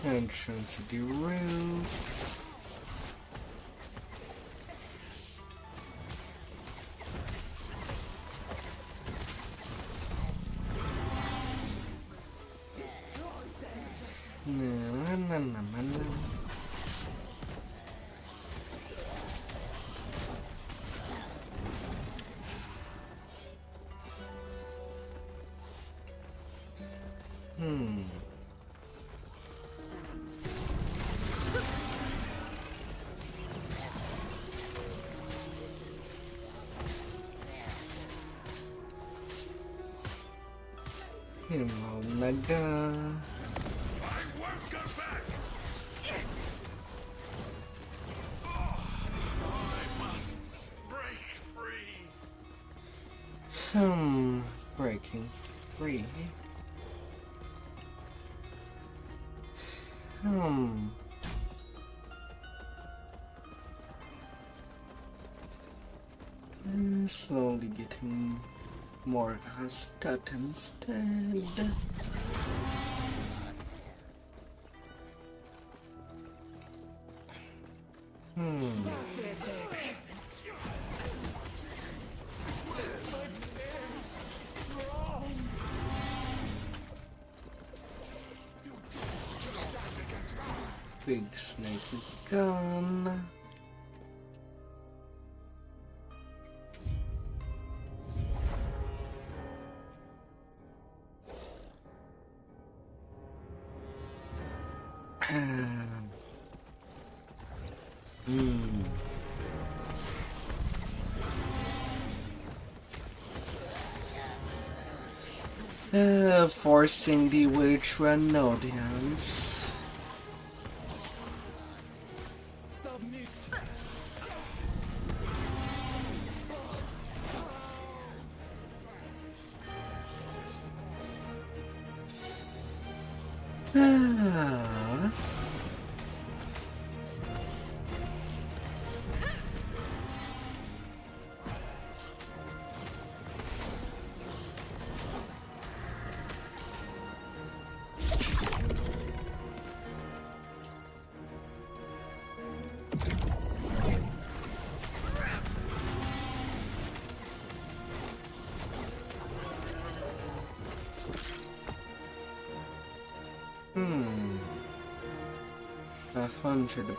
Entrance to the roof. Naga. I won't go back. I must break free. Breaking free. Slowly getting more stat instead. Big snake is gone. Forcing the Witranodians. Submit. £100.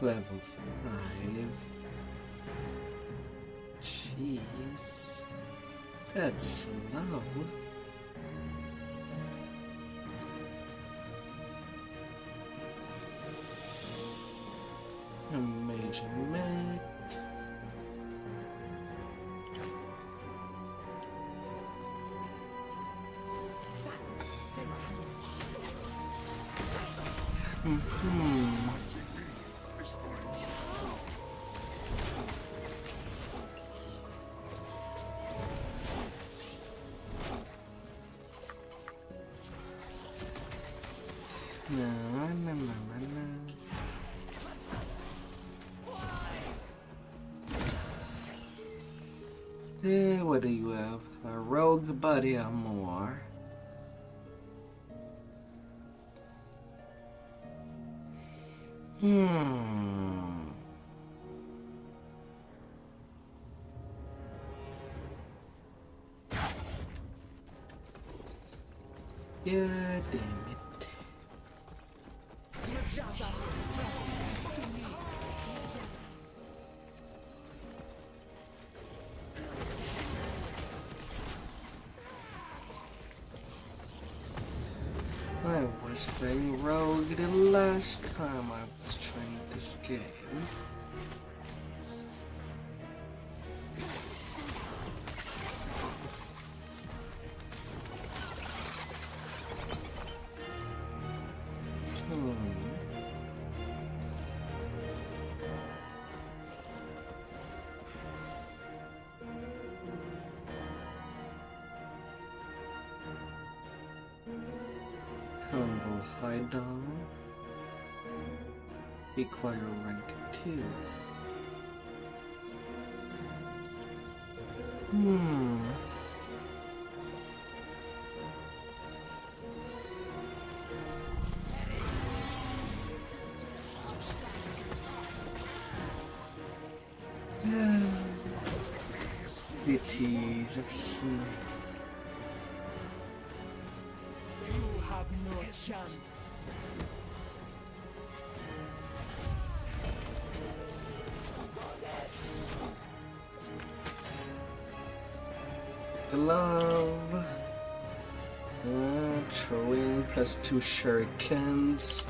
Level 5. Jeez. That's low. A major mate. What do you have? A rogue buddy or more? Yeah, damn it. I was playing rogue the last time I was trying this game. Humble high down. Require rank 2. It is a snake. You have no chance. Glove. Throwing plus 2 shurikens.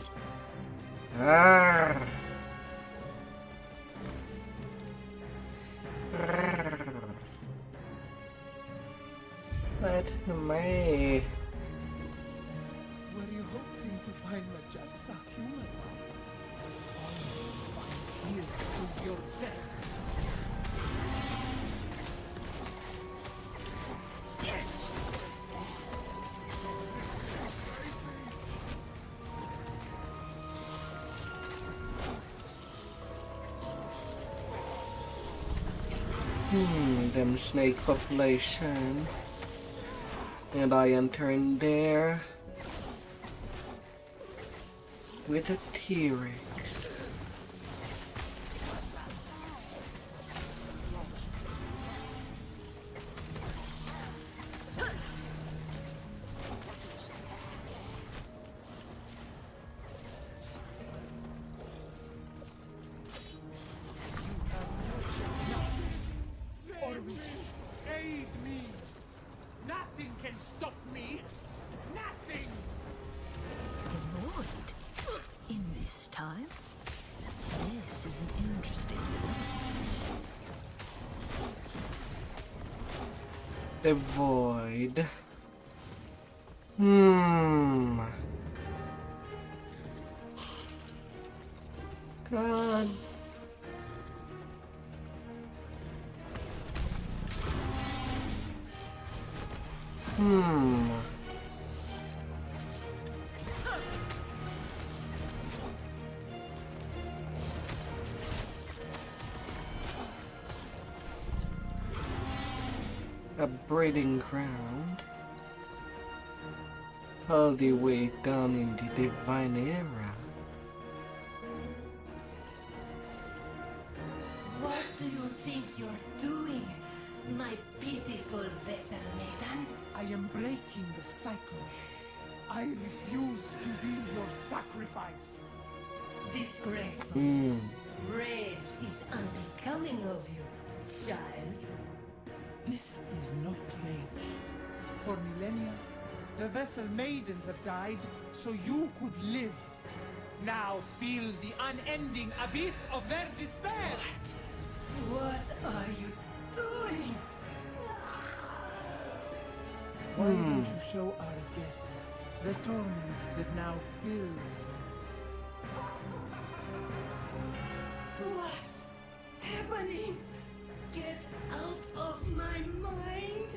Let me. Were you hoping to find Majasa human? All you will find here is your death. Them snake population. And I enter in there with a T-Rex. Aid me! Nothing can stop me! Nothing! The Lord? In this time? This is an interesting point. The void. God. A breeding ground. All the way down in the divine era. What do you think you're doing, my pitiful vessel maiden? I am breaking the cycle. I refuse to be your sacrifice. Disgraceful. Rage is unbecoming of you, child. This is not rage. For millennia, the vessel maidens have died so you could live. Now feel the unending abyss of their despair. What are you doing? Why don't you show our guest the torment that now fills you? What's happening? Get out of my mind!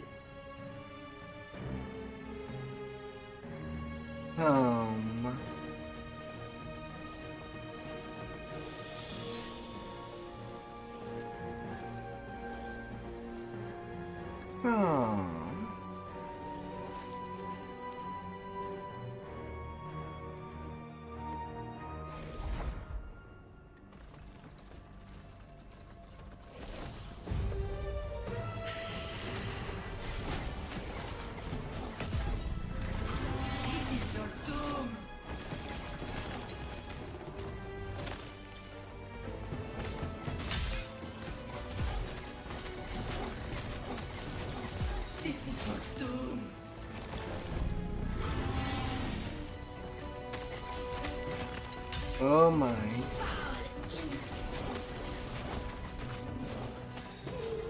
Oh my.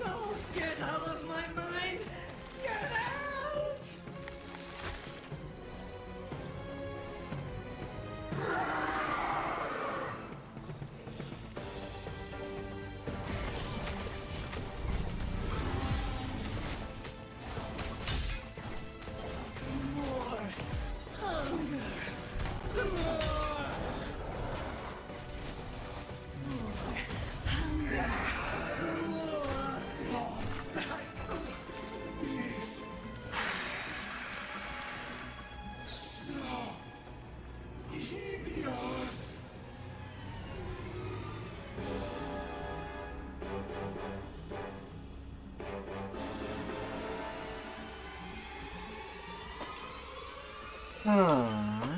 No! Get out of my mind! Get out! More hunger! More! Aww.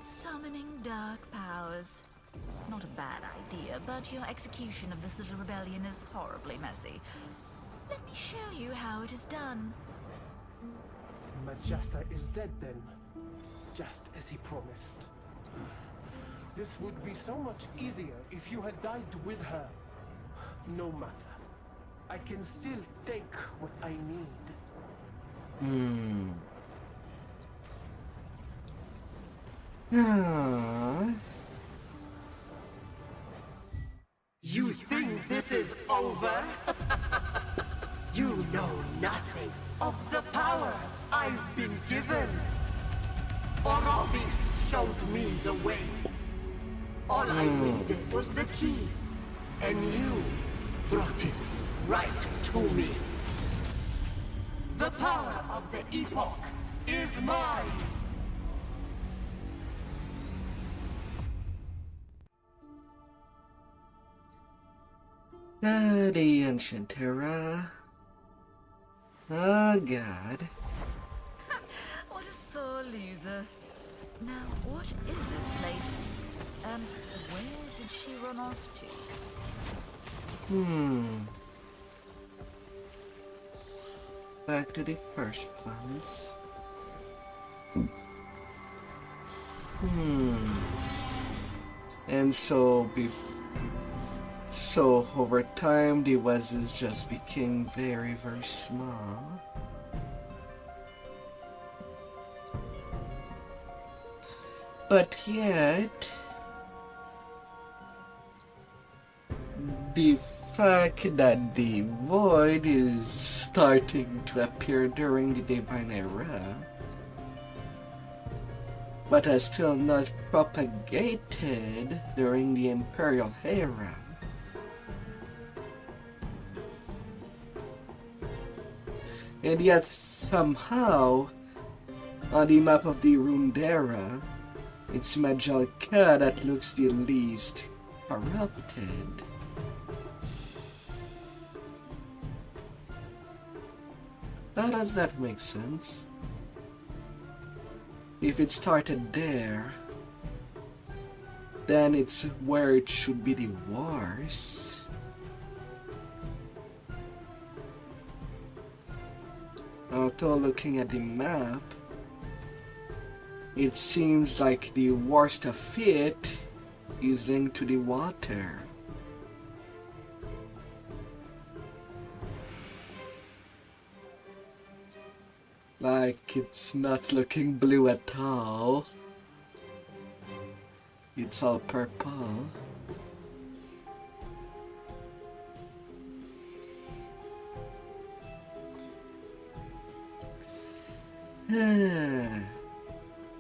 Summoning dark powers. Not a bad idea, but your execution of this little rebellion is horribly messy. Let me show you how it is done. Majesta is dead then, just as he promised. This would be so much easier if you had died with her. No matter. I can still take what I need. Aww. You think this is over? You know nothing of the power I've been given. Orobis showed me the way. All I needed was the key, and you brought it right to me. The power of the Epoch is mine. The ancient era. Oh god. What a sore loser. Now, what is this place? Where did she run off to? Back to the first planets. And so over time the Wesses just became very, very small. But yet the fact that the void is starting to appear during the Divine Era, but has still not propagated during the Imperial Era. And yet somehow, on the map of the Runeterra, it's Majelka that looks the least corrupted. How does that make sense? If it started there, then it's where it should be the worst. Although looking at the map, it seems like the worst of it is linked to the water. Like, it's not looking blue at all. It's all purple.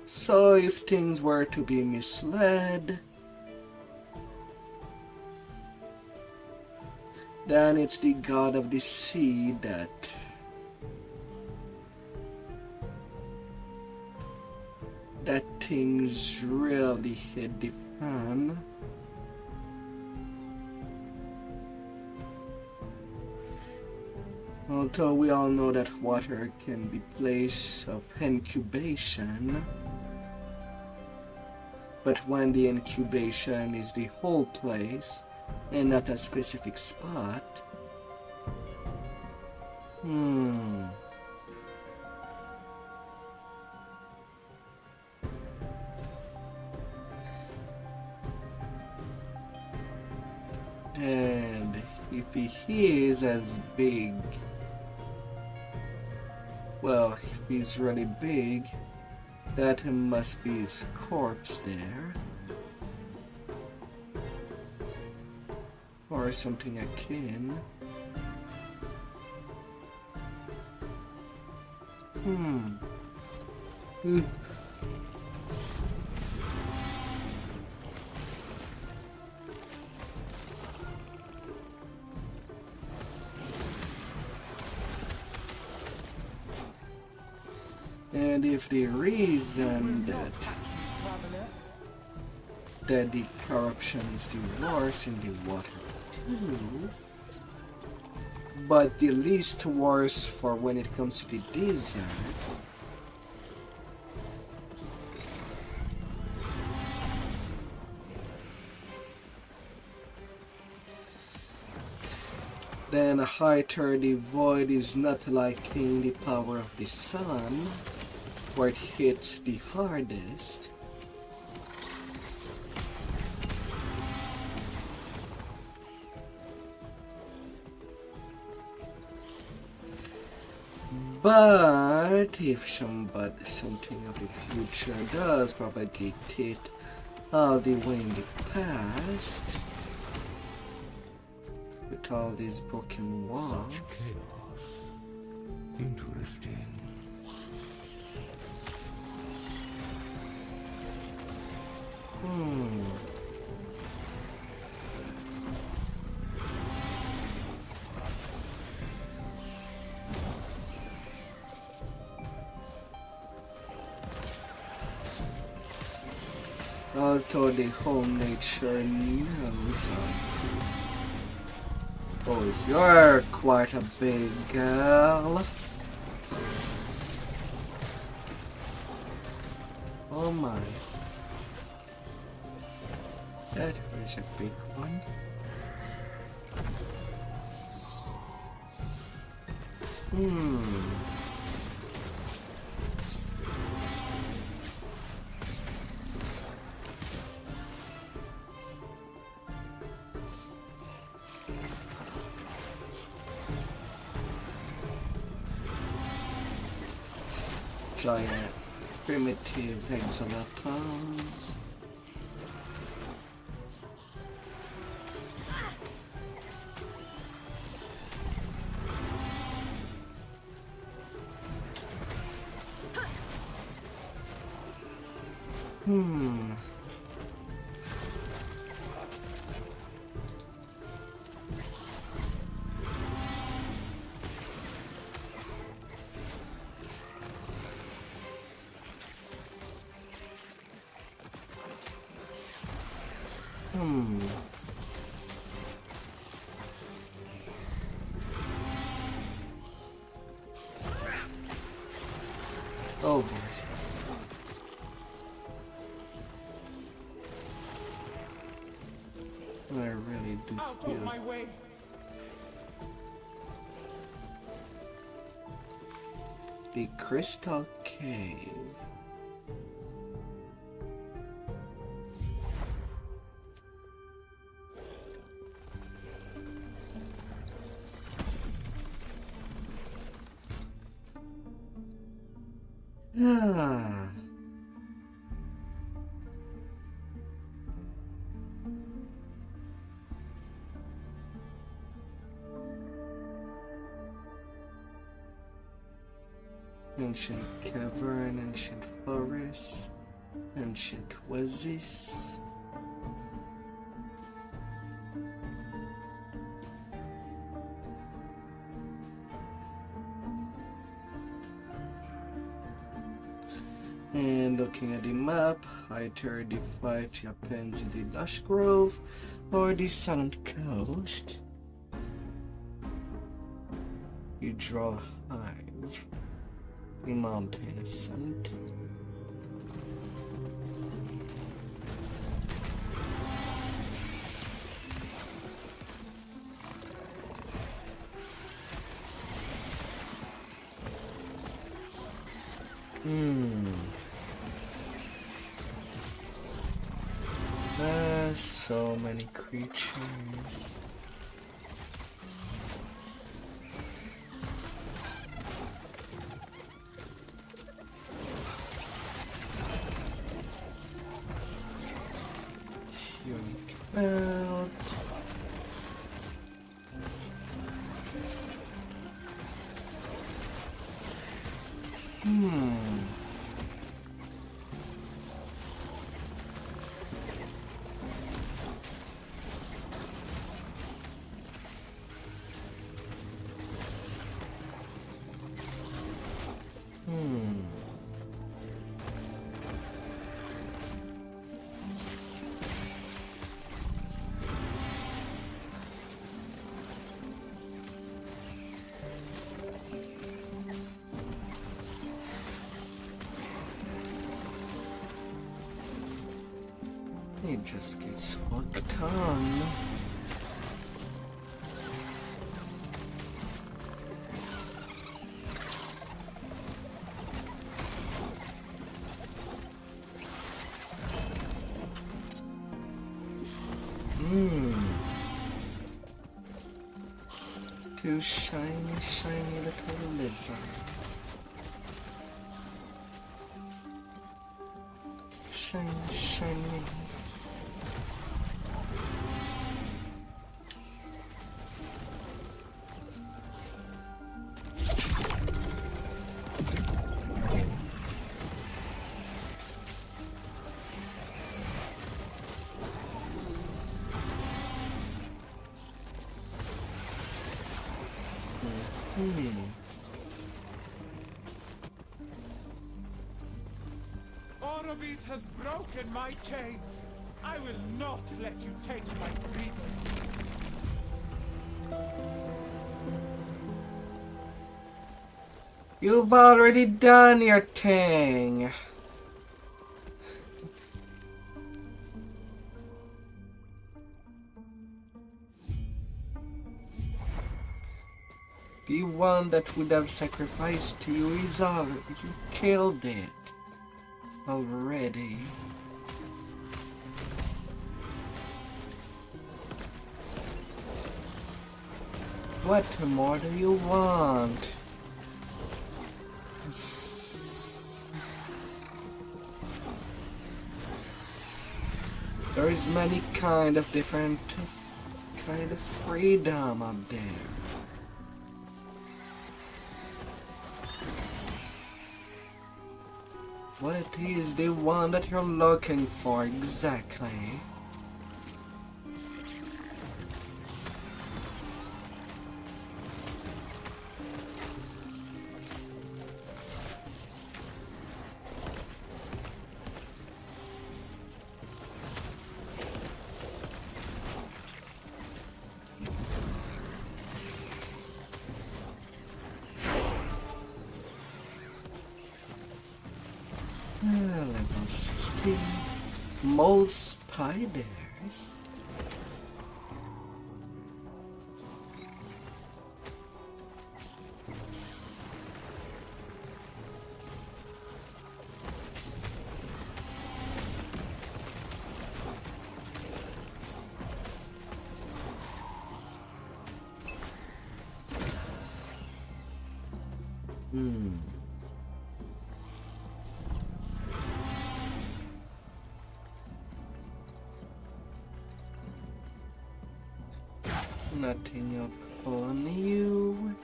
So if things were to be misled, then it's the god of the sea that things really hit the fan. Although we all know that water can be place of incubation, But when the incubation is the whole place and not a specific spot, and if he is as big, well, if he's really big, that must be his corpse there. Or something akin. And if the reason that the corruption is the worst in the water too, but the least worst for when it comes to the desert, then a higher the void is not like in the power of the sun, where it hits the hardest. But if something of the future does propagate it all the way in the past, with all these broken walls. Such chaos. Interesting. Although the whole nature knows oh, you're quite a big girl. Oh my. That was a big one. Giant primitive exolatons. Oh boy. I really do Out feel of my way. the crystal cave. Ancient cavern, ancient forest, ancient oasis. And looking at the map, either the fight happens in the lush grove or the silent coast. You draw a hive. The mountain ascent. So many creatures. Unique belt. It just gets hooked on. Two shiny, shiny little lizards. Shiny, shiny. Orobes has broken my chains. I will not let you take my freedom. You've already done your thing. The one that would have sacrificed to you is already. You killed it already. What more do you want? There is many different kind of freedom up there. What is the one that you're looking for exactly? Level 16. Mole spiders. Nothing up on you.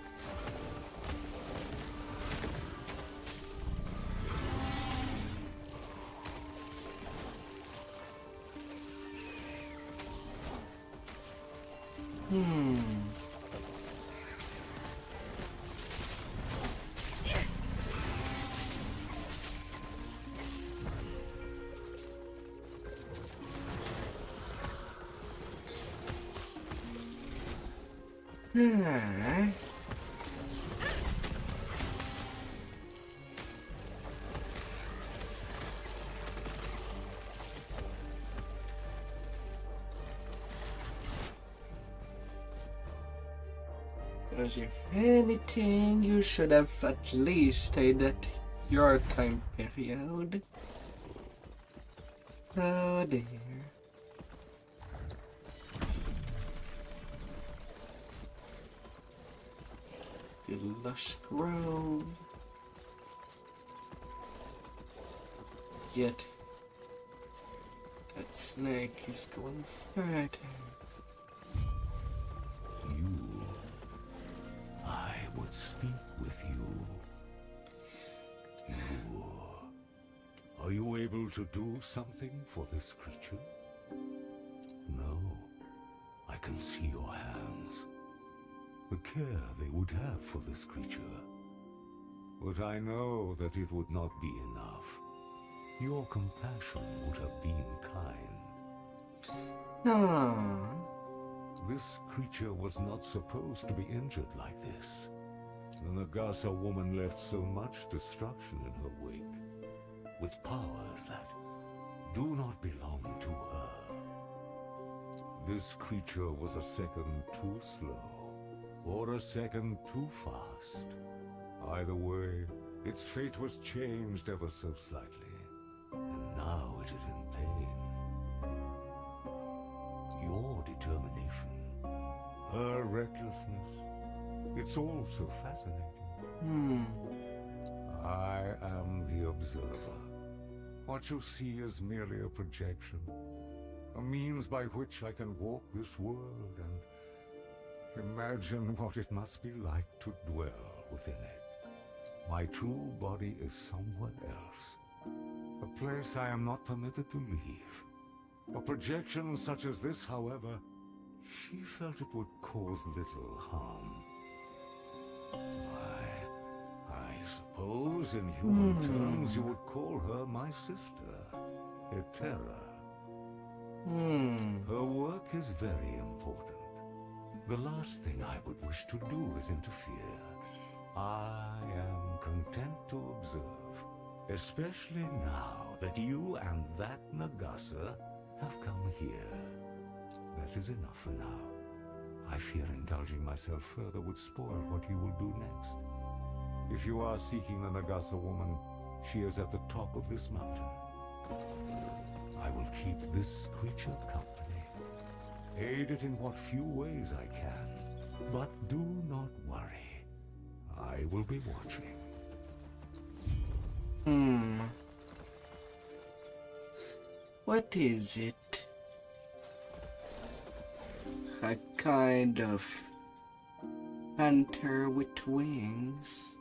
Because if anything, you should have at least stayed your time period. Oh dear. The lush grove. Yet that snake is going further. You. I would speak with you. You. Are you able to do something for this creature? No. I can see your hands. The care they would have for this creature. But I know that it would not be enough. Your compassion would have been kind. This creature was not supposed to be injured like this. The Nagasa woman left so much destruction in her wake, with powers that do not belong to her. This creature was a second too slow, or a second too fast. Either way, its fate was changed ever so slightly, and now it is in pain. Your determination, her recklessness, it's all so fascinating. I am the observer. What you see is merely a projection, a means by which I can walk this world and imagine what it must be like to dwell within it. My true body is somewhere else, a place I am not permitted to leave. A projection such as this, however, she felt it would cause little harm. I suppose in human terms you would call her my sister, Etera. Her work is very important. The last thing I would wish to do is interfere. I am content to observe, especially now that you and that Nagasa have come here. That is enough for now. I fear indulging myself further would spoil what you will do next. If you are seeking the Nagasa woman, she is at the top of this mountain. I will keep this creature company, aid it in what few ways I can, but do not worry. I will be watching. What is it? A kind of hunter with wings.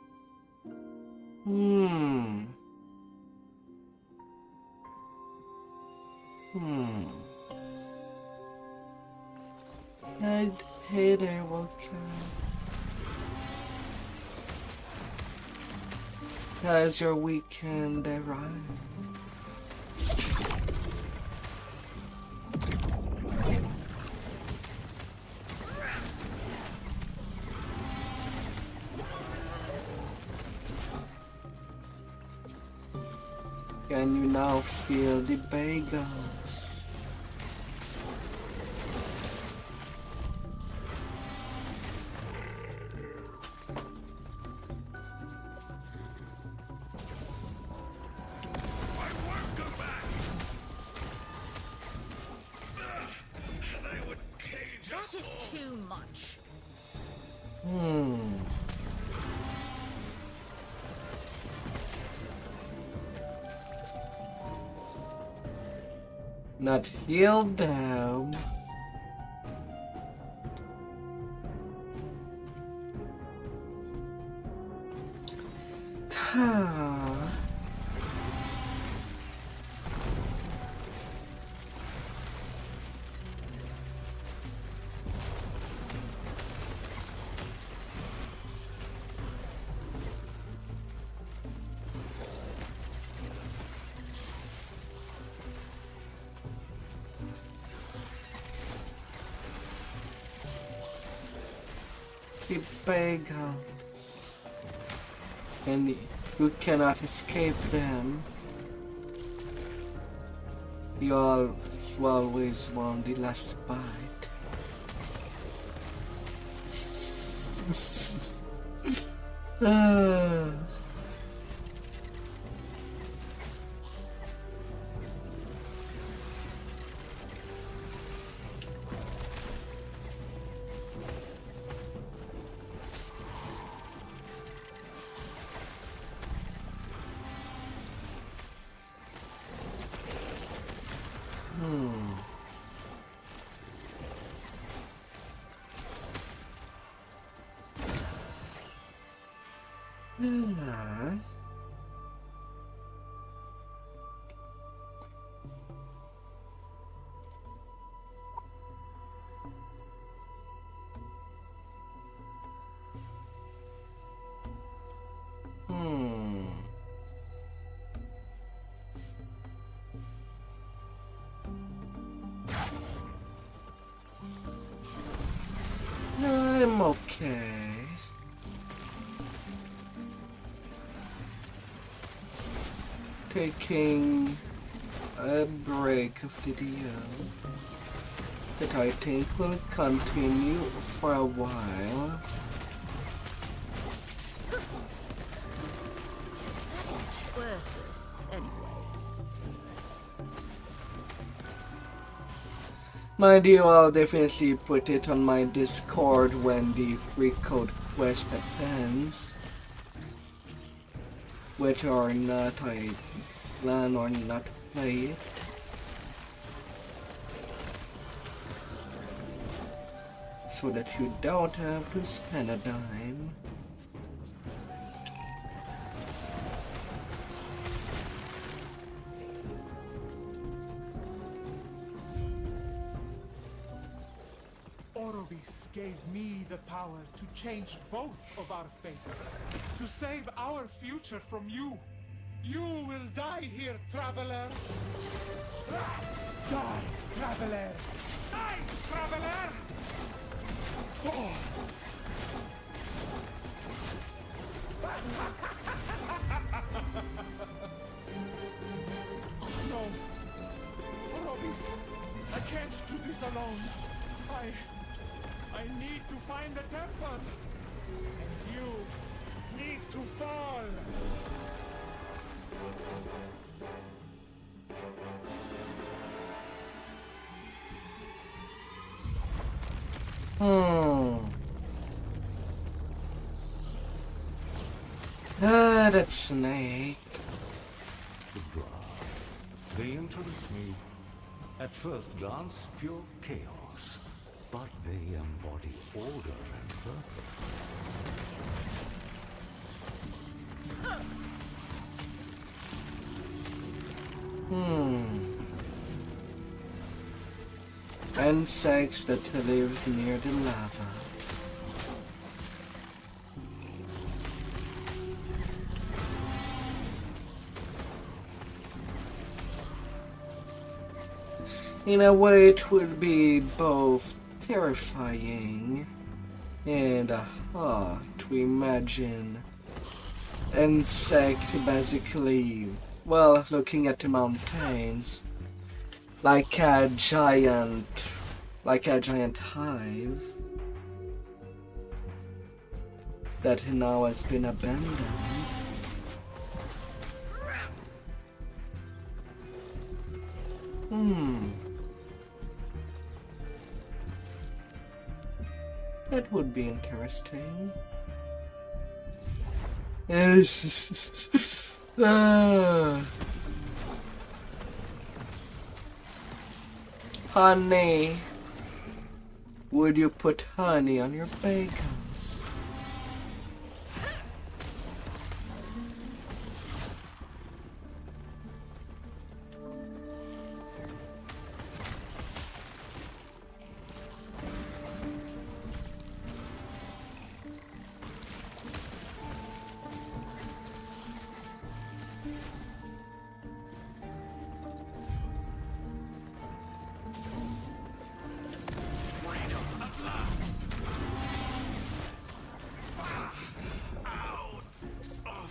And hey there, welcome. Has your weekend arrived? Can you now feel the bagels? That is too much. Not healed down. The bagels. And you cannot escape them. You always want the last bite. Okay. Taking a break of the video that I think will continue for a while. Worthless, anyway. Mind you, I'll definitely put it on my Discord when the free code quest ends. Whether or not I plan or not play it. So that you don't have to spend a dime. Orobis gave me the power to change both of our fates, to save our future from you. You will die here, traveler. Die, traveler. Die, traveler. Fall. No. Orobis, I can't do this alone. I need to find the temple. And you need to fall. That snake. The draw. They interest me. At first glance, pure chaos. But they embody order and purpose. Insects that lives near the lava. In a way, it would be both terrifying and hard to imagine insect basically, well, looking at the mountains like a giant hive that now has been abandoned. That would be interesting. Honey. Would you put honey on your bacons?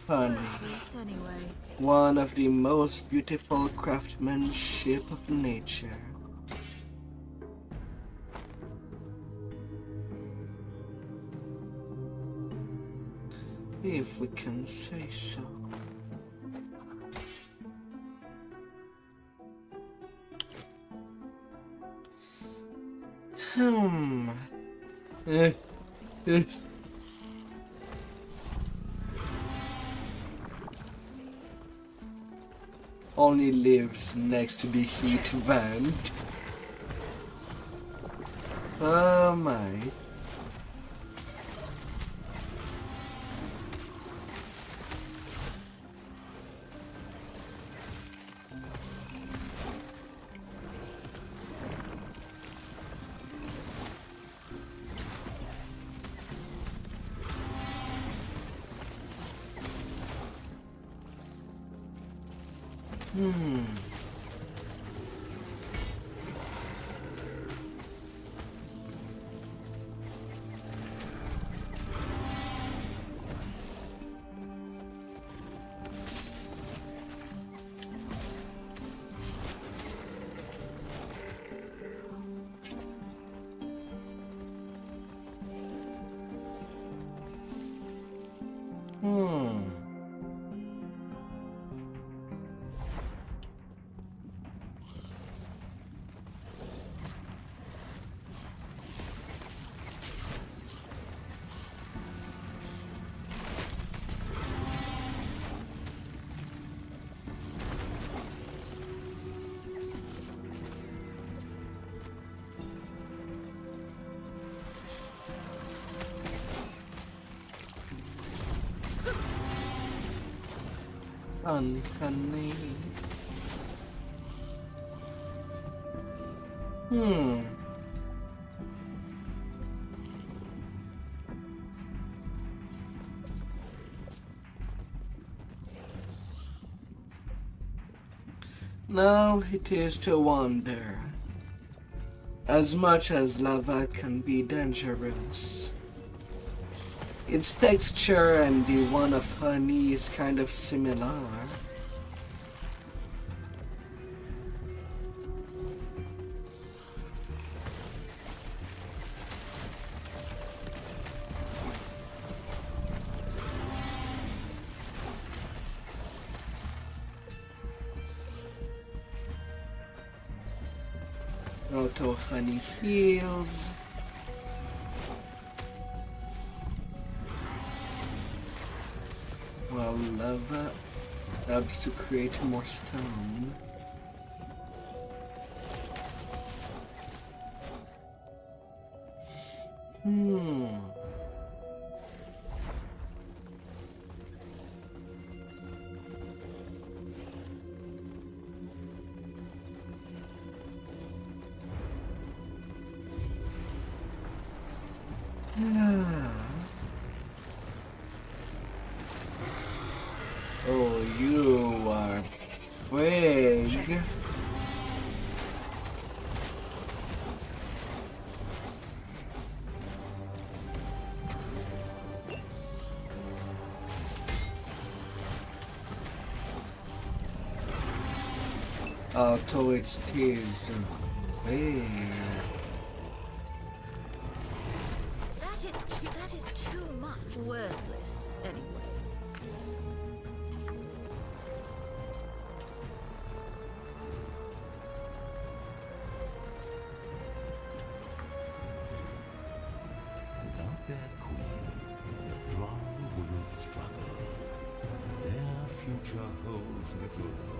Honey. One of the most beautiful craftsmanship of nature. If we can say so. Yes. Only lives next to the heat vent. Oh my. Honey. Now it is to wonder. As much as lava can be dangerous, its texture and the one of honey is kind of similar. Auto honey heals. While lava helps to create more stone. Oh, you are big. Although it stays big. That is too much. Worthless, anyway. Without their queen, the Drow will struggle. Their future holds little hope.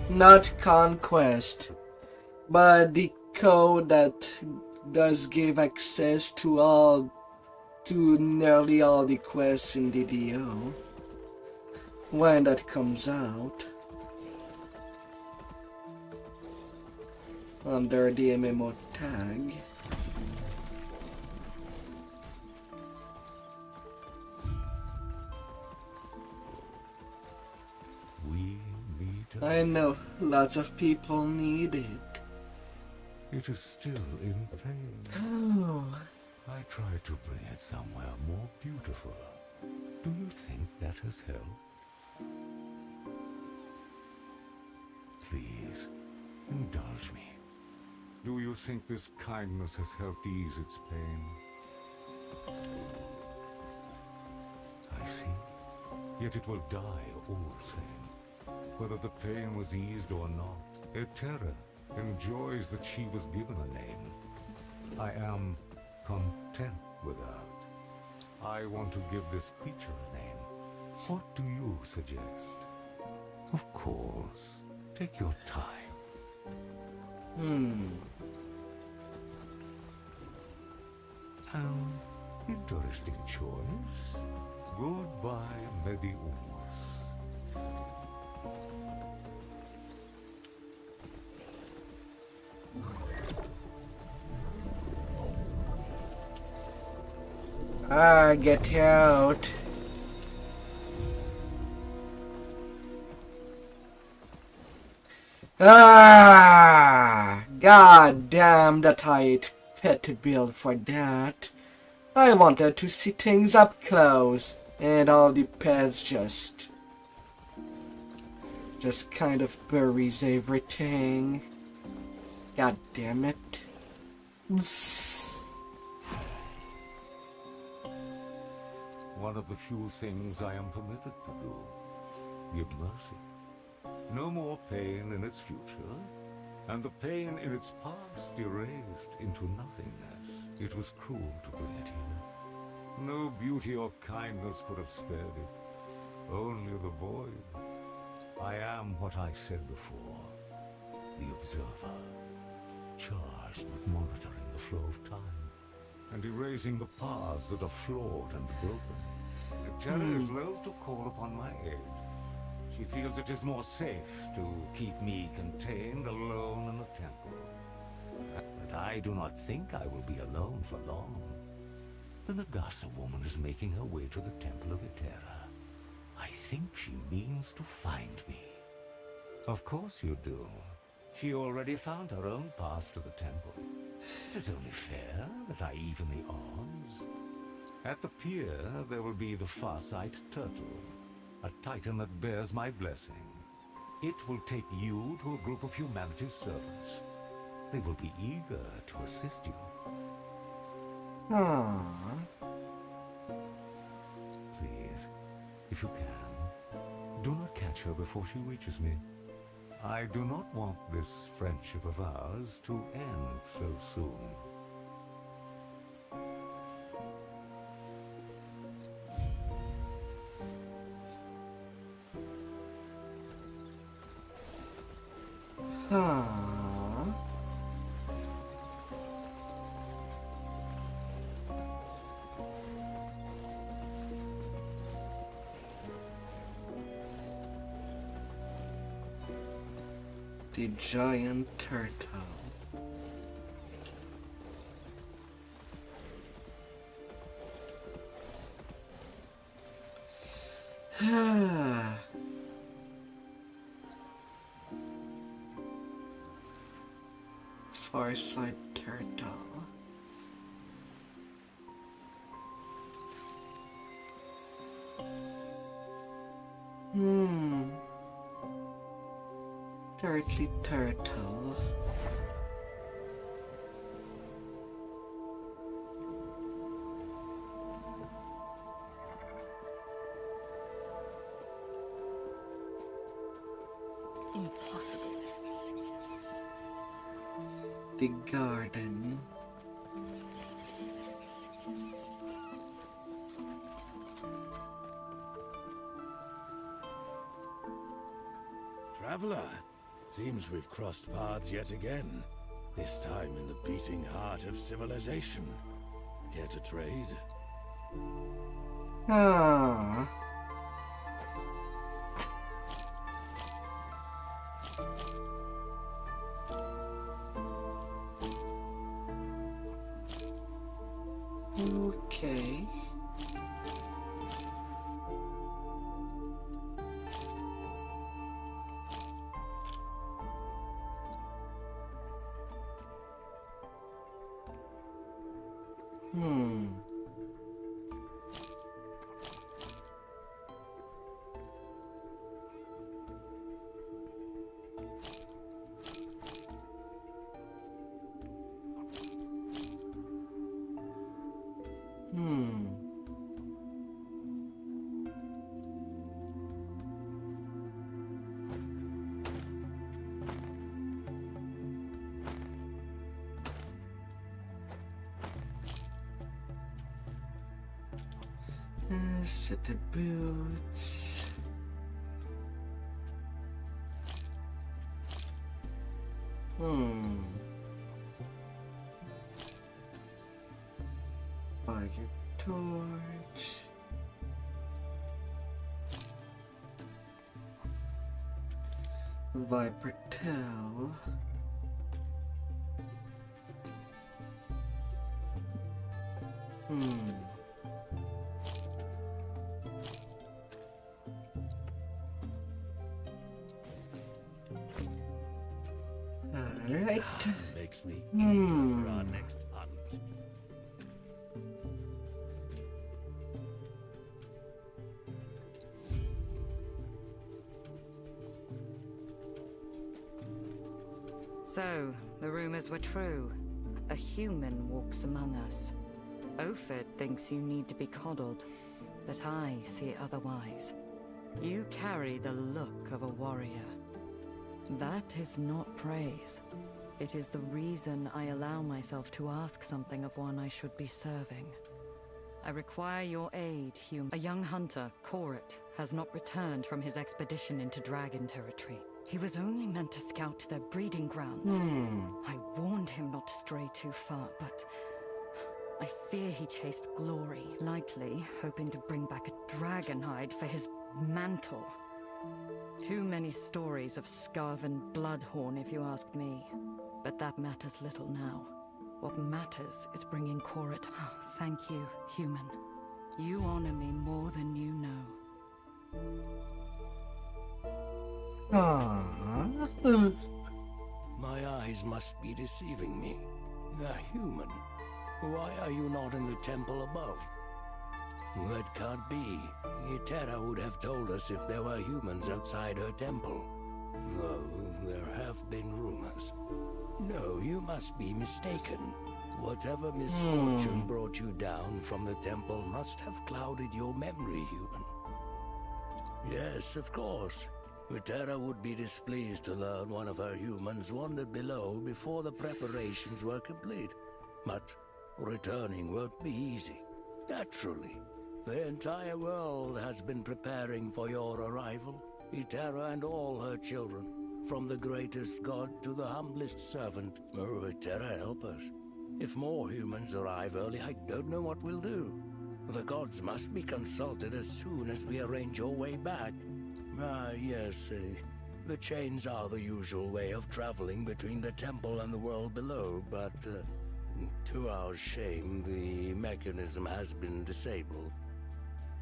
Not conquest, but the code that does give access to nearly all the quests in DDO when that comes out under the MMO tag. I know lots of people need it. It is still in pain. Oh. I tried to bring it somewhere more beautiful. Do you think that has helped? Please, indulge me. Do you think this kindness has helped ease its pain? I see. Yet it will die all the same. Whether the pain was eased or not, Eterra enjoys that she was given a name. I am content without. I want to give this creature a name. What do you suggest? Of course. Take your time. An interesting choice. Goodbye, Mediumus. Get out. God damn that I pet build for that. I wanted to see things up close, and all the pets just kind of buries everything. God damn it. One of the few things I am permitted to do. Give mercy. No more pain in its future, and the pain in its past erased into nothingness. It was cruel to bring it here. No beauty or kindness could have spared it. Only the void. I am what I said before. the Observer, charged with monitoring the flow of time and erasing the paths that are flawed and broken. Terra is loath to call upon my aid. She feels it is more safe to keep me contained alone in the temple. But I do not think I will be alone for long. The Nagasa woman is making her way to the Temple of Etera. I think she means to find me. Of course you do. She already found her own path to the temple. It is only fair that I even the odds. At the pier, there will be the Farsight Turtle, a titan that bears my blessing. It will take you to a group of humanity's servants. They will be eager to assist you. Please, if you can, do not catch her before she reaches me. I do not want this friendship of ours to end so soon. The giant turtle. Farsight turtle. Turtly turtle. Impossible. The garden. Traveler, seems we've crossed paths yet again. This time in the beating heart of civilization. Care to trade? Okay. Set the boots. Fire torch. Viper tail. Alright. Makes me eager for our next hunt. So, the rumors were true. A human walks among us. Ophid thinks you need to be coddled, but I see it otherwise. You carry the look of a warrior. That is not praise. It is the reason I allow myself to ask something of one I should be serving. I require your aid, human. A young hunter, Corit, has not returned from his expedition into dragon territory. He was only meant to scout their breeding grounds. I warned him not to stray too far, but I fear he chased glory, likely hoping to bring back a dragon hide for his mantle. Too many stories of Scarven Bloodhorn, if you ask me. But that matters little now. What matters is bringing Korit. Oh, thank you, human. You honor me more than you know. My eyes must be deceiving me. A human. Why are you not in the temple above? That can't be. Hetera would have told us if there were humans outside her temple. Though there have been rumors. No, you must be mistaken. Whatever misfortune brought you down from the temple must have clouded your memory, human. Yes, of course. Hetera would be displeased to learn one of her humans wandered below before the preparations were complete. But returning won't be easy. Naturally. The entire world has been preparing for your arrival. Hetera and all her children. From the greatest god to the humblest servant. Oh, Hetera, help us. If more humans arrive early, I don't know what we'll do. The gods must be consulted as soon as we arrange your way back. Ah, yes, the chains are the usual way of traveling between the temple and the world below, but to our shame, the mechanism has been disabled.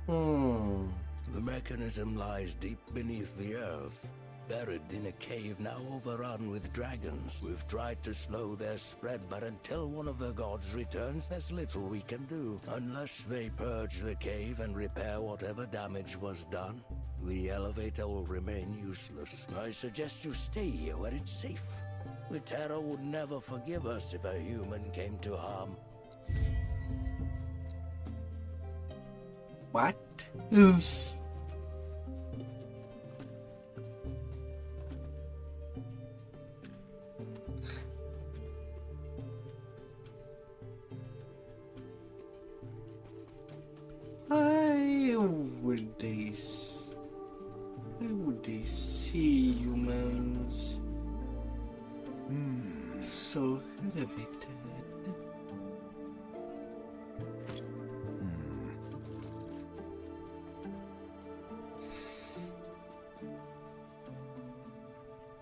The mechanism lies deep beneath the earth, buried in a cave now overrun with dragons. We've tried to slow their spread, but until one of the gods returns, there's little we can do. Unless they purge the cave and repair whatever damage was done, the elevator will remain useless. I suggest you stay here where it's safe. Hetera would never forgive us if a human came to harm. What is... Why would they see humans so elevated?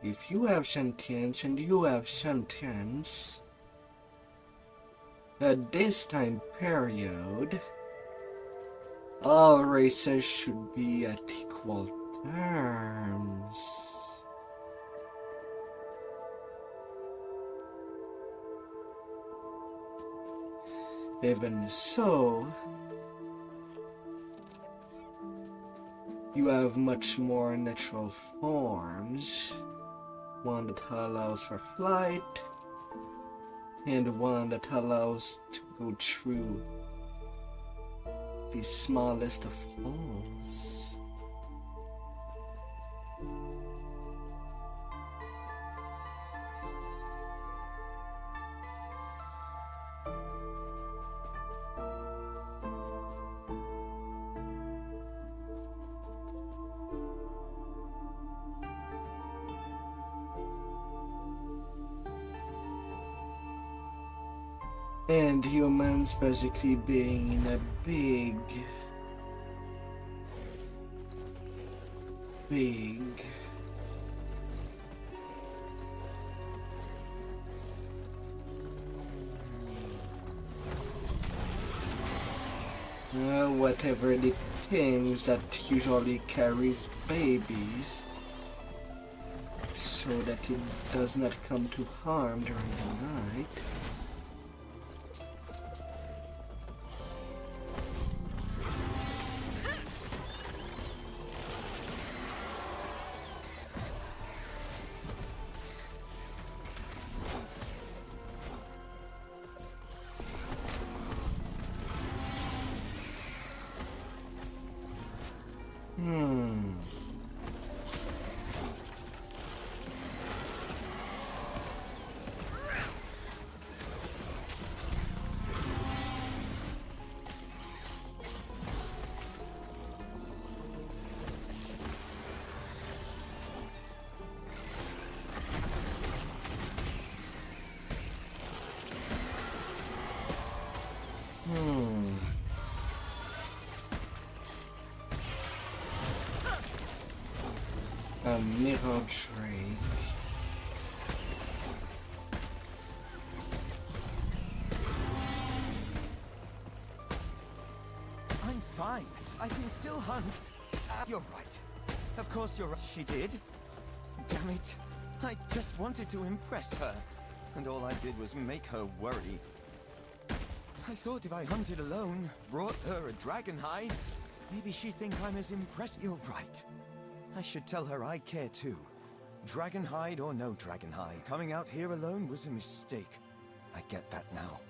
If you have sentience and you have sentience, at this time period, all races should be at equal terms. Even so, you have much more natural forms, one that allows for flight, and one that allows to go through the smallest of holes. And humans basically being in a big whatever the things that usually carries babies, so that it does not come to harm during the night. a mirror drake. I'm fine. I can still hunt. You're right. Of course you're right. She did. Damn it. I just wanted to impress her. And all I did was make her worry. I thought if I hunted alone, brought her a dragon hide, maybe she'd think I'm as impressed. You're right. I should tell her I care too. Dragon hide or no dragon hide, coming out here alone was a mistake. I get that now.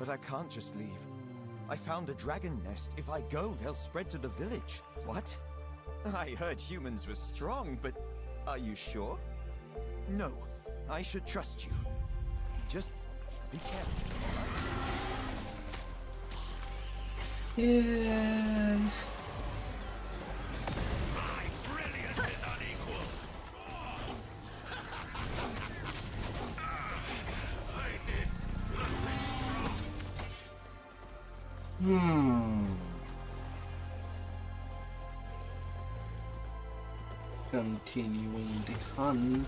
But I can't just leave. I found a dragon nest. If I go, they'll spread to the village. What? I heard humans were strong, but are you sure? No, I should trust you. Just be careful. Yeah. My brilliance is unequaled. I did nothing wrong. Continuing the hunt.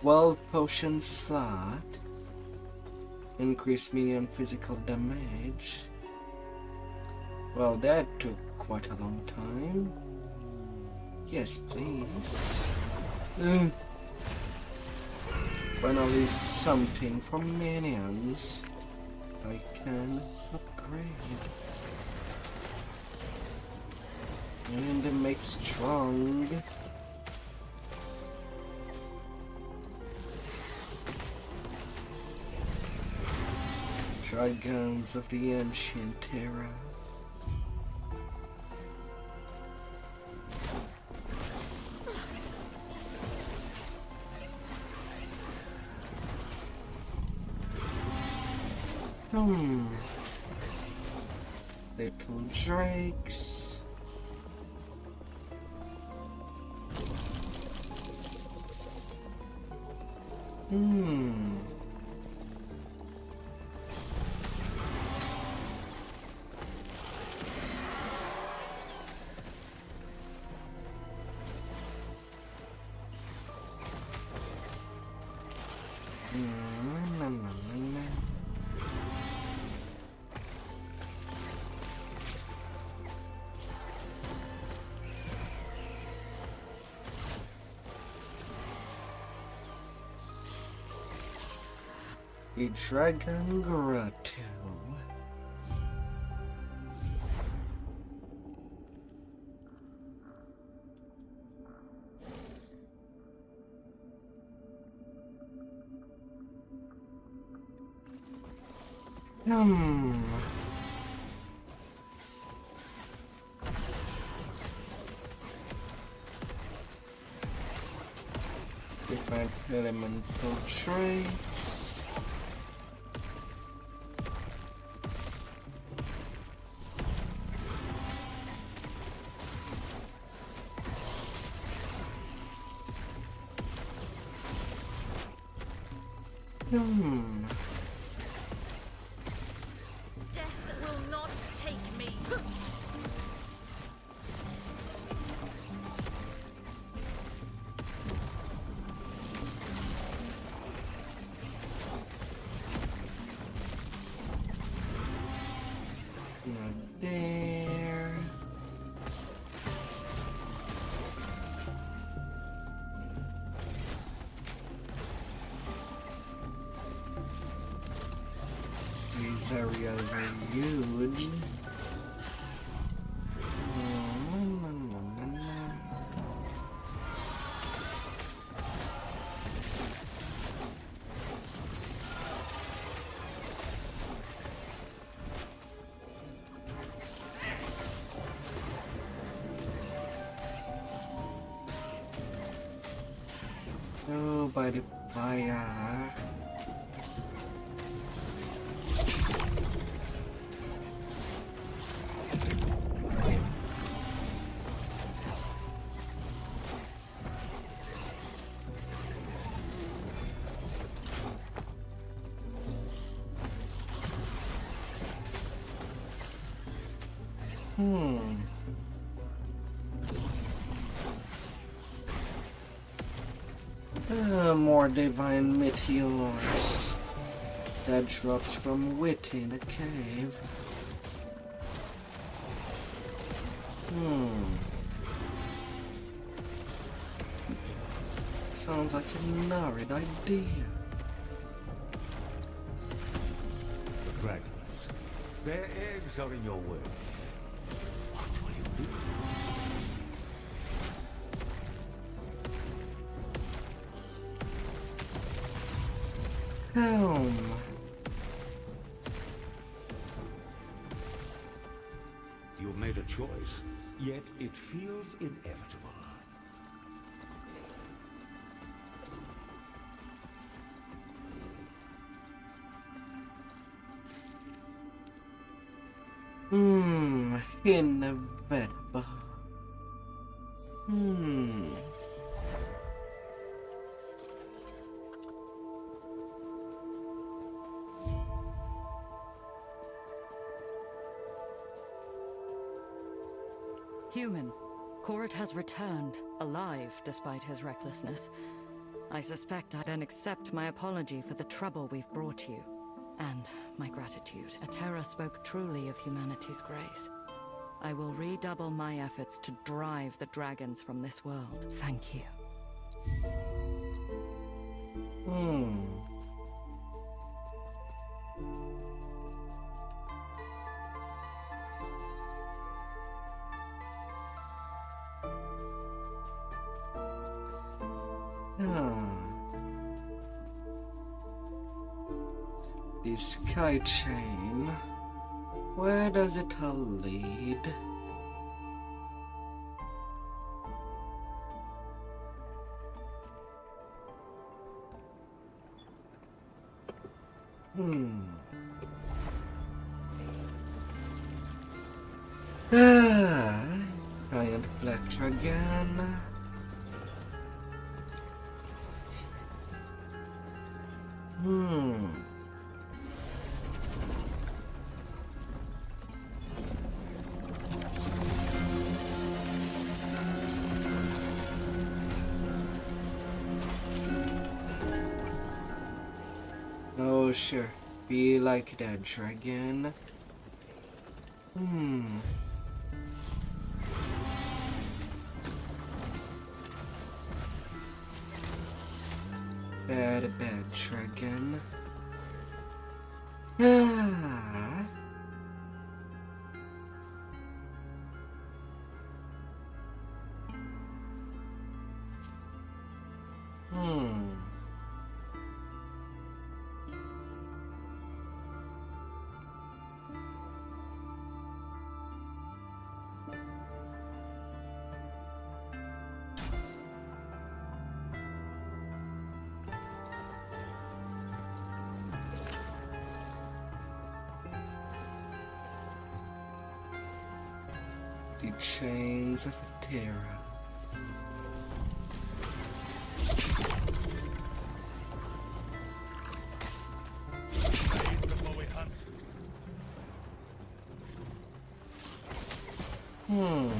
Well, potion slot. Increase medium physical damage. Well, that took quite a long time. Yes, please. Finally, something from minions I can upgrade. And make strong. Dragons of the Ancient Era. Little drakes. The Dragon Grotto. Different elemental traits. Death will not take me. Not there. These areas are huge. Oh, by the fire. More divine meteors that drops from within a cave. Sounds like a horrid idea. The dragons. Their eggs are in your way. What will you do? You've made a choice, yet it feels inevitable. Inevitable. Human, Court has returned, alive despite his recklessness. I suspect I then accept my apology for the trouble we've brought you. And my gratitude. Atera spoke truly of humanity's grace. I will redouble my efforts to drive the dragons from this world. Thank you. The sky chain. Where does it all lead? Giant black dragon. Oh, sure. Be like that dragon. Bad dragon. The chains of terror. We're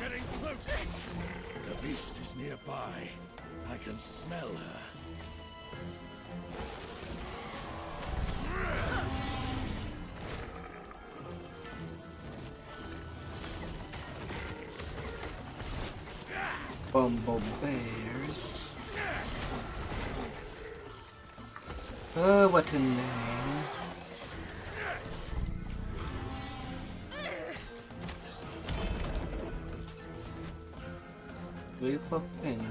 getting close. The beast is nearby. I can smell her. Bumble bears. Oh, what a name. Wait for Penny.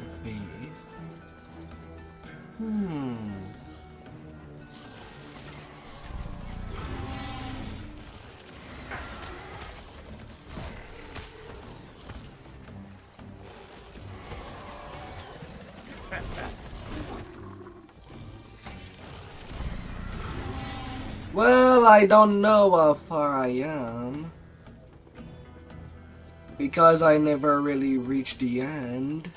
Well, I don't know how far I am. Because I never really reached the end.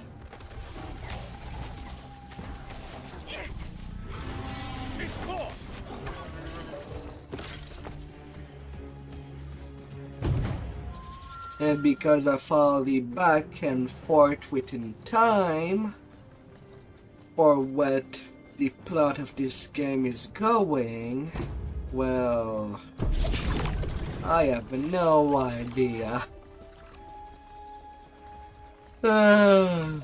And because of all the back and forth within time, or what the plot of this game is going, well, I have no idea. Going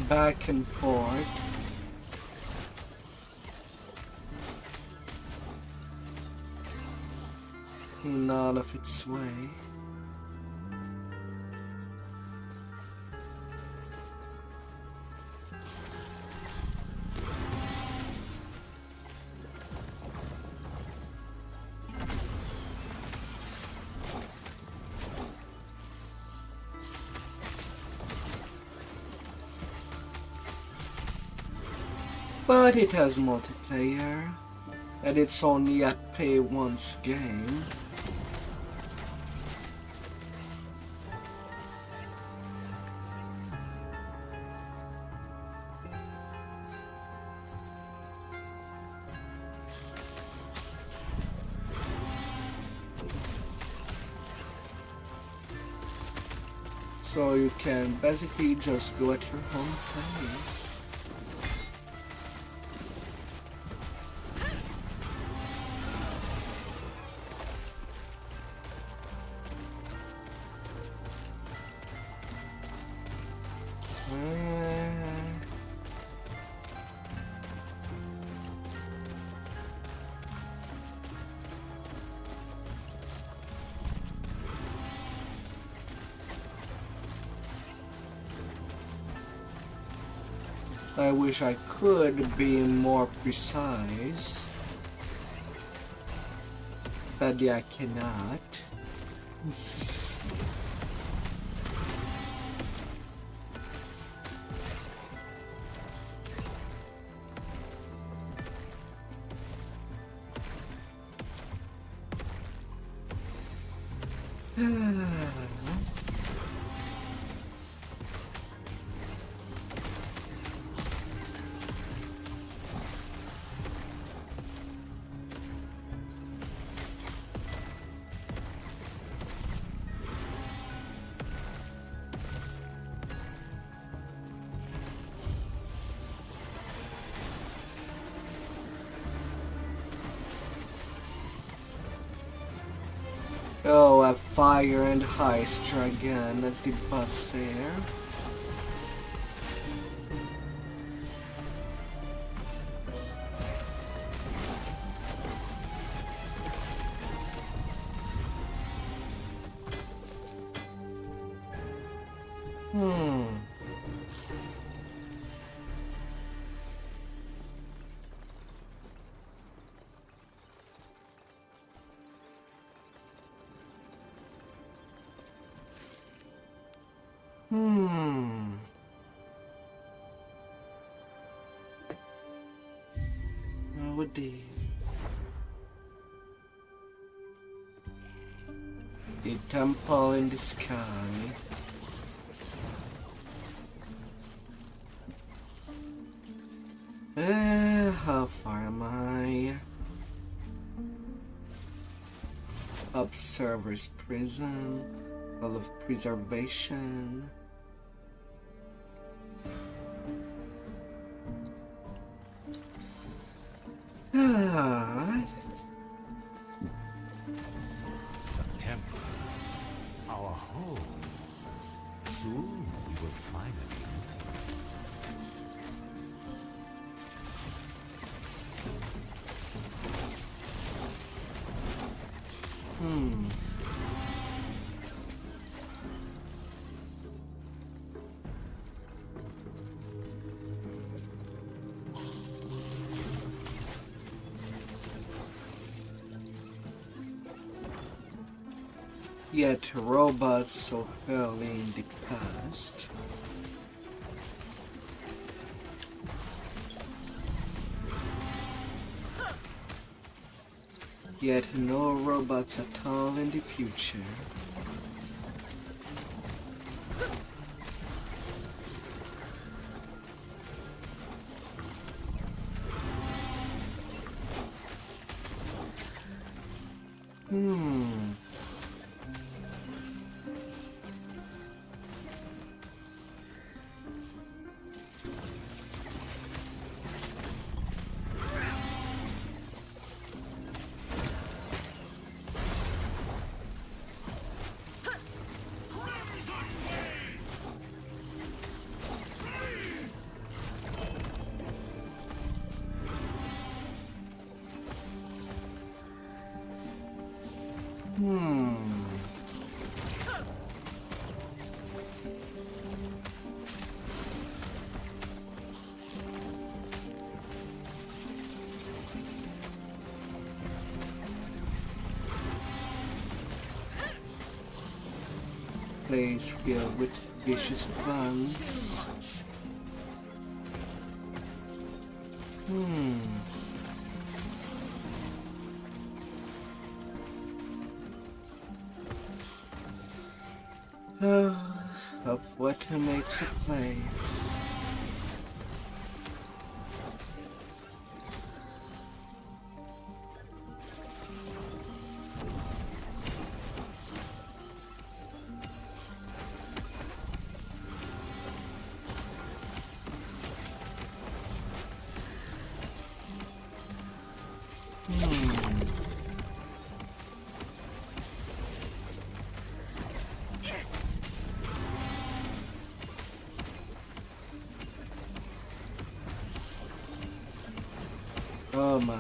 back and forth. In all of its way. But it has multiplayer, and it's only a pay-once game. So you can basically just go at your own pace. I wish I could be more precise. Sadly, I cannot. Oh, a fire and ice dragon, that's the boss there. The temple in the sky. How far am I? Observer's prison, Hall of preservation. Our home. Soon we will finally Yet robots so early in the past. Yet no robots at all in the future. Place filled with vicious plants. Of what makes a place. Oh my.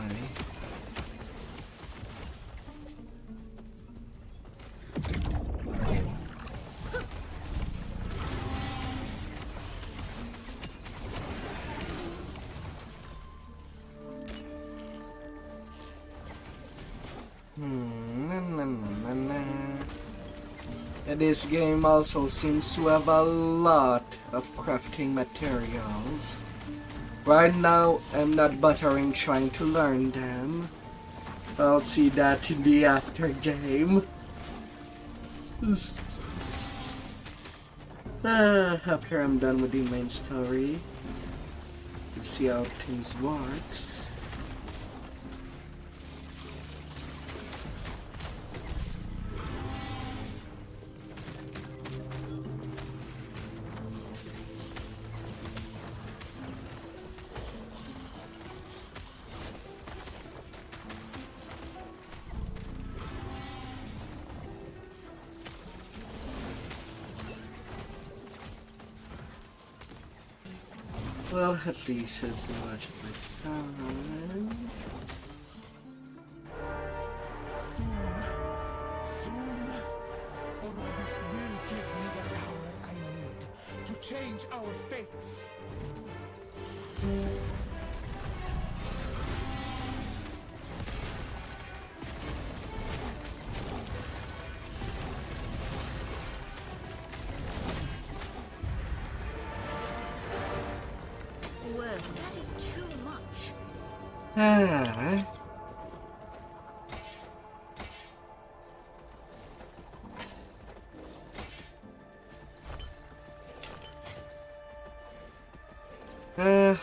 This game also seems to have a lot of crafting materials. Right now, I'm not bothering trying to learn them. I'll see that in the after game. After I'm done with the main story, to see how things works. Well, at least as much as I can. Soon, Orobis will give me the power I need to change our fates. That is too much.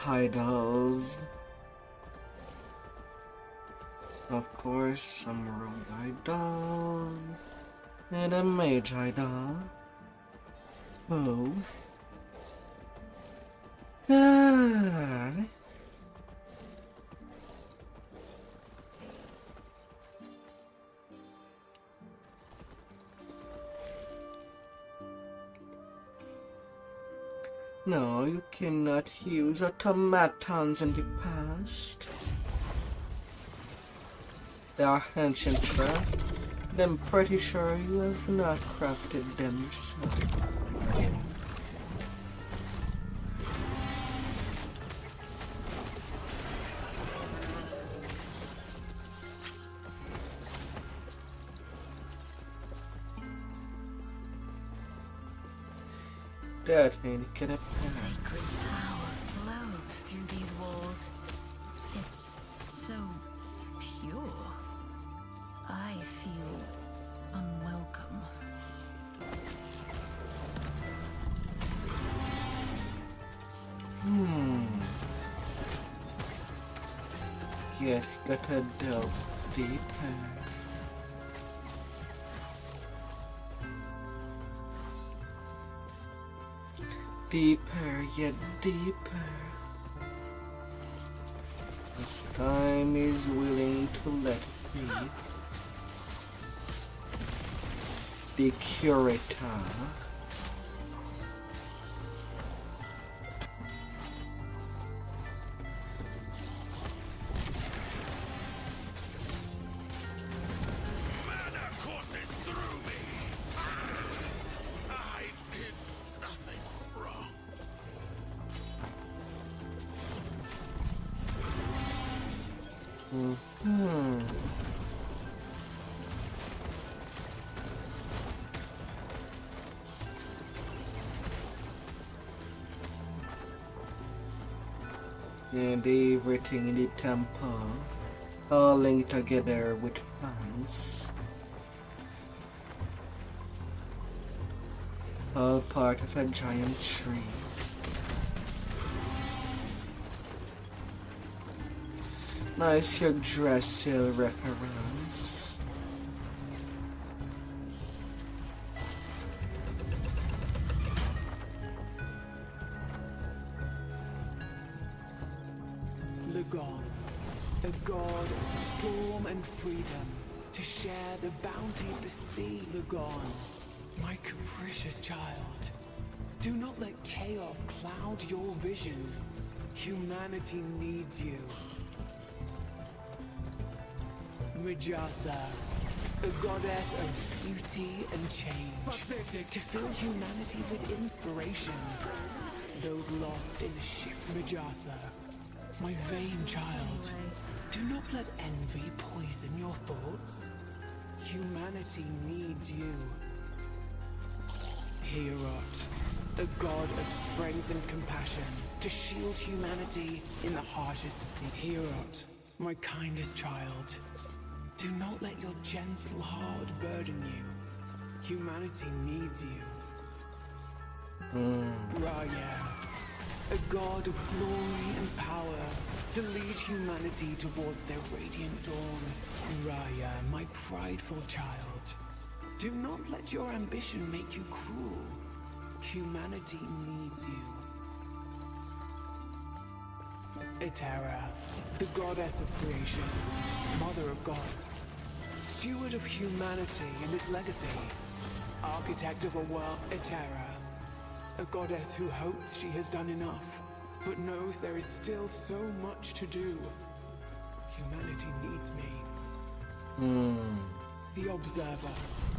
Idols. Of course, some rogue idol. And a mage idol. Oh. No, you cannot use automatons in the past. They are ancient craft, and I'm pretty sure you have not crafted them yourself. That ain't gonna pass. Sacred power flows through these walls. It's so pure. I feel unwelcome. Yet gotta delve deeper. Deeper, yet deeper. As time is willing to let me. The curator. Mana coursing Hmm. And everything in the temple, all linked together with plants, all part of a giant tree. Nice Yggdrasil reference. Lugon, a god of storm and freedom, to share the bounty of the sea. Lugon, my capricious child, do not let chaos cloud your vision. Humanity needs you. Mujasa, a goddess of beauty and change, to fill humanity with inspiration. Those lost in the shift, Mujasa, my vain child, do not let envy poison your thoughts. Humanity needs you. Hierot, a god of strength and compassion, to shield humanity in the harshest of seas. Hierot, my kindest child, do not let your gentle heart burden you. Humanity needs you. Raya, a god of glory and power, to lead humanity towards their radiant dawn. Raya, my prideful child, do not let your ambition make you cruel. Humanity needs you. Etera, the goddess of creation, mother of gods, steward of humanity and its legacy, architect of a world. Etera, a goddess who hopes she has done enough, but knows there is still so much to do. Humanity needs me. The Observer,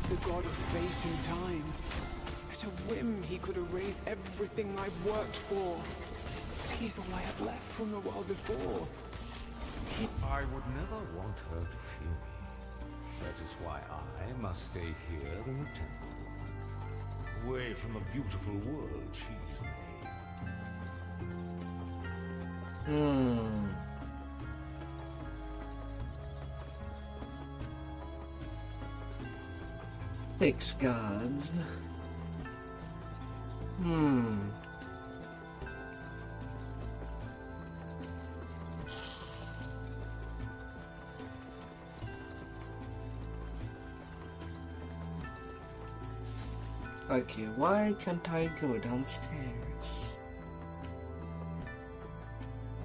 the god of fate and time. At a whim, he could erase everything I've worked for. But he is all I have left from the world before. I would never want her to fear me. That is why I must stay here in the temple. Away from the beautiful world she's made. Six gods. Okay, why can't I go downstairs?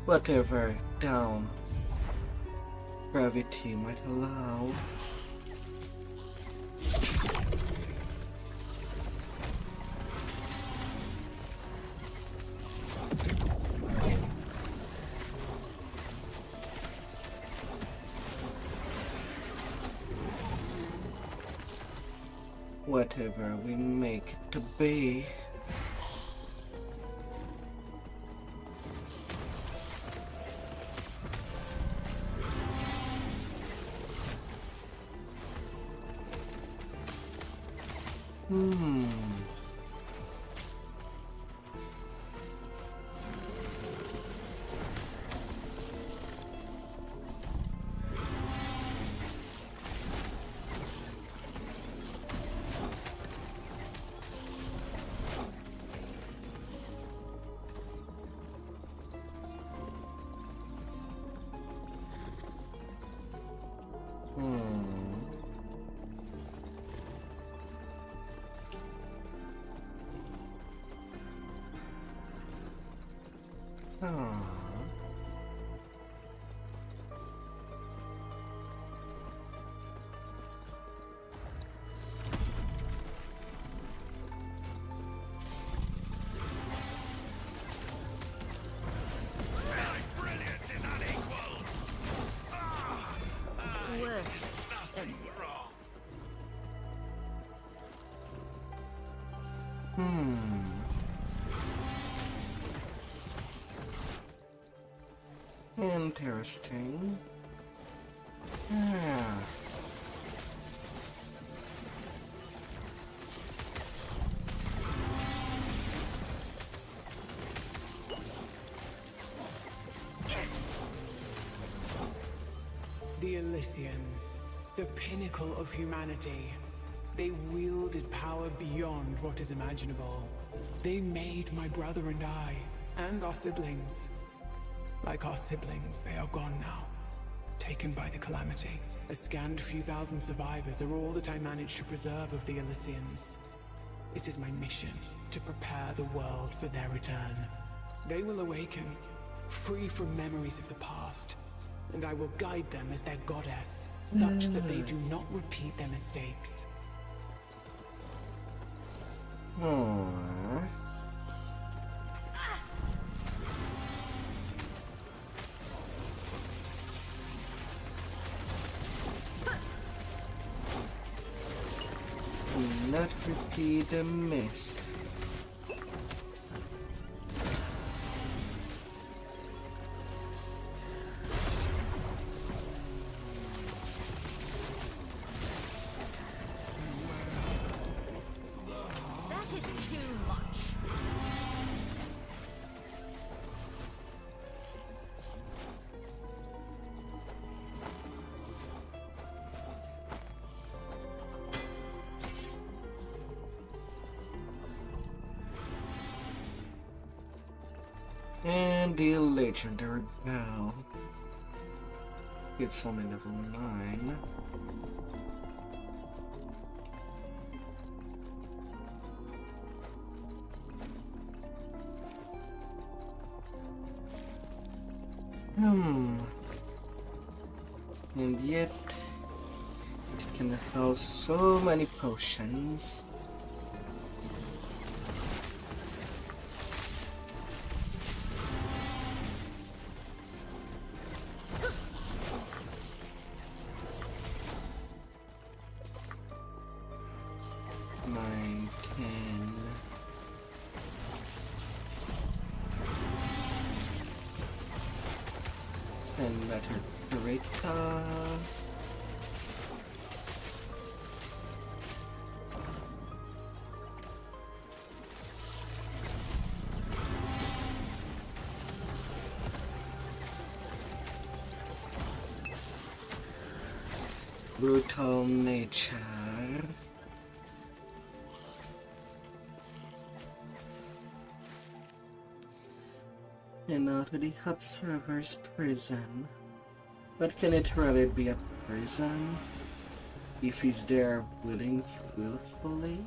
Whatever down gravity might allow. Whatever we make it to be. Interesting. Ah. The Elysians, the pinnacle of humanity. They wielded power beyond what is imaginable. They made my brother and I, and our siblings. Like our siblings, they are gone now. Taken by the calamity. A scant few thousand survivors are all that I managed to preserve of the Elysians. It is my mission to prepare the world for their return. They will awaken, free from memories of the past, and I will guide them as their goddess, such that they do not repeat their mistakes. Aww. Do not repeat a mistake. That is too much. And the legendary bow. It's only level 9. And yet, it can house so many potions. Nine, 10. And let her Eureka. Brutal nature. And now to the observer's prison. But can it really be a prison if he's there willfully?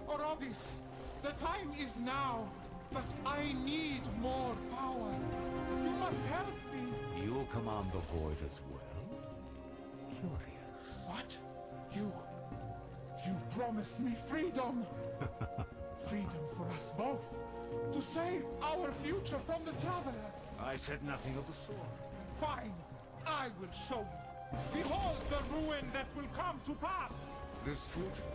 Orobis, the time is now, but I need more power. You must help me. You command the void as well? Curious. What? You promised me freedom. Freedom for us both. To save our future from the Traveler. I said nothing of the sort. Fine. I will show you. Behold the ruin that will come to pass. This future?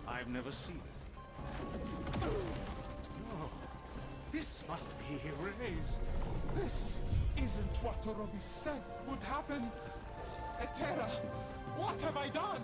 I've never seen it. No. This must be erased. This isn't what Orobis said would happen. Etera, what have I done?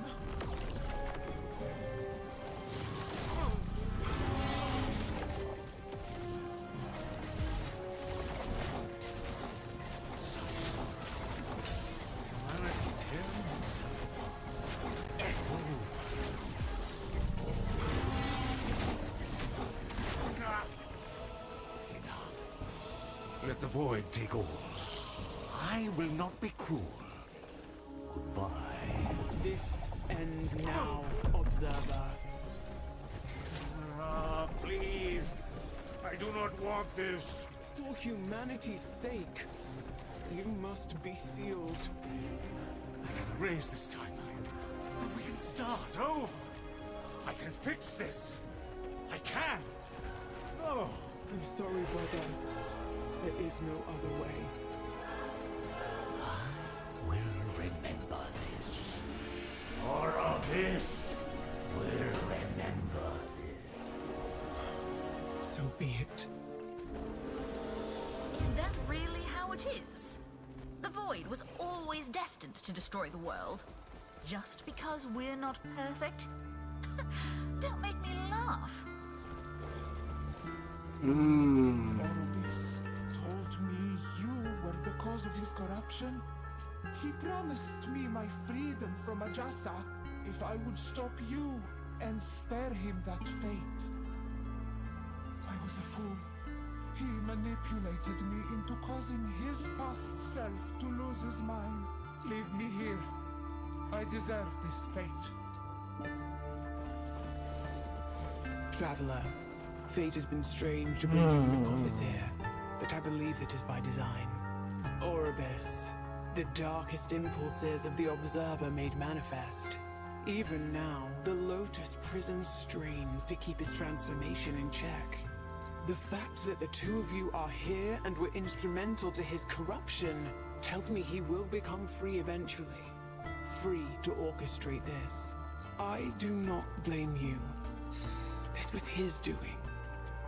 Let the void take all. I will not be cruel. Goodbye. This ends now, Observer. Please. I do not want this. For humanity's sake, you must be sealed. I can erase this timeline. And we can start over. I can fix this. I can. No. I'm sorry, brother. There is no other way. I will remember this. Orobis will remember this. So be it. it is. The Void was always destined to destroy the world. Just because we're not perfect? Don't make me laugh. Orobis told me you were the cause of his corruption. He promised me my freedom from Ajasa if I would stop you and spare him that fate. I was a fool. He manipulated me into causing his past self to lose his mind. Leave me here. I deserve this fate. Traveler, fate has been strange to bring you in office here, but I believe it is by design. Orobis, the darkest impulses of the Observer made manifest. Even now, the Lotus prison strains to keep his transformation in check. The fact that the two of you are here and were instrumental to his corruption tells me he will become free eventually. Free to orchestrate this. I do not blame you. This was his doing,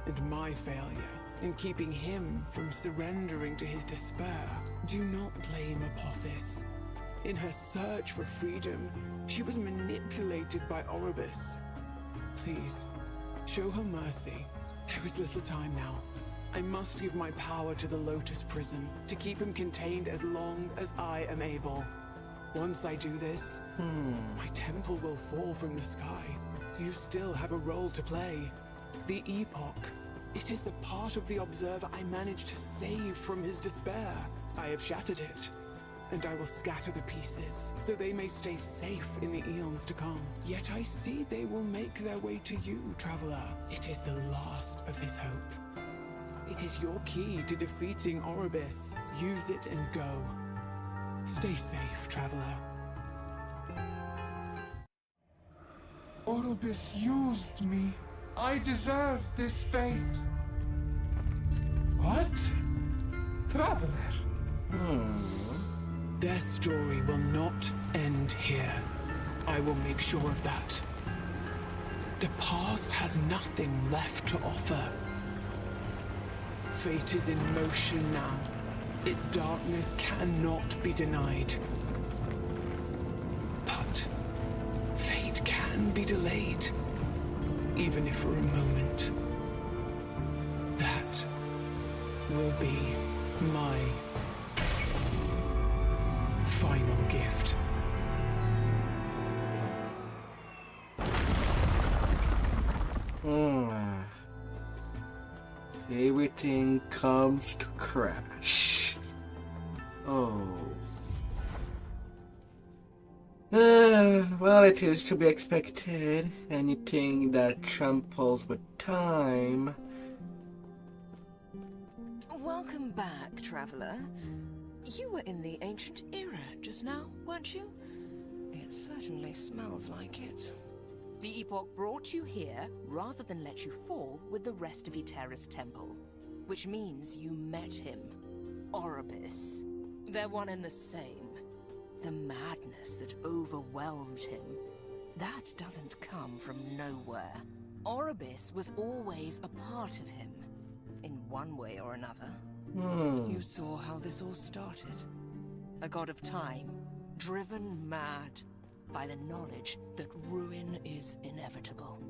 and my failure in keeping him from surrendering to his despair. Do not blame Apophis. In her search for freedom, she was manipulated by Orobis. Please, show her mercy. There is little time now. I must give my power to the Lotus prison to keep him contained as long as I am able. Once I do this, my temple will fall from the sky. You still have a role to play. The Epoch. It is the part of the Observer I managed to save from his despair. I have shattered it, and I will scatter the pieces, so they may stay safe in the eons to come. Yet I see they will make their way to you, Traveler. It is the last of his hope. It is your key to defeating Orobis. Use it and go. Stay safe, Traveler. Orobis used me. I deserve this fate. What? Traveler? Their story will not end here. I will make sure of that. The past has nothing left to offer. Fate is in motion now. Its darkness cannot be denied. But fate can be delayed, even if for a moment. That will be my final gift. Everything comes to crash. Oh. Well, it is to be expected. Anything that tramples with time. Welcome back, Traveler. You were in the ancient era just now, weren't you? It certainly smells like it. The Epoch brought you here rather than let you fall with the rest of Iterra's temple. Which means you met him. Orobis. They're one and the same. The madness that overwhelmed him. That doesn't come from nowhere. Orobis was always a part of him. In one way or another. You saw how this all started. A god of time, driven mad by the knowledge that ruin is inevitable.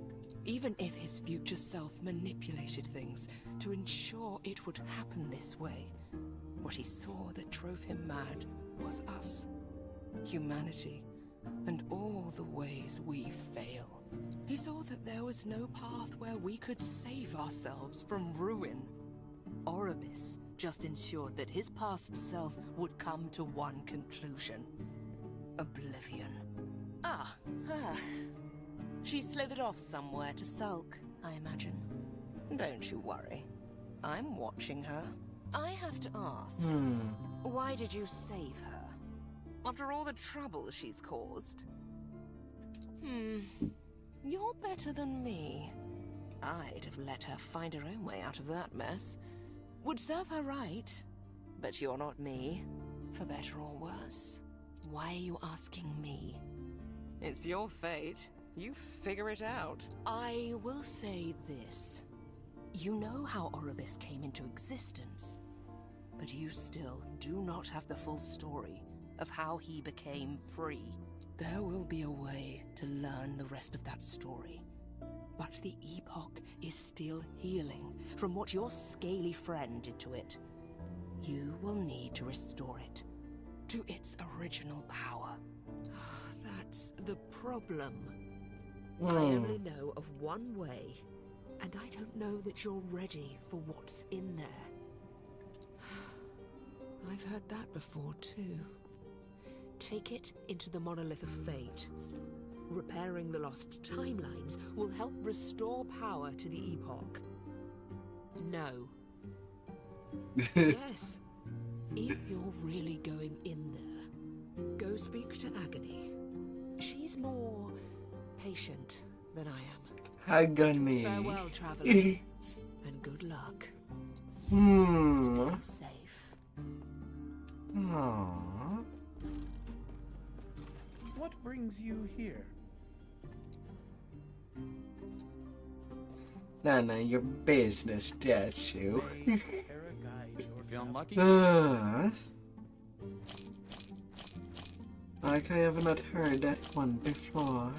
Even if his future self manipulated things to ensure it would happen this way, what he saw that drove him mad was us. Humanity, and all the ways we fail. He saw that there was no path where we could save ourselves from ruin. Orobis just ensured that his past self would come to one conclusion. Oblivion. She slithered off somewhere to sulk, I imagine. Don't you worry. I'm watching her. I have to ask, why did you save her? After all the trouble she's caused? You're better than me. I'd have let her find her own way out of that mess. Would serve her right. But you're not me. For better or worse. Why are you asking me? It's your fate. You figure it out. I will say this. You know how Orobis came into existence? But you still do not have the full story of how he became free. There will be a way to learn the rest of that story. But the Epoch is still healing from what your scaly friend did to it. You will need to restore it to its original power. That's the problem. I only know of one way, and I don't know that you're ready for what's in there. I've heard that before too. Take it into the Monolith of Fate. Repairing the lost timelines will help restore power to the Epoch. No. Yes. If you're really going in there, go speak to Agony. She's more patient than I am. Agony. Farewell, traveler. And good luck. Stay safe. Aww. What brings you here? None of your business, that's you. You feeling lucky? Like I have not heard that one before.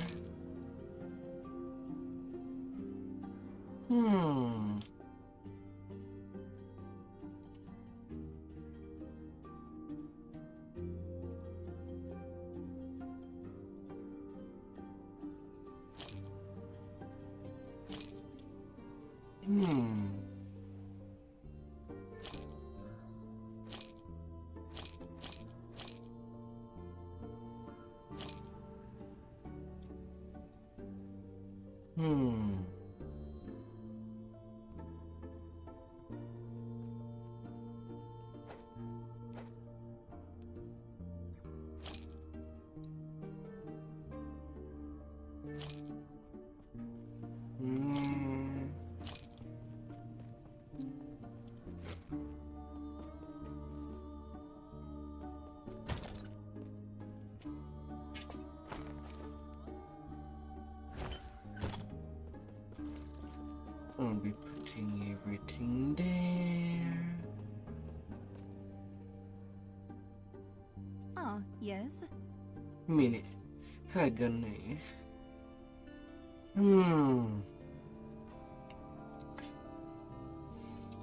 I'll be putting everything there. Ah, yes. Minute. Agony.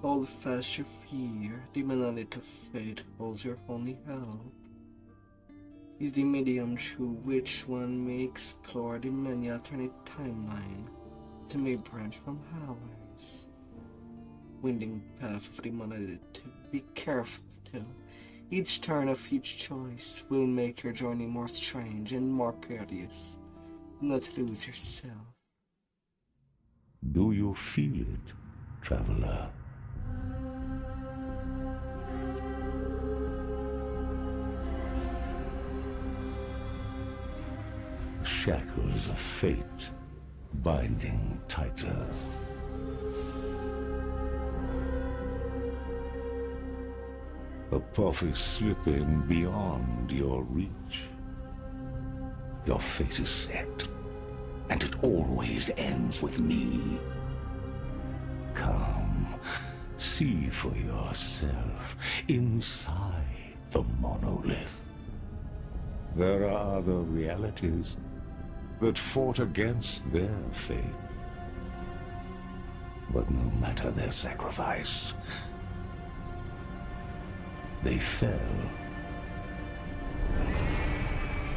Hold fast your fear. The monolith of fate holds your only help. Is the medium through which one may explore the many alternate timeline that may branch from ours. Winding path of the monolith. Be careful too. Each turn of each choice will make your journey more strange and more perilous. Not lose yourself. Do you feel it, traveler? The shackles of fate binding tighter. A path is slipping beyond your reach. Your fate is set, and it always ends with me. Come, see for yourself inside the monolith. There are other realities that fought against their fate. But no matter their sacrifice, they fell.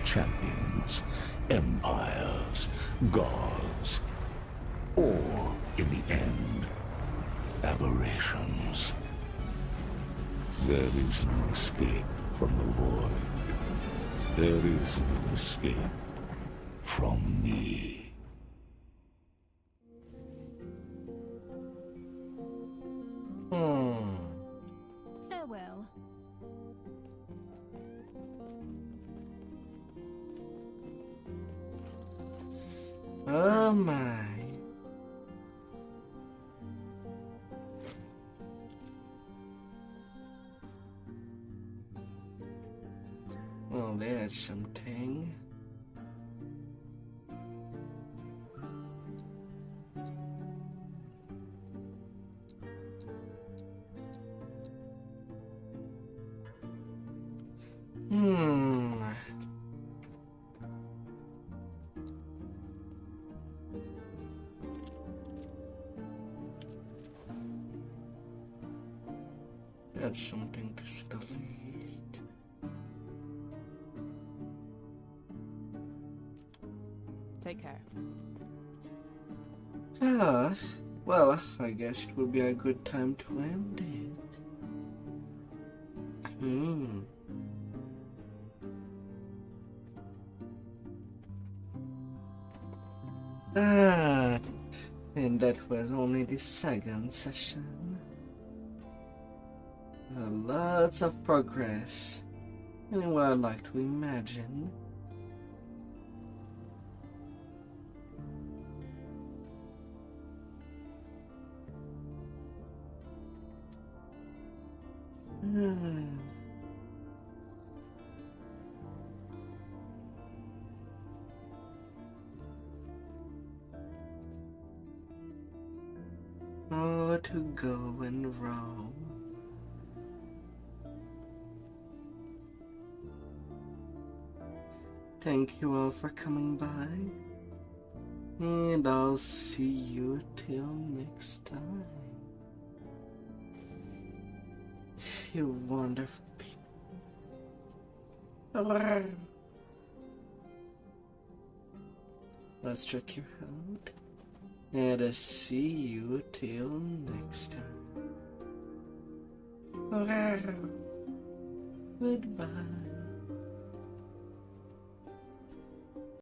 Champions, empires, gods, or, in the end, aberrations. There is no escape from the void. There is no escape from me. Farewell. Oh my. Well, that's something. That's something to say the least. Take care. Yes. Well, I guess it would be a good time to end it. And that was only the second session. Lots of progress. Anyway, I'd like to imagine. Oh, to go and roam. Thank you all for coming by, and I'll see you till next time. You wonderful people. Let's check your out, and I'll see you till next time. Goodbye.